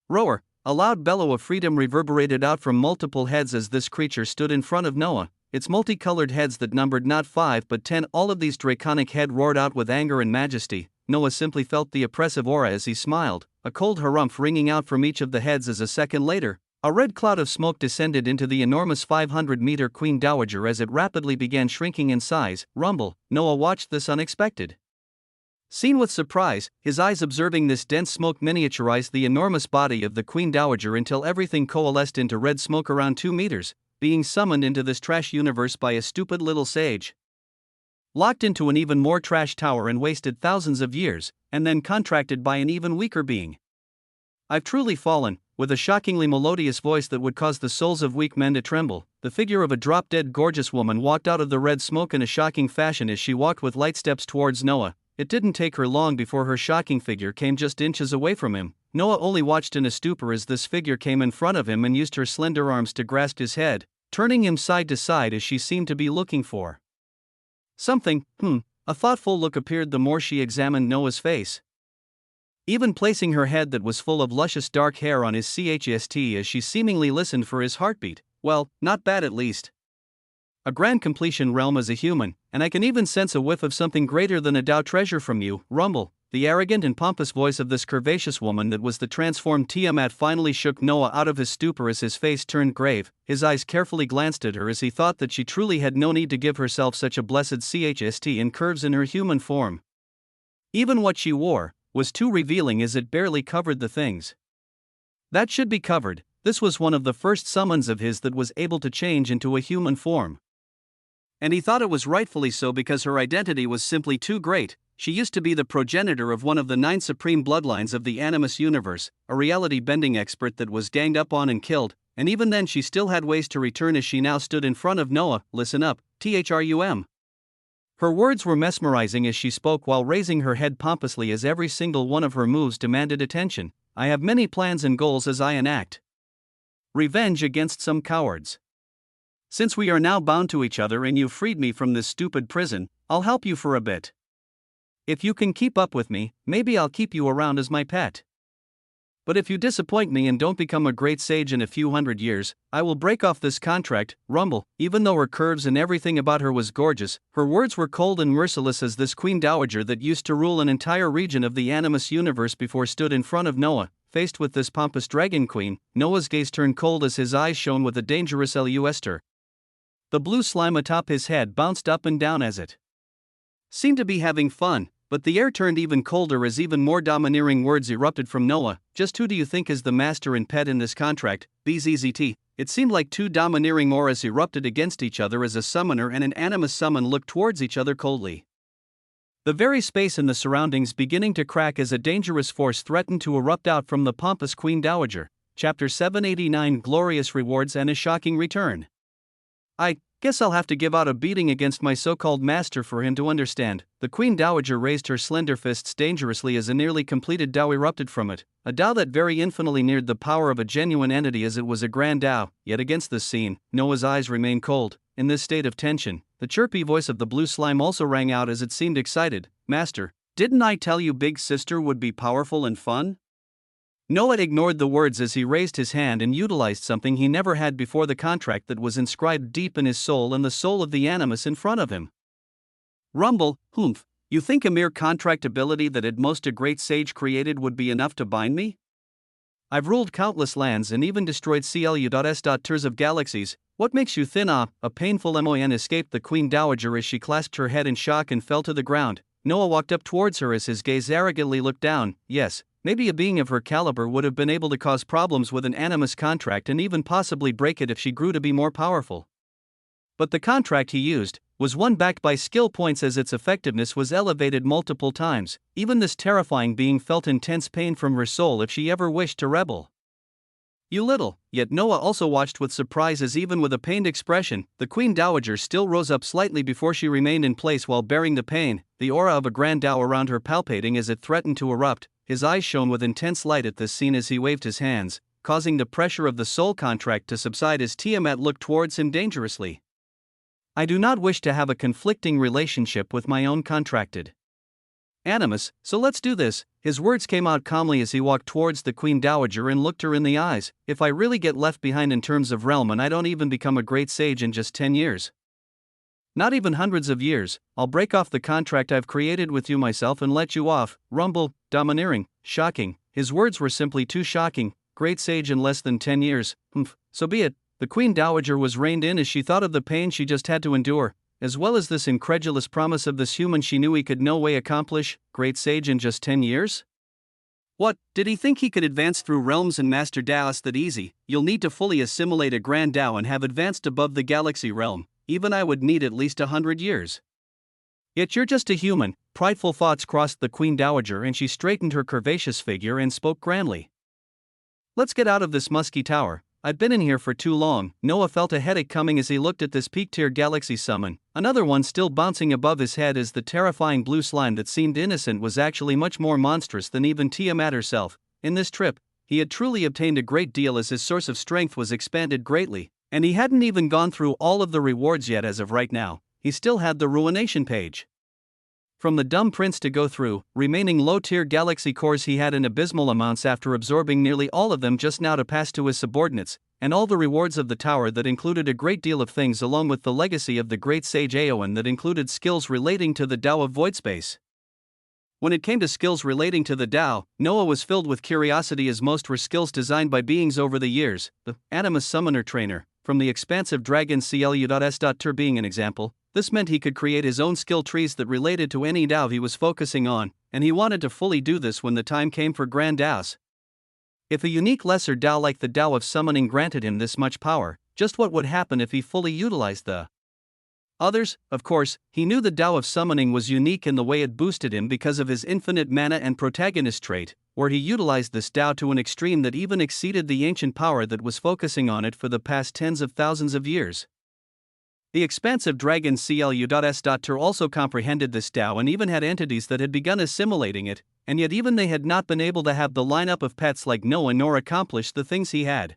Roar! A loud bellow of freedom reverberated out from multiple heads as this creature stood in front of Noah. Its multicolored heads that numbered not 5 but 10, all of these draconic head roared out with anger and majesty. Noah simply felt the oppressive aura as he smiled, a cold harumph ringing out from each of the heads as a second later, A red cloud of smoke descended into the enormous 500-meter Queen Dowager as it rapidly began shrinking in size. Rumble, Noah watched this unexpected scene with surprise, his eyes observing this dense smoke miniaturized the enormous body of the Queen Dowager until everything coalesced into red smoke around 2 meters, being summoned into this trash universe by a stupid little sage. Locked into an even more trash tower and wasted thousands of years, and then contracted by an even weaker being. I've truly fallen. With a shockingly melodious voice that would cause the souls of weak men to tremble, the figure of a drop-dead gorgeous woman walked out of the red smoke in a shocking fashion as she walked with light steps towards Noah. It didn't take her long before her shocking figure came just inches away from him. Noah only watched in a stupor as this figure came in front of him and used her slender arms to grasp his head, turning him side to side as she seemed to be looking for something. A thoughtful look appeared the more she examined Noah's face, even placing her head that was full of luscious dark hair on his chest as she seemingly listened for his heartbeat. Well, not bad at least. A grand completion realm as a human, and I can even sense a whiff of something greater than a Tao treasure from you. Rumble, the arrogant and pompous voice of this curvaceous woman that was the transformed Tiamat finally shook Noah out of his stupor as his face turned grave. His eyes carefully glanced at her as he thought that she truly had no need to give herself such a blessed chst and curves in her human form. Even what she wore was too revealing as it barely covered the things that should be covered. This was one of the first summons of his that was able to change into a human form. And he thought it was rightfully so because her identity was simply too great. She used to be the progenitor of one of the 9 supreme bloodlines of the Animus universe, a reality-bending expert that was ganged up on and killed, and even then she still had ways to return as she now stood in front of Noah. Listen up, THRUM. Her words were mesmerizing as she spoke while raising her head pompously as every single one of her moves demanded attention. I have many plans and goals as I enact revenge against some cowards. Since we are now bound to each other and you freed me from this stupid prison, I'll help you for a bit. If you can keep up with me, maybe I'll keep you around as my pet. But if you disappoint me and don't become a great sage in a few hundred years, I will break off this contract. Rumble, even though her curves and everything about her was gorgeous, her words were cold and merciless as this Queen Dowager that used to rule an entire region of the Animus universe before stood in front of Noah. Faced with this pompous dragon queen, Noah's gaze turned cold as his eyes shone with a dangerous luster. The blue slime atop his head bounced up and down as it seemed to be having fun. But the air turned even colder as even more domineering words erupted from Noah. Just who do you think is the master and pet in this contract? BZZT. It seemed like 2 domineering auras erupted against each other as a summoner and an animus summon looked towards each other coldly. The very space in the surroundings beginning to crack as a dangerous force threatened to erupt out from the pompous Queen Dowager. Chapter 789 Glorious Rewards and a Shocking Return. I guess I'll have to give out a beating against my so-called master for him to understand. The Queen Dowager raised her slender fists dangerously as a nearly completed Tao erupted from it, a Tao that very infinitely neared the power of a genuine entity as it was a grand Tao. Yet against this scene, Noah's eyes remained cold. In this state of tension, the chirpy voice of the blue slime also rang out as it seemed excited. Master, didn't I tell you Big Sister would be powerful and fun? Noah ignored the words as he raised his hand and utilized something he never had before, the contract that was inscribed deep in his soul and the soul of the Animus in front of him. Rumble, humph, you think a mere contract ability that at most a great sage created would be enough to bind me? I've ruled countless lands and even destroyed CLU.S. of galaxies. What makes you thin? A painful MON escaped the Queen Dowager as she clasped her head in shock and fell to the ground. Noah walked up towards her as his gaze arrogantly looked down. Yes, maybe a being of her caliber would have been able to cause problems with an Animus contract and even possibly break it if she grew to be more powerful. But the contract he used was one backed by skill points as its effectiveness was elevated multiple times. Even this terrifying being felt intense pain from her soul if she ever wished to rebel. You little. Yet Noah also watched with surprise as even with a pained expression, the Queen Dowager still rose up slightly before she remained in place while bearing the pain, the aura of a grand Tao around her palpating as it threatened to erupt. His eyes shone with intense light at this scene as he waved his hands, causing the pressure of the soul contract to subside as Tiamat looked towards him dangerously. I do not wish to have a conflicting relationship with my own contracted Animus, so let's do this. His words came out calmly as he walked towards the Queen Dowager and looked her in the eyes. If I really get left behind in terms of realm and I don't even become a great sage in just 10 years, not even hundreds of years, I'll break off the contract I've created with you myself and let you off. Rumble, domineering, shocking. His words were simply too shocking. great sage in less than 10 years. So be it. The Queen Dowager was reined in as she thought of the pain she just had to endure, as well as this incredulous promise of this human she knew he could no way accomplish, great sage in just 10 years? What, did he think he could advance through realms and master Taoist that easy? You'll need to fully assimilate a grand Tao and have advanced above the galaxy realm. Even I would need at least 100 years. Yet you're just a human. Prideful thoughts crossed the Queen Dowager and she straightened her curvaceous figure and spoke grandly. Let's get out of this musky tower. I've been in here for too long. Noah felt a headache coming as he looked at this peak-tier galaxy summon, another one still bouncing above his head as the terrifying blue slime that seemed innocent was actually much more monstrous than even Tiamat herself. In this trip, he had truly obtained a great deal as his source of strength was expanded greatly, and he hadn't even gone through all of the rewards yet as of right now. He still had the ruination page. From the dumb prince to go through, remaining low-tier galaxy cores he had in abysmal amounts after absorbing nearly all of them just now to pass to his subordinates, and all the rewards of the tower that included a great deal of things along with the legacy of the great sage Aowen that included skills relating to the Tao of void space. When it came to skills relating to the Tao, Noah was filled with curiosity as most were skills designed by beings over the years. The Animus Summoner Trainer, from the expansive dragon CLU.S.Tur being an example. This meant he could create his own skill trees that related to any Tao he was focusing on, and he wanted to fully do this when the time came for Grand Taos. If a unique lesser Tao like the Tao of Summoning granted him this much power, just what would happen if he fully utilized the others? Of course, he knew the Tao of Summoning was unique in the way it boosted him because of his infinite mana and protagonist trait, where he utilized this Tao to an extreme that even exceeded the ancient power that was focusing on it for the past tens of thousands of years. The expansive dragon CLU.S.Tur also comprehended this Tao and even had entities that had begun assimilating it, and yet even they had not been able to have the lineup of pets like Noah nor accomplish the things he had.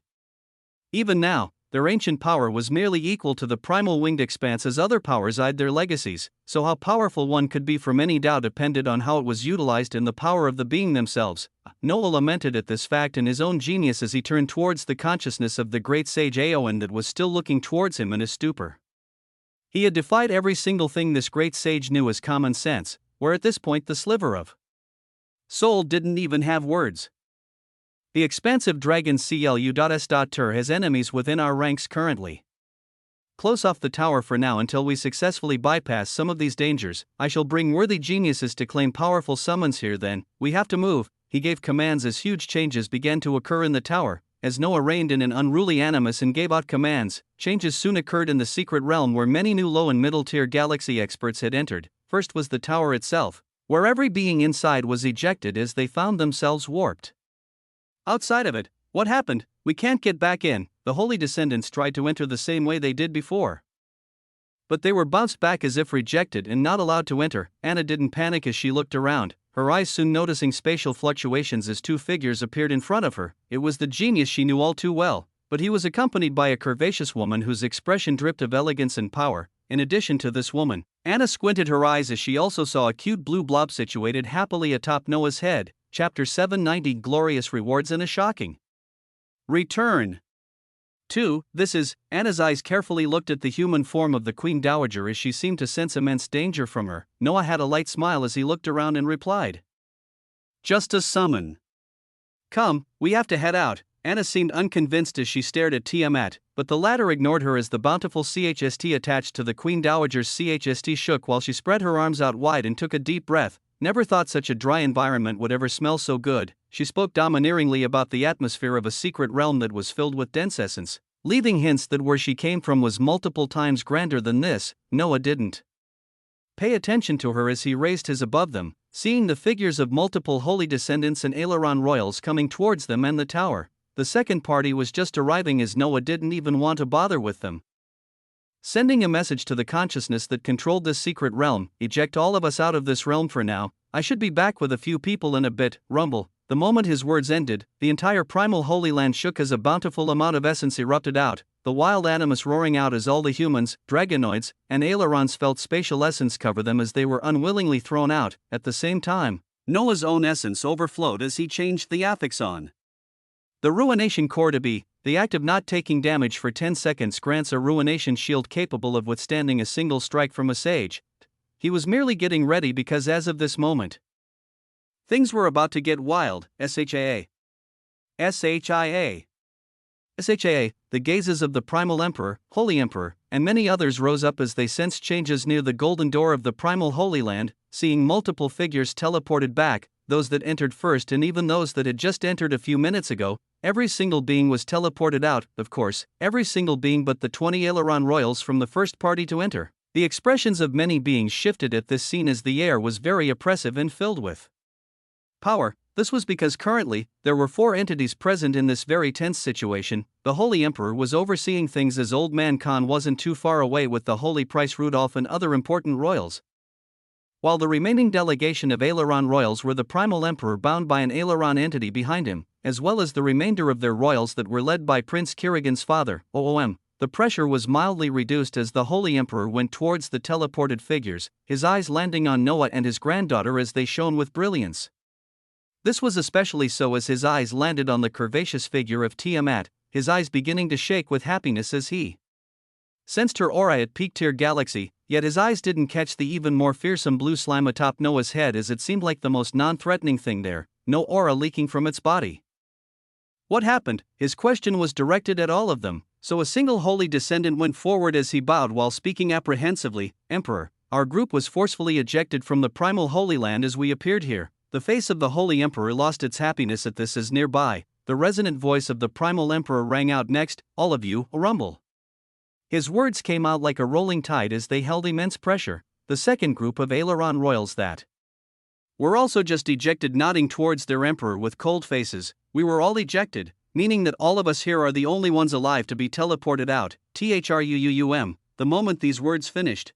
Even now, their ancient power was merely equal to the primal winged expanse as other powers eyed their legacies, so how powerful one could be from any Tao depended on how it was utilized in the power of the being themselves. Noah lamented at this fact and his own genius as he turned towards the consciousness of the great sage Aowen that was still looking towards him in a stupor. He had defied every single thing this great sage knew as common sense, where at this point the sliver of soul didn't even have words. The expansive dragon CLU.S.Tur has enemies within our ranks currently. Close off the tower for now until we successfully bypass some of these dangers. I shall bring worthy geniuses to claim powerful summons here then. We have to move. He gave commands as huge changes began to occur in the tower. As Noah reigned in an unruly animus and gave out commands, changes soon occurred in the secret realm where many new low and middle-tier galaxy experts had entered. First was the tower itself, where every being inside was ejected as they found themselves warped. Outside of it, what happened? We can't get back in. The holy descendants tried to enter the same way they did before, but they were bounced back as if rejected and not allowed to enter. Anna didn't panic as she looked around, her eyes soon noticing spatial fluctuations as two figures appeared in front of her. It was the genius she knew all too well, but he was accompanied by a curvaceous woman whose expression dripped of elegance and power. In addition to this woman, Anna squinted her eyes as she also saw a cute blue blob situated happily atop Noah's head. Chapter 790 Glorious Rewards and a Shocking Return. 2. This is, Anna's eyes carefully looked at the human form of the Queen Dowager as she seemed to sense immense danger from her. Noah had a light smile as he looked around and replied, "Just a summon. Come, we have to head out." Anna seemed unconvinced as she stared at Tiamat, but the latter ignored her as the bountiful CHST attached to the Queen Dowager's CHST shook while she spread her arms out wide and took a deep breath. Never thought such a dry environment would ever smell so good. She spoke domineeringly about the atmosphere of a secret realm that was filled with dense essence, leaving hints that where she came from was multiple times grander than this. Noah didn't pay attention to her as he raised his above them, seeing the figures of multiple holy descendants and aileron royals coming towards them and the tower. The second party was just arriving as Noah didn't even want to bother with them. Sending a message to the consciousness that controlled this secret realm, eject all of us out of this realm for now. I should be back with a few people in a bit. Rumble. The moment his words ended, the entire primal holy land shook as a bountiful amount of essence erupted out, the wild animus roaring out as all the humans, dragonoids, and ailerons felt spatial essence cover them as they were unwillingly thrown out. At the same time, Noah's own essence overflowed as he changed the affix on the ruination core to be. The act of not taking damage for 10 seconds grants a ruination shield capable of withstanding a single strike from a sage. He was merely getting ready because as of this moment, things were about to get wild. SHAA. SHIA. SHIA, the gazes of the Primal Emperor, Holy Emperor, and many others rose up as they sensed changes near the golden door of the Primal Holy Land, seeing multiple figures teleported back, those that entered first and even those that had just entered a few minutes ago. Every single being was teleported out, of course, every single being but the 20 Aileron Royals from the first party to enter. The expressions of many beings shifted at this scene as the air was very oppressive and filled with power. This was because currently, there were 4 entities present in this very tense situation. The Holy Emperor was overseeing things as Old Man Khan wasn't too far away with the Holy Prince Rudolph and other important royals, while the remaining delegation of Aileron Royals were the Primal Emperor bound by an Aileron entity behind him, as well as the remainder of their royals that were led by Prince Kirigan's father, OOM. The pressure was mildly reduced as the Holy Emperor went towards the teleported figures, his eyes landing on Noah and his granddaughter as they shone with brilliance. This was especially so as his eyes landed on the curvaceous figure of Tiamat, his eyes beginning to shake with happiness as he sensed her aura at peak tier galaxy, yet his eyes didn't catch the even more fearsome blue slime atop Noah's head as it seemed like the most non-threatening thing there, no aura leaking from its body. What happened? His question was directed at all of them, so a single holy descendant went forward as he bowed while speaking apprehensively. Emperor, our group was forcefully ejected from the Primal Holy Land as we appeared here. The face of the Holy Emperor lost its happiness at this as nearby, the resonant voice of the Primal Emperor rang out next, all of you, a rumble. His words came out like a rolling tide as they held immense pressure. The second group of Aileron Royals that were also just ejected nodding towards their Emperor with cold faces. We were all ejected, meaning that all of us here are the only ones alive to be teleported out, THRUUUM, the moment these words finished.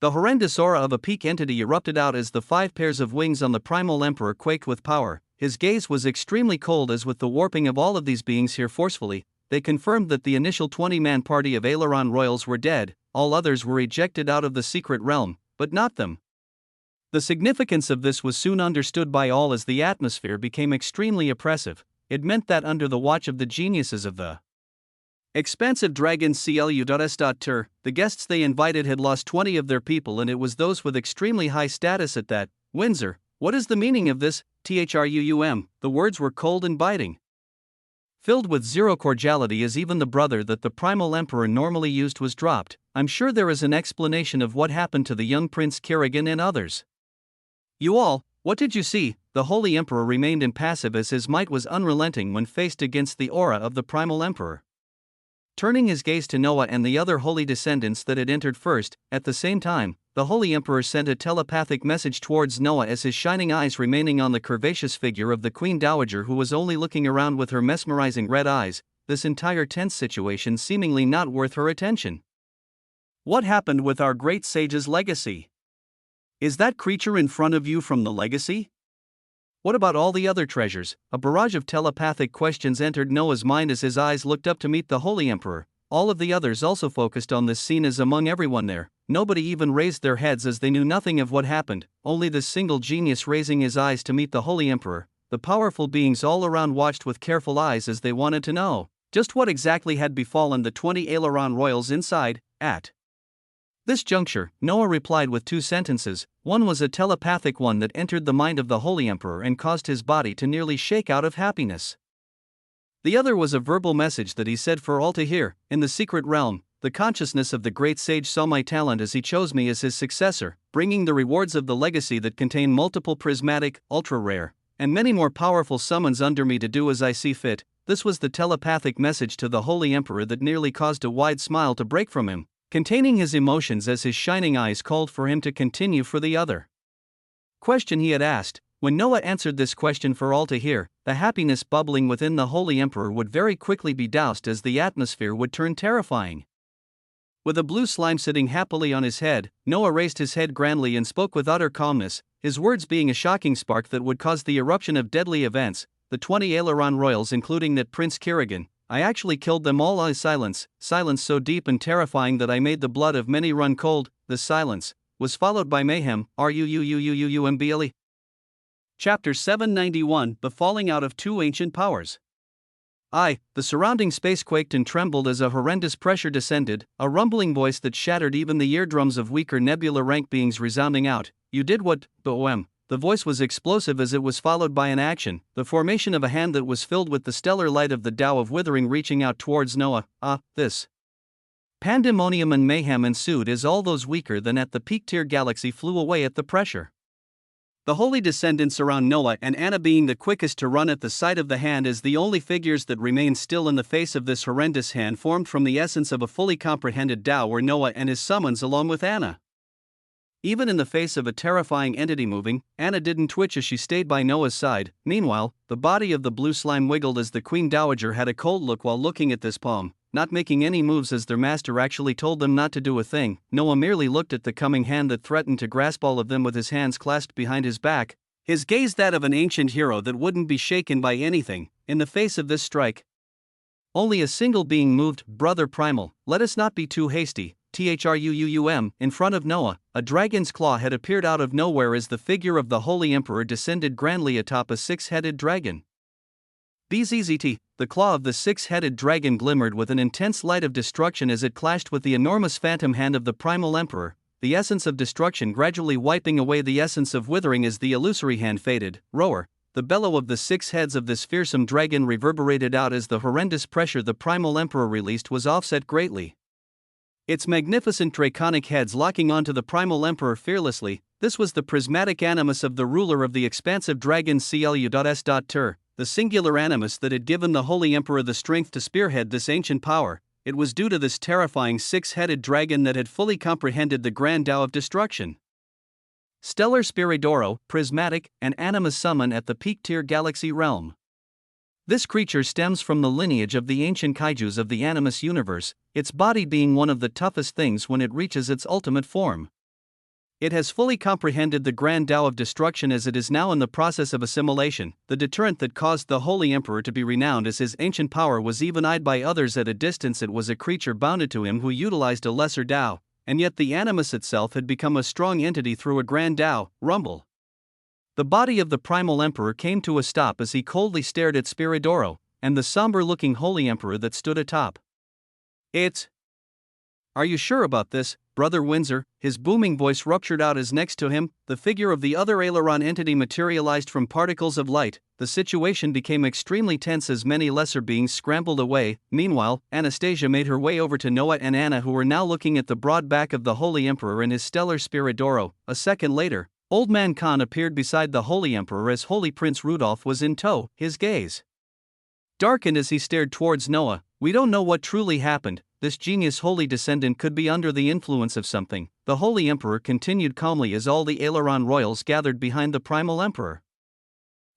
The horrendous aura of a peak entity erupted out as the 5 pairs of wings on the Primal Emperor quaked with power. His gaze was extremely cold as with the warping of all of these beings here forcefully, they confirmed that the initial 20-man party of Aileron Royals were dead, all others were ejected out of the secret realm, but not them. The significance of this was soon understood by all as the atmosphere became extremely oppressive. It meant that under the watch of the geniuses of the expansive dragon CLU.S.Ter, the guests they invited had lost 20 of their people, and it was those with extremely high status at that. Windsor, what is the meaning of this? THRUUM, the words were cold and biting, filled with zero cordiality as even the brother that the Primal Emperor normally used was dropped. I'm sure there is an explanation of what happened to the young Prince Kirigan and others. You all, what did you see? The Holy Emperor remained impassive as his might was unrelenting when faced against the aura of the Primal Emperor. Turning his gaze to Noah and the other holy descendants that had entered first, at the same time, the Holy Emperor sent a telepathic message towards Noah as his shining eyes remaining on the curvaceous figure of the Queen Dowager, who was only looking around with her mesmerizing red eyes, this entire tense situation seemingly not worth her attention. What happened with our great sage's legacy? Is that creature in front of you from the legacy? What about all the other treasures? A barrage of telepathic questions entered Noah's mind as his eyes looked up to meet the Holy Emperor. All of the others also focused on this scene as among everyone there, nobody even raised their heads as they knew nothing of what happened, only this single genius raising his eyes to meet the Holy Emperor. The powerful beings all around watched with careful eyes as they wanted to know just what exactly had befallen the 20 Aileron Royals inside. At this juncture, Noah replied with 2 sentences. One was a telepathic one that entered the mind of the Holy Emperor and caused his body to nearly shake out of happiness. The other was a verbal message that he said for all to hear. In the secret realm, the consciousness of the great sage saw my talent as he chose me as his successor, bringing the rewards of the legacy that contain multiple prismatic, ultra-rare, and many more powerful summons under me to do as I see fit. This was the telepathic message to the Holy Emperor that nearly caused a wide smile to break from him, containing his emotions as his shining eyes called for him to continue for the other question he had asked. When Noah answered this question for all to hear, the happiness bubbling within the Holy Emperor would very quickly be doused as the atmosphere would turn terrifying. With a blue slime sitting happily on his head, Noah raised his head grandly and spoke with utter calmness, his words being a shocking spark that would cause the eruption of deadly events. The 20 Aileron Royals, including that Prince Kirigan, I actually killed them all. Silence so deep and terrifying that I made the blood of many run cold. The silence was followed by mayhem. RUUUUUMBLE. Chapter 791, The Falling Out of 2 Ancient Powers. The surrounding space quaked and trembled as a horrendous pressure descended, a rumbling voice that shattered even the eardrums of weaker nebula rank beings resounding out. You did what, BOM? The voice was explosive as it was followed by an action, the formation of a hand that was filled with the stellar light of the Tao of Withering reaching out towards Noah. This pandemonium and mayhem ensued as all those weaker than at the peak tier galaxy flew away at the pressure. The holy descendants around Noah and Anna being the quickest to run at the sight of the hand as the only figures that remained still in the face of this horrendous hand formed from the essence of a fully comprehended Tao were Noah and his summons along with Anna. Even in the face of a terrifying entity moving, Anna didn't twitch as she stayed by Noah's side. Meanwhile, the body of the blue slime wiggled as the Queen Dowager had a cold look while looking at this palm, not making any moves as their master actually told them not to do a thing. Noah merely looked at the coming hand that threatened to grasp all of them with his hands clasped behind his back, his gaze that of an ancient hero that wouldn't be shaken by anything. In the face of this strike, only a single being moved. Brother Primal, let us not be too hasty. In front of Noah, a dragon's claw had appeared out of nowhere as the figure of the Holy Emperor descended grandly atop a six-headed dragon. Bzzzt, the claw of the six-headed dragon glimmered with an intense light of destruction as it clashed with the enormous phantom hand of the Primal Emperor, the essence of destruction gradually wiping away the essence of withering as the illusory hand faded. Roar, the bellow of the six heads of this fearsome dragon reverberated out as the horrendous pressure the Primal Emperor released was offset greatly. Its magnificent draconic heads locking onto the Primal Emperor fearlessly. This was the prismatic animus of the ruler of the expansive dragon CLU.S.Ter, the singular animus that had given the Holy Emperor the strength to spearhead this ancient power. It was due to this terrifying six-headed dragon that had fully comprehended the grand Tao of destruction. Stellar Spiridoro, prismatic, and animus summon at the peak tier galaxy realm. This creature stems from the lineage of the ancient kaijus of the animus universe, its body being one of the toughest things when it reaches its ultimate form. It has fully comprehended the grand Tao of destruction as it is now in the process of assimilation. The deterrent that caused the Holy Emperor to be renowned as his ancient power was even eyed by others at a distance. It was a creature bounded to him who utilized a lesser Tao, and yet the animus itself had become a strong entity through a grand Tao. Rumble. The body of the Primal Emperor came to a stop as he coldly stared at Spiridoro, and the somber-looking Holy Emperor that stood atop. Are you sure about this, Brother Windsor? His booming voice ruptured out as next to him, the figure of the other aileron entity materialized from particles of light. The situation became extremely tense as many lesser beings scrambled away. Meanwhile, Anastasia made her way over to Noah and Anna, who were now looking at the broad back of the Holy Emperor and his stellar Spiridoro. A second later, Old Man Khan appeared beside the Holy Emperor as Holy Prince Rudolph was in tow. His gaze darkened as he stared towards Noah. We don't know what truly happened. This genius holy descendant could be under the influence of something, the Holy Emperor continued calmly as all the Aileron royals gathered behind the Primal Emperor.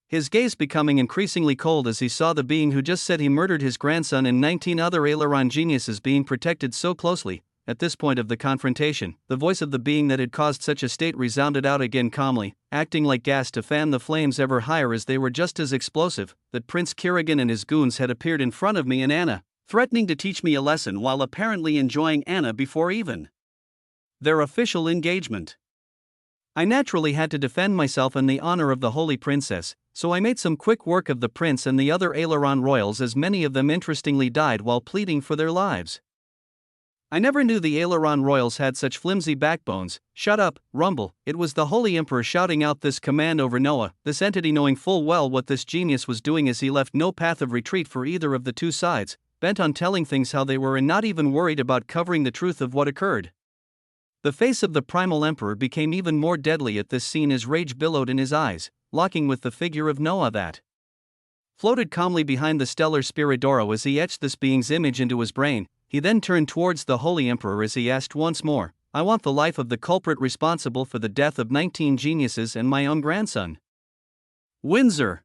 His gaze becoming increasingly cold as he saw the being who just said he murdered his grandson and 19 other Aileron geniuses being protected so closely. At this point of the confrontation, the voice of the being that had caused such a state resounded out again calmly, acting like gas to fan the flames ever higher as they were just as explosive, that Prince Kirigan and his goons had appeared in front of me and Anna, threatening to teach me a lesson while apparently enjoying Anna before even their official engagement. I naturally had to defend myself in the honor of the Holy Princess, so I made some quick work of the prince and the other Aileron royals, as many of them interestingly died while pleading for their lives. I never knew the Aileron royals had such flimsy backbones. Shut up, Rumble. It was the Holy Emperor shouting out this command over Noah, this entity knowing full well what this genius was doing as he left no path of retreat for either of the two sides, bent on telling things how they were and not even worried about covering the truth of what occurred. The face of the Primal Emperor became even more deadly at this scene as rage billowed in his eyes, locking with the figure of Noah that floated calmly behind the stellar Spiridoro as he etched this being's image into his brain. He then turned towards the Holy Emperor as he asked once more, I want the life of the culprit responsible for the death of 19 geniuses and my own grandson. Windsor,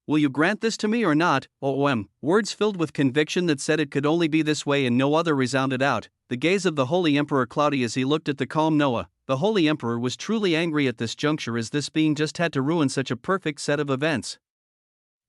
will you grant this to me or not? Words filled with conviction that said it could only be this way and no other resounded out. The gaze of the Holy Emperor cloudy as he looked at the calm Noah. The Holy Emperor was truly angry at this juncture as this being just had to ruin such a perfect set of events.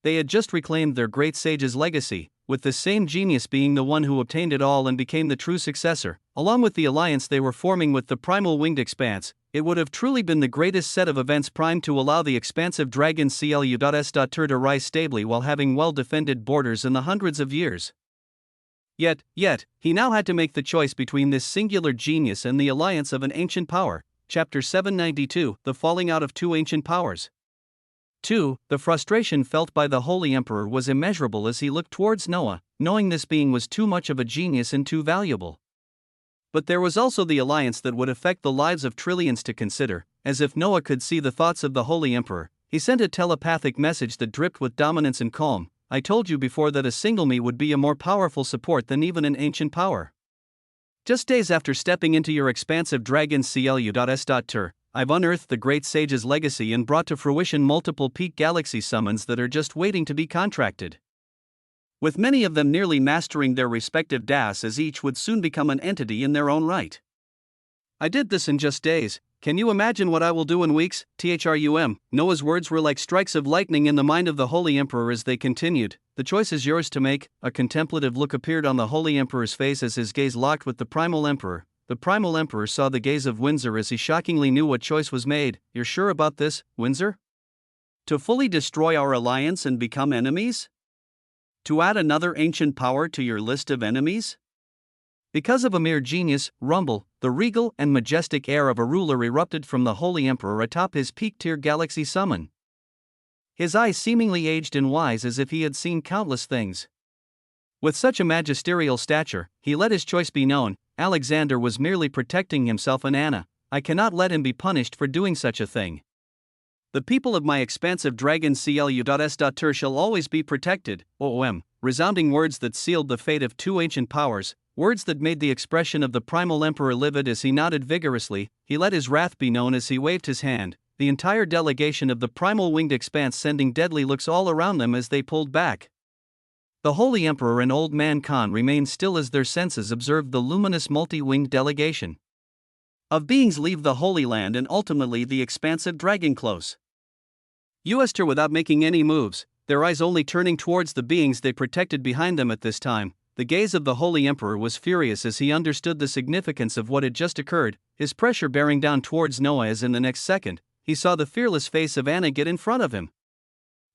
They had just reclaimed their great sage's legacy, with the same genius being the one who obtained it all and became the true successor, along with the alliance they were forming with the primal winged expanse. It would have truly been the greatest set of events primed to allow the expansive dragon CLU.S.Ter to rise stably while having well-defended borders in the hundreds of years. Yet, he now had to make the choice between this singular genius and the alliance of an ancient power. Chapter 792, The Falling Out of Two Ancient Powers. 2. The frustration felt by the Holy Emperor was immeasurable as he looked towards Noah, knowing this being was too much of a genius and too valuable. But there was also the alliance that would affect the lives of trillions to consider. As if Noah could see the thoughts of the Holy Emperor, he sent a telepathic message that dripped with dominance and calm. I told you before that a single me would be a more powerful support than even an ancient power. Just days after stepping into your expansive dragon CLU.S.Tur, I've unearthed the great sage's legacy and brought to fruition multiple peak galaxy summons that are just waiting to be contracted. With many of them nearly mastering their respective DAS, as each would soon become an entity in their own right. I did this in just days. Can you imagine what I will do in weeks? THRUM. Noah's words were like strikes of lightning in the mind of the Holy Emperor as they continued. The choice is yours to make. A contemplative look appeared on the Holy Emperor's face as his gaze locked with the Primal Emperor. The Primal Emperor saw the gaze of Windsor as he shockingly knew what choice was made. You're sure about this, Windsor? To fully destroy our alliance and become enemies? To add another ancient power to your list of enemies? Because of a mere genius, Rumble, the regal and majestic air of a ruler erupted from the Holy Emperor atop his peak-tier galaxy summon. His eyes seemingly aged and wise as if he had seen countless things. With such a magisterial stature, he let his choice be known. Alexander was merely protecting himself and Anna. I cannot let him be punished for doing such a thing. The people of my expansive dragon CLU.S.Tur shall always be protected. OOM. Resounding words that sealed the fate of two ancient powers. Words that made the expression of the Primal Emperor livid as he nodded vigorously. He let his wrath be known as he waved his hand, the entire delegation of the Primal Winged Expanse sending deadly looks all around them as they pulled back. The Holy Emperor and Old Man Khan remained still as their senses observed the luminous multi-winged delegation of beings leave the Holy Land and ultimately the expansive dragon close. USTR without making any moves, their eyes only turning towards the beings they protected behind them at this time. The gaze of the Holy Emperor was furious as he understood the significance of what had just occurred, his pressure bearing down towards Noah as in the next second, he saw the fearless face of Anna get in front of him.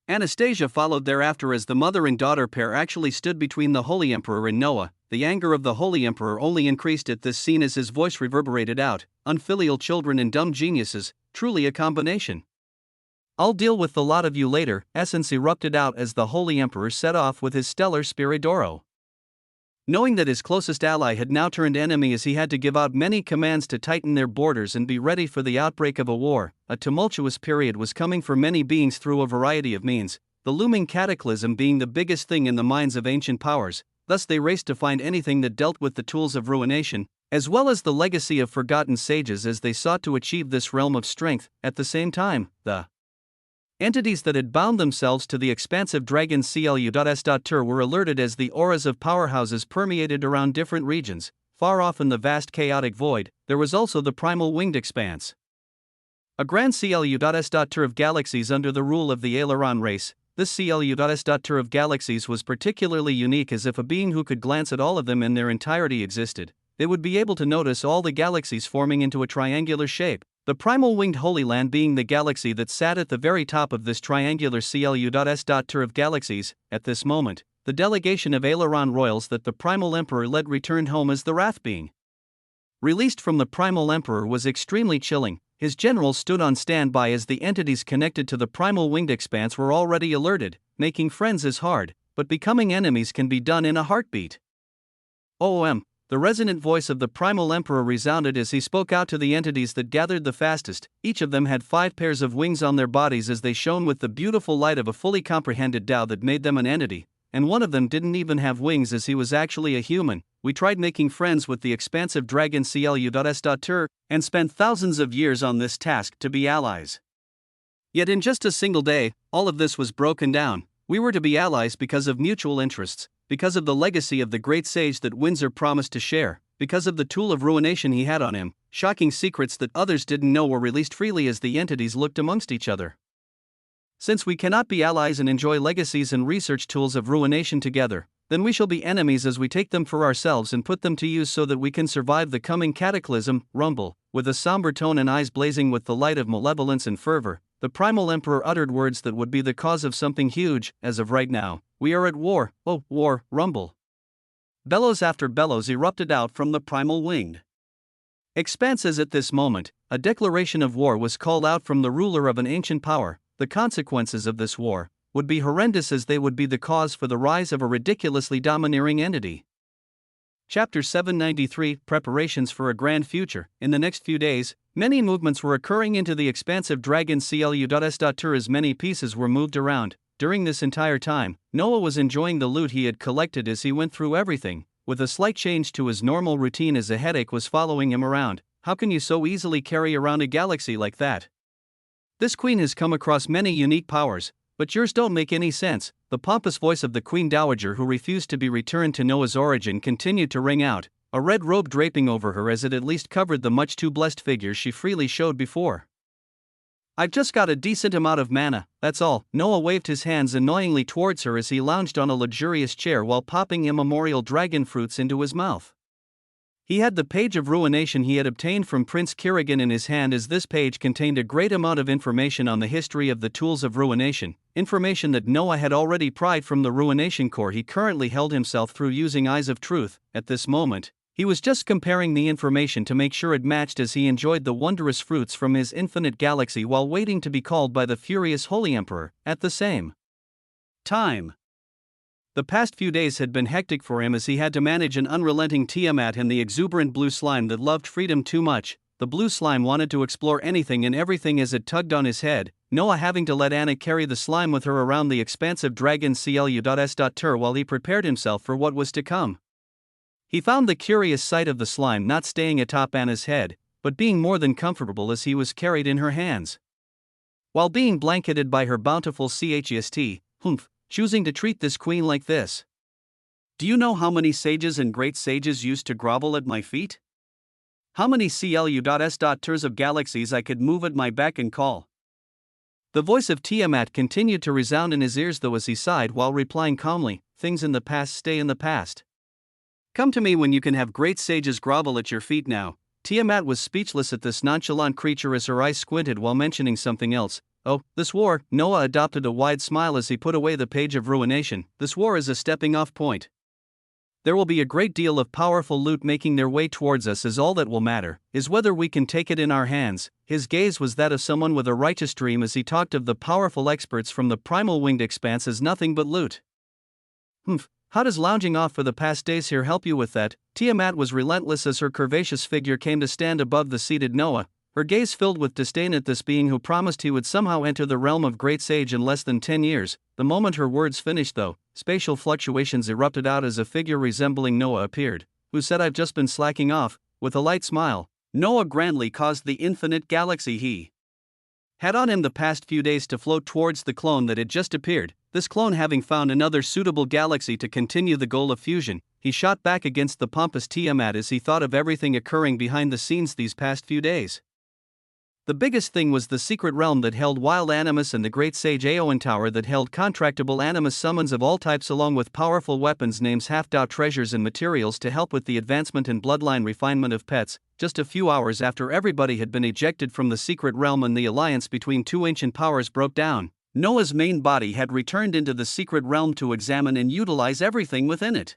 Anastasia followed thereafter as the mother and daughter pair actually stood between the Holy Emperor and Noah. The anger of the Holy Emperor only increased at this scene as his voice reverberated out, unfilial children and dumb geniuses, truly a combination. I'll deal with the lot of you later, essence erupted out as the Holy Emperor set off with his stellar Spiridoro. Knowing that his closest ally had now turned enemy as he had to give out many commands to tighten their borders and be ready for the outbreak of a war, a tumultuous period was coming for many beings through a variety of means, the looming cataclysm being the biggest thing in the minds of ancient powers. Thus they raced to find anything that dealt with the tools of ruination, as well as the legacy of forgotten sages as they sought to achieve this realm of strength. At the same time, the entities that had bound themselves to the expansive dragon CLU.S.Tur were alerted as the auras of powerhouses permeated around different regions. Far off in the vast chaotic void, there was also the primal winged expanse. A grand CLU.S.Tur of galaxies under the rule of the Aileron race. This CLU.S.Tur of galaxies was particularly unique as if a being who could glance at all of them in their entirety existed, they would be able to notice all the galaxies forming into a triangular shape. The primal winged Holy Land being the galaxy that sat at the very top of this triangular CLU.S.Tur of galaxies. At this moment, the delegation of Aileron royals that the Primal Emperor led returned home as the Wrath being released from the Primal Emperor was extremely chilling. His generals stood on standby as the entities connected to the Primal Winged Expanse were already alerted. Making friends is hard, but becoming enemies can be done in a heartbeat. OOM. The resonant voice of the Primal Emperor resounded as he spoke out to the entities that gathered the fastest. Each of them had 5 pairs of wings on their bodies as they shone with the beautiful light of a fully comprehended Tao that made them an entity, and one of them didn't even have wings as he was actually a human. We tried making friends with the expansive dragon CLU.S.Tur and spent thousands of years on this task to be allies. Yet in just a single day, all of this was broken down. We were to be allies because of mutual interests, because of the legacy of the great sage that Windsor promised to share, because of the tool of ruination he had on him. Shocking secrets that others didn't know were released freely as the entities looked amongst each other. Since we cannot be allies and enjoy legacies and research tools of ruination together, then we shall be enemies as we take them for ourselves and put them to use so that we can survive the coming cataclysm. Rumble, with a somber tone and eyes blazing with the light of malevolence and fervor, the Primal Emperor uttered words that would be the cause of something huge. As of right now, we are at war. Oh, war, rumble. Bellows after bellows erupted out from the Primal Winged Expanse as at this moment, a declaration of war was called out from the ruler of an ancient power. The consequences of this war would be horrendous, as they would be the cause for the rise of a ridiculously domineering entity. Chapter 793 Preparations for a Grand Future. In the next few days, many movements were occurring into the expansive Dragon CLU.S. as many pieces were moved around. During this entire time, Noah was enjoying the loot he had collected as he went through everything, with a slight change to his normal routine as a headache was following him around. How can you so easily carry around a galaxy like that? This queen has come across many unique powers, but yours don't make any sense. The pompous voice of the Queen Dowager, who refused to be returned to Noah's origin, continued to ring out, a red robe draping over her as it at least covered the much too blessed figure she freely showed before. I've just got a decent amount of mana, that's all. Noah waved his hands annoyingly towards her as he lounged on a luxurious chair while popping immemorial dragon fruits into his mouth. He had the page of ruination he had obtained from Prince Kirigan in his hand, as this page contained a great amount of information on the history of the tools of ruination, information that Noah had already pried from the ruination core he currently held himself through using Eyes of Truth. At this moment, he was just comparing the information to make sure it matched as he enjoyed the wondrous fruits from his infinite galaxy while waiting to be called by the furious Holy Emperor. At the same time, the past few days had been hectic for him as he had to manage an unrelenting Tiamat and the exuberant blue slime that loved freedom too much. The blue slime wanted to explore anything and everything as it tugged on his head, Noah having to let Anna carry the slime with her around the expansive Dragon CLU.S. while he prepared himself for what was to come. He found the curious sight of the slime not staying atop Anna's head, but being more than comfortable as he was carried in her hands, while being blanketed by her bountiful chest, choosing to treat this queen like this. Do you know how many sages and great sages used to grovel at my feet? How many CLU.S. tours of galaxies I could move at my beck and call? The voice of Tiamat continued to resound in his ears, though, as he sighed while replying calmly, things in the past stay in the past. Come to me when you can have great sages grovel at your feet now. Tiamat was speechless at this nonchalant creature as her eyes squinted while mentioning something else. Oh, this war. Noah adopted a wide smile as he put away the page of ruination. This war is a stepping off point. There will be a great deal of powerful loot making their way towards us, as all that will matter is whether we can take it in our hands. His gaze was that of someone with a righteous dream as he talked of the powerful experts from the primal winged expanse as nothing but loot. How does lounging off for the past days here help you with that? Tiamat was relentless as her curvaceous figure came to stand above the seated Noah, her gaze filled with disdain at this being who promised he would somehow enter the realm of great sage in less than 10 years. The moment her words finished, though, spatial fluctuations erupted out as a figure resembling Noah appeared, who said, I've just been slacking off. With a light smile, Noah grandly caused the infinite galaxy he had on him the past few days to float towards the clone that had just appeared. This clone, having found another suitable galaxy to continue the goal of fusion, he shot back against the pompous Tiamat as he thought of everything occurring behind the scenes these past few days. The biggest thing was the secret realm that held wild animus and the great sage Aoan Tower that held contractable animus summons of all types, along with powerful weapons, names, half-doubt treasures and materials to help with the advancement and bloodline refinement of pets. Just a few hours after everybody had been ejected from the secret realm and the alliance between two ancient powers broke down, Noah's main body had returned into the secret realm to examine and utilize everything within it.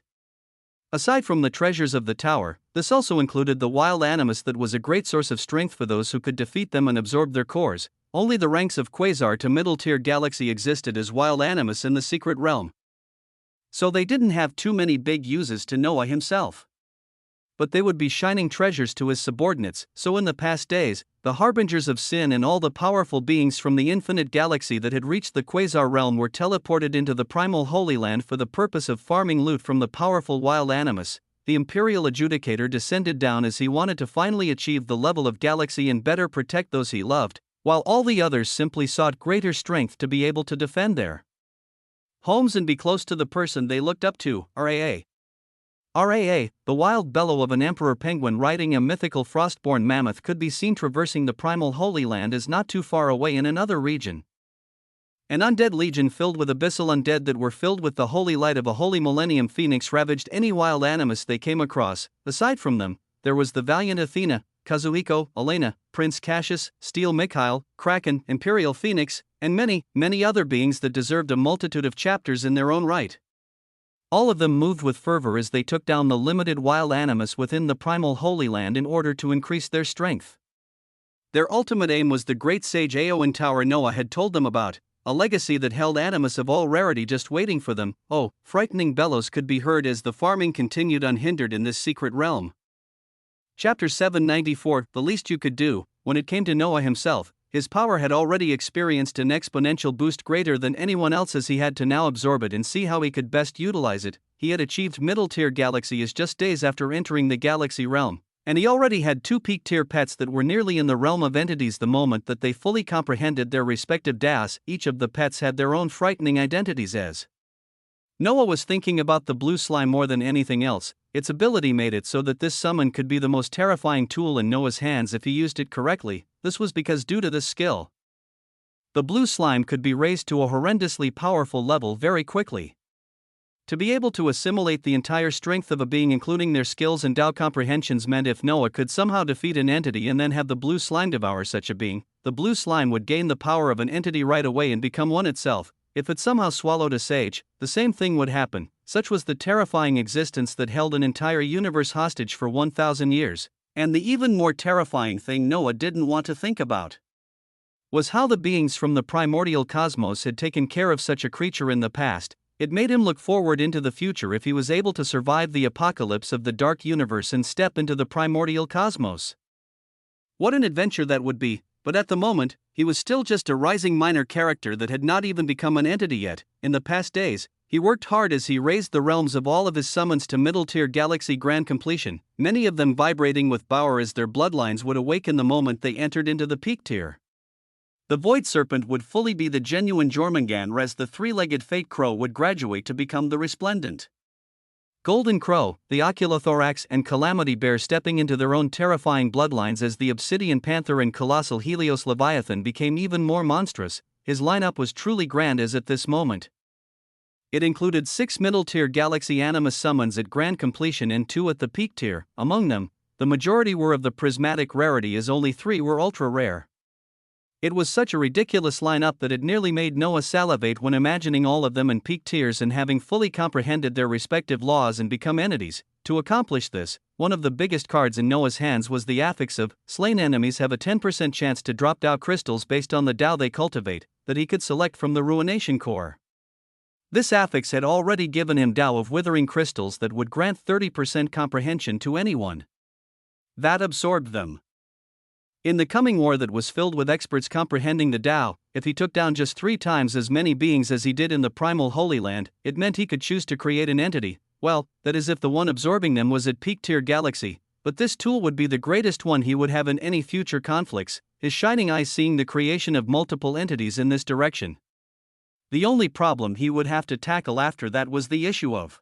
Aside from the treasures of the tower, this also included the wild animus that was a great source of strength for those who could defeat them and absorb their cores. Only the ranks of Quasar to middle-tier galaxy existed as wild animus in the secret realm, so they didn't have too many big uses to Noah himself. But they would be shining treasures to his subordinates. So in the past days, the harbingers of sin and all the powerful beings from the infinite galaxy that had reached the Quasar realm were teleported into the primal Holy Land for the purpose of farming loot from the powerful wild animus. The Imperial Adjudicator descended down as he wanted to finally achieve the level of galaxy and better protect those he loved, while all the others simply sought greater strength to be able to defend their homes and be close to the person they looked up to. RAA, the wild bellow of an emperor penguin riding a mythical frostborn mammoth could be seen traversing the primal Holy Land as not too far away in another region. An undead legion filled with abyssal undead that were filled with the holy light of a holy millennium phoenix ravaged any wild animus they came across. Aside from them, there was the valiant Athena, Kazuhiko, Elena, Prince Cassius, Steel Mikhail, Kraken, Imperial Phoenix, and many, many other beings that deserved a multitude of chapters in their own right. All of them moved with fervor as they took down the limited wild animus within the primal Holy Land in order to increase their strength. Their ultimate aim was the great sage Aeon Tower Noah had told them about, a legacy that held animus of all rarity just waiting for them. Oh, frightening bellows could be heard as the farming continued unhindered in this secret realm. Chapter 794, The Least You Could Do. When it came to Noah himself, his power had already experienced an exponential boost greater than anyone else's. He had to now absorb it and see how he could best utilize it. He had achieved middle-tier galaxies just days after entering the galaxy realm, and he already had 2 peak-tier pets that were nearly in the realm of entities the moment that they fully comprehended their respective DAS. Each of the pets had their own frightening identities as. Noah was thinking about the blue slime more than anything else. Its ability made it so that this summon could be the most terrifying tool in Noah's hands if he used it correctly. This was because due to this skill, the blue slime could be raised to a horrendously powerful level very quickly. To be able to assimilate the entire strength of a being including their skills and Tao comprehensions meant if Noah could somehow defeat an entity and then have the blue slime devour such a being, the blue slime would gain the power of an entity right away and become one itself. If it somehow swallowed a sage, the same thing would happen. Such was the terrifying existence that held an entire universe hostage for 1,000 years. And the even more terrifying thing Noah didn't want to think about was how the beings from the primordial cosmos had taken care of such a creature in the past. It made him look forward into the future if he was able to survive the apocalypse of the dark universe and step into the primordial cosmos. What an adventure that would be, but at the moment, he was still just a rising minor character that had not even become an entity yet. In the past days, he worked hard as he raised the realms of all of his summons to middle-tier galaxy grand completion, many of them vibrating with power as their bloodlines would awaken the moment they entered into the peak tier. The Void Serpent would fully be the genuine Jormungand, whereas the 3-legged Fate Crow would graduate to become the resplendent Golden Crow, the Oculothorax and Calamity Bear stepping into their own terrifying bloodlines as the Obsidian Panther and Colossal Helios Leviathan became even more monstrous. His lineup was truly grand as at this moment. It included 6 middle-tier galaxy animus summons at grand completion and 2 at the peak tier. Among them, the majority were of the prismatic rarity as only 3 were ultra-rare. It was such a ridiculous lineup that it nearly made Noah salivate when imagining all of them in peak tiers and having fully comprehended their respective laws and become entities. To accomplish this, one of the biggest cards in Noah's hands was the affix of, slain enemies have a 10% chance to drop Tao crystals based on the Tao they cultivate, that he could select from the Ruination Core. This affix had already given him Tao of withering crystals that would grant 30% comprehension to anyone that absorbed them. In the coming war that was filled with experts comprehending the Tao, if he took down just 3 times as many beings as he did in the primal Holy Land, it meant he could choose to create an entity, well, that is if the one absorbing them was at peak tier galaxy, but this tool would be the greatest one he would have in any future conflicts, his shining eyes seeing the creation of multiple entities in this direction. The only problem he would have to tackle after that was the issue of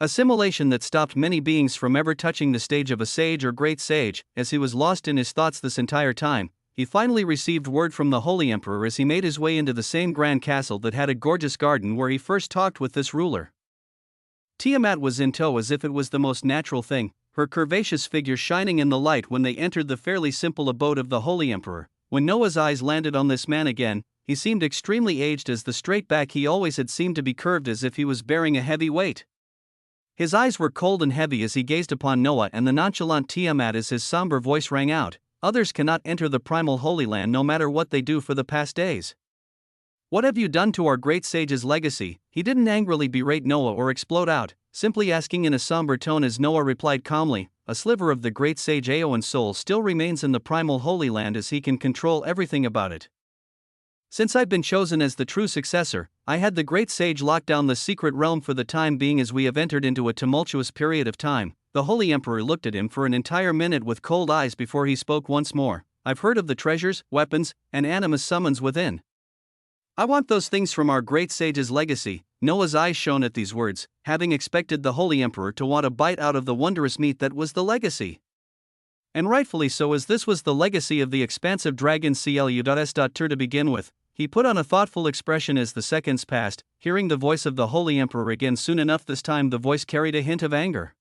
assimilation that stopped many beings from ever touching the stage of a sage or great sage. As he was lost in his thoughts this entire time, he finally received word from the Holy Emperor as he made his way into the same grand castle that had a gorgeous garden where he first talked with this ruler. Tiamat was in tow as if it was the most natural thing, her curvaceous figure shining in the light when they entered the fairly simple abode of the Holy Emperor. When Noah's eyes landed on this man again, he seemed extremely aged as the straight back he always had seemed to be curved as if he was bearing a heavy weight. His eyes were cold and heavy as he gazed upon Noah and the nonchalant Tiamat as his somber voice rang out, "Others cannot enter the primal Holy Land no matter what they do for the past days. What have you done to our great sage's legacy?" He didn't angrily berate Noah or explode out, simply asking in a somber tone as Noah replied calmly, "A sliver of the great sage Aeon's soul still remains in the primal Holy Land as he can control everything about it. Since I've been chosen as the true successor, I had the great sage lock down the secret realm for the time being as we have entered into a tumultuous period of time." The Holy Emperor looked at him for an entire minute with cold eyes before he spoke once more. "I've heard of the treasures, weapons, and animus summons within. I want those things from our great sage's legacy." Noah's eyes shone at these words, having expected the Holy Emperor to want a bite out of the wondrous meat that was the legacy. And rightfully so, as this was the legacy of the expansive dragon Clu.S.Tur to begin with. He put on a thoughtful expression as the seconds passed, hearing the voice of the Holy Emperor again soon enough. This time the voice carried a hint of anger.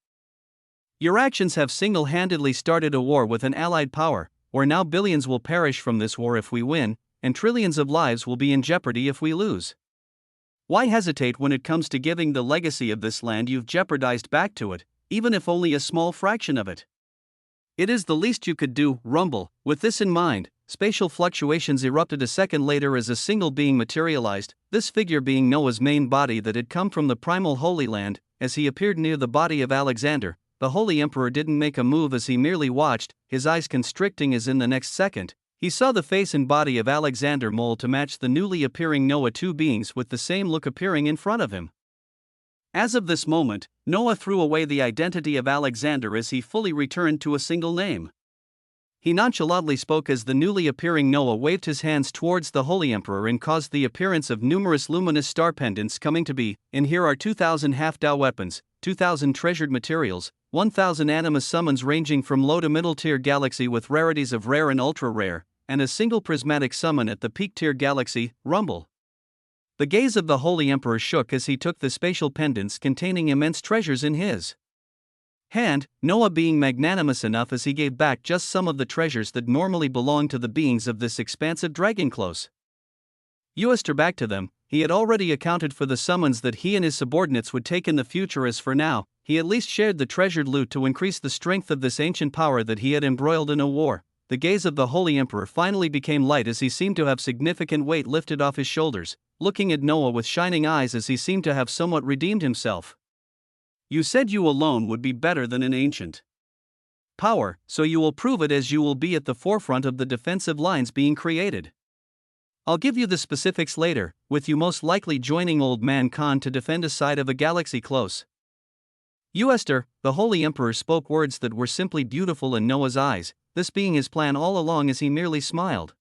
"Your actions have single-handedly started a war with an allied power, where now billions will perish from this war if we win, and trillions of lives will be in jeopardy if we lose. Why hesitate when it comes to giving the legacy of this land you've jeopardized back to it, even if only a small fraction of it? It is the least you could do, rumble. With this in mind, spatial fluctuations erupted a second later as a single being materialized, this figure being Noah's main body that had come from the primal Holy Land. As he appeared near the body of Alexander, the Holy Emperor didn't make a move as he merely watched, his eyes constricting as in the next second, he saw the face and body of Alexander mold to match the newly appearing Noah, two beings with the same look appearing in front of him. As of this moment, Noah threw away the identity of Alexander as he fully returned to a single name. He nonchalantly spoke as the newly appearing Noah waved his hands towards the Holy Emperor and caused the appearance of numerous luminous star pendants coming to be, and here are 2,000 half-Tao weapons, 2,000 treasured materials, 1,000 animus summons ranging from low to middle tier galaxy with rarities of rare and ultra-rare, and a single prismatic summon at the peak tier galaxy, rumble. The gaze of the Holy Emperor shook as he took the spatial pendants containing immense treasures in his hand, Noah being magnanimous enough as he gave back just some of the treasures that normally belonged to the beings of this expansive dragon close. Uster back to them, he had already accounted for the summons that he and his subordinates would take in the future, as for now, he at least shared the treasured loot to increase the strength of this ancient power that he had embroiled in a war. The gaze of the Holy Emperor finally became light as he seemed to have significant weight lifted off his shoulders, looking at Noah with shining eyes as he seemed to have somewhat redeemed himself. You said you alone would be better than an ancient power, so you will prove it as you will be at the forefront of the defensive lines being created. I'll give you the specifics later, with you most likely joining Old Man Khan to defend a side of a galaxy close. Uster, the Holy Emperor spoke words that were simply beautiful in Noah's eyes, this being his plan all along as he merely smiled.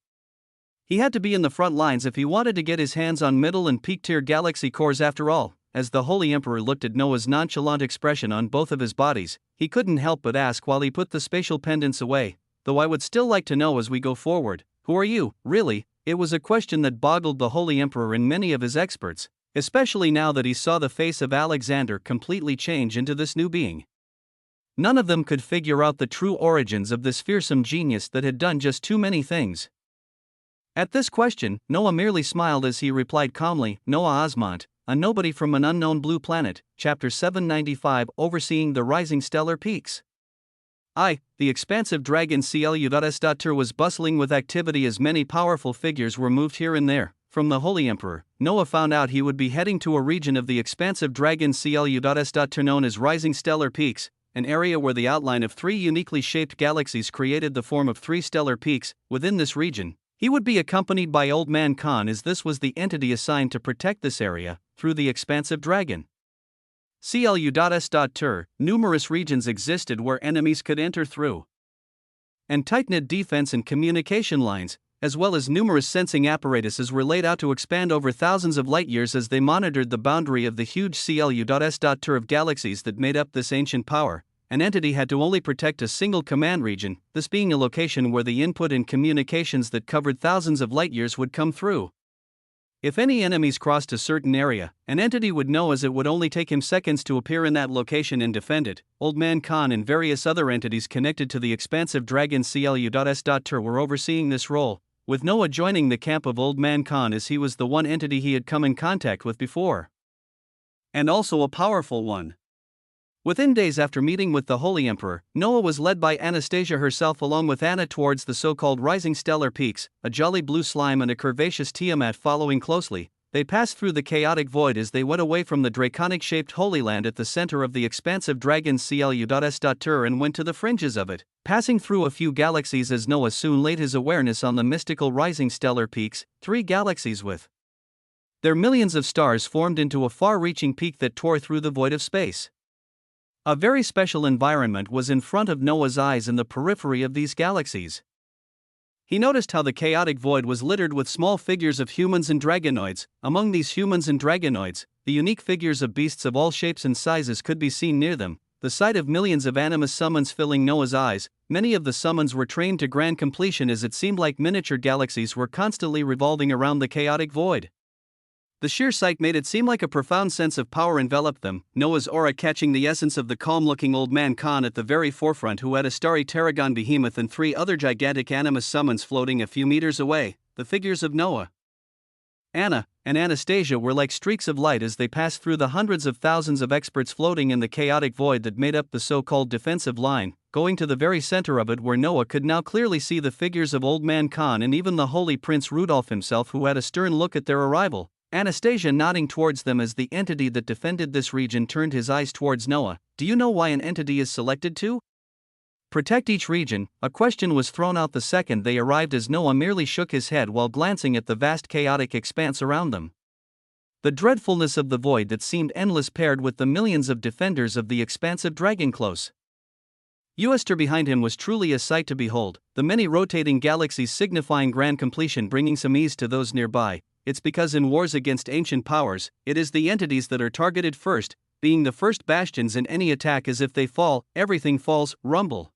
He had to be in the front lines if he wanted to get his hands on middle and peak tier galaxy cores after all. As the Holy Emperor looked at Noah's nonchalant expression on both of his bodies, he couldn't help but ask while he put the spatial pendants away, though I would still like to know as we go forward, who are you, really? It was a question that boggled the Holy Emperor and many of his experts, especially now that he saw the face of Alexander completely change into this new being. None of them could figure out the true origins of this fearsome genius that had done just too many things. At this question, Noah merely smiled as he replied calmly, Noah Osmont, a nobody from an unknown blue planet, Chapter 795, overseeing the rising stellar peaks. The expansive dragon CLU.S.Tur was bustling with activity as many powerful figures were moved here and there. From the Holy Emperor, Noah found out he would be heading to a region of the expansive dragon CLU.S.Tur known as Rising Stellar Peaks, an area where the outline of three uniquely shaped galaxies created the form of three stellar peaks. Within this region, he would be accompanied by Old Man Khan as this was the entity assigned to protect this area, through the expansive dragon CLU.S.Tur, numerous regions existed where enemies could enter through, and tight-knit defense and communication lines, as well as numerous sensing apparatuses were laid out to expand over thousands of light-years as they monitored the boundary of the huge CLU.S.Tur of galaxies that made up this ancient power. An entity had to only protect a single command region, this being a location where the input and communications that covered thousands of light-years would come through. If any enemies crossed a certain area, an entity would know as it would only take him seconds to appear in that location and defend it. Old Man Khan and various other entities connected to the expansive dragon CLU.S.Tur were overseeing this role, with Noah joining the camp of Old Man Khan as he was the one entity he had come in contact with before. And also a powerful one. Within days after meeting with the Holy Emperor, Noah was led by Anastasia herself along with Anna towards the so-called Rising Stellar Peaks, a jolly blue slime and a curvaceous Tiamat following closely. They passed through the chaotic void as they went away from the draconic-shaped Holy Land at the center of the expansive dragon CLU.S.Tur and went to the fringes of it, passing through a few galaxies as Noah soon laid his awareness on the mystical Rising Stellar Peaks, three galaxies with their millions of stars formed into a far-reaching peak that tore through the void of space. A very special environment was in front of Noah's eyes in the periphery of these galaxies. He noticed how the chaotic void was littered with small figures of humans and dragonoids. Among these humans and dragonoids, the unique figures of beasts of all shapes and sizes could be seen near them. The sight of millions of animus summons filling Noah's eyes, many of the summons were trained to grand completion as it seemed like miniature galaxies were constantly revolving around the chaotic void. The sheer sight made it seem like a profound sense of power enveloped them, Noah's aura catching the essence of the calm-looking Old Man Khan at the very forefront who had a starry tarragon behemoth and three other gigantic animus summons floating a few meters away, the figures of Noah, Anna, and Anastasia were like streaks of light as they passed through the hundreds of thousands of experts floating in the chaotic void that made up the so-called defensive line, going to the very center of it where Noah could now clearly see the figures of Old Man Khan and even the holy Prince Rudolph himself, who had a stern look at their arrival, Anastasia nodding towards them as the entity that defended this region turned his eyes towards Noah. Do you know why an entity is selected to protect each region? A question was thrown out the second they arrived, as Noah merely shook his head while glancing at the vast chaotic expanse around them. The dreadfulness of the void that seemed endless paired with the millions of defenders of the expansive dragon close. Uester behind him was truly a sight to behold, the many rotating galaxies signifying grand completion, bringing some ease to those nearby. It's because in wars against ancient powers, it is the entities that are targeted first, being the first bastions in any attack, as if they fall, everything falls. Rumble.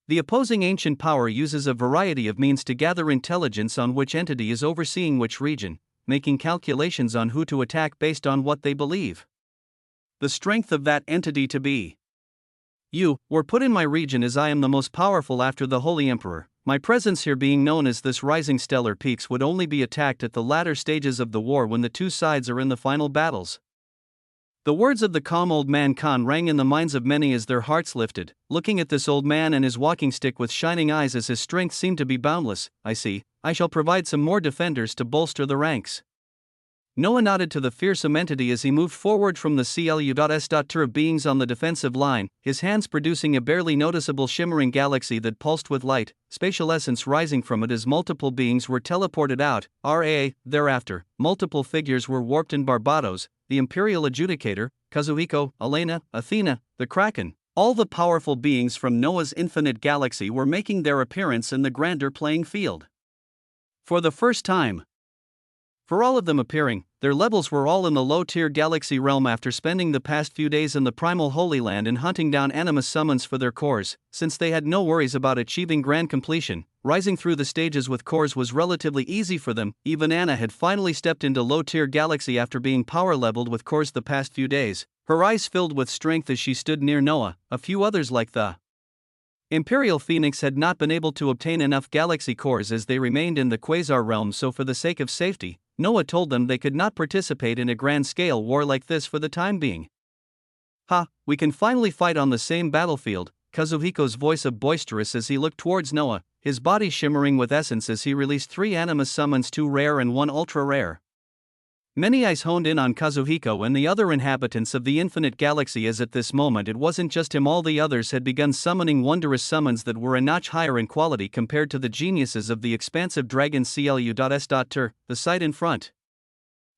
The opposing ancient power uses a variety of means to gather intelligence on which entity is overseeing which region, making calculations on who to attack based on what they believe the strength of that entity to be. You were put in my region as I am the most powerful after the Holy Emperor. My presence here, being known as this rising stellar peaks, would only be attacked at the latter stages of the war when the two sides are in the final battles. The words of the calm Old Man Khan rang in the minds of many as their hearts lifted, looking at this old man and his walking stick with shining eyes as his strength seemed to be boundless. I see, I shall provide some more defenders to bolster the ranks. Noah nodded to the fearsome entity as he moved forward from the CLU.S. tier of beings on the defensive line, his hands producing a barely noticeable shimmering galaxy that pulsed with light, spatial essence rising from it as multiple beings were teleported out. Thereafter, multiple figures were warped in Barbados, the Imperial Adjudicator, Kazuhiko, Elena, Athena, the Kraken. All the powerful beings from Noah's infinite galaxy were making their appearance in the grander playing field. For the first time. For all of them appearing, their levels were all in the low-tier galaxy realm after spending the past few days in the primal Holy Land and hunting down animus summons for their cores. Since they had no worries about achieving grand completion, rising through the stages with cores was relatively easy for them. Even Anna had finally stepped into low-tier galaxy after being power-leveled with cores the past few days, her eyes filled with strength as she stood near Noah. A few others like the Imperial Phoenix had not been able to obtain enough galaxy cores as they remained in the Quasar realm, so for the sake of safety, Noah told them they could not participate in a grand-scale war like this for the time being. We can finally fight on the same battlefield, Kazuhiko's voice of boisterous as he looked towards Noah, his body shimmering with essence as he released 3 animus summons, 2 rare and 1 ultra-rare. Many eyes honed in on Kazuhiko and the other inhabitants of the infinite galaxy, as at this moment it wasn't just him, all the others had begun summoning wondrous summons that were a notch higher in quality compared to the geniuses of the expansive dragon CLU.S. The sight in front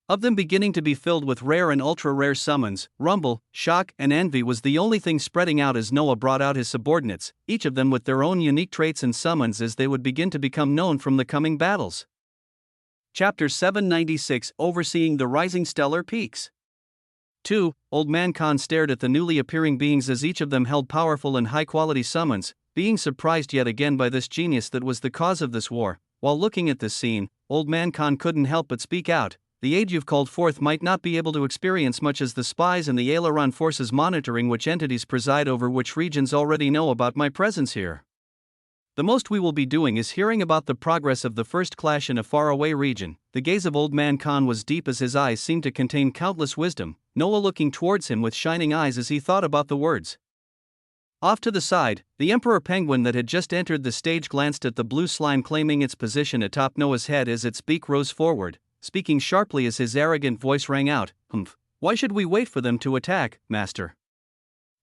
of them beginning to be filled with rare and ultra-rare summons, rumble, shock, and envy was the only thing spreading out as Noah brought out his subordinates, each of them with their own unique traits and summons as they would begin to become known from the coming battles. Chapter 796, Overseeing the Rising Stellar Peaks. 2. Old Man Khan stared at the newly appearing beings as each of them held powerful and high-quality summons, being surprised yet again by this genius that was the cause of this war. While looking at this scene, Old Man Khan couldn't help but speak out. The aid you've called forth might not be able to experience much as the spies and the aileron forces monitoring which entities preside over which regions already know about my presence here. The most we will be doing is hearing about the progress of the first clash in a faraway region. The gaze of Old Man Khan was deep as his eyes seemed to contain countless wisdom, Noah looking towards him with shining eyes as he thought about the words. Off to the side, the Emperor Penguin that had just entered the stage glanced at the blue slime claiming its position atop Noah's head as its beak rose forward, speaking sharply as his arrogant voice rang out, Why should we wait for them to attack, Master?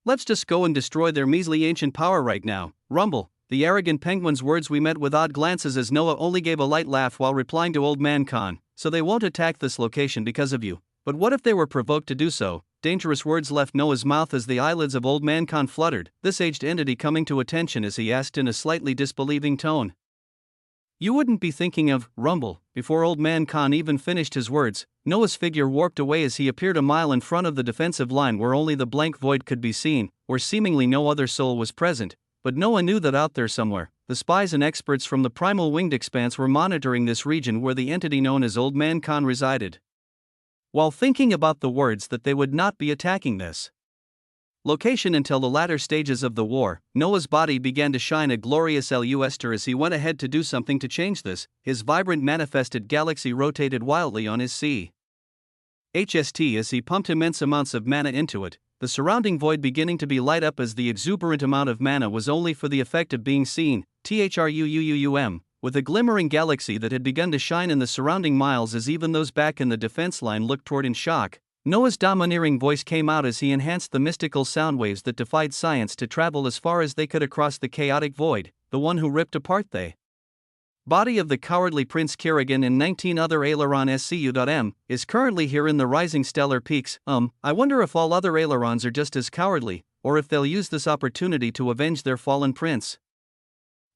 Let's just go and destroy their measly ancient power right now. Rumble. The arrogant penguin's words we met with odd glances as Noah only gave a light laugh while replying to Old Man Khan. So they won't attack this location because of you. But what if they were provoked to do so? Dangerous words left Noah's mouth as the eyelids of Old Man Khan fluttered, this aged entity coming to attention as he asked in a slightly disbelieving tone. You wouldn't be thinking of, rumble. Before Old Man Khan even finished his words, Noah's figure warped away as he appeared a mile in front of the defensive line where only the blank void could be seen, where seemingly no other soul was present. But Noah knew that out there somewhere, the spies and experts from the primal winged expanse were monitoring this region where the entity known as Old Man Khan resided. While thinking about the words that they would not be attacking this Location. Until the latter stages of the war, Noah's body began to shine a glorious luster as he went ahead to do something to change this. His vibrant manifested galaxy rotated wildly on his CHST as he pumped immense amounts of mana into it, the surrounding void beginning to be light up as the exuberant amount of mana was only for the effect of being seen. THRUUUM, with a glimmering galaxy that had begun to shine in the surrounding miles as even those back in the defense line looked toward in shock. Noah's domineering voice came out as he enhanced the mystical sound waves that defied science to travel as far as they could across the chaotic void, the one who ripped apart the body of the cowardly Prince Kerrigan and 19 other Aileron SCU.M, is currently here in the rising stellar peaks. I wonder if all other Ailerons are just as cowardly, or if they'll use this opportunity to avenge their fallen prince.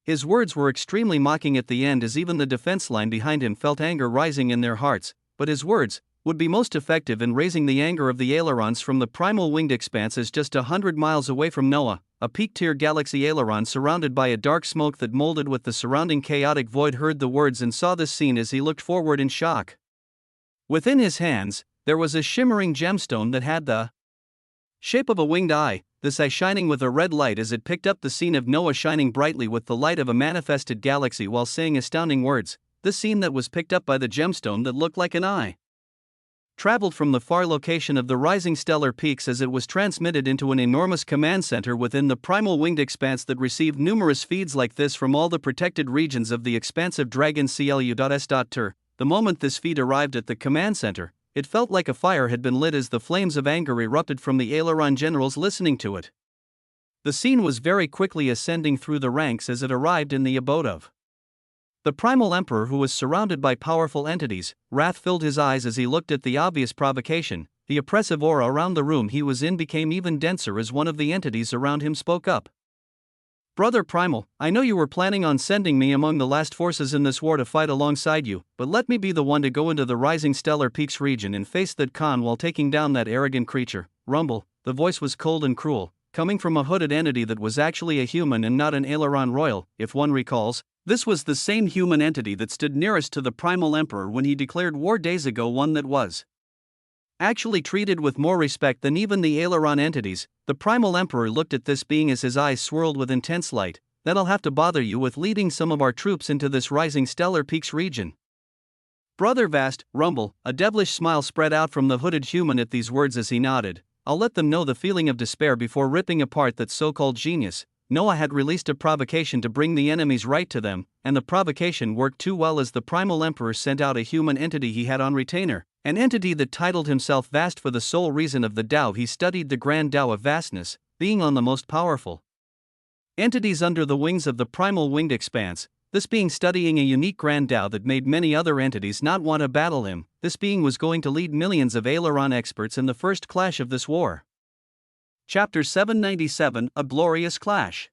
His words were extremely mocking at the end as even the defense line behind him felt anger rising in their hearts, but his words would be most effective in raising the anger of the Ailerons from the primal winged expanses just 100 miles away from Noah. A peak-tier galaxy aileron surrounded by a dark smoke that molded with the surrounding chaotic void heard the words and saw this scene as he looked forward in shock. Within his hands, there was a shimmering gemstone that had the shape of a winged eye, this eye shining with a red light as it picked up the scene of Noah shining brightly with the light of a manifested galaxy while saying astounding words. This scene that was picked up by the gemstone that looked like an eye traveled from the far location of the rising stellar peaks as it was transmitted into an enormous command center within the primal winged expanse that received numerous feeds like this from all the protected regions of the expansive dragon CLU.S.Ter. The moment this feed arrived at the command center, it felt like a fire had been lit as the flames of anger erupted from the Aileron generals listening to it. The scene was very quickly ascending through the ranks as it arrived in the abode of the primal emperor, who was surrounded by powerful entities. Wrath filled his eyes as he looked at the obvious provocation. The oppressive aura around the room he was in became even denser as one of the entities around him spoke up. Brother Primal, I know you were planning on sending me among the last forces in this war to fight alongside you, but let me be the one to go into the rising stellar peaks region and face that Khan while taking down that arrogant creature. Rumble. The voice was cold and cruel, coming from a hooded entity that was actually a human and not an Aileron royal. If one recalls, this was the same human entity that stood nearest to the primal emperor when he declared war days ago, one that was actually treated with more respect than even the Aileron entities. The primal emperor looked at this being as his eyes swirled with intense light. That'll have to bother you with leading some of our troops into this rising stellar peaks region. Brother Vast. Rumble. A devilish smile spread out from the hooded human at these words as he nodded. I'll let them know the feeling of despair before ripping apart that so-called genius. Noah had released a provocation to bring the enemies right to them, and the provocation worked too well as the primal emperor sent out a human entity he had on retainer, an entity that titled himself Vast for the sole reason of the Tao he studied, the grand Tao of vastness, being on the most powerful entities under the wings of the primal winged expanse, this being studying a unique grand Tao that made many other entities not want to battle him. This being was going to lead millions of Aileron experts in the first clash of this war. Chapter 797, A Glorious Clash.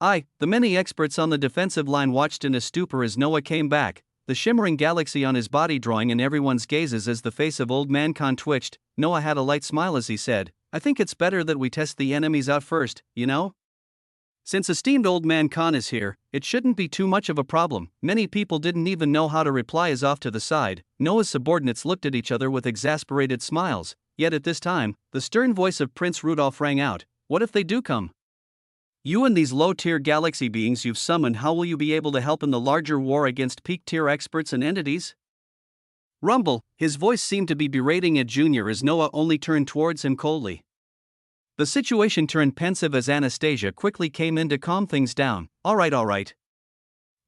The many experts on the defensive line watched in a stupor as Noah came back, the shimmering galaxy on his body drawing in everyone's gazes as the face of Old Man Khan twitched. Noah had a light smile as he said, I think it's better that we test the enemies out first, you know? Since esteemed Old Man Khan is here, it shouldn't be too much of a problem. Many people didn't even know how to reply as off to the side. Noah's subordinates looked at each other with exasperated smiles. Yet at this time, the stern voice of Prince Rudolph rang out. What if they do come? You and these low-tier galaxy beings you've summoned, how will you be able to help in the larger war against peak-tier experts and entities? Rumble. His voice seemed to be berating a junior as Noah only turned towards him coldly. The situation turned pensive as Anastasia quickly came in to calm things down. All right.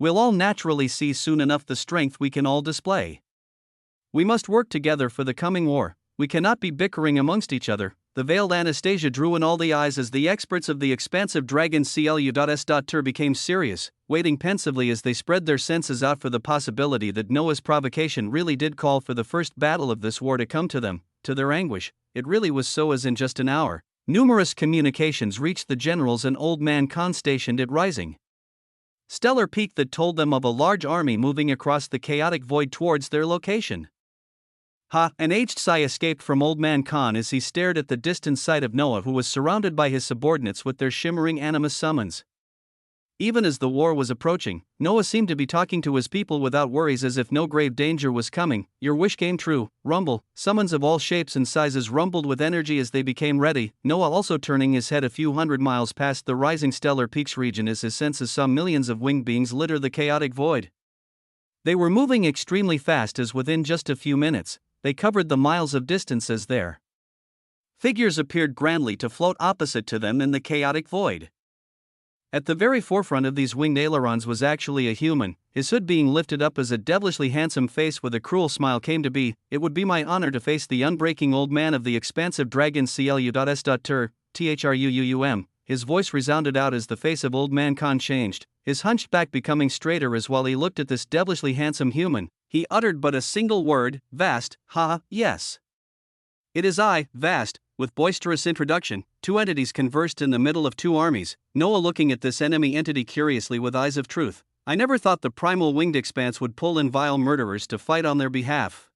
We'll all naturally see soon enough the strength we can all display. We must work together for the coming war. We cannot be bickering amongst each other. The veiled Anastasia drew in all the eyes as the experts of the expansive dragon CLU.S.Ter became serious, waiting pensively as they spread their senses out for the possibility that Noah's provocation really did call for the first battle of this war to come to them. To their anguish, it really was so, as in just an hour, numerous communications reached the generals and Old Man Khan stationed at Rising Stellar Peak that told them of a large army moving across the chaotic void towards their location. An aged sigh escaped from Old Man Khan as he stared at the distant sight of Noah, who was surrounded by his subordinates with their shimmering animus summons. Even as the war was approaching, Noah seemed to be talking to his people without worries, as if no grave danger was coming. Your wish came true. Rumble. Summons of all shapes and sizes rumbled with energy as they became ready, Noah also turning his head a few hundred miles past the rising stellar peaks region as his senses saw millions of winged beings litter the chaotic void. They were moving extremely fast, as within just a few minutes, they covered the miles of distance as their figures appeared grandly to float opposite to them in the chaotic void. At the very forefront of these winged ailerons was actually a human, his hood being lifted up as a devilishly handsome face with a cruel smile came to be. It would be my honor to face the unbreaking old man of the expansive dragon CLU.S.Tur, THRUUUM. His voice resounded out as the face of old man Khan changed, his hunched back becoming straighter as while he looked at this devilishly handsome human, he uttered but a single word, Vast, yes. It is I, Vast. With boisterous introduction, two entities conversed in the middle of two armies, Noah looking at this enemy entity curiously with eyes of truth. I never thought the primal winged expanse would pull in vile murderers to fight on their behalf.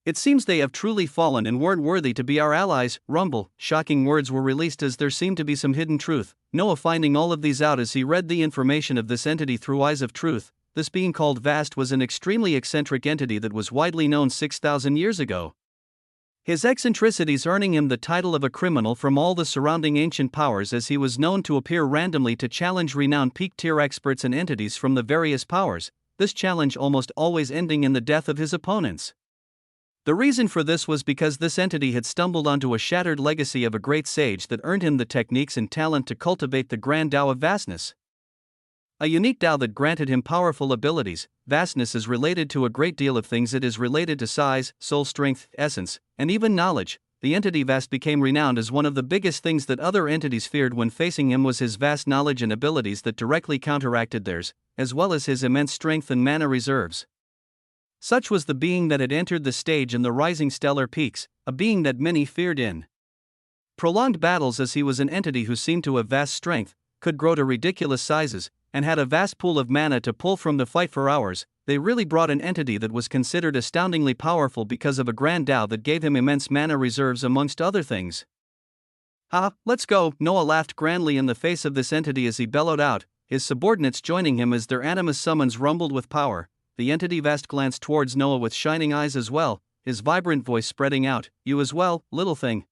It seems they have truly fallen and weren't worthy to be our allies. Rumble. Shocking words were released as there seemed to be some hidden truth, Noah finding all of these out as he read the information of this entity through eyes of truth. This being called Vast was an extremely eccentric entity that was widely known 6,000 years ago. His eccentricities earning him the title of a criminal from all the surrounding ancient powers, as he was known to appear randomly to challenge renowned peak-tier experts and entities from the various powers, this challenge almost always ending in the death of his opponents. The reason for this was because this entity had stumbled onto a shattered legacy of a great sage that earned him the techniques and talent to cultivate the grand Tao of vastness. A unique Tao that granted him powerful abilities. Vastness is related to a great deal of things. It is related to size, soul strength, essence, and even knowledge. The entity Vast became renowned as one of the biggest things that other entities feared when facing him was his vast knowledge and abilities that directly counteracted theirs, as well as his immense strength and mana reserves. Such was the being that had entered the stage in the rising stellar peaks, a being that many feared in prolonged battles, as he was an entity who seemed to have vast strength, could grow to ridiculous sizes, and had a vast pool of mana to pull from the fight for hours. They really brought an entity that was considered astoundingly powerful because of a grand Tao that gave him immense mana reserves amongst other things. Let's go, Noah laughed grandly in the face of this entity as he bellowed out, his subordinates joining him as their animus summons rumbled with power. The entity Vast glanced towards Noah with shining eyes as well, his vibrant voice spreading out, you as well, little thing.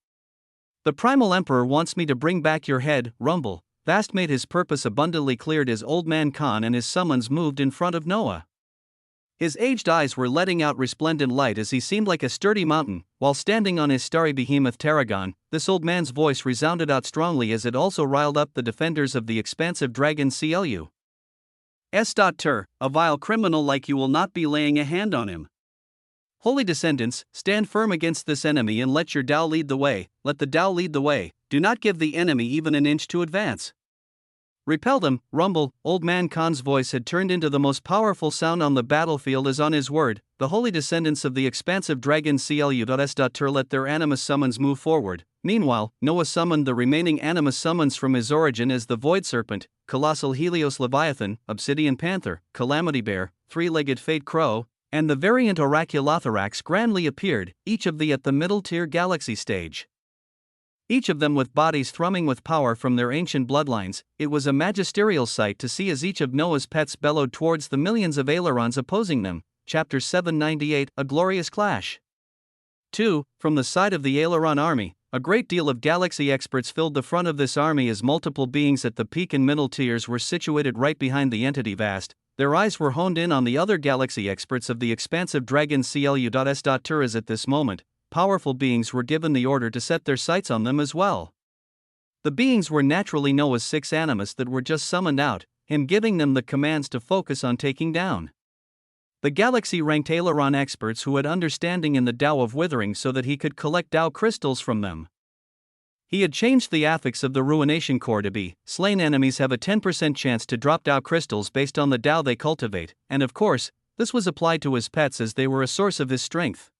The primal emperor wants me to bring back your head, Rumble. Vast made his purpose abundantly clear as old man Khan and his summons moved in front of Noah. His aged eyes were letting out resplendent light as he seemed like a sturdy mountain, while standing on his starry behemoth Tarragon. This old man's voice resounded out strongly as it also riled up the defenders of the expansive dragon CLU. S.Tur, a vile criminal like you will not be laying a hand on him. Holy descendants, stand firm against this enemy and let your Tao lead the way, let the Tao lead the way, do not give the enemy even an inch to advance. Repel them, Rumble. Old man Khan's voice had turned into the most powerful sound on the battlefield as on his word, the holy descendants of the expansive dragon CLU.S.Tur let their animus summons move forward. Meanwhile, Noah summoned the remaining animus summons from his origin as the Void Serpent, Colossal Helios Leviathan, Obsidian Panther, Calamity Bear, Three-Legged Fate Crow, and the variant Oraculothorax grandly appeared, each of the at the middle-tier galaxy stage. Each of them with bodies thrumming with power from their ancient bloodlines. It was a magisterial sight to see as each of Noah's pets bellowed towards the millions of ailerons opposing them. Chapter 798, A Glorious Clash. 2. From the side of the aileron army, a great deal of galaxy experts filled the front of this army as multiple beings at the peak and middle tiers were situated right behind the entity Vast. Their eyes were honed in on the other galaxy experts of the expansive dragon CLU.S.Tur as at this moment, powerful beings were given the order to set their sights on them as well. The beings were naturally Noah's 6 animus that were just summoned out, him giving them the commands to focus on taking down the galaxy-ranked aileron experts who had understanding in the Tao of withering so that he could collect Tao crystals from them. He had changed the affix of the ruination core to be, slain enemies have a 10% chance to drop Tao crystals based on the Tao they cultivate, and of course, this was applied to his pets as they were a source of his strength.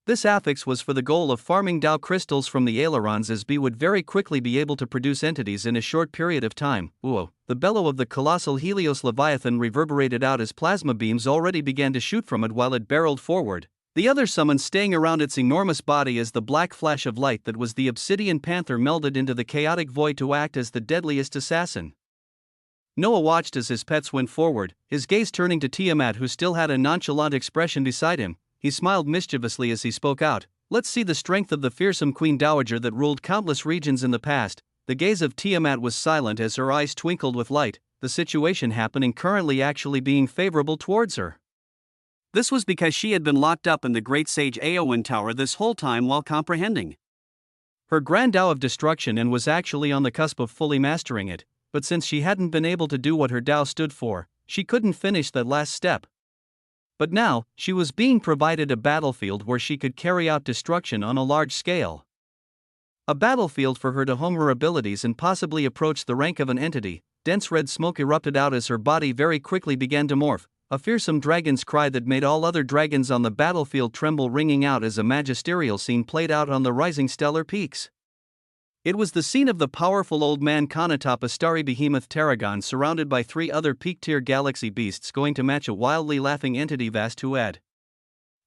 This affix was for the goal of farming Tao crystals from the ailerons as B would very quickly be able to produce entities in a short period of time. The bellow of the colossal Helios Leviathan reverberated out as plasma beams already began to shoot from it while it barreled forward, the other summons staying around its enormous body as the black flash of light that was the Obsidian Panther melded into the chaotic void to act as the deadliest assassin. Noah watched as his pets went forward, his gaze turning to Tiamat, who still had a nonchalant expression beside him. He smiled mischievously as he spoke out. Let's see the strength of the fearsome Queen Dowager that ruled countless regions in the past. The gaze of Tiamat was silent as her eyes twinkled with light, the situation happening currently actually being favorable towards her. This was because she had been locked up in the great sage Aowen Tower this whole time while comprehending her grand Tao of destruction and was actually on the cusp of fully mastering it, but since she hadn't been able to do what her Tao stood for, she couldn't finish that last step. But now, she was being provided a battlefield where she could carry out destruction on a large scale. A battlefield for her to hone her abilities and possibly approach the rank of an entity. Dense red smoke erupted out as her body very quickly began to morph, a fearsome dragon's cry that made all other dragons on the battlefield tremble, ringing out as a magisterial scene played out on the rising stellar peaks. It was the scene of the powerful old man Khan atop a starry behemoth Tarragon, surrounded by 3 other peak-tier galaxy beasts going to match a wildly laughing entity vast who had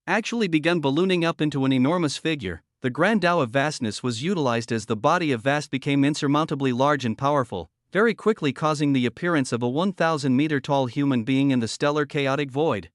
actually begun ballooning up into an enormous figure. The grand Tao of vastness was utilized as the body of vast became insurmountably large and powerful, very quickly causing the appearance of a 1,000-meter-tall human being in the stellar chaotic void.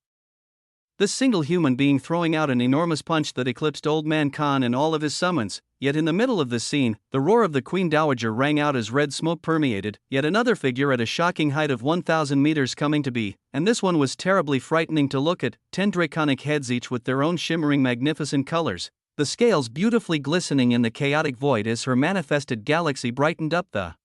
This single human being throwing out an enormous punch that eclipsed Old Man Khan and all of his summons. Yet in the middle of this scene, the roar of the Queen Dowager rang out as red smoke permeated, yet another figure at a shocking height of 1,000 meters coming to be, and this one was terribly frightening to look at, 10 draconic heads each with their own shimmering magnificent colors, the scales beautifully glistening in the chaotic void as her manifested galaxy brightened up the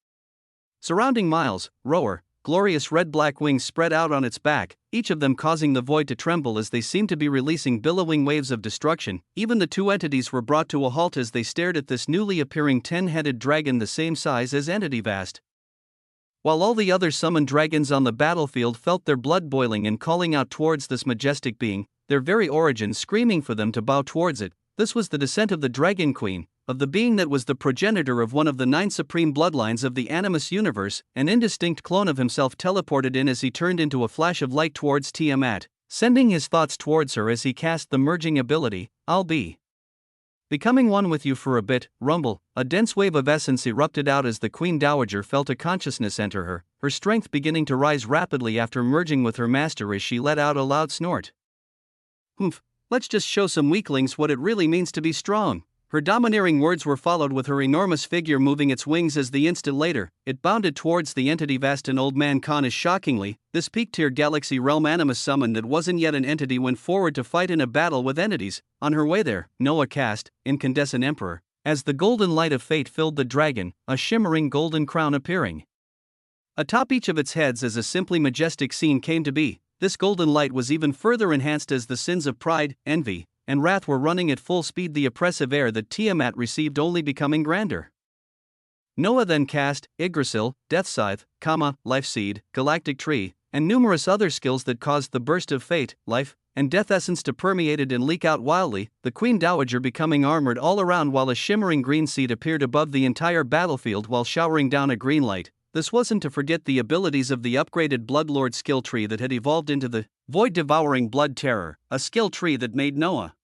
surrounding miles. Roar, glorious red-black wings spread out on its back, each of them causing the void to tremble as they seemed to be releasing billowing waves of destruction. Even the 2 entities were brought to a halt as they stared at this newly appearing 10-headed dragon the same size as Entity Vast. While all the other summoned dragons on the battlefield felt their blood boiling and calling out towards this majestic being, their very origins screaming for them to bow towards it. This was the descent of the Dragon Queen, of the being that was the progenitor of one of the 9 supreme bloodlines of the Animus universe. An indistinct clone of himself teleported in as he turned into a flash of light towards Tiamat, sending his thoughts towards her as he cast the merging ability, I'll be becoming one with you for a bit. Rumble, a dense wave of essence erupted out as the Queen Dowager felt a consciousness enter her, her strength beginning to rise rapidly after merging with her master as she let out a loud snort. Humph. Let's just show some weaklings what it really means to be strong. Her domineering words were followed with her enormous figure moving its wings as the instant later, it bounded towards the entity vast and Old Man Khan as shockingly, this peak-tier galaxy realm Animus summon that wasn't yet an entity went forward to fight in a battle with entities. On her way there, Noah cast, Incandescent Emperor, as the golden light of fate filled the dragon, a shimmering golden crown appearing atop each of its heads as a simply majestic scene came to be. This golden light was even further enhanced as the sins of pride, envy, and wrath were running at full speed, the oppressive air that Tiamat received only becoming grander. Noah then cast Yggdrasil, Death Scythe, Life Seed, Galactic Tree, and numerous other skills that caused the burst of fate, life, and death essence to permeate it and leak out wildly, the Queen Dowager becoming armored all around while a shimmering green seed appeared above the entire battlefield while showering down a green light. This wasn't to forget the abilities of the upgraded Bloodlord skill tree that had evolved into the Void-Devouring Blood Terror, a skill tree that made Noah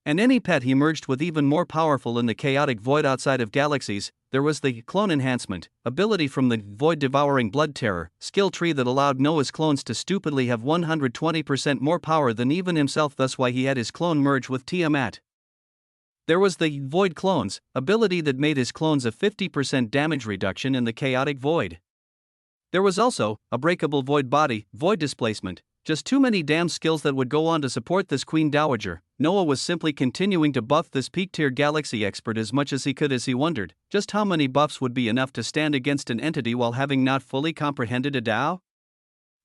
and any pet he merged with even more powerful in the chaotic void outside of galaxies. There was the Clone Enhancement ability from the Void-Devouring Blood Terror skill tree that allowed Noah's clones to stupidly have 120% more power than even himself, thus why he had his clone merge with Tiamat. There was the Void Clones ability that made his clones a 50% damage reduction in the chaotic void. There was also a breakable void body, void displacement, just too many damn skills that would go on to support this Queen Dowager. Noah was simply continuing to buff this peak-tier galaxy expert as much as he could as he wondered just how many buffs would be enough to stand against an entity while having not fully comprehended a Tao?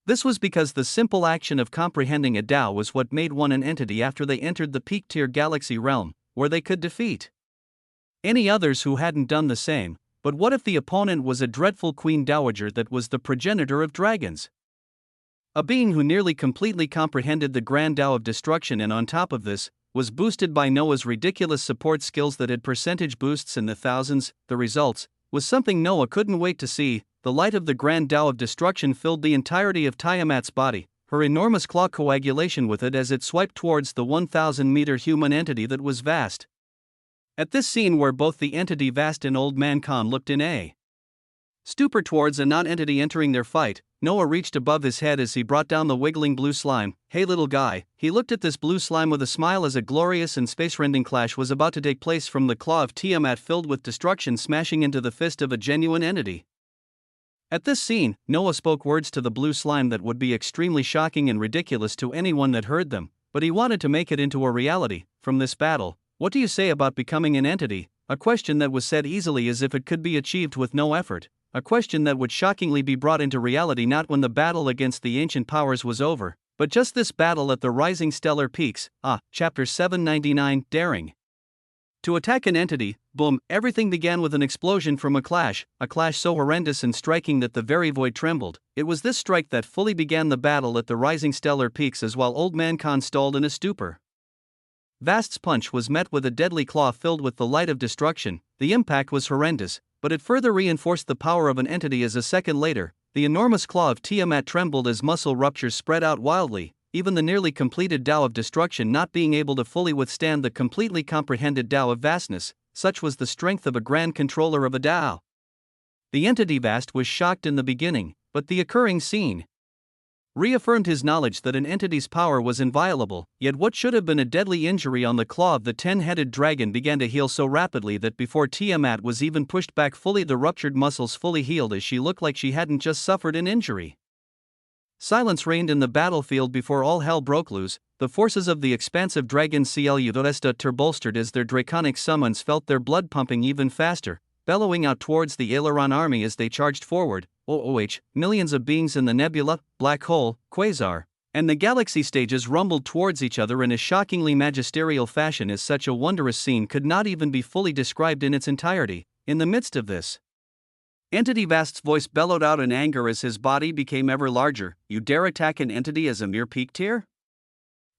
This was because the simple action of comprehending a Tao was what made one an entity after they entered the peak-tier galaxy realm, where they could defeat any others who hadn't done the same. But what if the opponent was a dreadful Queen Dowager that was the progenitor of dragons? A being who nearly completely comprehended the grand Tao of destruction and on top of this, was boosted by Noah's ridiculous support skills that had percentage boosts in the thousands. The results was something Noah couldn't wait to see. The light of the grand Tao of destruction filled the entirety of Tiamat's body, her enormous claw coagulation with it as it swiped towards the 1,000-meter human entity that was vast. At this scene where both the entity vast and Old Man Khan looked in Stupor towards a non-entity entering their fight, Noah reached above his head as he brought down the wiggling blue slime. "Hey little guy," he looked at this blue slime with a smile as a glorious and space-rending clash was about to take place from the claw of Tiamat filled with destruction smashing into the fist of a genuine entity. At this scene, Noah spoke words to the blue slime that would be extremely shocking and ridiculous to anyone that heard them, but he wanted to make it into a reality. From this battle, what do you say about becoming an entity? A question that was said easily as if it could be achieved with no effort. A question that would shockingly be brought into reality not when the battle against the ancient powers was over, but just this battle at the rising stellar peaks. Chapter 799, Daring. To attack an entity, boom, everything began with an explosion from a clash so horrendous and striking that the very void trembled. It was this strike that fully began the battle at the rising stellar peaks as while Old Man Khan stalled in a stupor. Vast's punch was met with a deadly claw filled with the light of destruction. The impact was horrendous, but it further reinforced the power of an entity as a second later, the enormous claw of Tiamat trembled as muscle ruptures spread out wildly, even the nearly completed Tao of destruction not being able to fully withstand the completely comprehended Tao of vastness. Such was the strength of a grand controller of a Tao. The entity Vast was shocked in the beginning, but the occurring scene reaffirmed his knowledge that an entity's power was inviolable, yet what should have been a deadly injury on the claw of the 10-headed dragon began to heal so rapidly that before Tiamat was even pushed back fully the ruptured muscles fully healed as she looked like she hadn't just suffered an injury. Silence reigned in the battlefield before all hell broke loose. The forces of the expansive dragon CLU.S.ter bolstered as their draconic summons felt their blood pumping even faster, bellowing out towards the Aileron army as they charged forward. Millions of beings in the nebula, black hole, quasar, and the galaxy stages rumbled towards each other in a shockingly magisterial fashion as such a wondrous scene could not even be fully described in its entirety. In the midst of this, Entity Vast's voice bellowed out in anger as his body became ever larger. "You dare attack an entity as a mere peak tier?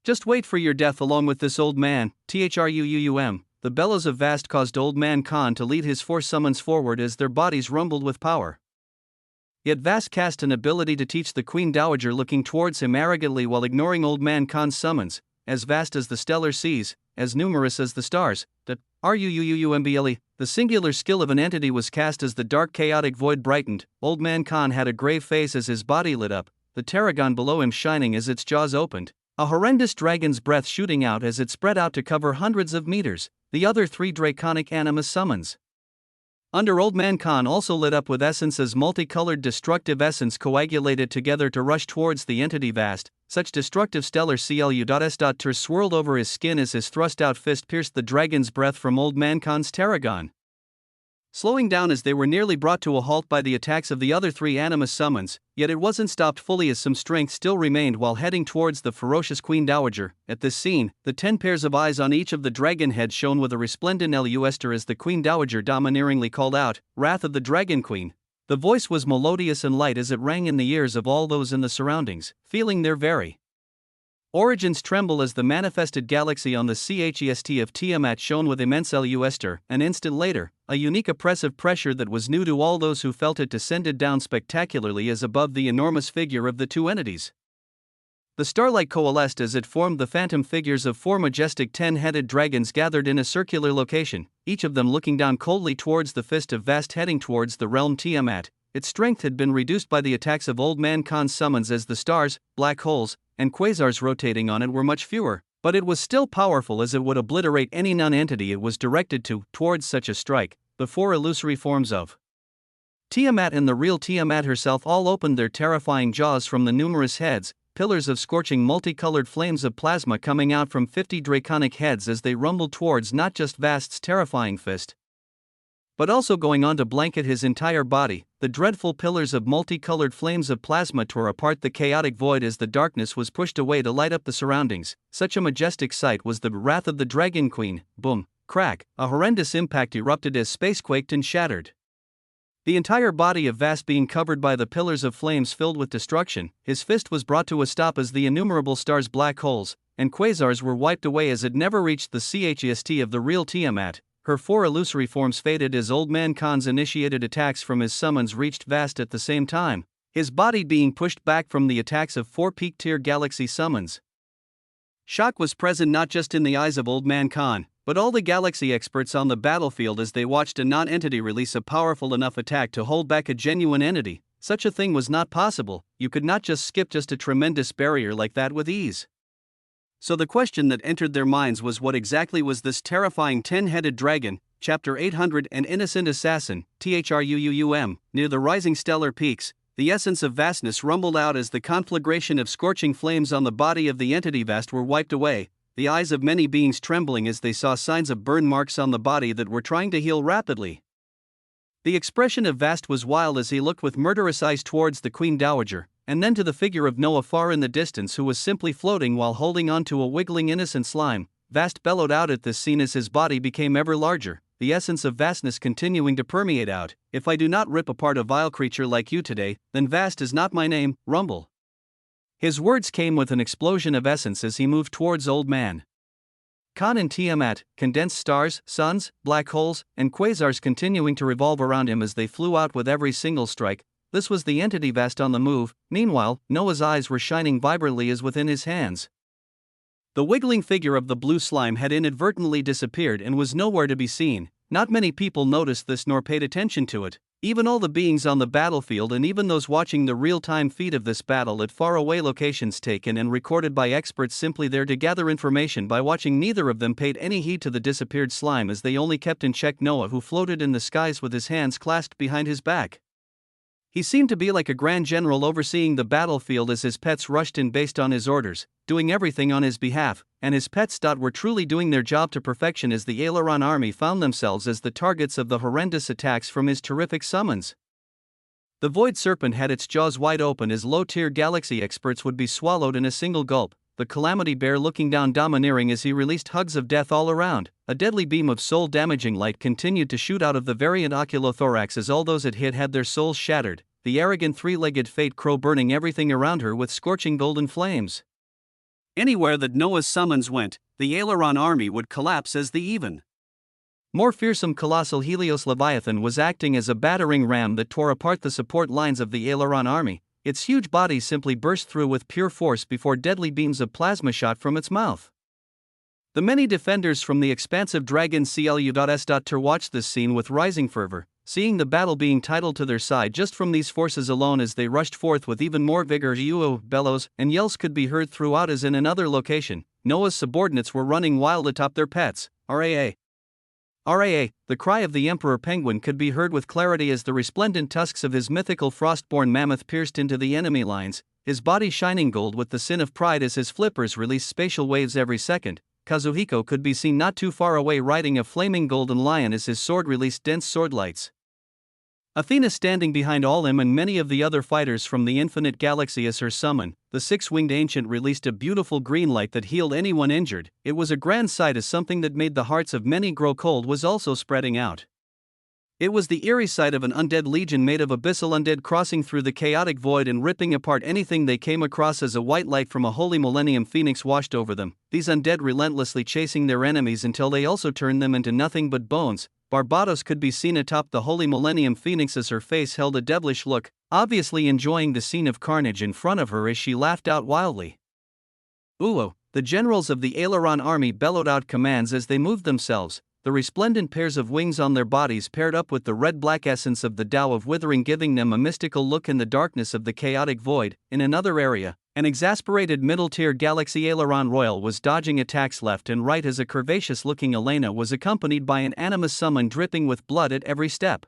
Just wait for your death along with this old man, THRUUM. The bellows of Vast caused Old Man Khan to lead his four summons forward as their bodies rumbled with power. Yet Vast cast an ability to teach the Queen Dowager looking towards him arrogantly while ignoring Old Man Khan's summons, as vast as the stellar seas, as numerous as the stars. The singular skill of an entity was cast as the dark chaotic void brightened. Old Man Khan had a grave face as his body lit up, the tarragon below him shining as its jaws opened, a horrendous dragon's breath shooting out as it spread out to cover hundreds of meters, the other three draconic animus summons under Old Man Khan also lit up with essence as multicolored destructive essence coagulated together to rush towards the entity Vast. Such destructive stellar CLU.S.ter swirled over his skin as his thrust-out fist pierced the dragon's breath from Old Man Khan's tarragon, slowing down as they were nearly brought to a halt by the attacks of the other three animus summons, yet it wasn't stopped fully as some strength still remained while heading towards the ferocious Queen Dowager. At this scene, the 10 pairs of eyes on each of the dragon heads shone with a resplendent luster as the Queen Dowager domineeringly called out, "Wrath of the Dragon Queen." The voice was melodious and light as it rang in the ears of all those in the surroundings, feeling their very origins tremble as the manifested galaxy on the CHEST of Tiamat shone with immense luster. An instant later, a unique oppressive pressure that was new to all those who felt it descended down spectacularly as above the enormous figure of the two entities. The starlight coalesced as it formed the phantom figures of four majestic 10-headed dragons gathered in a circular location, each of them looking down coldly towards the fist of Vast heading towards the realm Tiamat. Its strength had been reduced by the attacks of Old Man Khan's summons as the stars, black holes, and quasars rotating on it were much fewer, but it was still powerful as it would obliterate any non-entity it was directed to. Towards such a strike, the four illusory forms of Tiamat and the real Tiamat herself all opened their terrifying jaws from the numerous heads, pillars of scorching multicolored flames of plasma coming out from 50 draconic heads as they rumbled towards not just Vast's terrifying fist, but also going on to blanket his entire body. The dreadful pillars of multicolored flames of plasma tore apart the chaotic void as the darkness was pushed away to light up the surroundings. Such a majestic sight was the wrath of the Dragon Queen. Boom, crack, a horrendous impact erupted as space quaked and shattered, the entire body of Vast being covered by the pillars of flames filled with destruction. His fist was brought to a stop as the innumerable stars, black holes, and quasars were wiped away as it never reached the CHEST of the real Tiamat. Her four illusory forms faded as Old Man Khan's initiated attacks from his summons reached Vast at the same time, his body being pushed back from the attacks of four peak-tier galaxy summons. Shock was present not just in the eyes of Old Man Khan, But all the galaxy experts on the battlefield as they watched a non-entity release a powerful enough attack to hold back a genuine entity. Such a thing was not possible. You could not just skip just a tremendous barrier like that with ease. So the question that entered their minds was, what exactly was this terrifying 10-headed dragon? Chapter 800. An innocent assassin, THRUUUM. Near the rising stellar peaks, the essence of vastness rumbled out as the conflagration of scorching flames on the body of the entity vast were wiped away, the eyes of many beings trembling as they saw signs of burn marks on the body that were trying to heal rapidly. The expression of Vast was wild as he looked with murderous eyes towards the Queen Dowager, and then to the figure of Noah far in the distance who was simply floating while holding on to a wiggling innocent slime. Vast bellowed out at this scene as his body became ever larger, the essence of vastness continuing to permeate out. If I do not rip apart a vile creature like you today, then Vast is not my name, rumble. His words came with an explosion of essence as he moved towards Old Man Khan and Tiamat, condensed stars, suns, black holes, and quasars continuing to revolve around him as they flew out with every single strike. This was the entity Vast on the move. Meanwhile, Noah's eyes were shining vibrantly as within his hands. The wiggling figure of the blue slime had inadvertently disappeared and was nowhere to be seen. Not many people noticed this nor paid attention to it. Even all the beings on the battlefield and even those watching the real-time feed of this battle at faraway locations taken and recorded by experts simply there to gather information by watching, neither of them paid any heed to the disappeared slime as they only kept in check Noah, who floated in the skies with his hands clasped behind his back. He seemed to be like a grand general overseeing the battlefield as his pets rushed in based on his orders, doing everything on his behalf, and his pets were truly doing their job to perfection as the Aileron army found themselves as the targets of the horrendous attacks from his terrific summons. The Void Serpent had its jaws wide open as low-tier galaxy experts would be swallowed in a single gulp, the Calamity Bear looking down domineering as he released hugs of death all around. A deadly beam of soul-damaging light continued to shoot out of the variant oculothorax as all those it hit had their souls shattered, the arrogant three-legged fate crow burning everything around her with scorching golden flames. Anywhere that Noah's summons went, the Aileron army would collapse as the even more fearsome colossal Helios Leviathan was acting as a battering ram that tore apart the support lines of the Aileron army. Its huge body simply burst through with pure force before deadly beams of plasma shot from its mouth. The many defenders from the expansive Dragon CLU.S.Ter watched this scene with rising fervor, seeing the battle being tidal to their side just from these forces alone as they rushed forth with even more vigor. Bellows and yells could be heard throughout as in another location. Noah's subordinates were running wild atop their pets. RAA. The cry of the Emperor Penguin could be heard with clarity as the resplendent tusks of his mythical frostborn mammoth pierced into the enemy lines, his body shining gold with the sin of pride as his flippers released spatial waves every second. Kazuhiko could be seen not too far away riding a flaming golden lion as his sword released dense sword lights. Athena standing behind all him and many of the other fighters from the infinite galaxy as her summon, the six-winged ancient released a beautiful green light that healed anyone injured. It was a grand sight as something that made the hearts of many grow cold was also spreading out. It was the eerie sight of an undead legion made of abyssal undead crossing through the chaotic void and ripping apart anything they came across as a white light from a holy millennium phoenix washed over them, these undead relentlessly chasing their enemies until they also turned them into nothing but bones. Barbados could be seen atop the holy millennium phoenix as her face held a devilish look, obviously enjoying the scene of carnage in front of her as she laughed out wildly. Uo, the generals of the Aileron army bellowed out commands as they moved themselves, the resplendent pairs of wings on their bodies paired up with the red-black essence of the Tao of Withering giving them a mystical look in the darkness of the chaotic void. In another area, an exasperated middle-tier galaxy Aileron Royal was dodging attacks left and right as a curvaceous-looking Elena was accompanied by an animus summon dripping with blood at every step.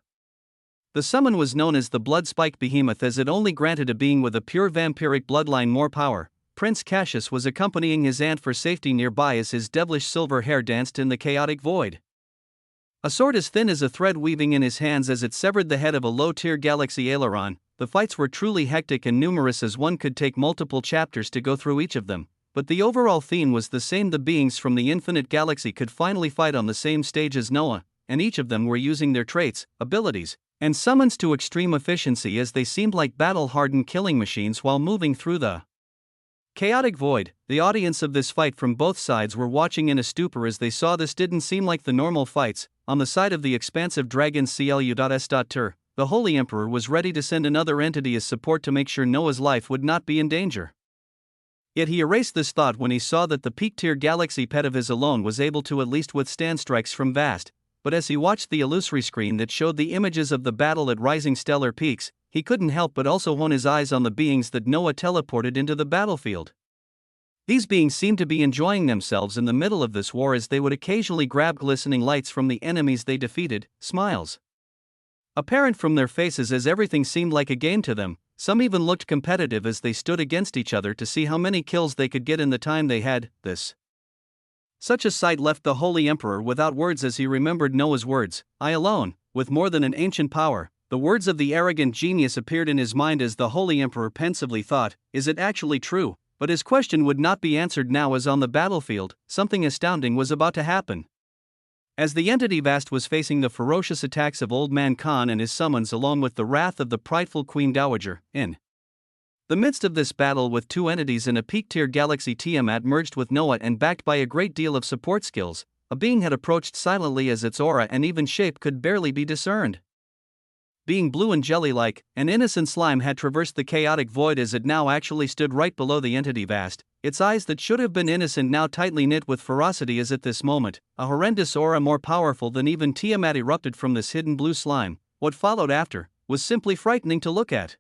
The summon was known as the Blood-Spiked Behemoth as it only granted a being with a pure vampiric bloodline more power. Prince Cassius was accompanying his aunt for safety nearby as his devilish silver hair danced in the chaotic void. A sword as thin as a thread weaving in his hands as it severed the head of a low-tier galaxy Aileron. The fights were truly hectic and numerous as one could take multiple chapters to go through each of them, but the overall theme was the same. The beings from the infinite galaxy could finally fight on the same stage as Noah, and each of them were using their traits, abilities, and summons to extreme efficiency as they seemed like battle-hardened killing machines while moving through the chaotic void. The audience of this fight from both sides were watching in a stupor as they saw this didn't seem like the normal fights. On the side of the expansive Dragon CLU.S.Ter, the Holy Emperor was ready to send another entity as support to make sure Noah's life would not be in danger. Yet he erased this thought when he saw that the peak-tier galaxy pet of his alone was able to at least withstand strikes from vast. But as he watched the illusory screen that showed the images of the battle at rising stellar peaks, he couldn't help but also hone his eyes on the beings that Noah teleported into the battlefield. These beings seemed to be enjoying themselves in the middle of this war as they would occasionally grab glistening lights from the enemies they defeated, smiles apparent from their faces as everything seemed like a game to them. Some even looked competitive as they stood against each other to see how many kills they could get in the time they had. Such a sight left the Holy Emperor without words as he remembered Noah's words, "I alone, with more than an ancient power." The words of the arrogant genius appeared in his mind as the Holy Emperor pensively thought, is it actually true? But his question would not be answered now, as on the battlefield, something astounding was about to happen. As the entity vast was facing the ferocious attacks of Old Man Khan and his summons along with the wrath of the prideful Queen Dowager, in the midst of this battle with two entities in a peak-tier galaxy Tiamat merged with Noah and backed by a great deal of support skills, a being had approached silently as its aura and even shape could barely be discerned. Being blue and jelly-like, an innocent slime had traversed the chaotic void as it now actually stood right below the entity vast, its eyes that should have been innocent now tightly knit with ferocity as at this moment, a horrendous aura more powerful than even Tiamat erupted from this hidden blue slime. What followed after was simply frightening to look at.